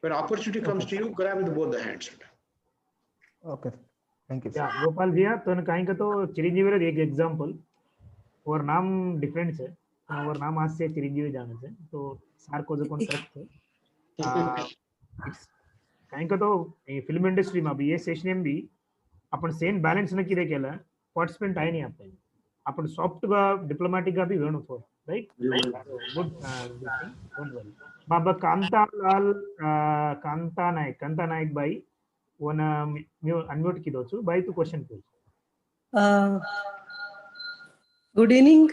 When opportunity comes to you, grab with both the hands. Okay. Thank you. Yeah, Gopal भैया तो कहीं का तो चिरंजीवी रे एक example और नाम different है और नाम आज से चिरंजीवी जाने से तो सार को जो कौन करेक्ट है कहीं का तो फिल्म इंडस्ट्री में भी ये सेशन में भी अपन सेम बैलेंस न किरे केला पार्टिसिपेंट आए नहीं आपने अपन सॉफ्ट का डिप्लोमेटिक का भी Venu for right good don't worry बाबा कांता नायक भाई वन अनम्यूट की दोचु भाई तो क्वेश्चन पूछ good evening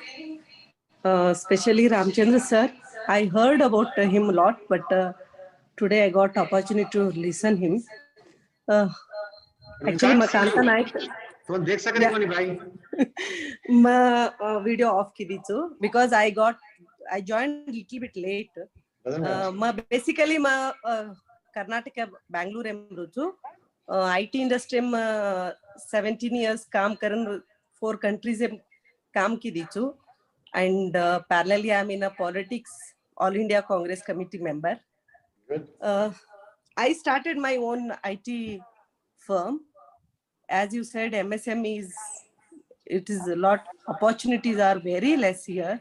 especially Ramchandra sir. I heard about him a lot, but today I got opportunity to listen him. Actually, Makanta Naik. तो देख सकते हो नहीं भाई. मैं video off की दी तो because I joined little bit late. मैं basically मैं कर्नाटक Bangalore में रहूँ. IT industry में 17 years काम करन 4 countries में काम की दी तो. And parallelly, I'm in a politics, All India Congress committee member. I started my own IT firm. As you said, MSME it is a lot, opportunities are very less here.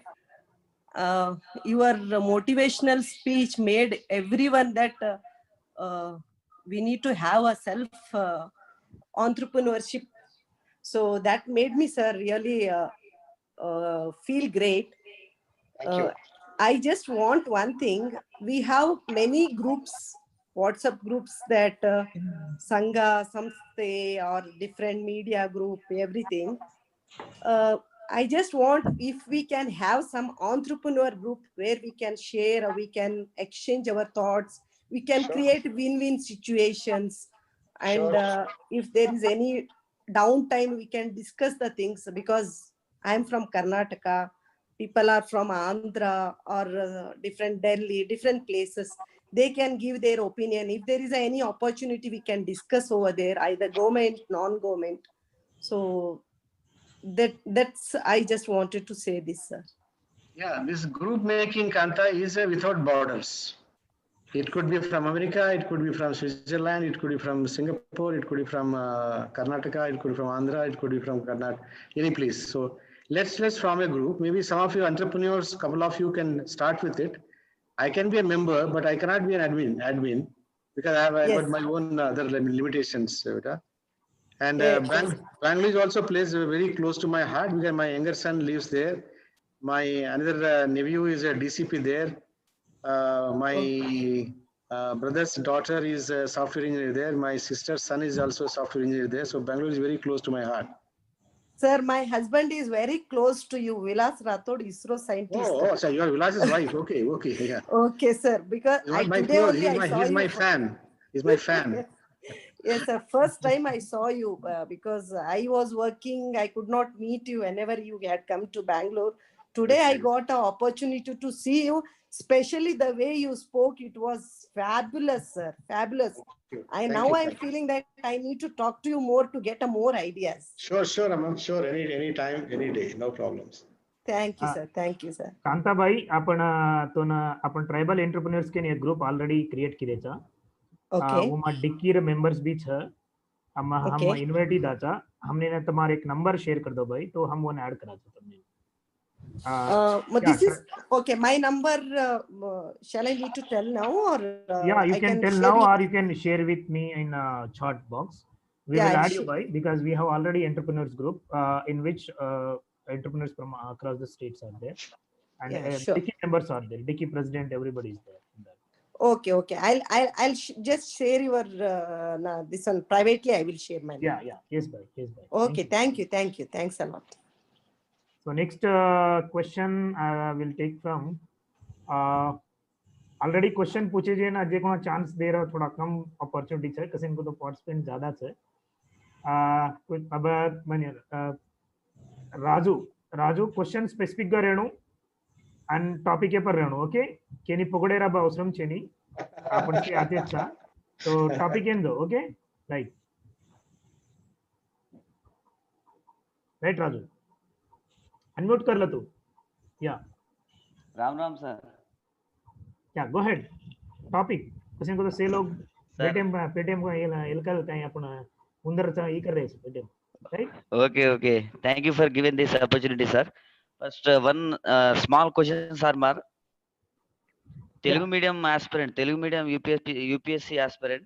Your motivational speech made everyone that we need to have a self entrepreneurship. So that made me, sir, really feel great. I just want one thing. We have many groups, WhatsApp groups that Sangha, Samsthe or different media group, everything. I just want if we can have some entrepreneur group where we can share or we can exchange our thoughts, we can create win-win situations. And if there is any downtime, we can discuss the things because I'm from Karnataka, people are from Andhra or different Delhi, different places. They can give their opinion. If there is any opportunity, we can discuss over there, either government, non-government. So that's, I just wanted to say this, sir. Yeah, this group making, Kanta, is without borders. It could be from America, it could be from Switzerland, it could be from Singapore, it could be from Karnataka, it could be from Andhra, it could be from Karnataka, any place. So let's form a group. Maybe some of you entrepreneurs, couple of you can start with it. I can be a member, but I cannot be an admin because I got my own other limitations. And Bangalore also plays very close to my heart because my younger son lives there. My another nephew is a DCP there. My brother's daughter is a software engineer there. My sister's son is also a software engineer there. So Bangalore is very close to my heart. Sir, my husband is very close to you. Vilas Rathod, ISRO scientist. Oh, so you are Vilas's wife. Okay, yeah. Okay, sir. Because he's my fan. He's my fan. Yes, sir. First time I saw you because I was working. I could not meet you whenever you had come to Bangalore. Today I got an opportunity to see you. especially the way you spoke. It was fabulous, sir. Fabulous. Now I'm feeling that I need to talk to you more to get more ideas. Sure, I'm sure. Any time, any day, no problems. Thank you, sir. Thank you, sir. Kantabai, आपण tribal entrepreneurs के एक group already create किरेचा. उमा डिक्कीर members भी छ. हम invite ही dacha. हमने ने तुम्हारे एक नंबर शेयर कर दो भाई, तो हम वो ऐड करा दो तुमने. This is okay. My number, shall I need to tell now, or yeah, you can tell now, or you can share with me in chat box. We will add you by, because we have already entrepreneurs group in which entrepreneurs from across the states are there, and Dicky members are there. Dicky president, everybody is there. Okay. I'll just share your this one privately. I will share my number. Yeah. Yes, bye. Okay. Thank you. Thanks a lot. So next question I will take from already question पूछे जे ना, जे को chance दे रहा थोड़ा कम opportunity है, किसी को तो participant ज्यादा है. अब माने राजू क्वेश्चन स्पेसिफिक గా रहणो and टॉपिक पर रहणो. ओके, केनी పొగడేరా అవసరం చేని आपणకి आतेच्छा. तो टॉपिक ఏందో. ओके, राइट राजू, अनम्यूट कर लो तू. या राम सर. क्या गो हेड. टॉपिक किसी को तो से लोग पेटीएम का एलकल कहीं अपना उंदर ई कर रहे हैं Paytm, right. Okay. Thank you for giving this opportunity, sir. First, one small question, sir. Telugu medium aspirant, Telugu medium UPSC aspirant,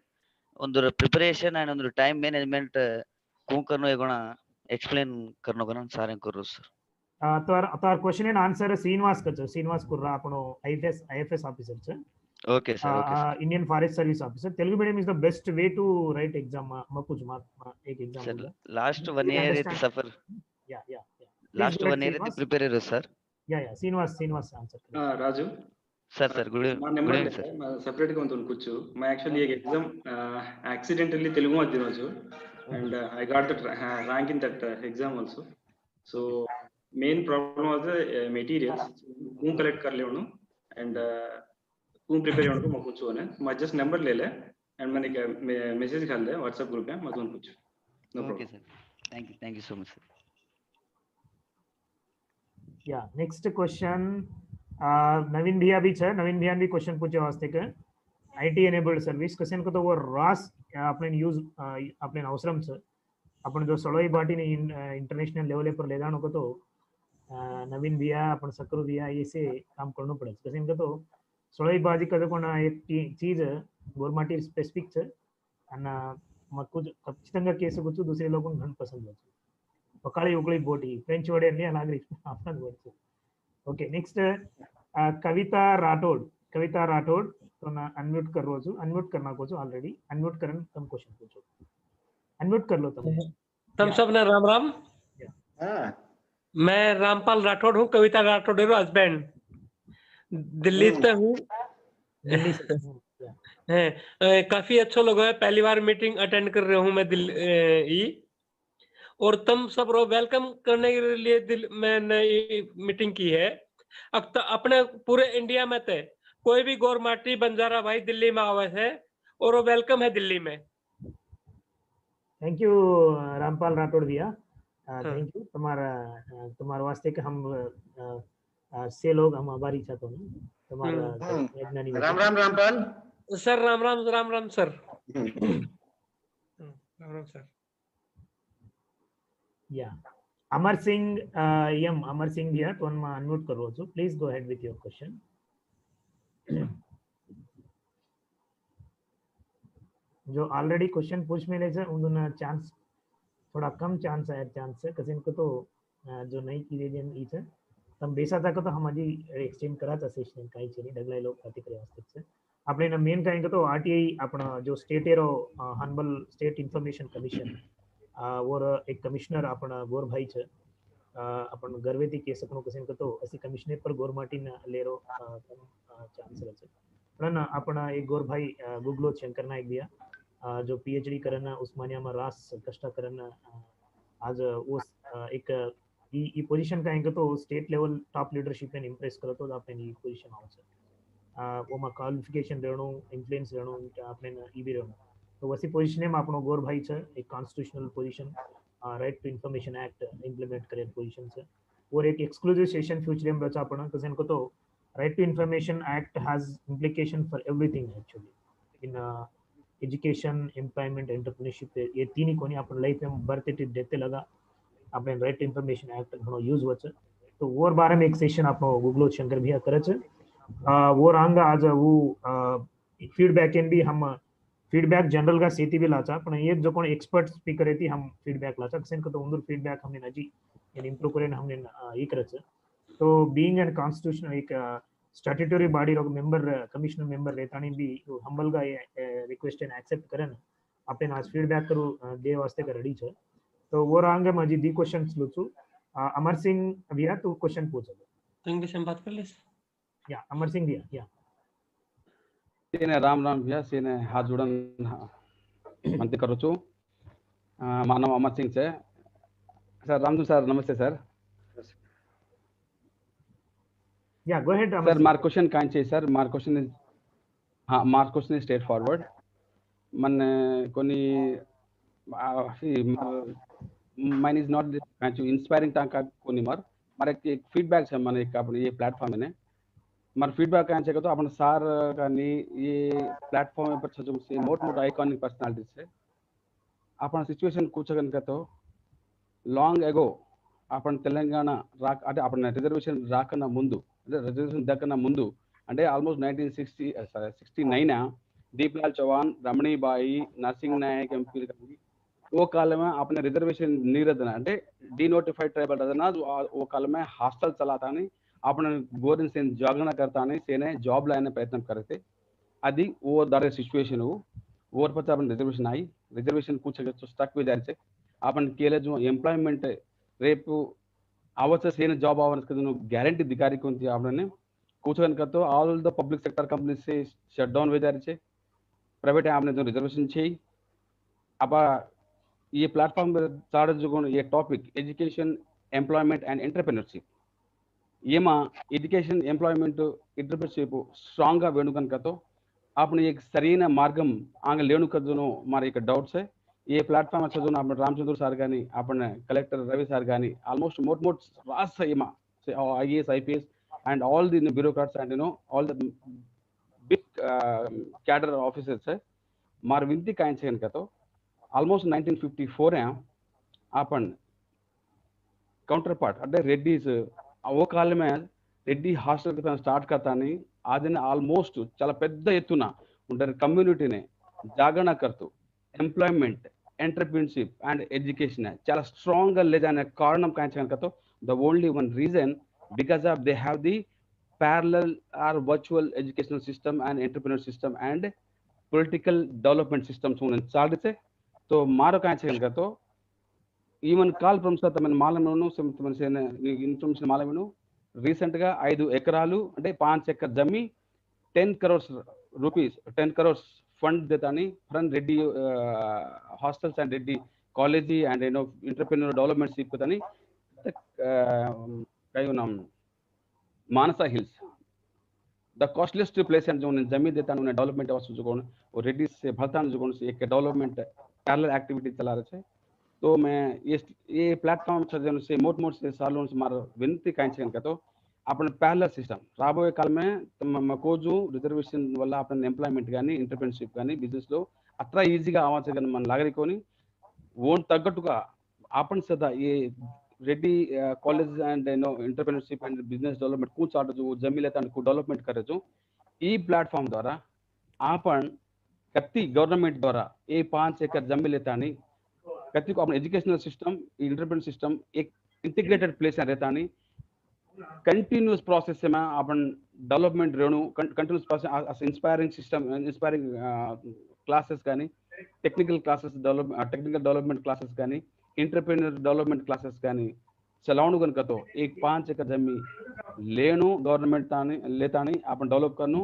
ಒಂದು preparation and ಒಂದು time management कौन करनो है कोना explain करनो कोना सारे करो सर. तो our question and answer Srinivas कुर्रा आपनो IFS officer sir. Okay sir. Indian Forest Service officer. Telugu medium is the best way to write exam. एक exam sir. Last 1 year it suffer. Yeah. Last 1 year it prepare sir. Yeah. Srinivas answer. Raju sir good evening sir. Separate గా ఉంటుంది కూర్చు. मैं actually एक exam accidentally Telugu में दिनोजु, and I got the rank in that exam also. So main problem was the materials कौन collect कर ले उन्हों, and कौन प्रिपेयर उनको मैं पूछूँ ने मैं just number ले ले and मैंने क्या मैसेज कर ले WhatsApp ग्रुप में मैं तुम पूछूँ. No problem. Okay sir. Thank you so much sir. Yeah, next question. नवीन भैया भी है. नवीन भैया भी क्वेश्चन पूछे वास्ते के IT enabled सर्विस कसेन को तो वो रास अपने यूज अपने अवसरम से अपन जो सड़ोई बाटी ने इंटरनेशनल लेवल पर ले जानो को तो नवीन भैया अपन सकरू भैया ये से काम करना पड़े. कसेन को तो सड़ोई बाजी का तो कोना एक चीज गोरमाटी स्पेसिफिक है and मत कुछ खचिతంగా केस कुछ दूसरे लोगों को घन पसंद है. पकाड़ी उगली बोटी फ्रेंच वर्ड है अलग अपन वर्ड. ओके, नेक्स्ट कविता राठौड़ तो ना अनम्यूट कर रो छु. अनम्यूट करना को छु ऑलरेडी अनम्यूट करन तुम क्वेश्चन पूछो. अनम्यूट कर लो तुम सब ने. राम. मैं रामपाल राठौड़ हूँ, कविता राठौड़ हस्बैंड. दिल्ली से हूँ. काफी अच्छा लगा है, पहली बार मीटिंग अटेंड कर रहा हूँ मैं दिल्ली, और तुम सब रो वेलकम करने के लिए मैंने मीटिंग की है. अब तो अपने पूरे इंडिया में थे कोई भी गोरमाटी बंजारा भाई दिल्ली में आवे है और वो वेलकम है दिल्ली में. थैंक यू रामपाल राठौड़ भैया. थैंक यू तुम्हारे वास्ते के हम से लोग हम आभारी चाहते हैं तुम्हारा. Ram Rampal sir. Ram sir. Ram sir. Yeah, Amar Singh भैया तो हम अनम्यूट कर रो छु. Please go ahead with your question. जो ऑलरेडी क्वेश्चन पूछ में ले से उन चांस थोड़ा कम चांस है कसिन को तो जो नहीं की रीजन ई है तम बेसा था तो हम अजी एक्सटेंड करा था सेशन काही छे डगला लोग खाती करे वास्ते છે. આપણે ના મેન કાઈ તો RTI આપણા जो state arrow Hanbal state information commission और एक कमिश्नर अपना गोर भाई है अपन गर्वेती कह सकनो कसिन तो असी कमिश्नर पर गोरमाटी ना लेरो चांस है. पण अपना एक गोर भाई गुगलो शंकर नायक भैया जो PhD करना उस्मानिया में रास कष्ट करना आज वो एक ई पोजीशन का तो स्टेट लेवल टॉप लीडरशिप ने इंप्रेस करो तो आपने ई पोजीशन आवશે. ઓમાં ક્વોલિફિકેશન રહેણું ઇન્ફ્લુએન્સ રહેણું આપણે ઈ બી રહેણું તો વસી પોઝિશન માં આપણો ગોર ભાઈ છે એક constitutional position right to information act implement करें पोजीशन से और एक एक्सक्लूसिव सेशन फ्यूचर में बचा पड़ा कजन को तो right to information act has implication for everything actually in education employment entrepreneurship ये तीन ही कोनी अपन लाइफ में बर्थ इट देते लगा अपने राइट टू इन्फॉर्मेशन एक्ट घणो यूज वचे तो वो बारे में एक सेशन आपनो गुगलो शंकर भैया करे छे वो रंग आज वो फीडबैक इन भी हम फीडबैक जनरल का सेती भी लाचा पण ये जो कोण एक्सपर्ट स्पीकर थी हम फीडबैक लाचा कसेन को तो उंदर फीडबैक हमने नजी इन इंप्रूव करेन हमने ये करे छे तो बीइंग एन कॉन्स्टिट्यूशन एक स्टैट्यूटरी बॉडी रो मेंबर कमिश्नर मेंबर रहतानी भी हम्बल का रिक्वेस्ट एंड एक्सेप्ट करे ना आपने आज फीडबैक करू दे वास्ते का रेडी छे तो वो रंग में जी दी क्वेश्चंस लो छु अमर सिंह भैया तू क्वेश्चन पूछ तो इंग्लिश में बात कर ले या अमर सिंह भैया या सीने राम भैया सीने हाथ जोड़न मंत्री करो छु मानव अमर सिंह से सर रामजू सर नमस्ते सर या गो अहेड सर मार क्वेश्चन कान छे सर मार क्वेश्चन इज हां मार क्वेश्चन इज स्ट्रेट फॉरवर्ड मन कोनी माइन इज नॉट कान छु इंस्पायरिंग टाका कोनी मार एक फीडबैक है मन एक अपन ये प्लेटफॉर्म में मार फीडबैक कान छे तो अपन सार कानी ये प्लेटफॉर्म पर छजो से मोट आइकॉनिक पर्सनालिटीज है अपन सिचुएशन కూర్చోగన్ కతో లాంగ్ ఎగో अपन తెలంగాణ రాక అంటే अपन రిజర్వేషన్ రాకన ముందు అంటే రిజర్వేషన్ దక్కన ముందు అంటే ఆల్మోస్ట్ 1969 दीपलाल चौहान रमणीबाई नरसिंह नायक एमपी वो काल में अपने रिजर्वेशन नीरदना అంటే डिनोटिफाइड ट्राइबल रदना वो काल में हॉस्टल चलाता नहीं अपने गोरन से जागरण करता नहीं सेने जॉब लाने प्रयत्न करते अभी वो दर सिचुएशन वो और पर अपन रिजर्वेशन आई रिजर्वेशन कुछ स्टक भी जारी से अपन केले जो एम्प्लॉयमेंट रेप आवश्यक सेने जॉब आवश्यक गारंटी दिखारी कौन थी आपने कुछ तो all the public sector company से शट डाउन हो जारी है प्राइवेट आपने जो रिजर्वेशन छे अब ये प्लेटफॉर्म चार जो ये topic education employment and entrepreneurship ये मां एजुकेशन एम्प्लॉयमेंट एंटरप्रेन्योरशिप स्ट्रांग गा वेणुकन का तो आपने एक सरीन मार्गम आंग लेणु कदनो मारे एक डाउट्स है ये प्लेटफॉर्म अच्छा जो आपने रामचंद्र सर गानी आपने कलेक्टर रवि सर गानी ऑलमोस्ट मोट रास येमा से IAS IPS and all the bureaucrats and all the big cadre officers है मार विनती कायन से इनका तो almost 1954 है अपन काउंटर पार्ट अरे रेड्डीज वो काल में रेड्डी हॉस्टल के स्टार्ट करता नहीं आज ने ऑलमोस्ट చాలా పెద్ద ఎత్తున ఉండే కమ్యూనిటీనే జాగరణ करतू ఎంప్లాయ్మెంట్ ఎంటర్‌ప్రెన్యూర్‌షిప్ అండ్ ఎడ్యుకేషన్ చాలా స్ట్రాంగ్ గా లేదనే కారణం కాంచన్ కతో the only one reason because of they have the parallel or virtual educational system and entrepreneur system and political development systems उन्हें चाल से तो मारो कहाँ से इनका तो even काल प्रमुख तमन मालूम नो तमन से इन्फॉर्मेशन मालूम नो recent गा 5 एकरालू అంటే 5 ఎకర్ జమి 10 crores rupees 10 crores fund देतानी from Reddy hostels and Reddy college and entrepreneur development सीख कोतानी मानसा हिल्स द कॉस्टलिस्ट प्लेस जो जमीन देता उन्हें डेवलपमेंट जो और रेड्डी से भरतान जो एक डेवलपमेंट पैरेलल एक्टिविटी चला रहे तो मैं ये प्लेटफॉर्म से मोट से सालों से मार विनती कांचन का तो अपन पैरेलल सिस्टम राबोये काल में मकोजु रिजर्वेशन वల్ల अपन एम्प्लॉयमेंट गानी एंटरप्रेन्योरशिप गानी बिजनेस लो अत्रा ఈజీగా ఆవాచగన మన లాగరికోని ఓన్ తగ్గట్టుగా आपण सदा ये Reddy college and entrepreneurship and business development कुछ आर्ट जो जमी लेता को डेवलपमेंट करे जो ई प्लेटफॉर्म द्वारा आपण कत्ती गवर्नमेंट द्वारा ये 5 एकड़ जमी लेता नहीं कत्ती को अपन एजुकेशनल सिस्टम एंटरप्रेन्योर सिस्टम एक इंटीग्रेटेड प्लेस रहता नहीं कंटिन्यूअस प्रोसेस से मैं अपन डेवलपमेंट रेणु continuous process inspiring system inspiring classes गानी technical classes technical development classes गानी एंटरप्रेन्योर डेवलपमेंट क्लासेस गानी चलाउनु गन कतो एक 5 एकड़ जमी लेनु गवर्नमेंट तानी लेता नहीं अपन डेवलप करनु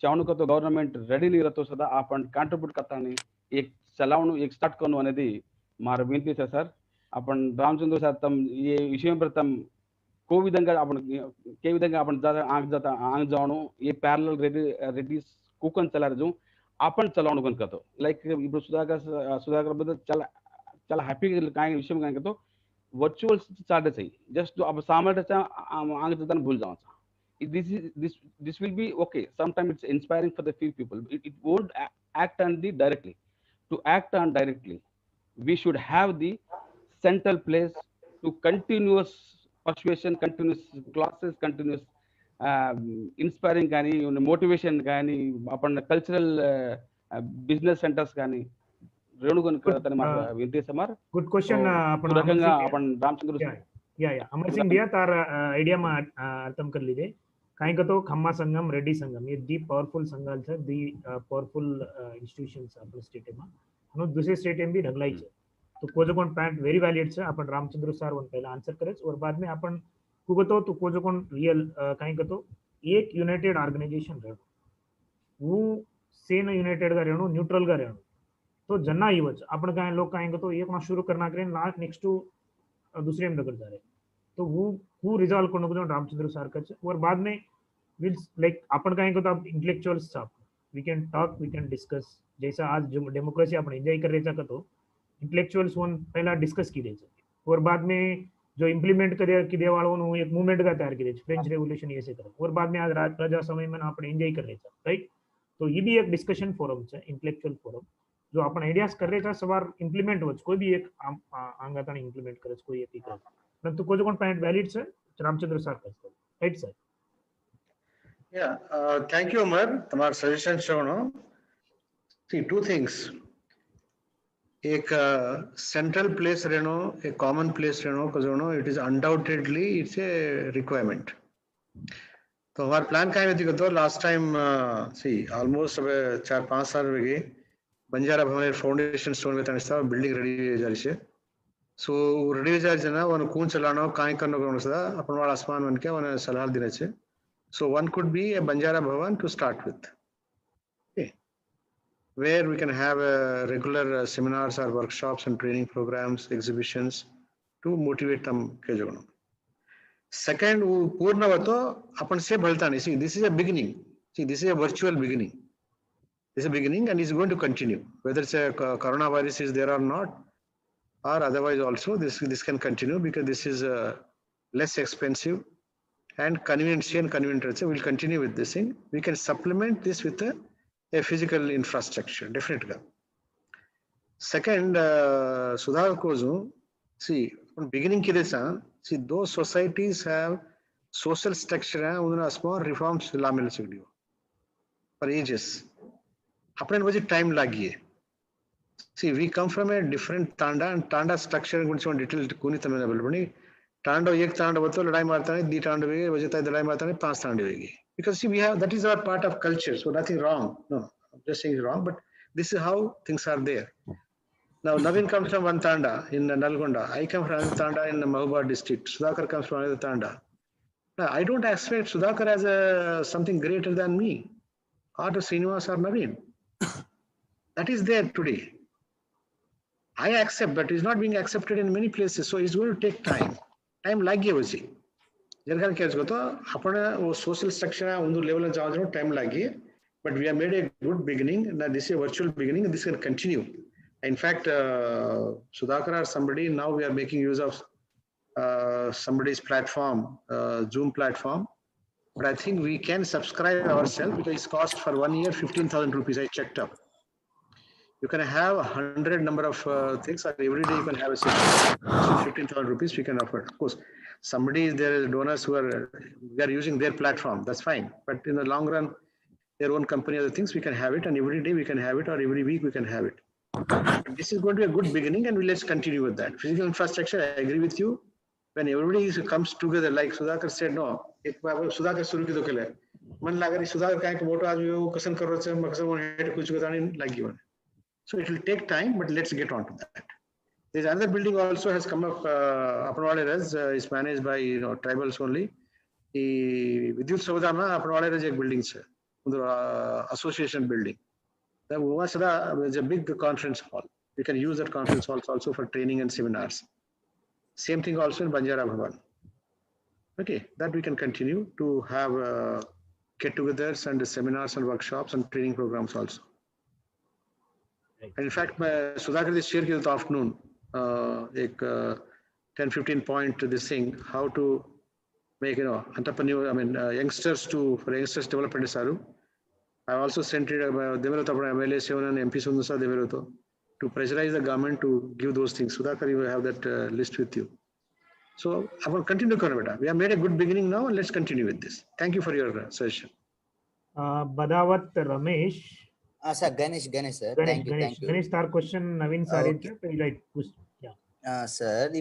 चाउनु कतो गवर्नमेंट रेडी नहीं रहतो सदा अपन कंट्रीब्यूट करता नहीं एक चलाउनु एक स्टार्ट करनु అనేది मार विनती है सर अपन रामचंद्र सर तम ये विषय पर तम को विधंगा आपण के विधंगा आपण आंग जाणू ये पैरेलल रेडीज कुकन चला जो आपण चलावणं पण करतो लाईक ఇప్పుడు सुधाकर बद्दल చాలా హ్యాపీగా काय विषय काय करतो वर्चुअल चार्जेस है जस्ट जो अब सामर्थ्याचा आंग जाताना भूल जावाचा this will be okay sometimes it's inspiring for the few people it won't act on the directly to act on directly we should have the central place to continuous persuasion continuous classes continuous inspiring కానీ motivation కానీ आपण cultural business centers కానీ good question आपण रामचंद्र या अमर सिंह भैया तार idea में अर्थम कर लीजिए काई का तो खम्मा संगम रेड्डी संगम ये दी पावरफुल संघाल છે दी पावरफुल इंस्टीट्यूशन्स આપણે स्टेट में અને दूसरे स्टेट में भी ढगलाई છે तो कोजोकोन पॉइंट वेरी वैलिड છે अपन रामचंद्र सर वन पहला आंसर करे और बाद में अपन को तो कोजोकोन रियल काई का तो एक यूनाइटेड ऑर्गेनाइजेशन रहणो वो सेन यूनाइटेड गा रहणो न्यूट्रल गा रहणो तो जना युवच आपण काय लोग काय तो एक ना शुरू करना करें लास्ट नेक्स्ट टू दूसरे में दगड़ जा रहे तो वो रिजॉल्व करने को रामचंद्र सर का और बाद में विल लाइक अपन काय तो इंटेलेक्चुअल्स छाप we can talk we can discuss जैसा आज जो डेमोक्रेसी अपन एंजॉय कर रहे था तो इंटेलेक्चुअल्स वन पहला डिस्कस की दे और बाद में जो इम्प्लीमेंट किदे वालों एक मूवमेंट का तैयार की फ्रेंच रेवोल्यूशन ये से करे और बाद में आज प्रजा समय में अपन एंजॉय कर रहे थे राइट तो ये भी एक डिस्कशन फोरम है इंटेलेक्चुअल फोरम जो अपन आइडियाज कर रहे थे सवार इम्प्लीमेंट हो कोई भी एक आंगाता इम्प्लीमेंट करे कोई एक करे परंतु कोई कोन पॉइंट वैलिड है रामचंद्र सर का राइट सर या थैंक यू अमर तुम्हारा सजेशन शोनो सी टू थिंग्स एक सेंट्रल प्लेस रहनो एक कॉमन प्लेस रहनो को जोनो it is undoubtedly it's a requirement तो हमारा प्लान क्या है तो लास्ट टाइम सी ऑलमोस्ट अब 4-5 साल हो गए बंजारा भवन फाउंडेशन स्टोन में तनिस्ता बिल्डिंग रेडी जा रही है सो रेडी जा रही है ना वन कौन चलानो काय करनो को सदा अपन वाला आसमान वन के वन सलाह देने छे so one could be a Banjara Bhavan to start with where we can have regular seminars or workshops and training programs exhibitions to motivate them के जोनो second वो पूर्ण वतो अपन से भलता नहीं see this is a beginning see this is a virtual beginning this is a beginning and is going to continue whether it's a coronavirus is there or not or otherwise also this can continue because this is less expensive and convenient we'll continue with this thing we can supplement this with a physical infrastructure definitely second sudhar kozu see from beginning ke desa see those societies have social structure hai unna small reforms la mil sakdiyo for ages apne वजह time lagi hai see we come from a different tanda and tanda structure guరించి one detail kuni tamne available bani tanda ek tanda बतो लड़ाई मारता है दी tanda वे वजह ता लड़ाई मारता है 5 tanda वेगी because see we have that is our part of culture so nothing wrong no I'm just saying wrong but this is how things are there now Navin comes from one tanda in Nalgonda I come from another tanda in Mahabad district Sudhakar comes from another tanda now I don't expect Sudhakar as something greater than me or to Srinivas or Navin that is there today I accept but it's not being accepted in many places so it's going to take time lagi hoji general क्या होता अपन वो social structure है उन level में जाओ time लगी but we have made a good beginning now this is a virtual beginning and this can continue in fact Sudhakar or somebody now we are making use of somebody's platform Zoom platform but I think we can subscribe ourselves because it's cost for 1 year 15,000 rupees I checked up you can have 100 number of things or every day you can have a session so 15,000 rupees we can offer of course somebody is there donors who are using their platform that's fine but in the long run their own company other things we can have it and every day we can have it or every week we can have it this is going to be a good beginning and let's continue with that physical infrastructure I agree with you when everybody comes together like Sudhakar said no ek baar Sudhakar shuru ki to kele man laga ri Sudhakar kai ko moto aadmi wo kasan kar raha hai makasam head kuch bata nahi lagi one so it will take time but let's get on to that there's another building also has come up Apanwale Res is managed by tribals only Vidyut Savada mein Apanwale Res ek building hai association building that was a big conference hall you can use that conference halls also for training and seminars same thing also in Banjara Bhavan Okay, that we can continue to have get-togethers and seminars and workshops and training programs also. And in fact, Sudhakar is shared this afternoon, 10-15 point to this thing, how to make entrepreneur. I mean youngsters for youngsters development saru. I also sent it Develoto MLA Sevan and MP Sundusa Develoto to pressurize the government to give those things. Sudhakar, you have that list with you. So I will continue, Karnavata. We have made a good beginning now, and let's continue with this. Thank you for your suggestion. Badawat Ramesh. Sir, Ganesh, sir. Ganesh, Thank you. Ganesh, our question, Naveen Sari. Like, yeah. Sir,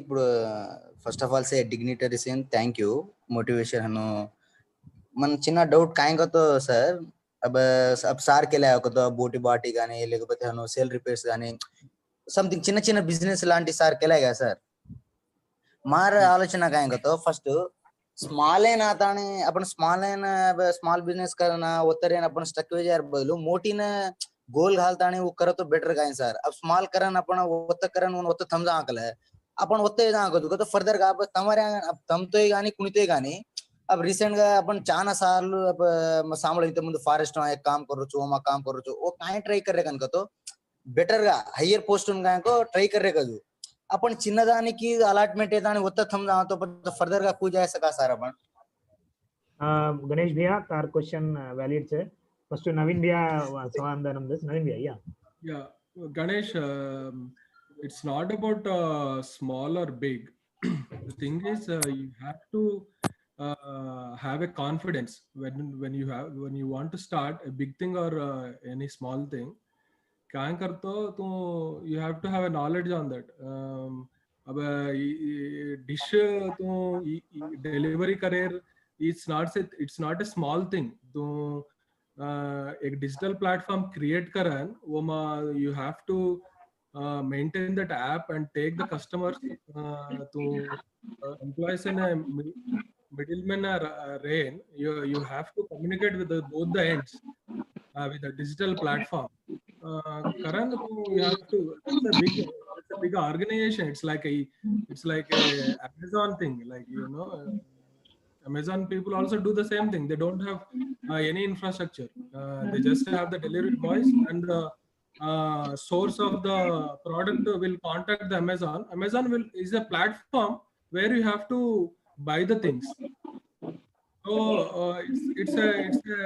first of all, say dignitaries in thank you. Motivation, hano. Man, china doubt kain ko to, sir. अब सार के लिए तो बोटी बाटी गाने लेకపోతే हनो cell repairs गाने something చిన్న చిన్న బిజినెస్ లాంటి సార్ केलागा सर मार आलोचना काएंगे तो फर्स्ट स्मॉल एन आता ने अपन स्मॉल बिजनेस करना उतरे अपन स्टक वे यार बदलू मोटी ने गोल घालता ने वो करो तो बेटर गाएं सर अब स्मॉल करन अपन उत करन उत थमजा आकल है अपन उते जा को तो फर्दर का अब तमारे अब तम तो गानी कुणिते गानी अब रिसेंट గా अपन चाना साल सामल इंत मुंदु फॉरेस्ट में एक काम करो छु मा काम करो छु वो काई ट्राई कर रे कन तो बेटर గా हायर पोस्ट उन को ट्राई कर रे कदू अपन చిన్నదానికి అలాట్మెంట్ ఏదాని ఉత్త थमजा तो फर्दर का कुछ जाए सका सर अपन गणेश भैया तार क्वेश्चन वैलिड है फर्स्ट नवीन भैया समाधानम दस नवीन भैया yeah Ganesh it's not about small or big the thing is you have to have a confidence when you want to start a big thing or any small thing क्या करतो तो you have to have a knowledge on that अब dish तो delivery करेर it's not a small thing तो एक digital platform create करन वो you have to maintain that app and take the customers to employees in a middleman reign you have to communicate with both the ends with a digital platform Karan, you have to. It's a big organization. It's like a Amazon thing. Like Amazon people also do the same thing. They don't have any infrastructure. They just have the delivery boys and the source of the product will contact the Amazon. Amazon is a platform where you have to buy the things. So it's a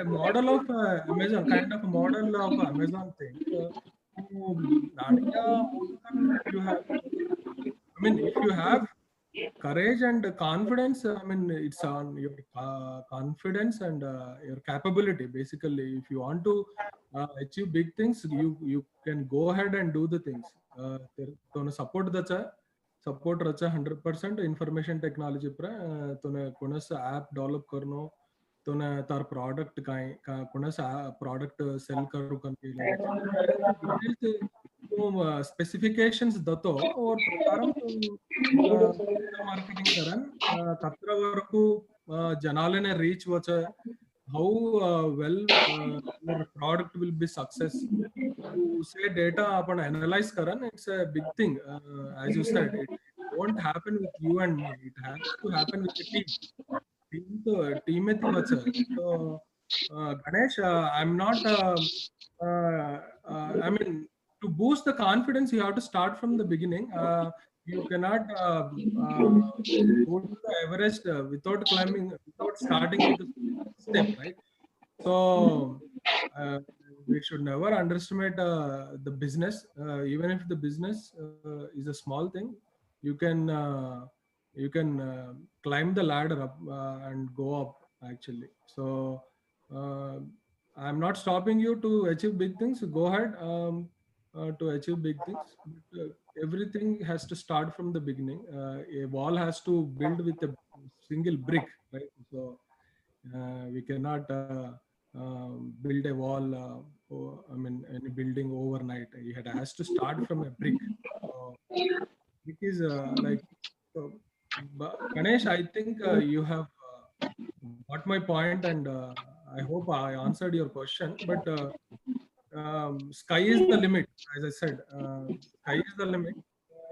model of Amazon, kind of a model of Amazon thing. You have, I mean, if you have courage and confidence, I mean, it's on your confidence and your capability. Basically, if you want to achieve big things, you can go ahead and do the things. Support support रचा 100% information technology पर तूने कुणस app develop करनो तूने तार product का कुणस product sell करो करके तो specifications दतो और प्रकारम तो marketing करन तत्र वरकु जनालेने reach वचा how well your product will be success to say data upon analyze karan it's a big thing as you said it won't happen with you and me it has to happen with the team team में बचा so Ganesh I'm not I mean to boost the confidence you have to start from the beginning you cannot go to the Everest without climbing without starting with the step right so we should never underestimate the business even if the business is a small thing you can climb the ladder up and go up actually so I'm not stopping you to achieve big things go ahead to achieve big things but, everything has to start from the beginning a wall has to build with a single brick right so we cannot build a wall I mean any building overnight it has to start from a brick so brick is like so, Ganesh I think you have got my point and I hope I answered your question but sky is the limit as I said sky is the limit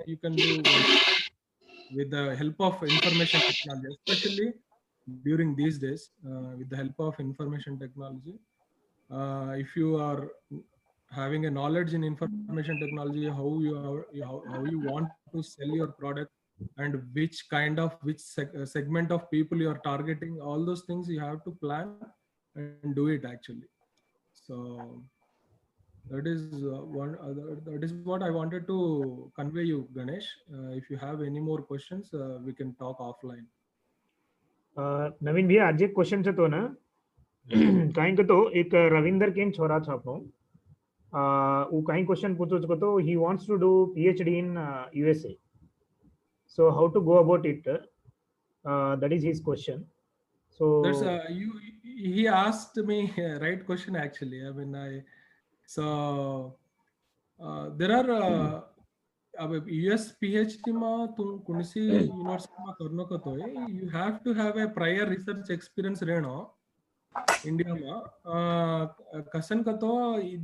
you can do with the help of information technology especially during these days with the help of information technology. If you are having a knowledge in information technology, how you want to sell your product, and which kind of segment of people you are targeting, all those things you have to plan and do it actually. So that is that is what I wanted to convey you, Ganesh. If you have any more questions, we can talk offline. नवीन भैया आज एक question છે તો ને કાઈ કે તો એક રવિન્દર કેન છોરા છે આપણો वो काई क्वेश्चन पूछो છો તો he wants to do PhD in USA, so how to go about it, that is his question. So that's he asked me right question actually. I mean there are अब US PhD માં તું કુણસી યુનિવર્સિટીમાં કરનો કતો હોય, you have to have a prior research experience રહેણો India Kasan Kato,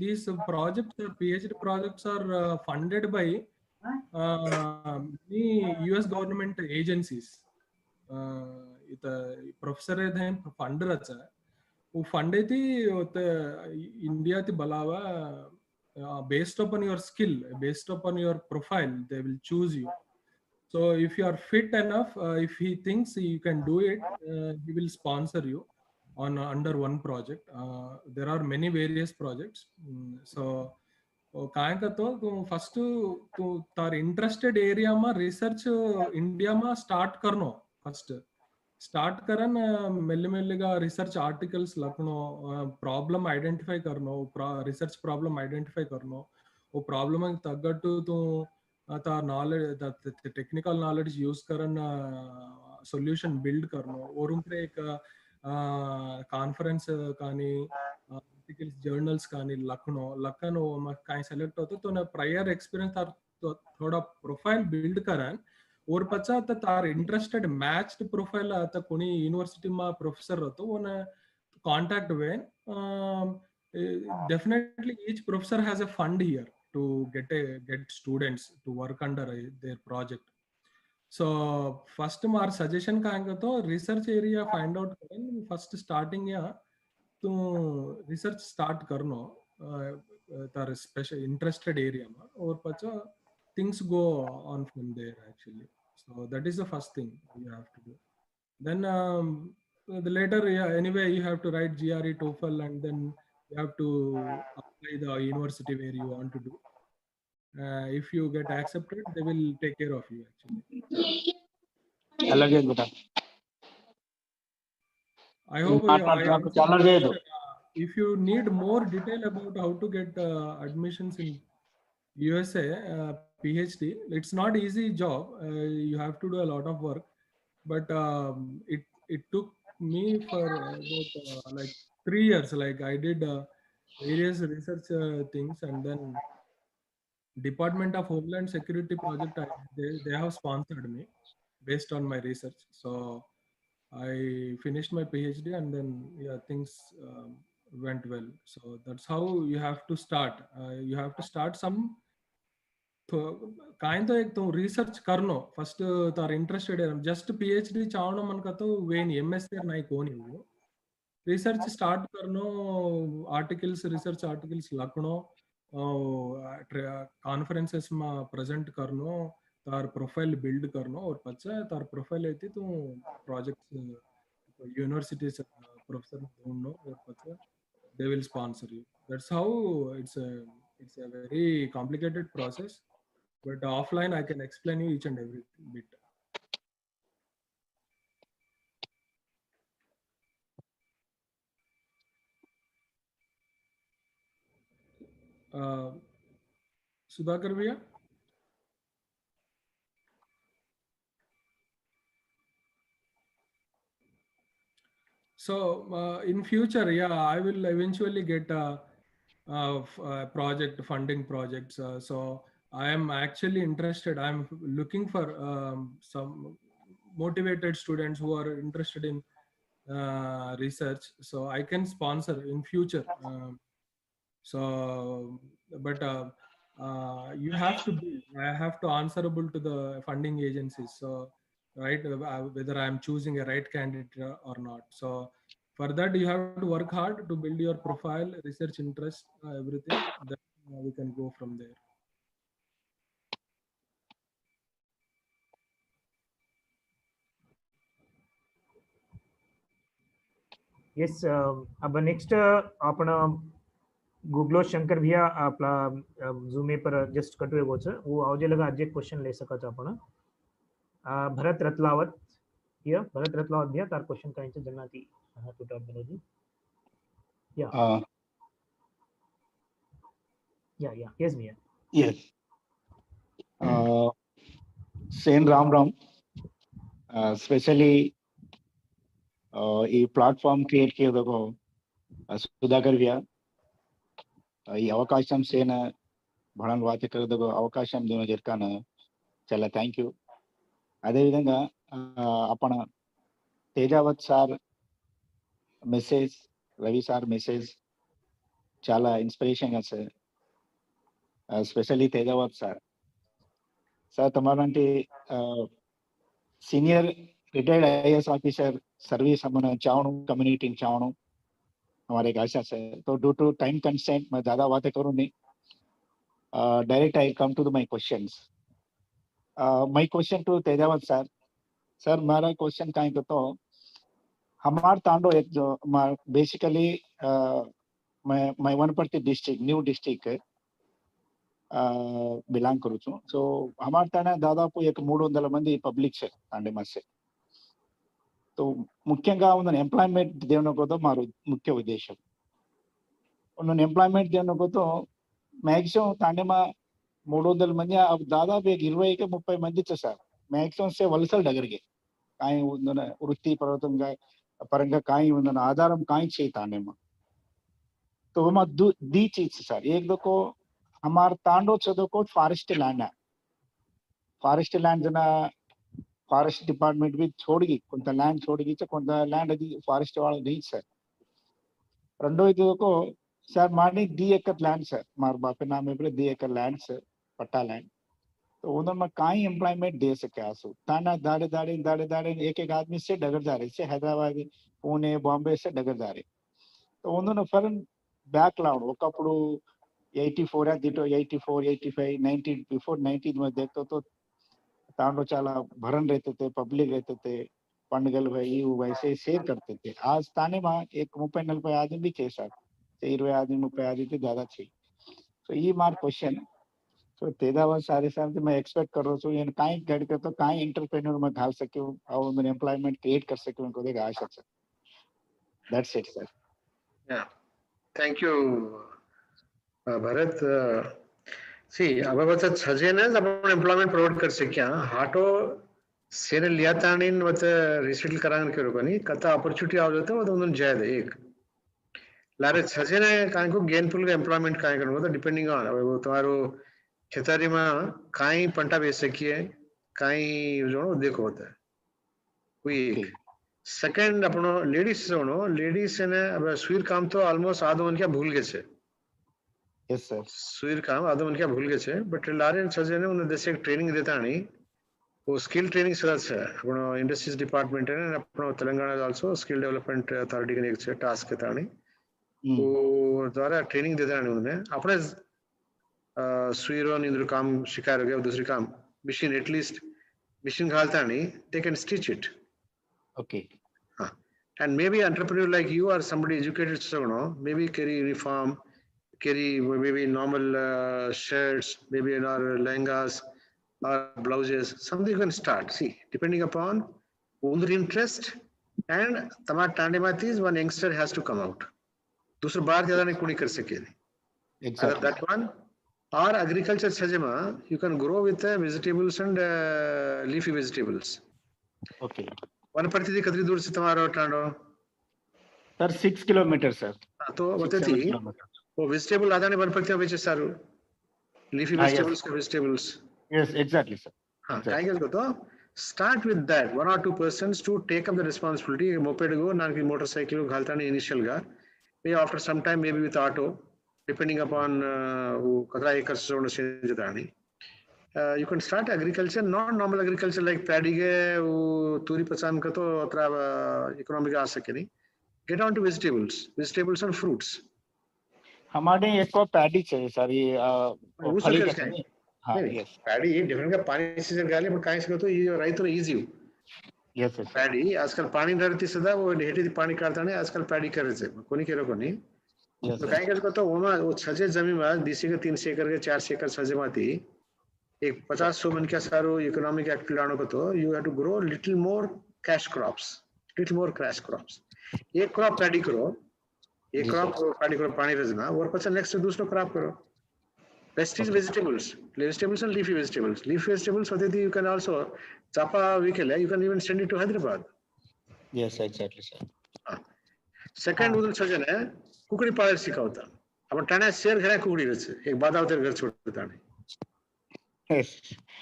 these projects, PhD projects are funded by many US government agencies. Professor funder who funded India Balawa based upon your skill, based upon your profile, they will choose you. So if you are fit enough, if he thinks you can do it, he will sponsor you on under one project. There are many various projects. So काय करतो तू first तू तार interested area में research India में start करनो first start करन मेल्ले मेल्लेगा research articles Lucknow problem identify करनो रिसर्च प्रॉब्लम आइडेंटिफाई करनो वो प्रॉब्लम तగ్గట్టు तू तार नॉलेज टेक्निकल नॉलेज यूज करन सॉल्यूशन बिल्ड करनो और उनपे एक कॉन्फ्रेंस కానీ आर्टिकल्स जर्नल्स కానీ लखनो कहीं सेलेक्ट होते तो ना प्रायर एक्सपीरियंस तार थोड़ा प्रोफाइल बिल्ड करन और पचा तार इंटरेस्टेड मैच्ड प्रोफाइल आता कोणी यूनिवर्सिटी में प्रोफेसर रहतो वो ना contact when definitely each professor has a fund here to get students to work under their project. So first our suggestion कहेंगे तो research area find out करें first starting या तो research start करनो तार special interested area में और पचा things go on from there actually. So that is the first thing you have to do. Then the later anyway you have to write GRE, TOEFL, and then you have to apply the university where you want to do. If you get accepted, they will take care of you actually. I hope if you need more detail about how to get admissions in USA PhD, it's not easy job. You have to do a lot of work, but it took me for about like 3 years. Like I did various research things, and then Department of Homeland Security project they have sponsored me based on my research. So I finished my PhD, and then things went well. So that's how you have to start. You have to start some kind of एक तो research करनो first तार interested है just PhD चावनो मन का तो वे नहीं MSc नहीं कोनी वो research start करनो articles research articles Lucknow conferences में present करनो तार profile build करनो और पच्चा तार profile है तो projects universities professor ढूंढनो और पच्चा they will sponsor you. That's how it's a very complicated process. But offline, I can explain you each and every bit. Sudhakar Bhaiya? So in future, I will eventually get project funding projects. So I am actually interested. I'm looking for some motivated students who are interested in research. So I can sponsor in future. So, but you have to be. I have to answerable to the funding agencies. So right? Whether I'm choosing a right candidate or not. So for that, you have to work hard to build your profile, research interest, everything. Then we can go from there. Yes, अब next आपण गुगलो शंकर भैया आपला झूमे पर just cutaway गो छे वो आवजे लगा आज एक क्वेश्चन ले सका छ आपण भरत रतलावत या भरत रतलावत भैया तार क्वेश्चन काई छे जन्नाती टू टॉप बनोजी या यस भैया yes सेन राम राम स्पेशली ఈ ప్లాట్ఫామ్ క్రియేట్ చేయదగో సుధాకర్ भैया ఈ అవకాశం సేన భణన్ వాచ కరదగో అవకాశం దేన జర్కాన చాలా థ్యాంక్ యూ అదే విధంగా అపణ Tejavath sir message Ravi sir message చాలా ఇన్స్పిరేషన్ గా sir specially Tejavath sir sir તમારાંటి senior retired IAS officer service हम चावणु कम्युनिटी चावणु हमारे एक आशा से तो ड्यू टू टाइम कंस्ट्रेंट मैं ज्यादा बातें करूँ नहीं direct I come to my questions my question to Tejavath sir sir मेरा क्वेश्चन कहीं तो हमार तांडो एक जो बेसिकली मैं Wanaparthy district new district belong करूँ छू सो हमारे ताने दादापू एक 300 मंदी पब्लिक से तांडे मसे तो ముఖ్యంగా ఉన్న ఎంప్లాయ్మెంట్ దేవనకోతో మారు ముఖ్య ఉద్దేశం ఉన్న ఎంప్లాయ్మెంట్ దేవనకోతో मैक्सिमम तांडेमा 300 మంది దాదాపు 20 के 30 మంది సార్ मैक्सिमम से వలసలు దగ్గరికి కాయి ఉన్న వృత్తి పర్వతంగా పరంగా కాయి ఉన్న ఆధారం కాయి చేయి तांडेमा तो वमा दी चीज सर एक देखो हमार तांडो चदो को फॉरेस्ट लैंड है फॉरेस्ट लैंड जना फॉरेस्ट डिपार्टमेंट भी छोड़गी కొంత ల్యాండ్ छोड़गी కొంత ల్యాండ్ అది ఫారెస్ట్ వాళ్ళు नहीं सर రెండో ఇది को सर मारने 2 एकड़ लैंड सर मार बाप नाम पे 2 एकड़ लैंड सर पट्टा लैंड तो उन्होंने काई एम्प्लॉयमेंट दे सके आसु ताना दाड़े दाड़े दाड़े दाड़े एक एक आदमी से डगर जा रहे से हैदराबाद पुणे बॉम्बे से डगर जा रहे तो उन्होंने फरन बैक लाउड ఒకప్పుడు 84 दिटो 84 85 90 बिफोर 90 में देखते तो तांडो चाला भरन रहते थे पब्लिक रहते थे पंडगल भाई वैसे शेयर करते थे आज ताने में एक 30-40 आदमी भी थे सर 20 आदमी 30 आदमी तो ज्यादा थे तो ये मार क्वेश्चन तो तेदावर सारे साल मैं एक्सपेक्ट कर रहा हूँ ये काई गड़ के तो काई एंटरप्रेन्योर में घाल सके और उन्हें एम्प्लॉयमेंट क्रिएट कर सके उनको देगा आशा सर दैट्स इट सर या थैंक यू भरत सी अब बस छजेने आपण एम्प्लॉयमेंट प्रोवाइड कर सकिया हाटो सेने लिया ताणीन मत रिसेटल करांग करो कोनी कता अपॉर्चुनिटी आव जातो तो उन जायद एक लारे छजेने काई को गेनफुल एम्प्लॉयमेंट काई करनो तो डिपेंडिंग ऑन अब तुम्हारो खेतारी में काई पंटा बेच सकिए काई जो देखो होता है कोई सेकंड अपनो लेडीज जोनो लेडीज ने अब सुईर काम तो ऑलमोस्ट आधो मन क्या भूल गए छे यस सर सुईर काम आधो मन क्या भूल गए छे बट लारे छजेने उन देशे ट्रेनिंग देता नहीं वो स्किल ट्रेनिंग सर है अपनो इंडस्ट्रीज डिपार्टमेंट है अपनो Telangana also skill development authority के एक टास्क है तानी वो द्वारा ट्रेनिंग देता नहीं उन्हें अपने सुईरो निंद्र काम शिकार हो गया दूसरी काम मशीन एटलीस्ट मशीन घालता नहीं they can stitch it okay and maybe entrepreneur like you or somebody educated so no maybe carry uniform carry maybe normal shirts maybe or lehengas or blouses something you can start see depending upon your interest and tamar tande matis one youngster has to come out दूसरा बार ज्यादा नहीं कोई कर सके exactly that one or agriculture sajema you can grow with vegetables and leafy vegetables okay वनपर्ती थी कितनी दूर से तुम्हारा टांडो सर 6 किलोमीटर सर तो बताती वो वेजिटेबल आधा नहीं वनपर्ती में बेचे सारू लीफी वेजिटेबल्स का वेजिटेबल्स यस एग्जैक्टली सर हाँ क्या कहते तो start with that 1 or 2 persons to take up the responsibility moped go ना कि motorcycle को घालता नहीं initial गा maybe after some time maybe with auto depending upon वो कतरा एकड़ से जोड़ने से जाता नहीं you can start agriculture, not normal agriculture like paddy ge turi pachan ka to atra economic आ सके नहीं. Get on to vegetables and fruits. हमारे एक को पैडी चाहिए सर, ये वो फली सर का नहीं. हाँ यस पैडी डिफरेंट का पानी सीजन गाले पण काय सके तो ये राइट तो इजी यस यस पैडी आजकल पाणी धरती सदा वो हेठी पाणी काढता नाही आजकाल पैडी करायचे कोणी केलं कोणी तो काय करतो तो ओमा वो छजे जमीन में 200 के 300 एकड़ के 400 एकड़ छजे माती एक 50 मन का सारो इकोनॉमिक एक्टिव लानो को तो you have to grow little more cash crops एक क्रॉप पैडी करो एक क्रॉप पैडी करो पानी रजना और पछा नेक्स्ट दूसरा क्रॉप करो. Best is vegetables and leafy vegetables होते थी. You can also chapa vehicle you can even send it to Hyderabad. Yes exactly sir. Second उधर सजन है कुकड़ी पालन सिखावता अपन टाणे शेर घरे कुकड़ी रचे एक बादावतर घर छोड़ता नहीं.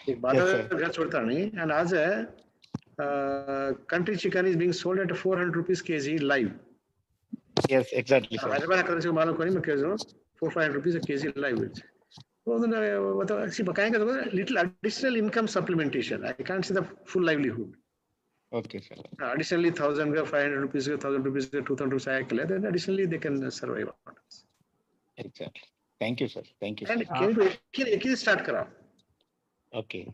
एक बादावतर घर छोड़ता नहीं. And आज है country chicken is being sold at 400 rupees kg live. Yes exactly sir. Hyderabad currency मालूम करी मैं कह रहा हूँ 400-500 rupees a kg live. Little additional income supplementation. I can't see the full livelihood. Okay, sir. Additionally, 1,000, 500 rupees, 1,000 rupees, 2,000 rupees, then additionally they can survive. Exactly. Thank you, sir. Thank you. And can you start kara? Okay.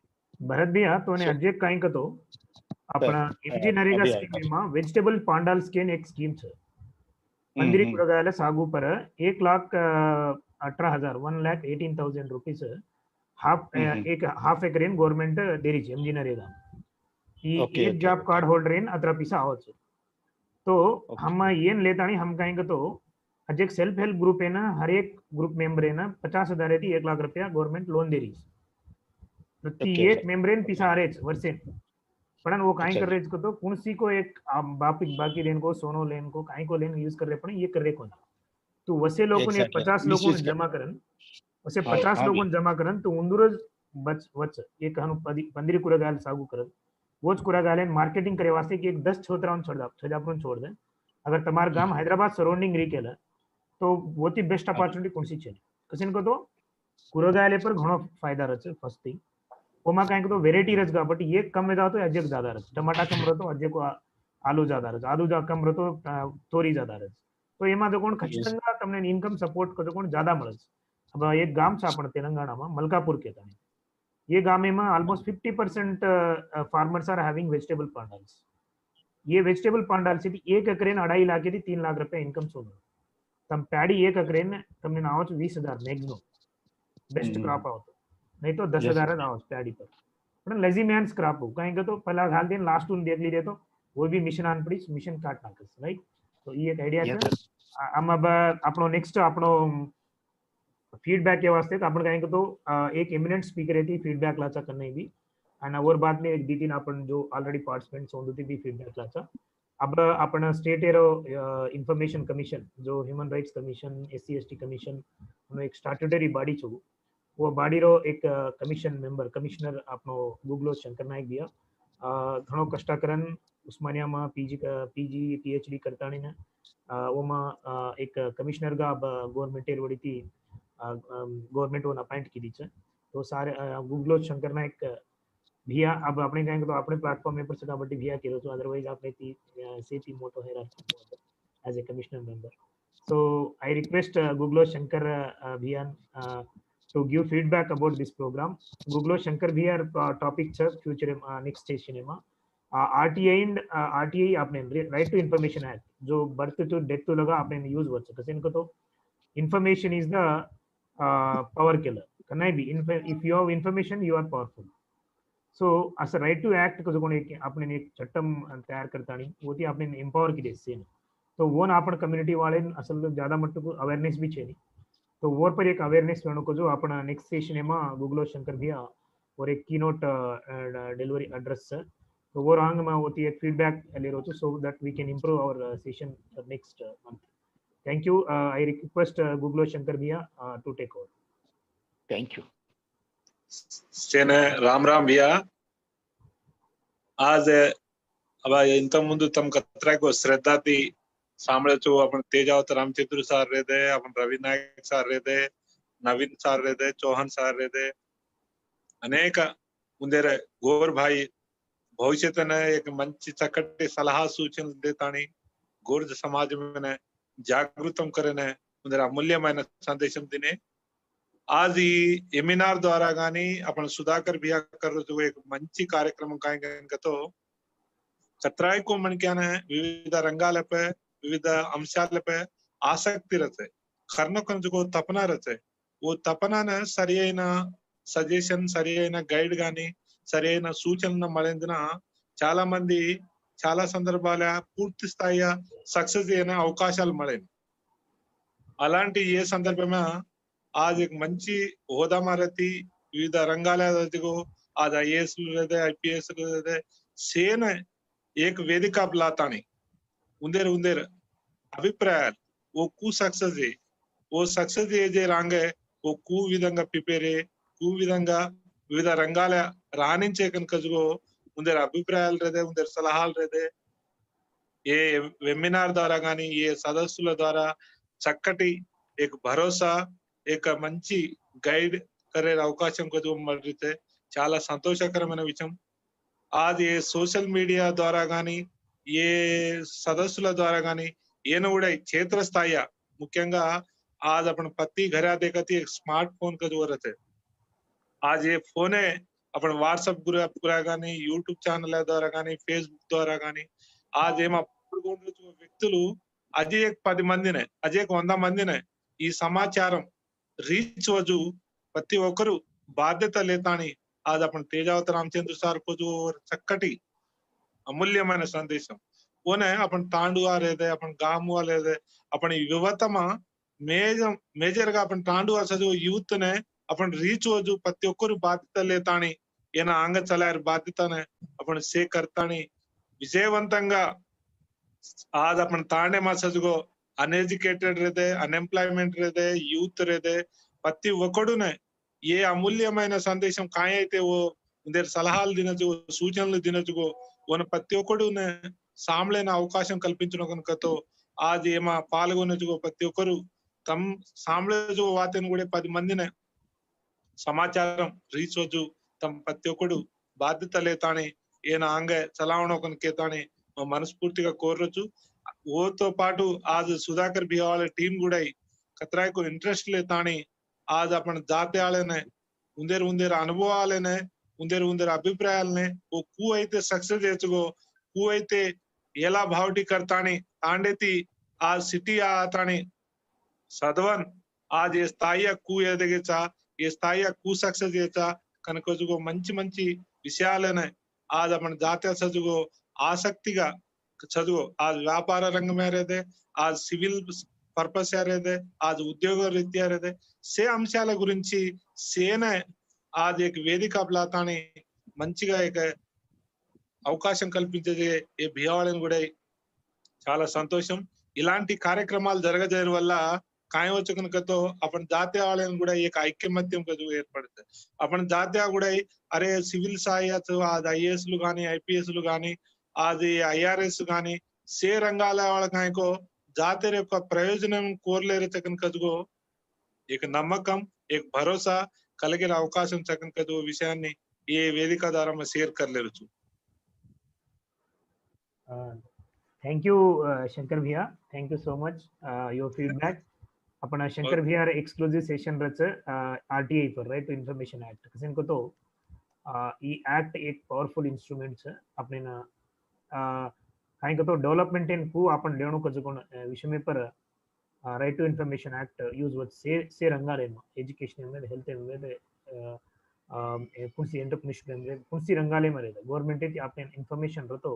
Bharat भैया तो ने अजय काई का तो अपना MG NREGA scheme में vegetable पांडाल्स के एक स्कीम है. मंदिरी कुरगायला सागू पर 1,18,000 1,18,000 रुपीस हाफ एकरेन गवर्नमेंट देरी एमजी नरेगा ಈ ಜಾಬ್ ಕಾರ್ಡ್ ಹೋಲ್ಡರ್ ಏನ್ ಅದ್ರ ಪಿಸ ಆవచ్చు. तो हम ಏನ್ लेतानी हम कहेंगे तो आज एक सेल्फ हेल्प ग्रुप है ना हर एक ग्रुप मेंबर है ना 50,000 थी 1 लाख रुपया गवर्नमेंट लोन दे रही प्रति एक मेंबर इन पिसा आ रहे वर्षे पण वो काई कर रहे तो कुणसी को एक बाकी लेन को सोनो लेन को काई को लेन यूज कर रहे पण ये कर रहे कौन तो वसे लोगों ने 50 लोगों ने जमा करन वसे 50 लोगों ने जमा करन तो उंदुरज बच वच एक हनु 15 कुरगाल सागू करन वो कुरागाले मार्केटिंग करे वास्ते कि एक 10 छोतराउन छोड़ दे. अगर तमार गाम हैदराबाद सराउंडिंग री केला तो वो ती बेस्ट अपॉर्चुनिटी कोणसी छे कसिन को तो कुरागाले पर घणो फायदा रचे फर्स्ट थिंग ओमा काई तो वेरायटी रच गा बट ये कम में तो अजक ज्यादा रच टमाटा कम रतो अजक को आलू ज्यादा रच आलू जा कम रतो तोरी ज्यादा रच तो एमा तो कोण खचितंगा तमने इनकम सपोर्ट को तो कोण ज्यादा मळे. अब एक गाम छे आपण तेलंगाणा में मलकापुर केता ये गामे में almost 50% farmers are having vegetable pandals. ये वेजिटेबल पांडाल से 1 एकरेन 2.5 लाख थी 3 लाख रुपया इनकम सोनो तम पैडी 1 एकरेन तमने आवो 20,000 मैक्सिमम बेस्ट क्रॉप आवो नहीं तो 10,000 आवो पैडी पर पण लेजी मैन्स क्रॉप हो कहेंगे तो पहला हाल दिन लास्ट उन देख लीजिए तो वो भी मिशन आन पड़ी मिशन काट नाखस राइट. तो ये एक आइडिया है. हम अब आपनो नेक्स्ट आपनो फीडबैक के वास्ते तो आपण कहेंगे तो एक एमिनेंट स्पीकर थी फीडबैक लाचा करने भी आणि और बाद में एक दीदी आपण जो ऑलरेडी पार्टिसिपेंट्स होती भी फीडबैक लाचा. अब आपण स्टेट एरो इंफॉर्मेशन कमीशन जो human rights commission SC ST commission एक स्टैट्यूटरी बॉडी छो वो बॉडी रो एक कमीशन मेंबर कमिश्नर आपनो गुगलो शंकर नायक दिया घणो कष्ट करन उस्मानिया में PG PhD करताणी ने ओमा एक कमिश्नर गा गवर्नमेंट एरवडी थी गवर्नमेंट वन अपॉइंट की थी तो सारे गुगलो शंकर नायक भैया अब अपने कहेंगे तो अपने प्लेटफॉर्म में पर सदा बड़ी भैया के तो अदरवाइज आपने ती सेती मोटो है as a commissioner member. So I request Guglo Shankar भैया to give feedback about this program. Google Shankar bhai topic cha future next station ma RTI and RTI आपने right to information act जो birth to death to लगा आपने use word से कसेन को तो information is the power killer Kanai भी if you have information you are powerful. So as a right to act को जो कोने आपने एक चट्टम तैयार करता नहीं वो थी आपने empower की देश तो वो ना अपन कम्युनिटी वाले असल ज्यादा मट्टू को अवेयरनेस भी चाहिए तो वो पर एक अवेयरनेस वेणु को जो अपना नेक्स्ट सेशन में गुगलो शंकर भैया और एक कीनोट डिलीवरी एड्रेस है तो वो रंग में होती है फीडबैक ले रहे हो so that we can improve our session for next month. Thank you. I request Guglo Shankar भैया to take over. Thank you. सेने राम राम भैया आज अब इंत मुंदु तम कतरा को श्रद्धा थी सामने तो अपन तेजावत रामचंद्र सर रहे थे अपन रवि नायक सर रहे थे नवीन सर रहे थे चौहान सर रहे थे अनेक ಮುಂದೇರೆ ಗೋರ್ ಭಾಯಿ ಭವಿಷ್ಯತನ एक मंच चकटे सलाह सूचन देतानी गोर समाज में जागृतम करने ముందేರೆ అమూల్యమైన సందేశం दिने आज ఈ ఎమినార్ ద్వారా గాని आपण सुधाकर भैया कर एक మంచి కార్యక్రమం కాయంతో कतराई मन क्या है विविध రంగాలపై विविध अंशालपై आसक्ति रहते करने को तपना रहते वो तपना ने सरी సజెషన్ సరి అయిన గైడ్ గాని సరి అయిన సూచనలు మళ్ళిందిన చాలా మంది చాలా సందర్భాల పూర్తి స్థాయి సక్సెస్ అయిన అవకాశాలు మళ్ళింది అలాంటి ఏ సందర్భమే आज एक మంచి హోదా మారతి వివిధ రంగాల को आज IAS रहते IPS रहते सेन एक वेदिका लातानी उंदेर उंदेर अभिप्राय वो कु सक्सेस है वो सक्सेस जे रांगे वो कु विधंगा प्रिपेरे విధంగా వివిధ రంగాల రాణించే కనుకజుగో ముందర అభిప్రాయాలు రేదే ముందర సలహాలు రేదే ఏ వెబినార్ ద్వారా గాని ఏ సదస్సుల ద్వారా చక్కటి एक భరోసా एक మంచి గైడ్ करे అవకాశం को మరితే చాలా సంతోషకరమైన విషయం आज ये सोशल मीडिया ద్వారా గాని ఏ సదస్సుల ద్వారా గాని ఏన కూడా క్షేత్ర స్థాయి ముఖ్యంగా आज अपन पत्ती घरा देखती एक स्मार्टफोन का जो रहते आज ये फोन है अपन व्हाट्सएप ग्रुप गानी यूट्यूब ఛానల్ ద్వారా గాని ఫేస్బుక్ ద్వారా గాని आज ఏమ వ్యక్తులు అదే 10 మందినే అదే 100 మందినే ఈ సమాచారం రీచ్ వజు ప్రతి ఒక్కరు బాధ్యత లేతాని आज अपन तेजावत रामचंद्र सर को जो చక్కటి అమూల్యమైన సందేశం ఓనే अपन तांडुआ रहते अपन गामुआ रहते अपन युवतमा मेजर గా अपन तांडुआ से जो यूथ ने अपन रीच हो जो प्रति ఒక్కరు బాధ్యత లేతాని ఏన అంగ చలార్ బాధ్యతనే अपन से करतानी విజయవంతంగా आज अपन तांडे मा सजगो अनएजुकेटेड रहते अनएम्प्लॉयमेंट रहते यूथ रहते ప్రతి ఒక్కడునే ఏ అమూల్యమైన సందేశం కాయైతే ఓ ఇందర్ సలహాలు దినచు సూచనలు దినచుగో వన ప్రతి ఒక్కడునే సామ్లేన అవకాశం కల్పించున కనుకతో आज ఏమా పాల్గొనచుగో ప్రతి ఒక్కరు తమ్ సామ్లేజు వాతెను కూడా 10 మందినే సమాచారం రీచ్ వజు తమ ప్రతి ఒక్కడు బాధ్యత లేతాని ఏన అంగ చలావణ కొనకేతాని మనస్ఫూర్తిగా కోరొచ్చు ఓతో పాటు आज सुधाकर भैया वाले टीम కూడా कतराई को इंटरेस्ट लेतानी आज अपन जात्यालने उंदेर उंदेर अनुभवालने उंदेर उंदेर अभिप्रायालने वो कु అయితే సక్సెస్ చేచుగో कु అయితే ఎలా భావటి करतानी तांडेती आज सिटी आतानी सदवन आज ये స్థాయి कु ఎదగేచా ये స్థాయి कु సక్సెస్ చేచా కనుకజుగో మంచి మంచి విషయాలనే आज अपन जात्या సజుగో ఆసక్తిగా చదువు आज వ్యాపార రంగమే रहते आज సివిల్ పర్పస్ रहते आज ఉద్యోగ రీత్యా रहते से అంశాల గురించి సేనే आज एक వేదిక ప్లాతాని మంచిగా एक అవకాశం కల్పించే ఏ బియావాలను కూడా చాలా సంతోషం ఇలాంటి కార్యక్రమాలు జరగజేయడం వల్ల కాయవచ్చు కనుకతో अपन जात्या वाले కూడా एक ఐక్యమత్యం కదు ఏర్పడుతుంది अपन जात्या కూడా అరే సివిల్ సాయత్ आज IAS లు గాని IPS లు గాని आज IRS గాని సే రంగాల వాళ్ళకైకో జాతర యొక్క ప్రయోజనం కోరలేరు చకన్ కదుగో एक నమ్మకం एक భరోసా కలిగే అవకాశం చకన్ కదు విషయాన్ని ఈ వేదిక ద్వారా మనం షేర్ करలేరు थैंक यू शंकर भैया thank you so much your feedback अपन शंकर भैया एक्सक्लूसिव सेशन रच RTI पर राइट टू इंफॉर्मेशन एक्ट किसी को तो ये एक्ट एक पावरफुल इंस्ट्रूमेंट है अपने ना कहीं को तो डेवलपमेंट इन को अपन लेनो को जो विषय पर right to information act use word से रंगाले में एजुकेशन में हेल्थ में कुछ एंटरप्रेन्योरशिप में कुछ रंगाले में रहता गवर्नमेंट है आपने इंफॉर्मेशन रहो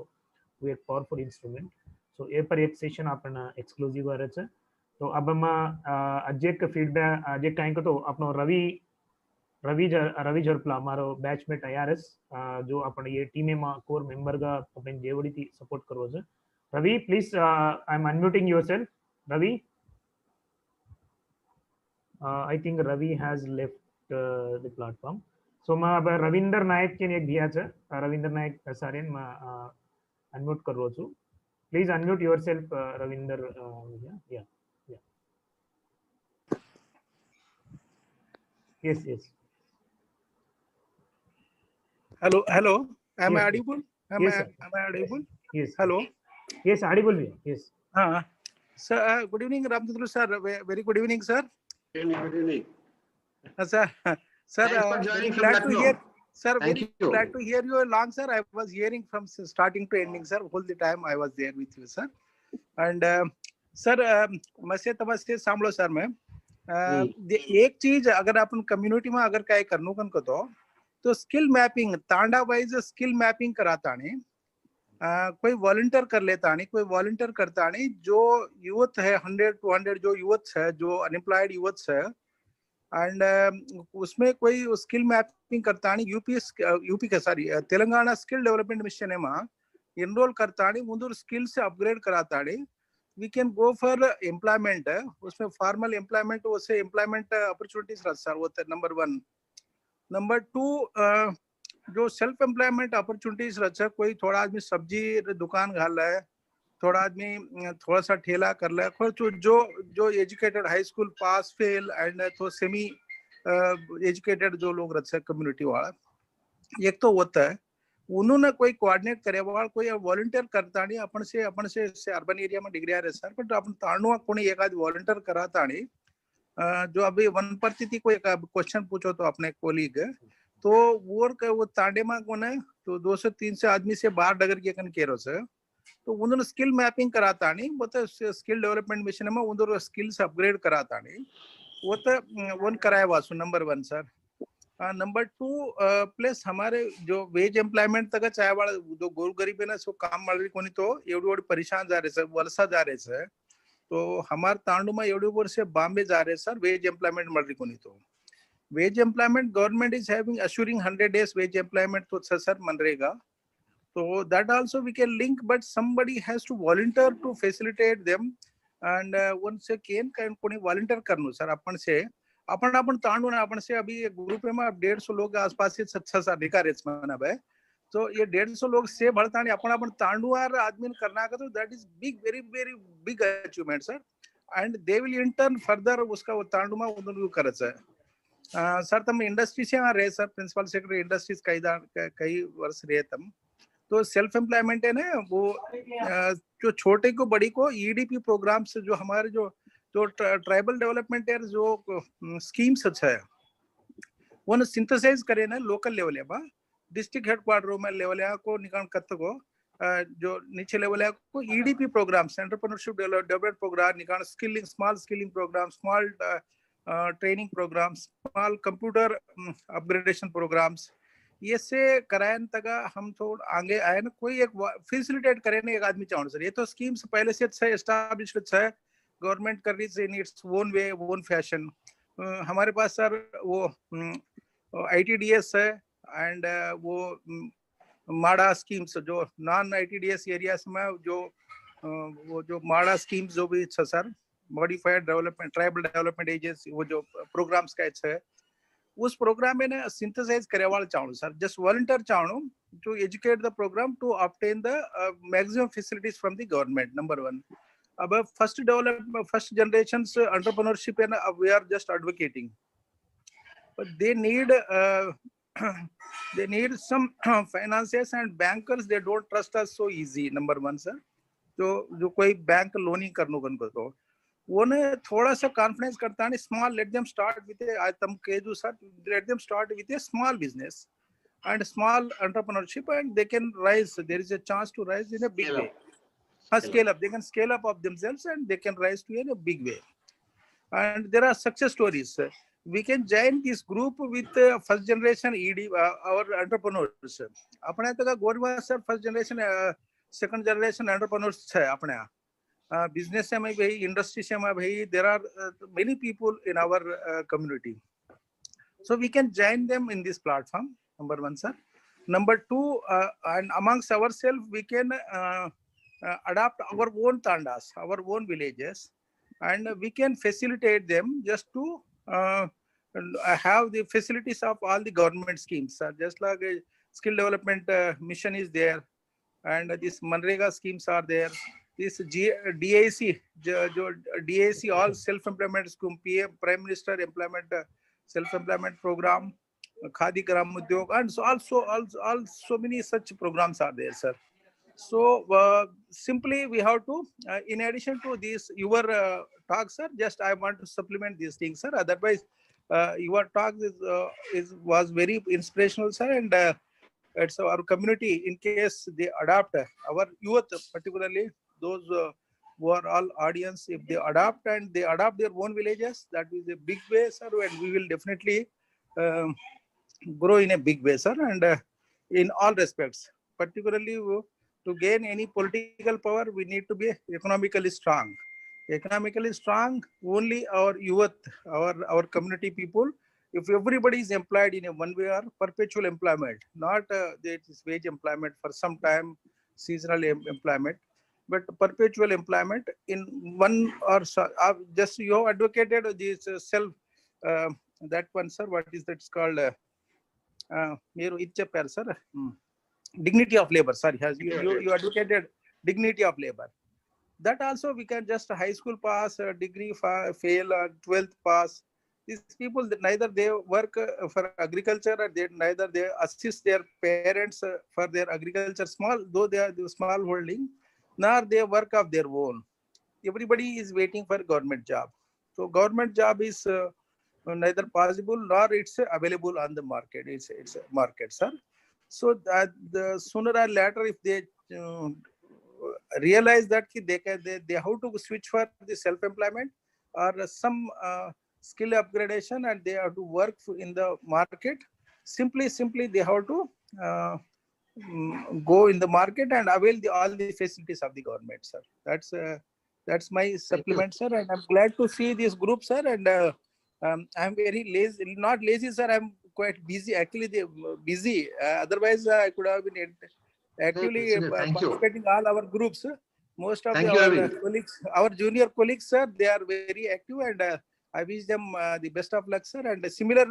वो एक पावरफुल इंस्ट्रूमेंट सो ये पर एक सेशन अपन एक्सक्लूसिव वाले है तो अब हम अजय का फीडबैक अजय कहीं को तो अपनो रवि झरपला हमारो बैचमेट IRS जो अपन ये टीम में कोर मेंबर का अपन जेवड़ी थी सपोर्ट करो sir Ravi please I am unmuting yourself Ravi I think Ravi has left the platform so मैं अब रविंदर नायक के एक दिया है रविंदर नायक सारे मैं अनम्यूट करो छु प्लीज अनम्यूट योरसेल्फ रविंदर या yes Hello, hello. Am I Yes, audible? yes, sir. Am I audible? Yes, Hello. yes, audible. Yes. Sir, good evening, Ramchandra sir. Very good evening, sir. Good evening. Sir, sir, Thanks for very joining from glad to Lucknow. hear. Sir, Thank very you. glad to hear you long, sir. I was hearing from starting to ending, sir. Whole the time I was there with you, sir. And sir, मसे तमसे सांभलो sir मैं एक चीज अगर अपन community में अगर काय करनो कन को तो स्किल मैपिंग तांडा वाइज स्किल मैपिंग कराता नहीं कोई वॉलंटियर कर लेता नहीं कोई वॉलंटियर करता नहीं जो यूथ है 100-200 जो यूथ है जो अनएम्प्लॉयड यूथ है एंड उसमें कोई स्किल मैपिंग करता नहीं यूपी का sorry Telangana skill development mission है मां एनरोल करता नहीं मुंदूर स्किल से अपग्रेड कराता नहीं we can go for employment उसमें फॉर्मल एम्प्लॉयमेंट उससे एम्प्लॉयमेंट अपॉर्चुनिटीज रहता सर वो नंबर 1 नंबर 2 जो सेल्फ एम्प्लॉयमेंट अपॉर्चुनिटीज रहता है कोई थोड़ा आदमी सब्जी दुकान घाल रहा है थोड़ा आदमी थोड़ा सा ठेला कर रहा है जो जो educated high school pass fail and तो सेमी एजुकेटेड जो लोग रहते हैं कम्युनिटी वाला एक तो होता है उन्होंने कोई कोऑर्डिनेट करे वाला कोई वॉलंटियर करता नहीं अपन से अर्बन एरिया में डिग्री आ रहे सर बट अपन तांडुआ कोई एक आध वॉलंटियर कराता नहीं जो अभी वन परिस्थिति को एक क्वेश्चन पूछो तो अपने कोलीग तो वो तांडे में कौन है तो 2 से 3 से आदमी से बाहर डगर के कन केरो से तो उन्होंने स्किल मैपिंग कराता नहीं वो तो स्किल डेवलपमेंट मिशन में उन्होंने स्किल्स अपग्रेड कराता नहीं वो तो वन कराया Vasu number 1 sir number 2 plus हमारे जो वेज एम्प्लॉयमेंट तक चाहे वाला जो गोर गरीब है ना सो काम माल कोनी तो एवढी परेशान जा रहे सर वलसा जा रहे सर तो हमारे तांडू में एवढी वर्ष बॉम्बे जा रहे सर वेज एम्प्लॉयमेंट मल रही कोनी तो wage employment government is having assuring 100 days wage employment तो sir MNREGA so that also we can link but somebody has to volunteer to facilitate them and once again कोई volunteer करनो sir अपन से अपन तांडू ना अपन से अभी ग्रुप में 150 लोग आसपास से 6 अधिकारी मना है तो ये 150 लोग से बढ़ता नहीं अपन तांडू और आदमी करना का तो that is big very very big achievement sir and they will in turn further उसका वो तांडू में उन्होंने करत है सर तुम इंडस्ट्री से आ रहे सर प्रिंसिपल सेक्रेटरी इंडस्ट्रीज कई वर्ष रहे तुम तो सेल्फ एम्प्लॉयमेंट है ना वो जो छोटे को बड़ी को ईडीपी प्रोग्राम से जो हमारे जो ट्राइबल डेवलपमेंट है जो स्कीम्स अच्छा है वो सिंथेसाइज करे ना लोकल लेवल है डिस्ट्रिक्ट हेडक्वार्टर में लेवल को निकाल कत को जो नीचे लेवल है को EDP programs entrepreneurship development program निकाल skilling small skilling program small training programs small computer upgradation programs ये से करायन तक हम थोड़ा आगे आए ना कोई एक फैसिलिटेट करे ना एक आदमी चाहो सर ये तो स्कीम्स पहले से अच्छा एस्टैब्लिश्ड है गवर्नमेंट कर रही है in its own way own fashion हमारे पास सर वो आईटीडीएस है एंड वो माड़ा स्कीम्स जो नॉन आईटीडीएस एरियाज में जो वो जो माड़ा स्कीम्स जो भी अच्छा sir modified development tribal development agency वो जो प्रोग्राम्स का अच्छा है उस प्रोग्राम में ना सिंथेसाइज करे वाला चाहूँ सर जस्ट वॉलंटियर चाहूँ to educate the program to obtain the maximum facilities from the government number 1 अब फर्स्ट जनरेशन एंटरप्रेन्योरशिप है ना अब we are just advocating but they need some financiers and bankers they don't trust us so easy number 1 sir जो कोई bank loaning करनो को तो वो ने थोड़ा सा कॉन्फिडेंस करता है small let them start with आज तुम के जो sir let them start with a small business and small entrepreneurship and they can rise there is a chance to rise in a big way scale up they can scale up of themselves and they can rise to in a big way and there are success stories we can join this group with first generation ed our entrepreneurs अपने तक गोरवा sir first generation second generation entrepreneurs है अपने business में भाई industry से में भाई there are many people in our community so we can join them in this platform number 1 sir number 2 and amongst ourselves we can adopt our own tandas our own villages and we can facilitate them just to have the facilities of all the government schemes just like a skill development mission is there and this manrega schemes are there this DAC जो DAC all self employment scheme PM prime minister employment self employment program Khadi Gram Udyog, and so also many such programs are there, sir. So simply we have to, in addition to this, your talk, sir, just I want to supplement these things, sir. Otherwise, your talk was very inspirational, sir, and it's our community. In case they adopt, our youth, particularly those who are all audience, if they adopt and they adopt their own villages, that is a big way, sir, and we will definitely grow in a big way, sir, and in all respects, particularly to gain any political power, we need to be economically strong. Economically strong, only our youth, our community people. If everybody is employed in a one way or perpetual employment, not that is wage employment for some time, seasonal employment, but perpetual employment in one or just you have advocated this self, that one, sir. What is that? It's called? Meeru ఇది చెప్పారు, sir. Dignity of labor. Sorry, you advocated dignity of labor. That also we can just high school pass, degree fail, 12th pass. These people, neither they work for agriculture, or neither they assist their parents for their agriculture, small though they are the small holding, nor they work of their own. Everybody is waiting for government job. So government job is neither possible nor it's available on the market. It's a market, sir. So that the sooner or later, if they realize that they have to switch for the self-employment or some skill upgradation, and they have to work in the market, simply they have to go in the market and avail all the facilities of the government, sir. That's my supplement, sir, and I'm glad to see this group, sir, and I'm very lazy, not lazy, sir. I'm quite busy, actually. Busy. Otherwise, I could have been actually participating all our groups. Most of our colleagues, our junior colleagues, sir, they are very active, and I wish them the best of luck, sir. And similar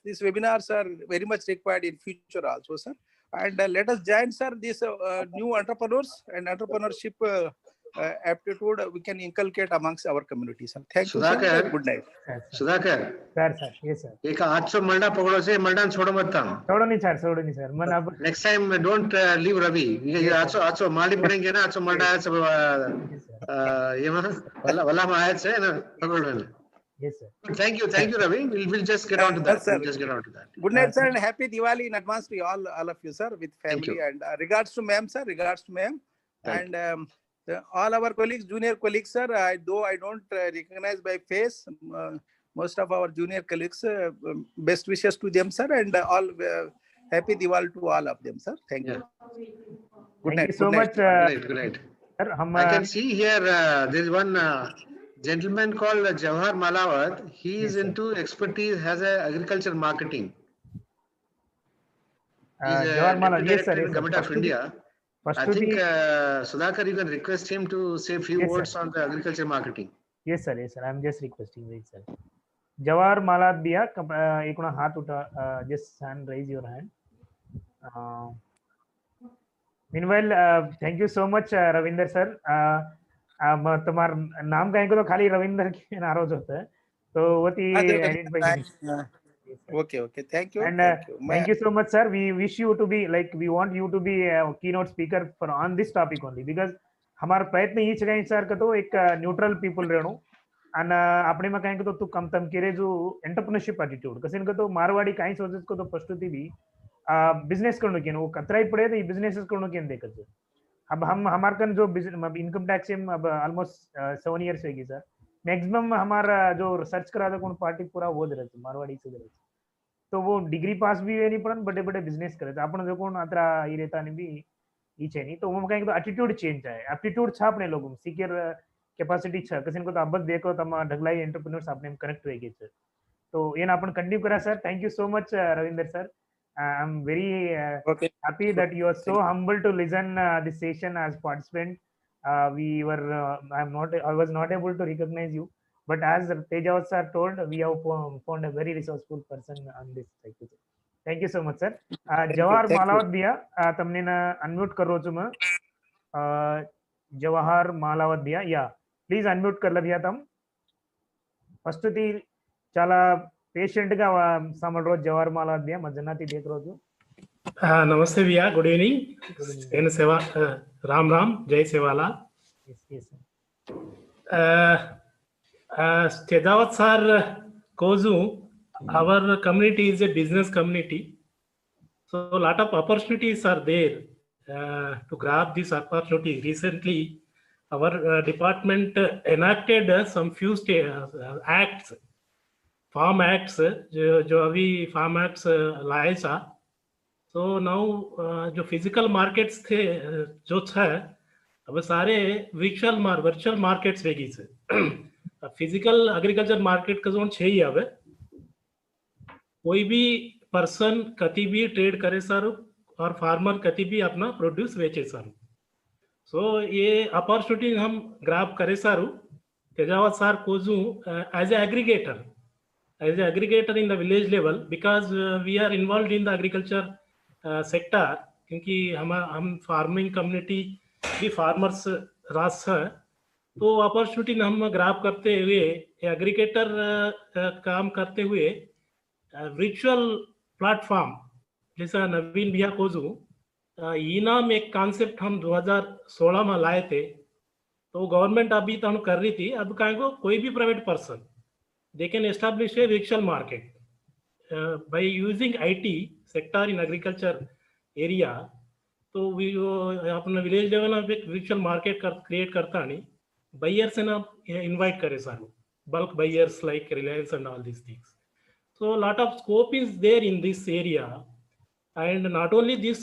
these webinars are very much required in future also, sir. And let us join, sir, these new entrepreneurs and entrepreneurship aptitude we can inculcate amongst our community, sir. Thank you, sir. Good night. Sudhakar sir yes sir. एक 800 मल्डा पकड़ो से मल्डा छोड़ो मत ताम छोड़ो नहीं sir मन अब next time don't leave Ravi ये 800 माली पड़ेंगे ना 800 मल्डा सब ये मतलब वाला में आया है ना पकड़ो ना. Yes, sir. Thank you, Ravi. We'll just get on to that. Sir. We'll just get on to that. Good night, sir, and happy Diwali in advance to all of you, sir, with family. And regards to ma'am, sir. Regards to ma'am, and all our colleagues, junior colleagues, sir. Though I don't recognize by face, most of our junior colleagues. Best wishes to them, sir, and all happy Diwali to all of them, sir. Thank you. Good night. Thank you so much. Good night. Sir, I can see here there is one gentleman called Jawahar Malawat. He is into expertise, has a agriculture marketing. Jawahar Malawat, yes, sir. Government of India. I think Sudhakar, you can request him to say a few words on the agriculture marketing. Yes, sir. I'm just requesting. Wait, sir. Jawahar Malawat bhaiya, एक ना हाथ उठा, just hand, raise your hand. Meanwhile, thank you so much, Ravinder sir. तुम्हार नाम कहेंगे तो खाली रविंदर के नारोज होता है, तो वो ती Okay, thank you. And thank you so much, sir. We wish you to be we want you to be a keynote speaker for on this topic only, because हमारा प्रयत्न ये चाहिए सर का तो एक न्यूट्रल पीपल रहनो, and अपने में कहेंगे तो तू कम तम करे जो एंटरप्रेन्योरशिप एटीट्यूड कसिन का तो मारवाड़ी काई सोचत को तो प्रस्तुति भी बिजनेस करने के वो कतरा ही पड़े तो ये बिजनेसेस करने के देखत है. अब हम हमारे कन जो इनकम टैक्स अब ऑलमोस्ट 7 years होगी सर. मैक्सिमम हमारा जो रिसर्च करा था कौन पार्टी पूरा वो दे रहे थे मारवाड़ी से दे रहे थे, तो वो डिग्री पास भी है नहीं पड़न बड़े बड़े बिजनेस करे थे अपन जो कौन अतरा ये रहता नहीं भी ये चाहिए, तो वो कहेंगे तो एटीट्यूड चेंज है, एप्टीट्यूड छा अपने लोगों में सीकर कैपेसिटी छा कसिन को तो अब देखो तम ढगलाई एंटरप्रेन्योर्स आपने कनेक्ट हुए गए, तो ये ना अपन कंटिन्यू करा sir. Thank you so much Ravinder sir. I'm very happy that you are so humble to listen this session as participant. I was not able to recognize you, but as Tejas sir told, we have found a very resourceful person on this cycle. Thank you so much, sir. Jawahar Malawat bhaiya, tamne na unmute kar ro chuma. Jawahar Malawat bhaiya, yeah, please unmute kar la bhaiya tam. First chala patient గా సమల్ రోజు జవహర్ మాల दिया मजनाती देख రోజు नमस्ते भैया, good evening. N सेवा राम राम, जय Sevalal. Tedawat sir Kozu, our community is a business community, so a lot of opportunities are there to grab this opportunity. Recently, our department enacted some few acts, farm acts, जो अभी farm acts लाए था। तो now जो physical markets थे जो है अब सारे वर्चुअल मार्केट्स वेगी से फिजिकल एग्रीकल्चर मार्केट का जोन छे ही अब कोई भी पर्सन कति भी ट्रेड करे सारू और फार्मर कति भी अपना प्रोड्यूस बेचे सारू। सो ये अपॉर्चुनिटी हम ग्रैब करे सारू तेजावत सार कोजू as a aggregator in the village level, because we are involve in the agriculture sector, क्योंकि हम फार्मिंग कम्युनिटी भी फार्मर्स रास है। तो अपॉर्चुनिटी हम ग्रैब करते हुए एग्रीगेटर काम करते हुए वर्चुअल प्लेटफॉर्म जैसा नवीन भैया कोजू इनाम एक कॉन्सेप्ट हम 2016 में लाए थे। तो गवर्नमेंट अभी तो कर रही थी, अब कहें को कोई भी private person they can establish A virtual market by using IT sector in agriculture area। तो अपना विलेज लेवल में एक वर्चुअल मार्केट क्रिएट करता नहीं, बायर्स है ना इनवाइट करे सारू, bulk buyers like Reliance and all these things। So lot of scope is there in this area, and not only this,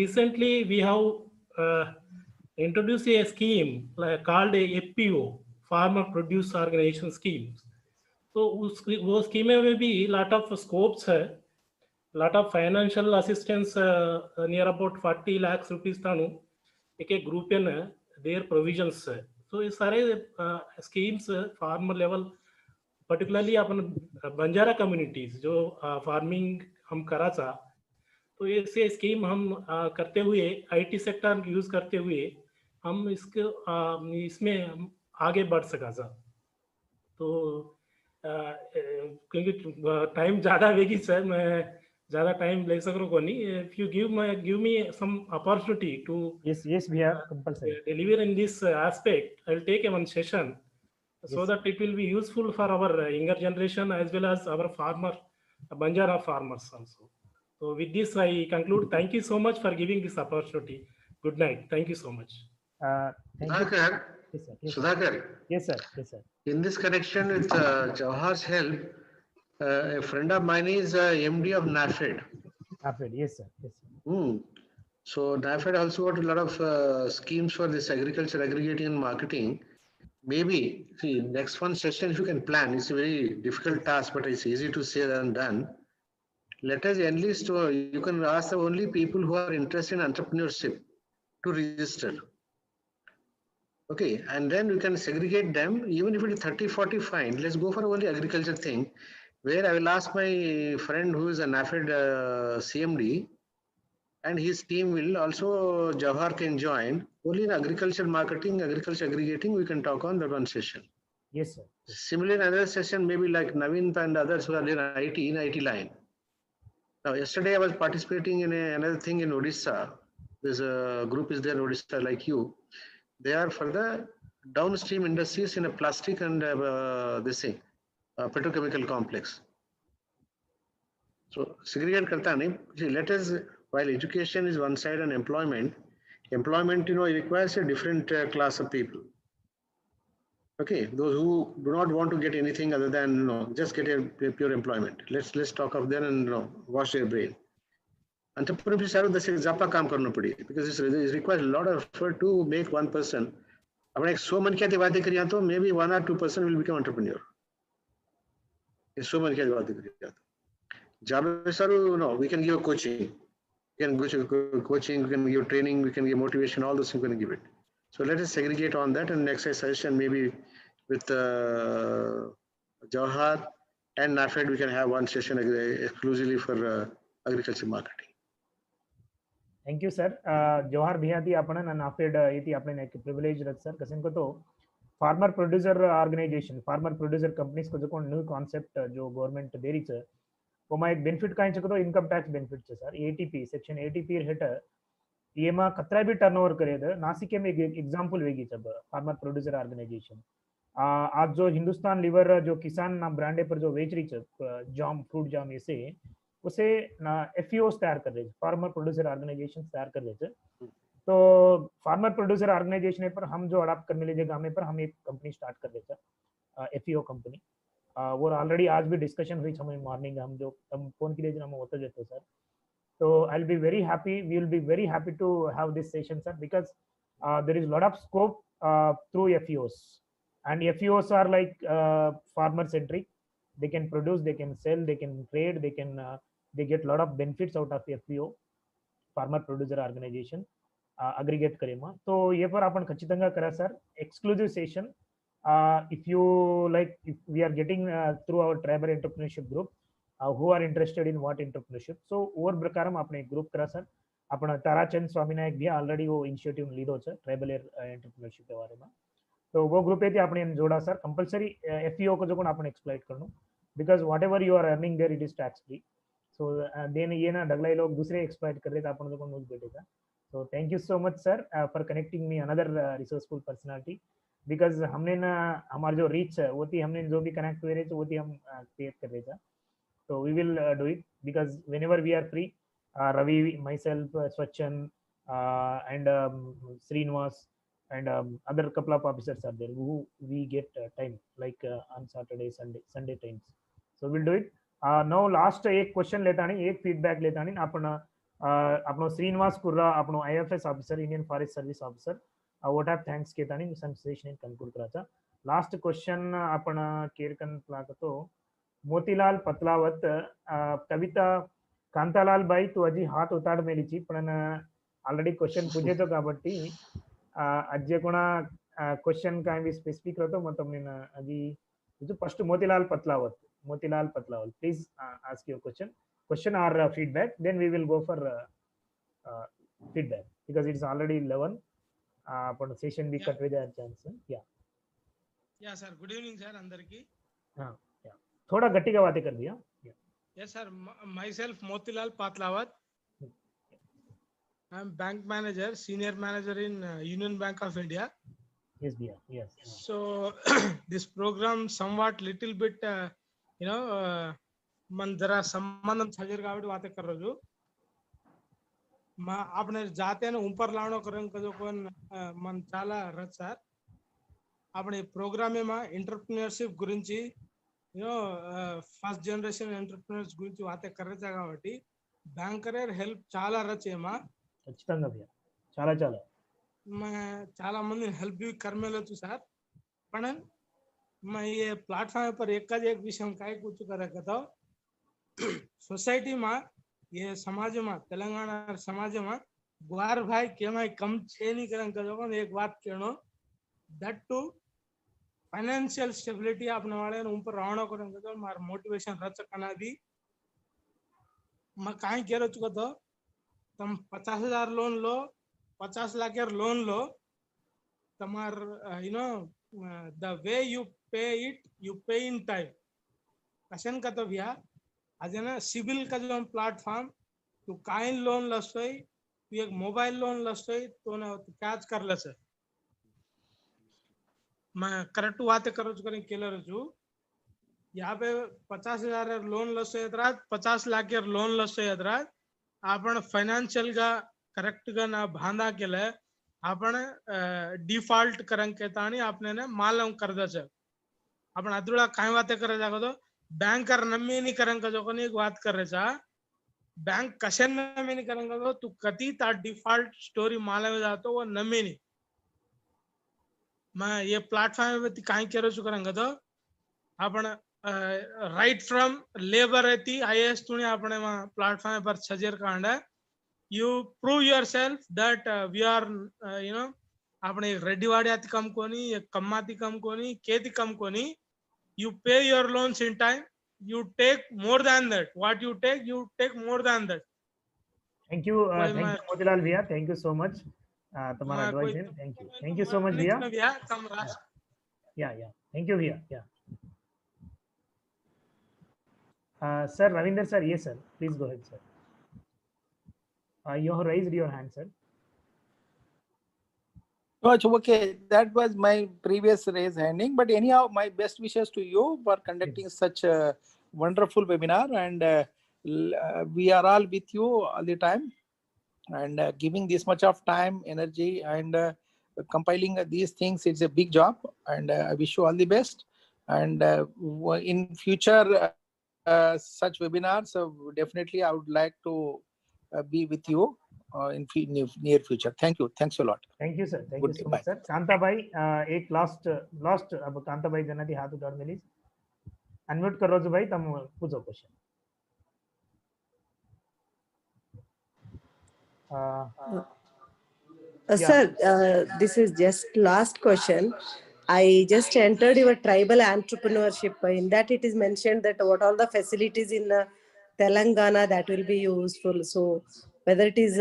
recently we have introduced a scheme called a FPO, Farmer Produce Organization Schemes। तो वो scheme में भी lot of scopes है, lot of financial assistance near about 40 lakh rupees तानु एक group है there provisions है। तो ये सारे स्कीम्स फार्मर लेवल पर्टिकुलरली अपन बंजारा कम्युनिटीज जो फार्मिंग हम करा था, तो ऐसे स्कीम हम करते हुए आईटी सेक्टर यूज करते हुए हम इसमें आगे बढ़ सका था। तो क्योंकि टाइम ज़्यादा वेगी सर, मैं ज़्यादा टाइम ले सक रहा हूँ नहीं। If you give me some opportunity to yes भैया compulsory deliver in this aspect, I will take a one session so that it will be useful for our younger generation as well as our Banjara farmers also। So with this I conclude. Thank you so much for giving this opportunity. Good night. Thank you so much. Thank you. Sudhakar. Yes sir, yes sir। In this connection with Jawhar's help, a friend of mine is MD of NAFED। Yes sir, yes sir। So NAFED also got a lot of schemes for this agriculture aggregating and marketing. Maybe see next one session if you can plan, it's a very difficult task but it's easy to say than done। Let us enlist, you can ask the only people who are interested in entrepreneurship to register, okay, and then we can segregate them. Even if it is 30-40, fine, let's go for only agriculture thing, where I will ask my friend who is a NAFED CMD and his team will also, Jawhar can join. Only in agriculture marketing, agriculture aggregating, we can talk on that one session। Yes sir। Similarly, another session maybe like Naveen and others who are in IT line। Now yesterday I was participating in another thing in Odisha. There's a group is there in Odisha like you, they are for the downstream industries in a plastic and this thing petrochemical complex। So segregate karta nahi, let us, while education is one side and employment it requires a different class of people, okay, those who do not want to get anything other than just get a pure employment, let's talk of them and wash their brain। Entrepreneurship सारू दस जापा काम करना पड़ी, because it requires a lot of effort to make one person। अपने 100 मन क्या बातें करिया तो maybe 1 or 2% will become entrepreneur। 100 मन क्या बातें करिया तो जाबे सारू we can give coaching, we can give training, we can give motivation, all those things we can give it। So let us segregate on that, and next session maybe with Jawhar and NAFED we can have one session exclusively for agriculture marketing। Thank you sir. Jawahar भैया ती आपण नाफेड येती आपण एक privilege रत sir कसन को तो farmer producer organisation farmer producer companies को जो न्यू कॉन्सेप्ट जो गवर्नमेंट दे रही है वो में एक बेनिफिट कहीं तो इनकम टैक्स बेनिफिट है सर एटीपी सेक्शन एटीपी हेठ ये में कतरा भी टर्नओवर करे नासिक में एक एग्जांपल वेगी सब फार्मर प्रोड्यूसर ऑर्गेनाइजेशन आज जो हिंदुस्तान लीवर जो किसान ना ब्रांडे पर जो बेच रही है जाम फ्रूट जाम ऐसे उसे एफईओ तैयार कर रहे फार्मर प्रोड्यूसर ऑर्गेनाइजेशन तैयार कर रहे थे तो फार्मर प्रोड्यूसर ऑर्गेनाइजेशन पर हम जो अडॉप्ट करने लीजिए गाँव पर हम एक कंपनी स्टार्ट कर रहे थे एफईओ कंपनी वो ऑलरेडी आज भी डिस्कशन हुई हमें मॉर्निंग हम जो हम फोन के लिए हम होते देते sir so I'll be very happy we will be very happy to have this session sir because there is a lot of scope through FEOs and FEOs are like farmer centric they can produce they can sell they can trade they can they get a lot of benefits out of FPO farmer producer organization aggregate करेमा तो ये पर आपण खचिతంగా करा sir exclusive session if you like if we are getting through our tribal entrepreneurship group who are interested in what entrepreneurship so ओवर प्रकारम આપણે group કરા sir આપણા તારાચંદ સ્વામીનાયક ભી ઓલરેડી वो ઇનિશિયેટિવ લીધો છે ટ્રાઇબલ એન્ટરપ્રેન્યોરશિપ के बारे में तो वो ग्रुप है આપણે જોડા સર कंपलसरी एफईओ को जो कोण આપણે एक्सप्लॉइट करनो because whatever you are earning there it is tax free so then ये ना डगलाई लोग दूसरे एक्सप्लॉइट कर रहे थे आपण जो कोण मुझे बैठेगा so thank you so much sir for connecting me another resourceful personality because हमने ना हमारा जो रीच है वो थी हमने जो भी कनेक्ट हुए रहे थे वो थी हम क्रिएट कर रहे थे so we will do it because whenever we are free Ravi myself Swachan and Srinivas and other couple of officers are there who we get time like on Saturday Sunday times so we'll do it now last एक question लेता नहीं एक feedback लेता नहीं अपना अपनो श्रीनिवास कुर्रा अपनो IFS officer Indian forest service officer vote of thanks केता नहीं सेशन कंक्लूड कराचा लास्ट क्वेश्चन अपना केरकन प्लाकतो मोतीलाल पतलावत कविता कांतालाल भाई तो अजी हाथ उताड़ मेली ची पण ऑलरेडी क्वेश्चन पूछे तो काबट्टी अज्जे कोणा क्वेश्चन काय भी स्पेसिफिक रहतो मग તમને अजी जो first Motilal Patlavath please ask your question or feedback then we will go for feedback because it's already 11 पण सेशन भी कट हो जाए चांस या सर गुड इवनिंग सर अंदर की हां थोड़ा गट्टिगा बातें कर दिया yes sir myself motilal patlavat I'm bank manager senior manager in Union Bank of India yes bhaiya yes so this program somewhat little bit you know मन जरा संबंधम छजर गावट बातें कर रहे जो मा आपने जाते हैं ना ऊपर लावनो करन कजो कोन मन చాలా రచ సార్ आपने प्रोग्राम में ఎంటర్‌ప్రెన్యూర్‌షిప్ గురించి you know first generation entrepreneurs గురించి బాतें कर रहे కాబట్టి బ్యాంక్ కరియర్ హెల్ప్ చాలా రచేమా ఖచ్చితంగా భయ్యా చాలా చాలా చాలా మంది हेल्प भी कर मेलो छु सर पण मैं ये प्लेटफॉर्म पर एक विषय काय कुछ करे कतो सोसाइटी में ये समाज में तेलंगाना समाज में ग्वार भाई के मैं कम छे नहीं करन कजो एक बात कहनो दैट टू फाइनेंशियल स्टेबिलिटी अपने वाले ऊपर रावणो करन कजो मार मोटिवेशन रच कना दी मैं काई कह रहा चुका तो तुम 50,000 loan low 50 lakh loan low Tamar you know the way you पे इट यू पे इन टाइम कशन का तो भैया आज ना सिविल का जो प्लेटफॉर्म तू काइन लोन लसोई तू एक मोबाइल लोन लसोई तो ना कैच कर लस मैं करेक्ट बातें करो छु करें केलर छु यहाँ पे 50,000 लोन लसोई अदराज 50 लाख लोन लसोई अदराज आपण फाइनेंशियल का करेक्ट का ना बांधा केले आपण डिफॉल्ट करन के तानी आपने ने मालूम कर दे छ आपण अदुला काय बातें करे जागो तो बैंकर नम्मी नहीं करेंगे जो कोनी एक बात कर रहे चा बैंक कशन नम्मी नहीं करेंगे तो तू कती ता डिफॉल्ट स्टोरी माले में जातो वो नम्मी नहीं मैं ये प्लेटफॉर्म पे काई कह रहे छु करेंगे तो आपण राइट फ्रॉम लेबर रहती आईएएस तुने आपने वहाँ प्लेटफॉर्म पर छजेर कांडा you prove yourself that we are you know आपने रेडी वाड़ी आती कम कोनी एक कम्माती कम कोनी केती कम कोनी you pay your loans in time you take more than that what you take more than that thank you motilal bhaiya thank you so much तुम्हारा advice है thank you so much भैया Yeah. Thank you, Via. Yeah. Sir, Ravinder sir, yes, sir. Please go ahead, sir. You have raised your hand, sir. Oh, okay, that was my previous raise handing. But anyhow, my best wishes to you for conducting such a wonderful webinar, and we are all with you all the time, and giving this much of time, energy, and compiling these things. It's a big job, and I wish you all the best. And in future such webinars, definitely I would like to be with you in near future. Thank you. Thanks a lot. Thank you, sir. Thank Good you so day. much, sir. Kanta bhai, एक last अब कांता भाई जना थी हाथ उठाड़ मिली unmute करो जो भाई तम पूछो question Sir, this is just last question. I just entered your tribal entrepreneurship. In that it is mentioned that what all the facilities in Telangana that will be useful. So whether it is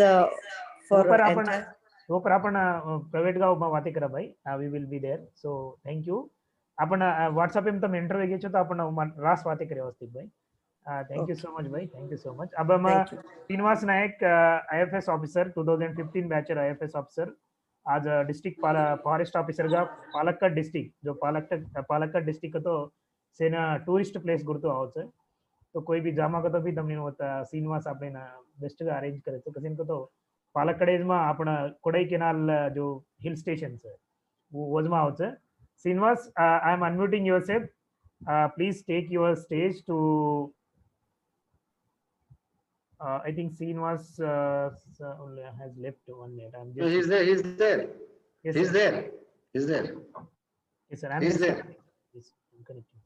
for entire... ऊपर आपण private गाव માં વાતે કરા ભાઈ we will be there. So thank you. आपण WhatsApp पे તમે interview घेचो तो आपण रास वाते करे व्यवस्थित भाई. Thank you so much भाई. Thank you so much. अब हम श्रीनिवास नायक IFS ऑफिसर 2015 बैचर IFS ऑफिसर आज डिस्ट्रिक्ट फॉरेस्ट ऑफिसर గా పాలక్కడ్ डिस्ट्रिक्ट जो पालक्कड डिस्ट्रिक्ट तो सेना टूरिस्ट प्लेस गुर्तु आवचे तो कोई भी जामा को तो भी तमने होता श्रीनिवास आपने ना बेस्ट గా अरेंज करे तो कसिन को तो पालक्कडेज में आपण कोडाईकेनाल जो हिल स्टेशन है वो वजमा आवचे Srinivas I am unmuting yourself please take your stage to I think Srinivas has left 1 minute. I'm just. He's there. He's there. Yes, he's sir. there. He's there. Yes, sir. I'm He's just there. yes, I'm connecting.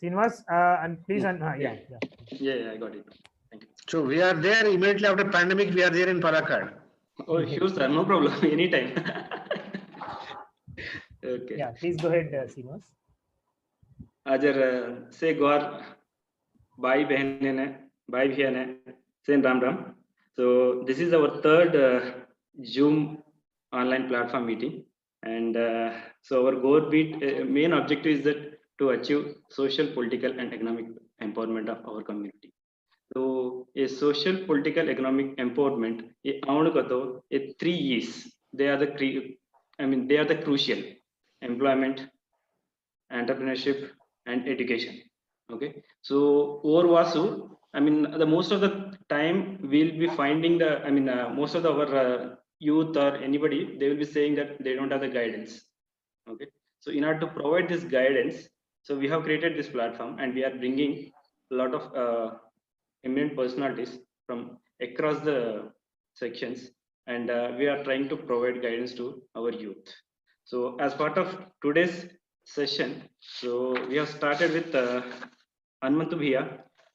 Srinivas, and please, Yeah, I got it. Thank you. So we are there immediately after pandemic. We are there in Palakkad. Oh, sure, sir. No problem. Anytime. Okay. Yeah, please go ahead, Srinivas. Ajar से गौर भाई बहन ने भाई भैया ने Sen Ram Ram. So this is our third Zoom online platform meeting, and so our main objective is that to achieve social, political, and economic empowerment of our community. So a social, political, economic empowerment, ये आउन को तो ये 3 E's. They are the crucial: employment, entrepreneurship, and education. Okay, so over Vasu, the most of the time we'll be finding the most of our youth or anybody, they will be saying that they don't have the guidance. Okay, so in order to provide this guidance, so we have created this platform, and we are bringing a lot of eminent personalities from across the sections, and we are trying to provide guidance to our youth. So as part of today's session, so we have started with Hanumantu Bhaiya.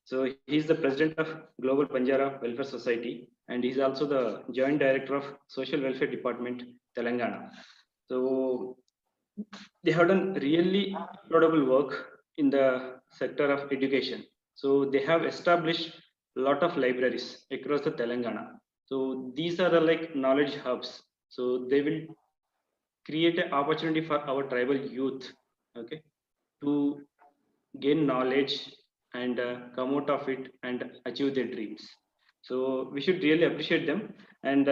So he is the president of Global Banjara Welfare Society, and he is also the joint director of Social Welfare Department, Telangana. So they have done really incredible work in the sector of education. So they have established a lot of libraries across the Telangana. So these are the knowledge hubs. So they will create an opportunity for our tribal youth, okay, to gain knowledge and come out of it and achieve their dreams. So we should really appreciate them. And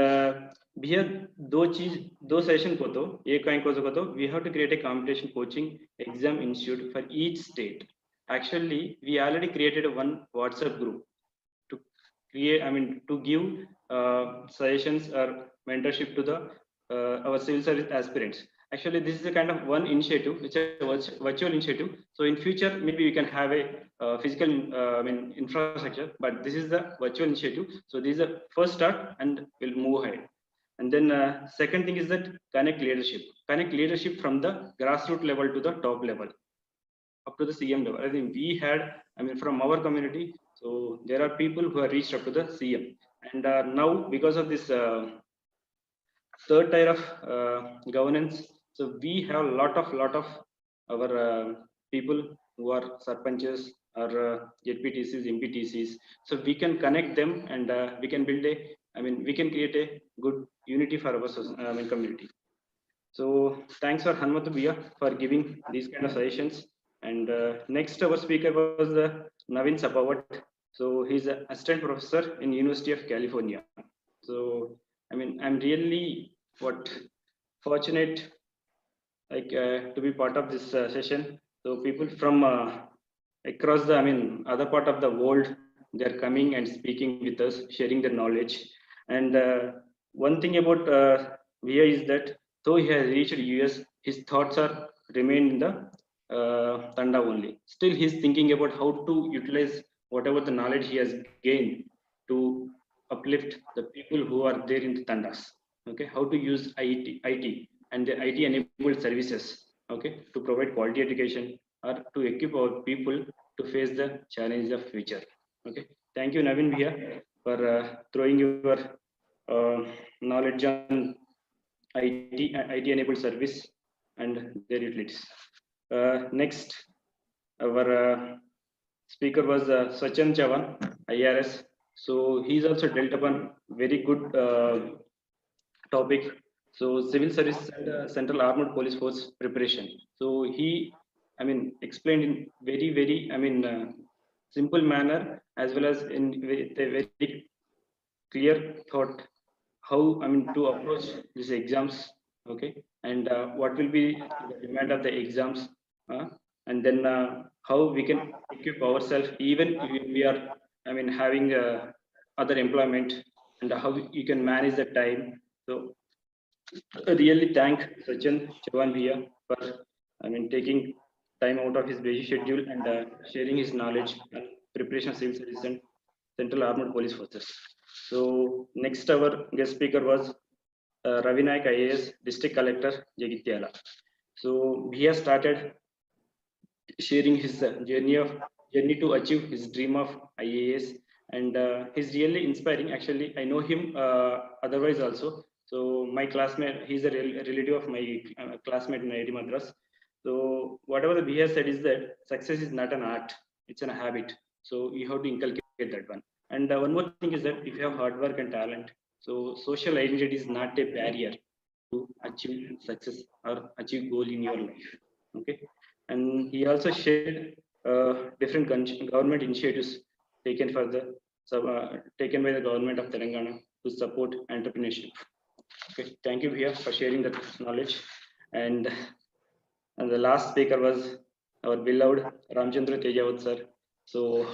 भैया दो session को तो एक को तो we have to create a competition coaching exam institute for each state. Actually, we already created one WhatsApp group to create, to give suggestions or mentorship to the our civil service aspirants. Actually, this is a kind of one initiative, which is a virtual initiative. So in future, maybe we can have a physical infrastructure, but this is the virtual initiative. So this is the first start, and we'll move ahead. And then second thing is that connect leadership from the grassroots level to the top level, up to the CM level. I think we had, from our community, so there are people who are reached up to the CM. And now, because of this third tier of governance, so we have a lot of our people who are sarpanches or ZPTCs, MPTCs. So we can connect them, and we can build we can create a good unity for our community. So thanks for Hanmatu Bhaiya for giving these kind of suggestions. And next our speaker was Navin Sapawat. So he's an assistant professor in University of California. So I mean, I'm really fortunate to be part of this session. So people from across the other part of the world, they're coming and speaking with us, sharing their knowledge. And one thing about Via is that though he has reached US, his thoughts are remain in the Tanda only. Still, he's thinking about how to utilize whatever the knowledge he has gained to uplift the people who are there in the Tandas. Okay, how to use IT and the IT enabled services, okay, to provide quality education or to equip our people to face the challenges of future. Okay, thank you, Navin Bhaiya, for throwing your knowledge on IT enabled service and their utilities. Next, our speaker was Sachin Chavan, IRS. So he's also dealt upon very good topic. So civil service and Central Armed Police Force preparation. So he, explained in very, simple manner as well as in with a very clear thought how to approach these exams, okay, and what will be the demand of the exams, and then how we can equip ourselves even if we are having other employment, and how you can manage the time. So I really thank Sachin Chavan Bhaiya for taking time out of his busy schedule and sharing his knowledge and preparation of civil service and Central Armed Police Forces. So next our guest speaker was Ravi Naik IAS, District Collector, Jagityala. So he has started sharing his journey to achieve his dream of IAS, and he's really inspiring. Actually, I know him otherwise also. So my classmate, he's a relative of my classmate in IIT Madras. So whatever the B has said is that success is not an art; it's a habit. So you have to inculcate that one. And one more thing is that if you have hard work and talent, so social identity is not a barrier to achieve success or achieve goal in your life. Okay, and he also shared different government initiatives taken for the taken by the government of Telangana to support entrepreneurship. Okay, thank you Bhaiya for sharing that knowledge. And the last speaker was our beloved Ramchandra Tejawat sir. So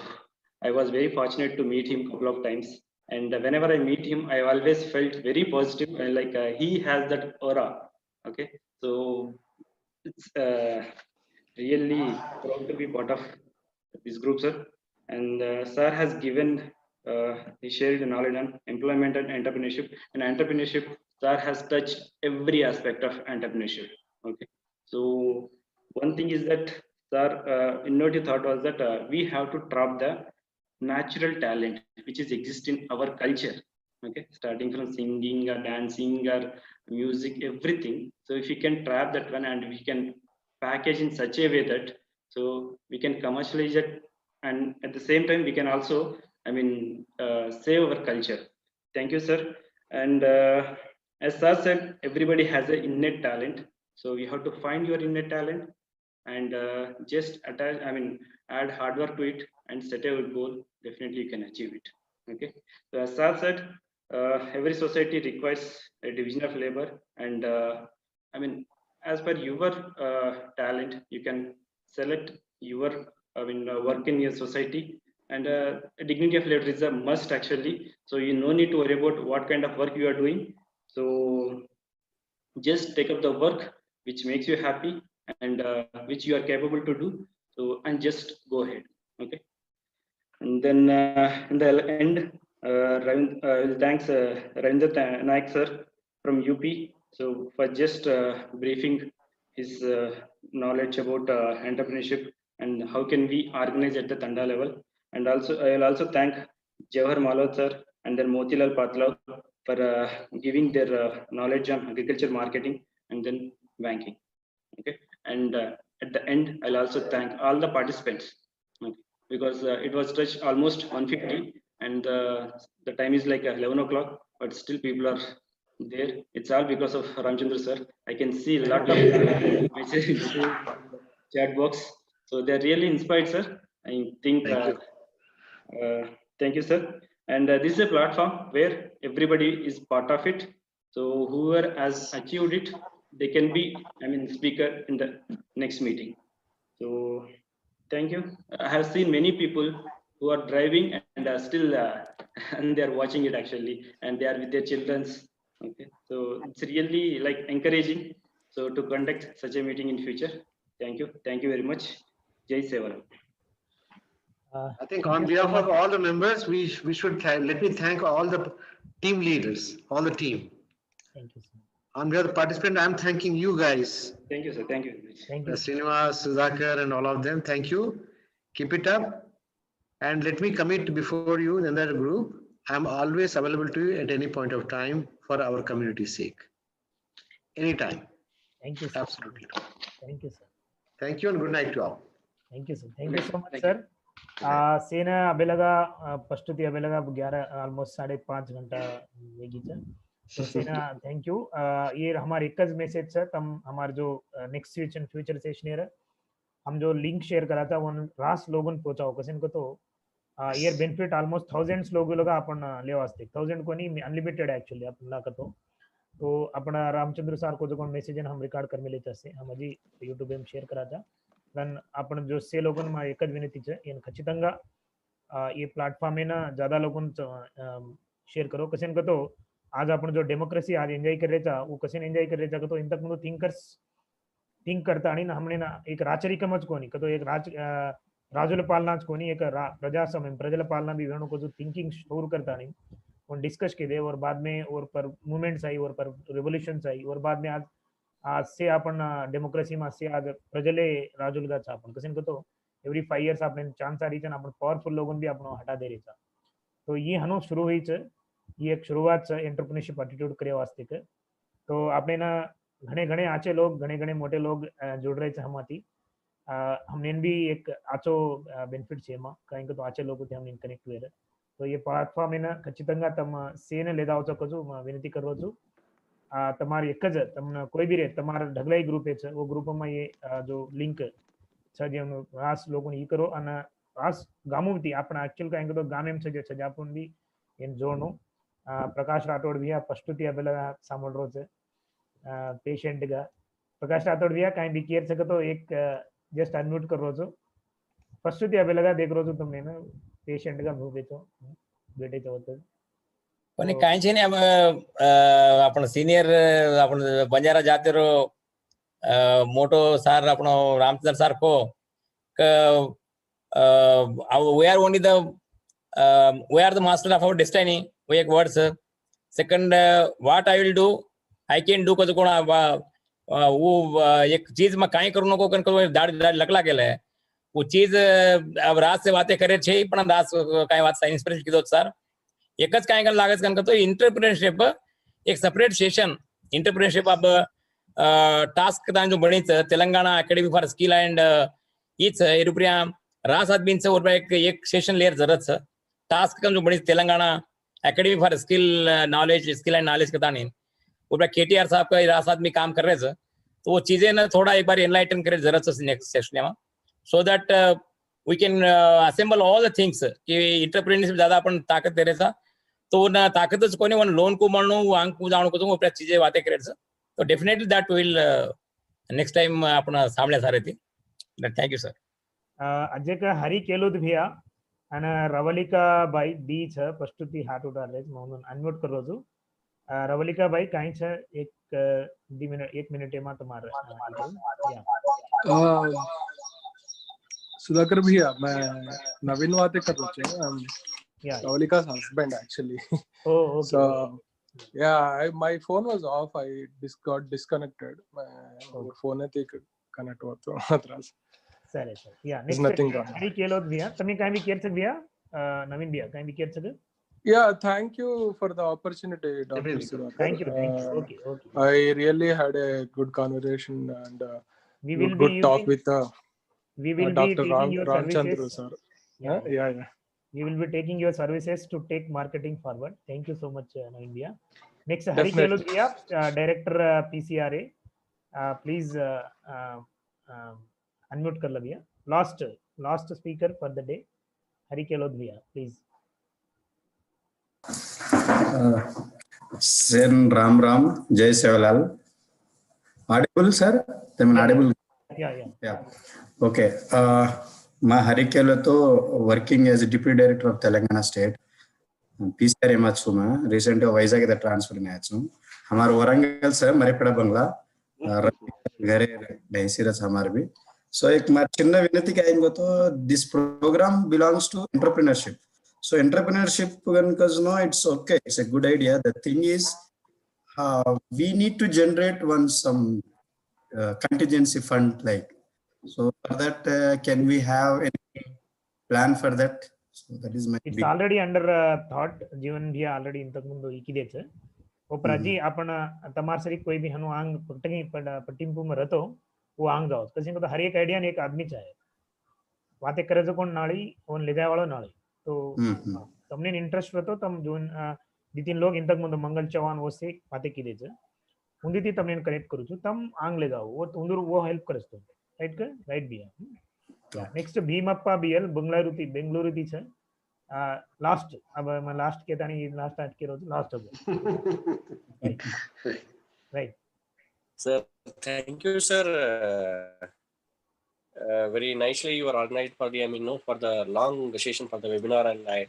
I was very fortunate to meet him a couple of times, and whenever I meet him, I always felt very positive, and like he has that aura. Okay, so it's really proud to be part of this group, sir. And sir has given, he shared the knowledge on employment and entrepreneurship. And entrepreneurship, sir has touched every aspect of entrepreneurship. Okay, so one thing is that sir, innovative thought was that we have to trap the natural talent which is exist in our culture. Okay, starting from singing or dancing or music, everything. So if we can trap that one and we can package in such a way that so we can commercialize it, and at the same time we can also save our culture. Thank you sir. And as sir said, everybody has an innate talent, so you have to find your innate talent and just attach add hard work to it and set a goal. Definitely you can achieve it. Okay, so as sir said, every society requires a division of labor, and as per your talent you can select your work in your society, and dignity of labor is a must actually. So you no need to worry about what kind of work you are doing. So just take up the work which makes you happy and which you are capable to do, so and just go ahead. Okay, and then in the end, thanks Ravindra Naik sir from UP, so for just briefing his knowledge about entrepreneurship and how can we organize at the Tanda level. And also I will also thank Jawahar Malot sir and then Motilal Patlaw for giving their knowledge on agriculture marketing and then banking. Okay, and at the end I'll also thank all the participants. Okay, because it was touched almost 150, and the time is like 11 o'clock, but still people are there. It's all because of Ramchandra sir. I can see a lot of messages in the chat box. So they're really inspired, sir. I think. Thank you, sir. And this is a platform where everybody is part of it. So whoever has achieved it, they can be, speaker in the next meeting. So thank you. I have seen many people who are driving and are still and they are watching it actually, and they are with their childrens. Okay, so it's really like encouraging. So to conduct such a meeting in future. Thank you very much. Jai Sevaram. I think on behalf of all the members, we should let me thank all the team leaders, all the team. Thank you, sir. On behalf of the participant, I'm thanking you guys. Thank you, sir. Thank you. Thank you. Srinivas, Sudhakar, and all of them. Thank you. Keep it up. And let me commit before you in that group. I'm always available to you at any point of time for our community's sake. Anytime. Thank you, sir. Absolutely. Thank you, sir. Thank you and good night to all. Thank you, sir. Thank you so much, sir. सेना अबेलगा पष्टुति अबेलगा 11 almost 5.5 घंटा वेगी छ तो सेना thank you ये हमारे एक message छ तम हमार जो नेक्स्ट फ्यूचर सेशन है हम जो लिंक शेयर करा था वो रास लोगन पहुंचाओ कसन को तो ये बेनिफिट ऑलमोस्ट थाउजेंड्स लोग अपन ले वास्ते 1000 को नहीं अनलिमिटेड एक्चुअली अपन ला तो अपना रामचंद्र सर को जो मैसेज हम रिकॉर्ड कर मिले से हम अजी यूट्यूब में शेयर करा था पण आपण जो से लोगन में एक विनती है इन खचितंगा ये प्लेटफॉर्म में ना ज्यादा लोगन शेयर करो कसन को तो आज आपण जो डेमोक्रेसी आज एंजॉय कर रहे था वो कसन एंजॉय कर रहे था तो इंतक मुंदु थिंक करता आणि हमने ना एक राचरिकमच कोनी तो एक राजुल पालनाच कोनी एक प्रजास्वाम्य प्रजल पालना भी वेणु को जो थिंकिंग शुरू करता नहीं और डिस्कस के दे और बाद में और पर मूवमेंट्स आई और पर रिवोल्यूशंस आई और बाद में आज से आपण डेमोक्रेसी में से आज प्रजले राजुलगा था आपण कसन को तो एवरी 5 इयर्स आपने चांस आ रही है आपण पावरफुल लोगन भी आपण हटा दे रही था तो ये हनो शुरू हुई है ये एक शुरुआत है एंटरप्रेन्योरशिप एटीट्यूड करे वास्ते के तो आपने ना घणे घणे आचे लोग घणे मोटे लोग जुड़ रहे थे हमारी हमने भी एक आचो बेनिफिट है एमा कहीं तो आचे लोग थे हमने कनेक्ट हुए तो ये प्लेटफॉर्म में खचितंगा तम सेने लेदा हो सको विनती करो छू તમારી એક જ તમને કોઈ બી રે તમારા ઢગલાઈ ગ્રુપ છે वो ગ્રુપમાં ये जो लिंक છે જે રાસ લોકો ઈ કરો અને રાસ ગામોથી આપણા एक्चुअल કાંઈ તો ગામ એમ છે જે છે આપણ બી એમ જોણો પ્રકાશ રાઠોડ ભैया પષ્ટુતિ અબેલા સાંભળ રહ્યો છે પેશન્ટ गा પ્રકાશ રાઠોડ ભैया કાંઈ બી કેર શકે તો એક જસ્ટ અનમ્यूट कर રહ્યો છો પષ્ટુતિ અબેલા દેખ રહ્યો છો તમને ને પેશન્ટ गा મૂવે છો બેટે છો તો પણ કાંઈ છે ને આપણો સિનિયર આપણો બંજારા જાતિરો મોટો સાર આપણો રામચંદ્ર સાર કો we are only the we are the master of our destiny वो एक word sir second what I will do I can do कजो कोणा वो एक चीज में काई करू नको कन दाढ़ी लकला गेले वो चीज अब रात से बातें करे छे पण रात काई बात इंस्पिरेशन कीधो सर एकच काय कर लागत कन तो एंटरप्रेन्योरशिप एक सेपरेट सेशन एंटरप्रेन्योरशिप अब टास्क जो बनी Telangana academy for skill and each रुपया रास आदमी से और एक सेशन लेयर जरूरत है टास्क जो बनी Telangana academy for skill and knowledge का नहीं और KTR साहब का रास आदमी काम कर रहे थे तो वो चीजें ना थोड़ा एक बार एनलाइटन करे जरूरत है नेक्स्ट सेशन में so that we can assemble all the things कि एंटरप्रेन्योरशिप ज्यादा अपन ताकत दे रहे था तो ना ताकत कोई वन लोन को मरणो आंक को जाणो को तो अपने चीजें बातें करे तो definitely that will next time अपना सामने सारे थी थैंक यू सर अजय का हरी केलोद भैया અને રવલિકા ભાઈ ડી છે પષ્ટુતિ હાથ ઉડાડે છે હું અનમ્યુટ કરું છું રવલિકા ભાઈ કાઈ છે એક મિનિટ એમાં તમારે सुधाकर भैया मैं नवीन बातें कर रहे हैं Ravalika's husband actually oh okay so yeah my phone was off I got disconnected my phone है कनेक्ट हुआ तो अतरास सर yeah next हरी केलोद भैया તમે કાઈ બી કેર છે ભैया નવીન ભैया કાઈ બી કેર છે yeah thank you for the opportunity Dr. Sudhakar thank you okay I really had a good conversation and we will good talk with we will Dr. be taking your Ramchandra services sir yeah we will be taking your services to take marketing forward thank you so much Navin bhaiya Next, Hari Definitely. Kelodria, Director PCRA. Please unmute कर लो भैया. Last speaker for the day, Hari Kelodria, please. Sen Ram Ram, Jai Sevalal. Audible, sir? Audible. Yeah. Okay. Ma Hari Keloto working as a Deputy Director of Telangana State. PCRA Matsuma. Recently, Vizag the transfer match. हमारे वरंगल से मरेपड़ा बंगला घरे ढाईसिरस हमारे भी. So एक मार चिन्ना विनती क्या इनको तो this program belongs to entrepreneurship. So entrepreneurship because no, it's okay, it's a good idea. The thing is, we need to generate some contingency fund like. So for that, can we have any plan for that? So that is my. It's already under thought. जीवन भी already इंतक मुंडो इकी देते. वो प्राजी आपण तमार सरी कोई भी हनु आंग पट्टी पट्टीमपू में रहतो वो आंग जाओ. कहीं को तो हर एक आइडिया ने एक आदमी चाहे. बातें करे जो कौन नाली कौन ले जाए वाला नाली. तो तुमने इंटरेस्ट रहतो तुम जो 2-3 लोग इंतक मुंडो मंगल चौहान वो से बातें की देते. उन्दी थी तुमने कनेक्ट करूँ तो तुम आंग ले जाओ. वो उन्दर वो हेल्प करे तो. Right भी है. Next भीमप्पा BL बेंगलुरु थी छे. Last अब मैं last कहता नहीं last start के रोज last अब. Right. Sir, thank you, sir. Very nicely you are organized for the for the long session for the webinar, and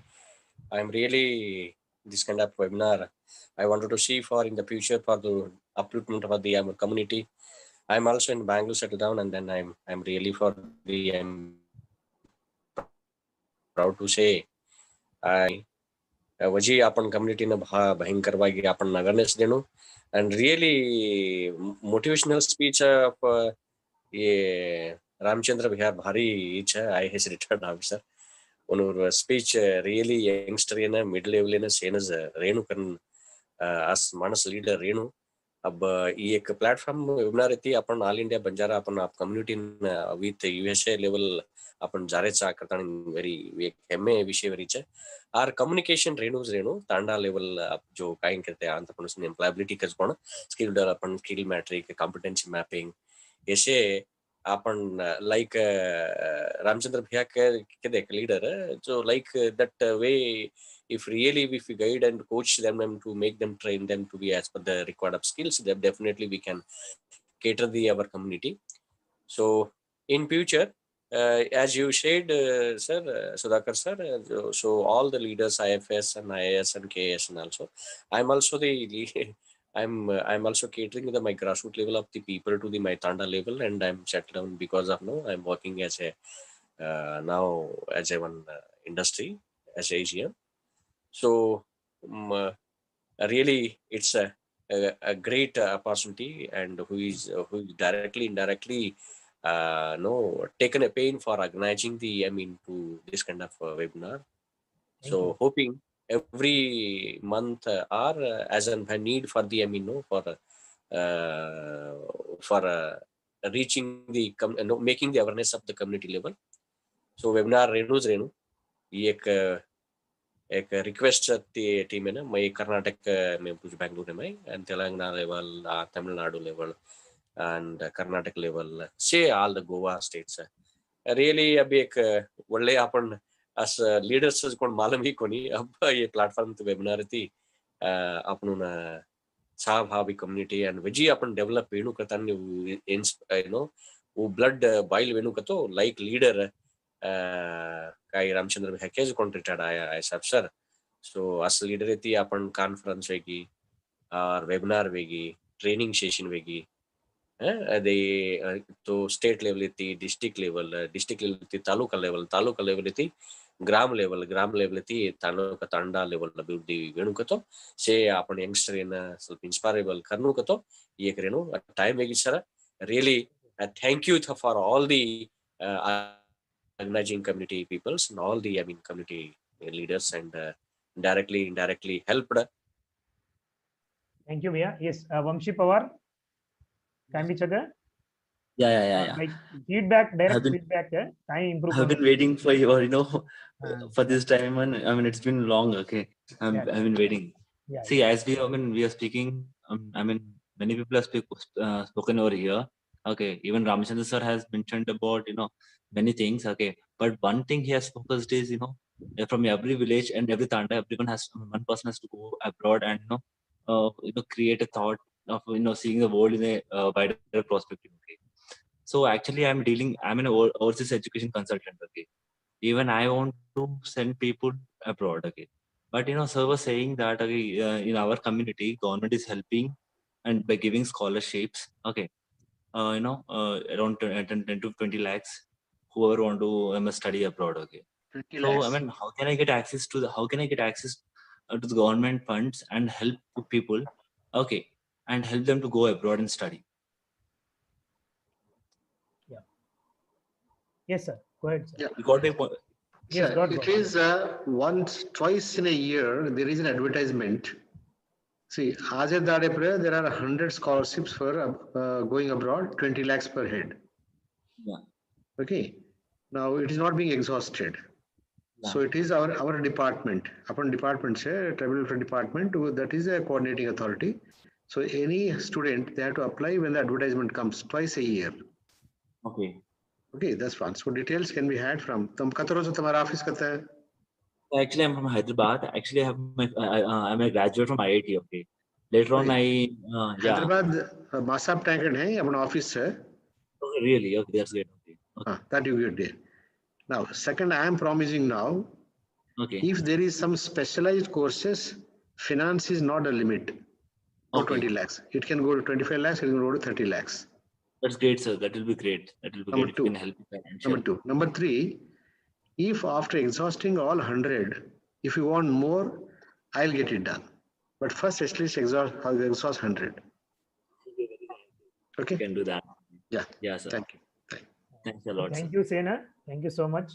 I'm really this kind of webinar I wanted to see for in the future for the upliftment of the community. I'm also in Bangalore settled down, and then I'm really for the I'm proud to say वजी अपन community ने भयंकर वागी अपन awareness देनो and really motivational speech of ये रामचंद्र बिहार भारी इच्छा I has returned officer उन्होंने speech really youngster ने mid level ने सेनस रेणु करन as मानस leader रेणु अब ये एक प्लेटफॉर्म वेबिनार रहती अपन ऑल इंडिया बंजारा अपन आप कम्युनिटी विथ यूएसए लेवल अपन जारे चा करता वेरी एक हेमे विषय वरीचे are communication Renu Tanda level आप जो काइंग करते हैं entrepreneurs एम्प्लॉयबिलिटी कर कोण skill development skill matrix competency mapping ऐसे अपन लाइक रामचंद्र भैया के देख लीडर जो like that way if really if we guide and coach them to make them train them to be as per the required of skills, then definitely we can cater our community. So in future, as you said, sir, Sudhakar sir, so all the leaders IFS and IAS and KS and also I'm also I'm also catering to my grassroots level of the people to the my Tanda level, and I'm settled down because of I'm working as a now as a one industry as AGM. So really it's a great opportunity, and who is directly indirectly taken a pain for organizing the to this kind of webinar. So hoping every month or as and when need for the for reaching the making the awareness of the community level. So webinar Renu एक request team है ना मैं कर्नाटक में कुछ बेंगलुरु में and Telangana level Tamil Nadu level and Karnataka level से all the Goa states really अभी एक ಒಳ್ಳೆ अपन as leaders कोण मालूम ही कोनी अब ये प्लेटफॉर्म तो वेबिनार थी अपन सहभागी कम्युनिटी एंड वजी अपन डेवलप वेणु करता वो ब्लड बॉइल वेणु करतो लाइक लीडर काही रामचंद्र हॅकेज कोण रिटायर्ड आया ऐसा सर सो अस लीडर येती आपण कॉन्फ्रेंस वेगी और वेबिनार वेगी ट्रेनिंग सेशन वेगी अदे तो स्टेट लेवल येती डिस्ट्रिक्ट लेवल येती तालुका लेवल येती ग्राम लेवल येती तालुका तांडा लेवल अभिवृद्धि वेणु कतो से आपण यंगस्टर इन ಸ್ವಲ್ಪ इंस्पायरेबल करनु कतो ये करेनु टाइम वेगी sir really thank you for all the organizing community peoples and all the community leaders and directly indirectly helped. Thank you Via. Yes, Vamshi Pawar, can we check? Yeah. Like feedback, direct feedback, time improve. I've been waiting for your for this time, and it's been long. Okay, I've been waiting. Yeah. See, as we, I mean, we are speaking. I mean, many people have spoken over here. Okay, even Ramchandra sir has mentioned about many things. Okay, but one thing he has focused is from every village and every tanda, everyone has one person has to go abroad and create a thought of seeing the world in a wider perspective. Okay, so actually I'm an overseas education consultant. Okay, even I want to send people abroad. Okay, but sir was saying that in our community, government is helping and by giving scholarships. Okay, around 10 to 20 lakhs, whoever want to study abroad. Okay, 20 so lakhs. I mean, how can I get access to to the government funds and help people? Okay, and help them to go abroad and study. Yeah. Yes, sir. Go ahead, sir. Yeah. You got my point. Yes, Sir, got it is twice in a year there is an advertisement. See, as a there are 100 scholarships for going abroad, 20 lakhs per head. Yeah. Okay. Now it is not being exhausted. So it is our department. Upon department, tribal department, that is a coordinating authority. So any student, they have to apply when the advertisement comes twice a year. Okay. Okay, that's fine. So details can be had from. office Actually, I'm from Hyderabad. Actually, I'm a graduate from IIT. Okay. Later on, yeah. Hyderabad, Masab Tankard hai, apna office hai. Okay, really? Okay, that's great. Okay. That you get there. Now, second, I am promising now. Okay. If there is some specialized courses, finance is not a limit. Not 20 lakhs. It can go to 25 lakhs. It can go to 30 lakhs. That's great, sir. That will be great. That will be Number great. two. If you can help me financially. Number two. Number three, if after exhausting all 100, if you want more, I'll get it done. But first, at least exhaust 100. Okay. You can do that. Yeah. Yeah, sir. Thank you. Thanks a lot, Thank sir. you, Sena. Thank you so much.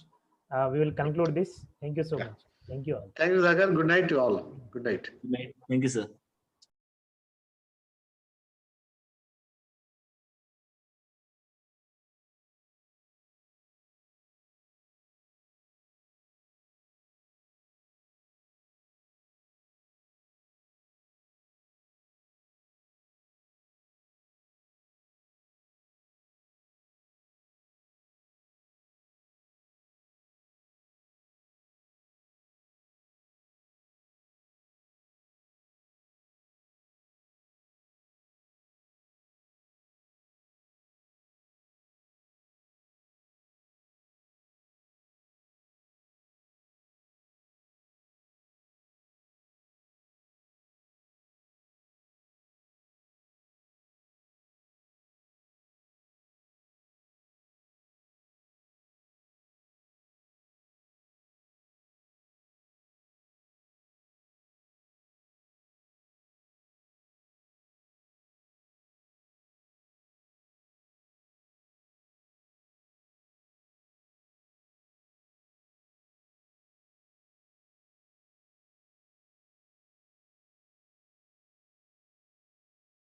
We will conclude this. Thank you so much. Thank you all. Thank you, Zagar. Good night to all. Good night. Good night. Thank you, sir.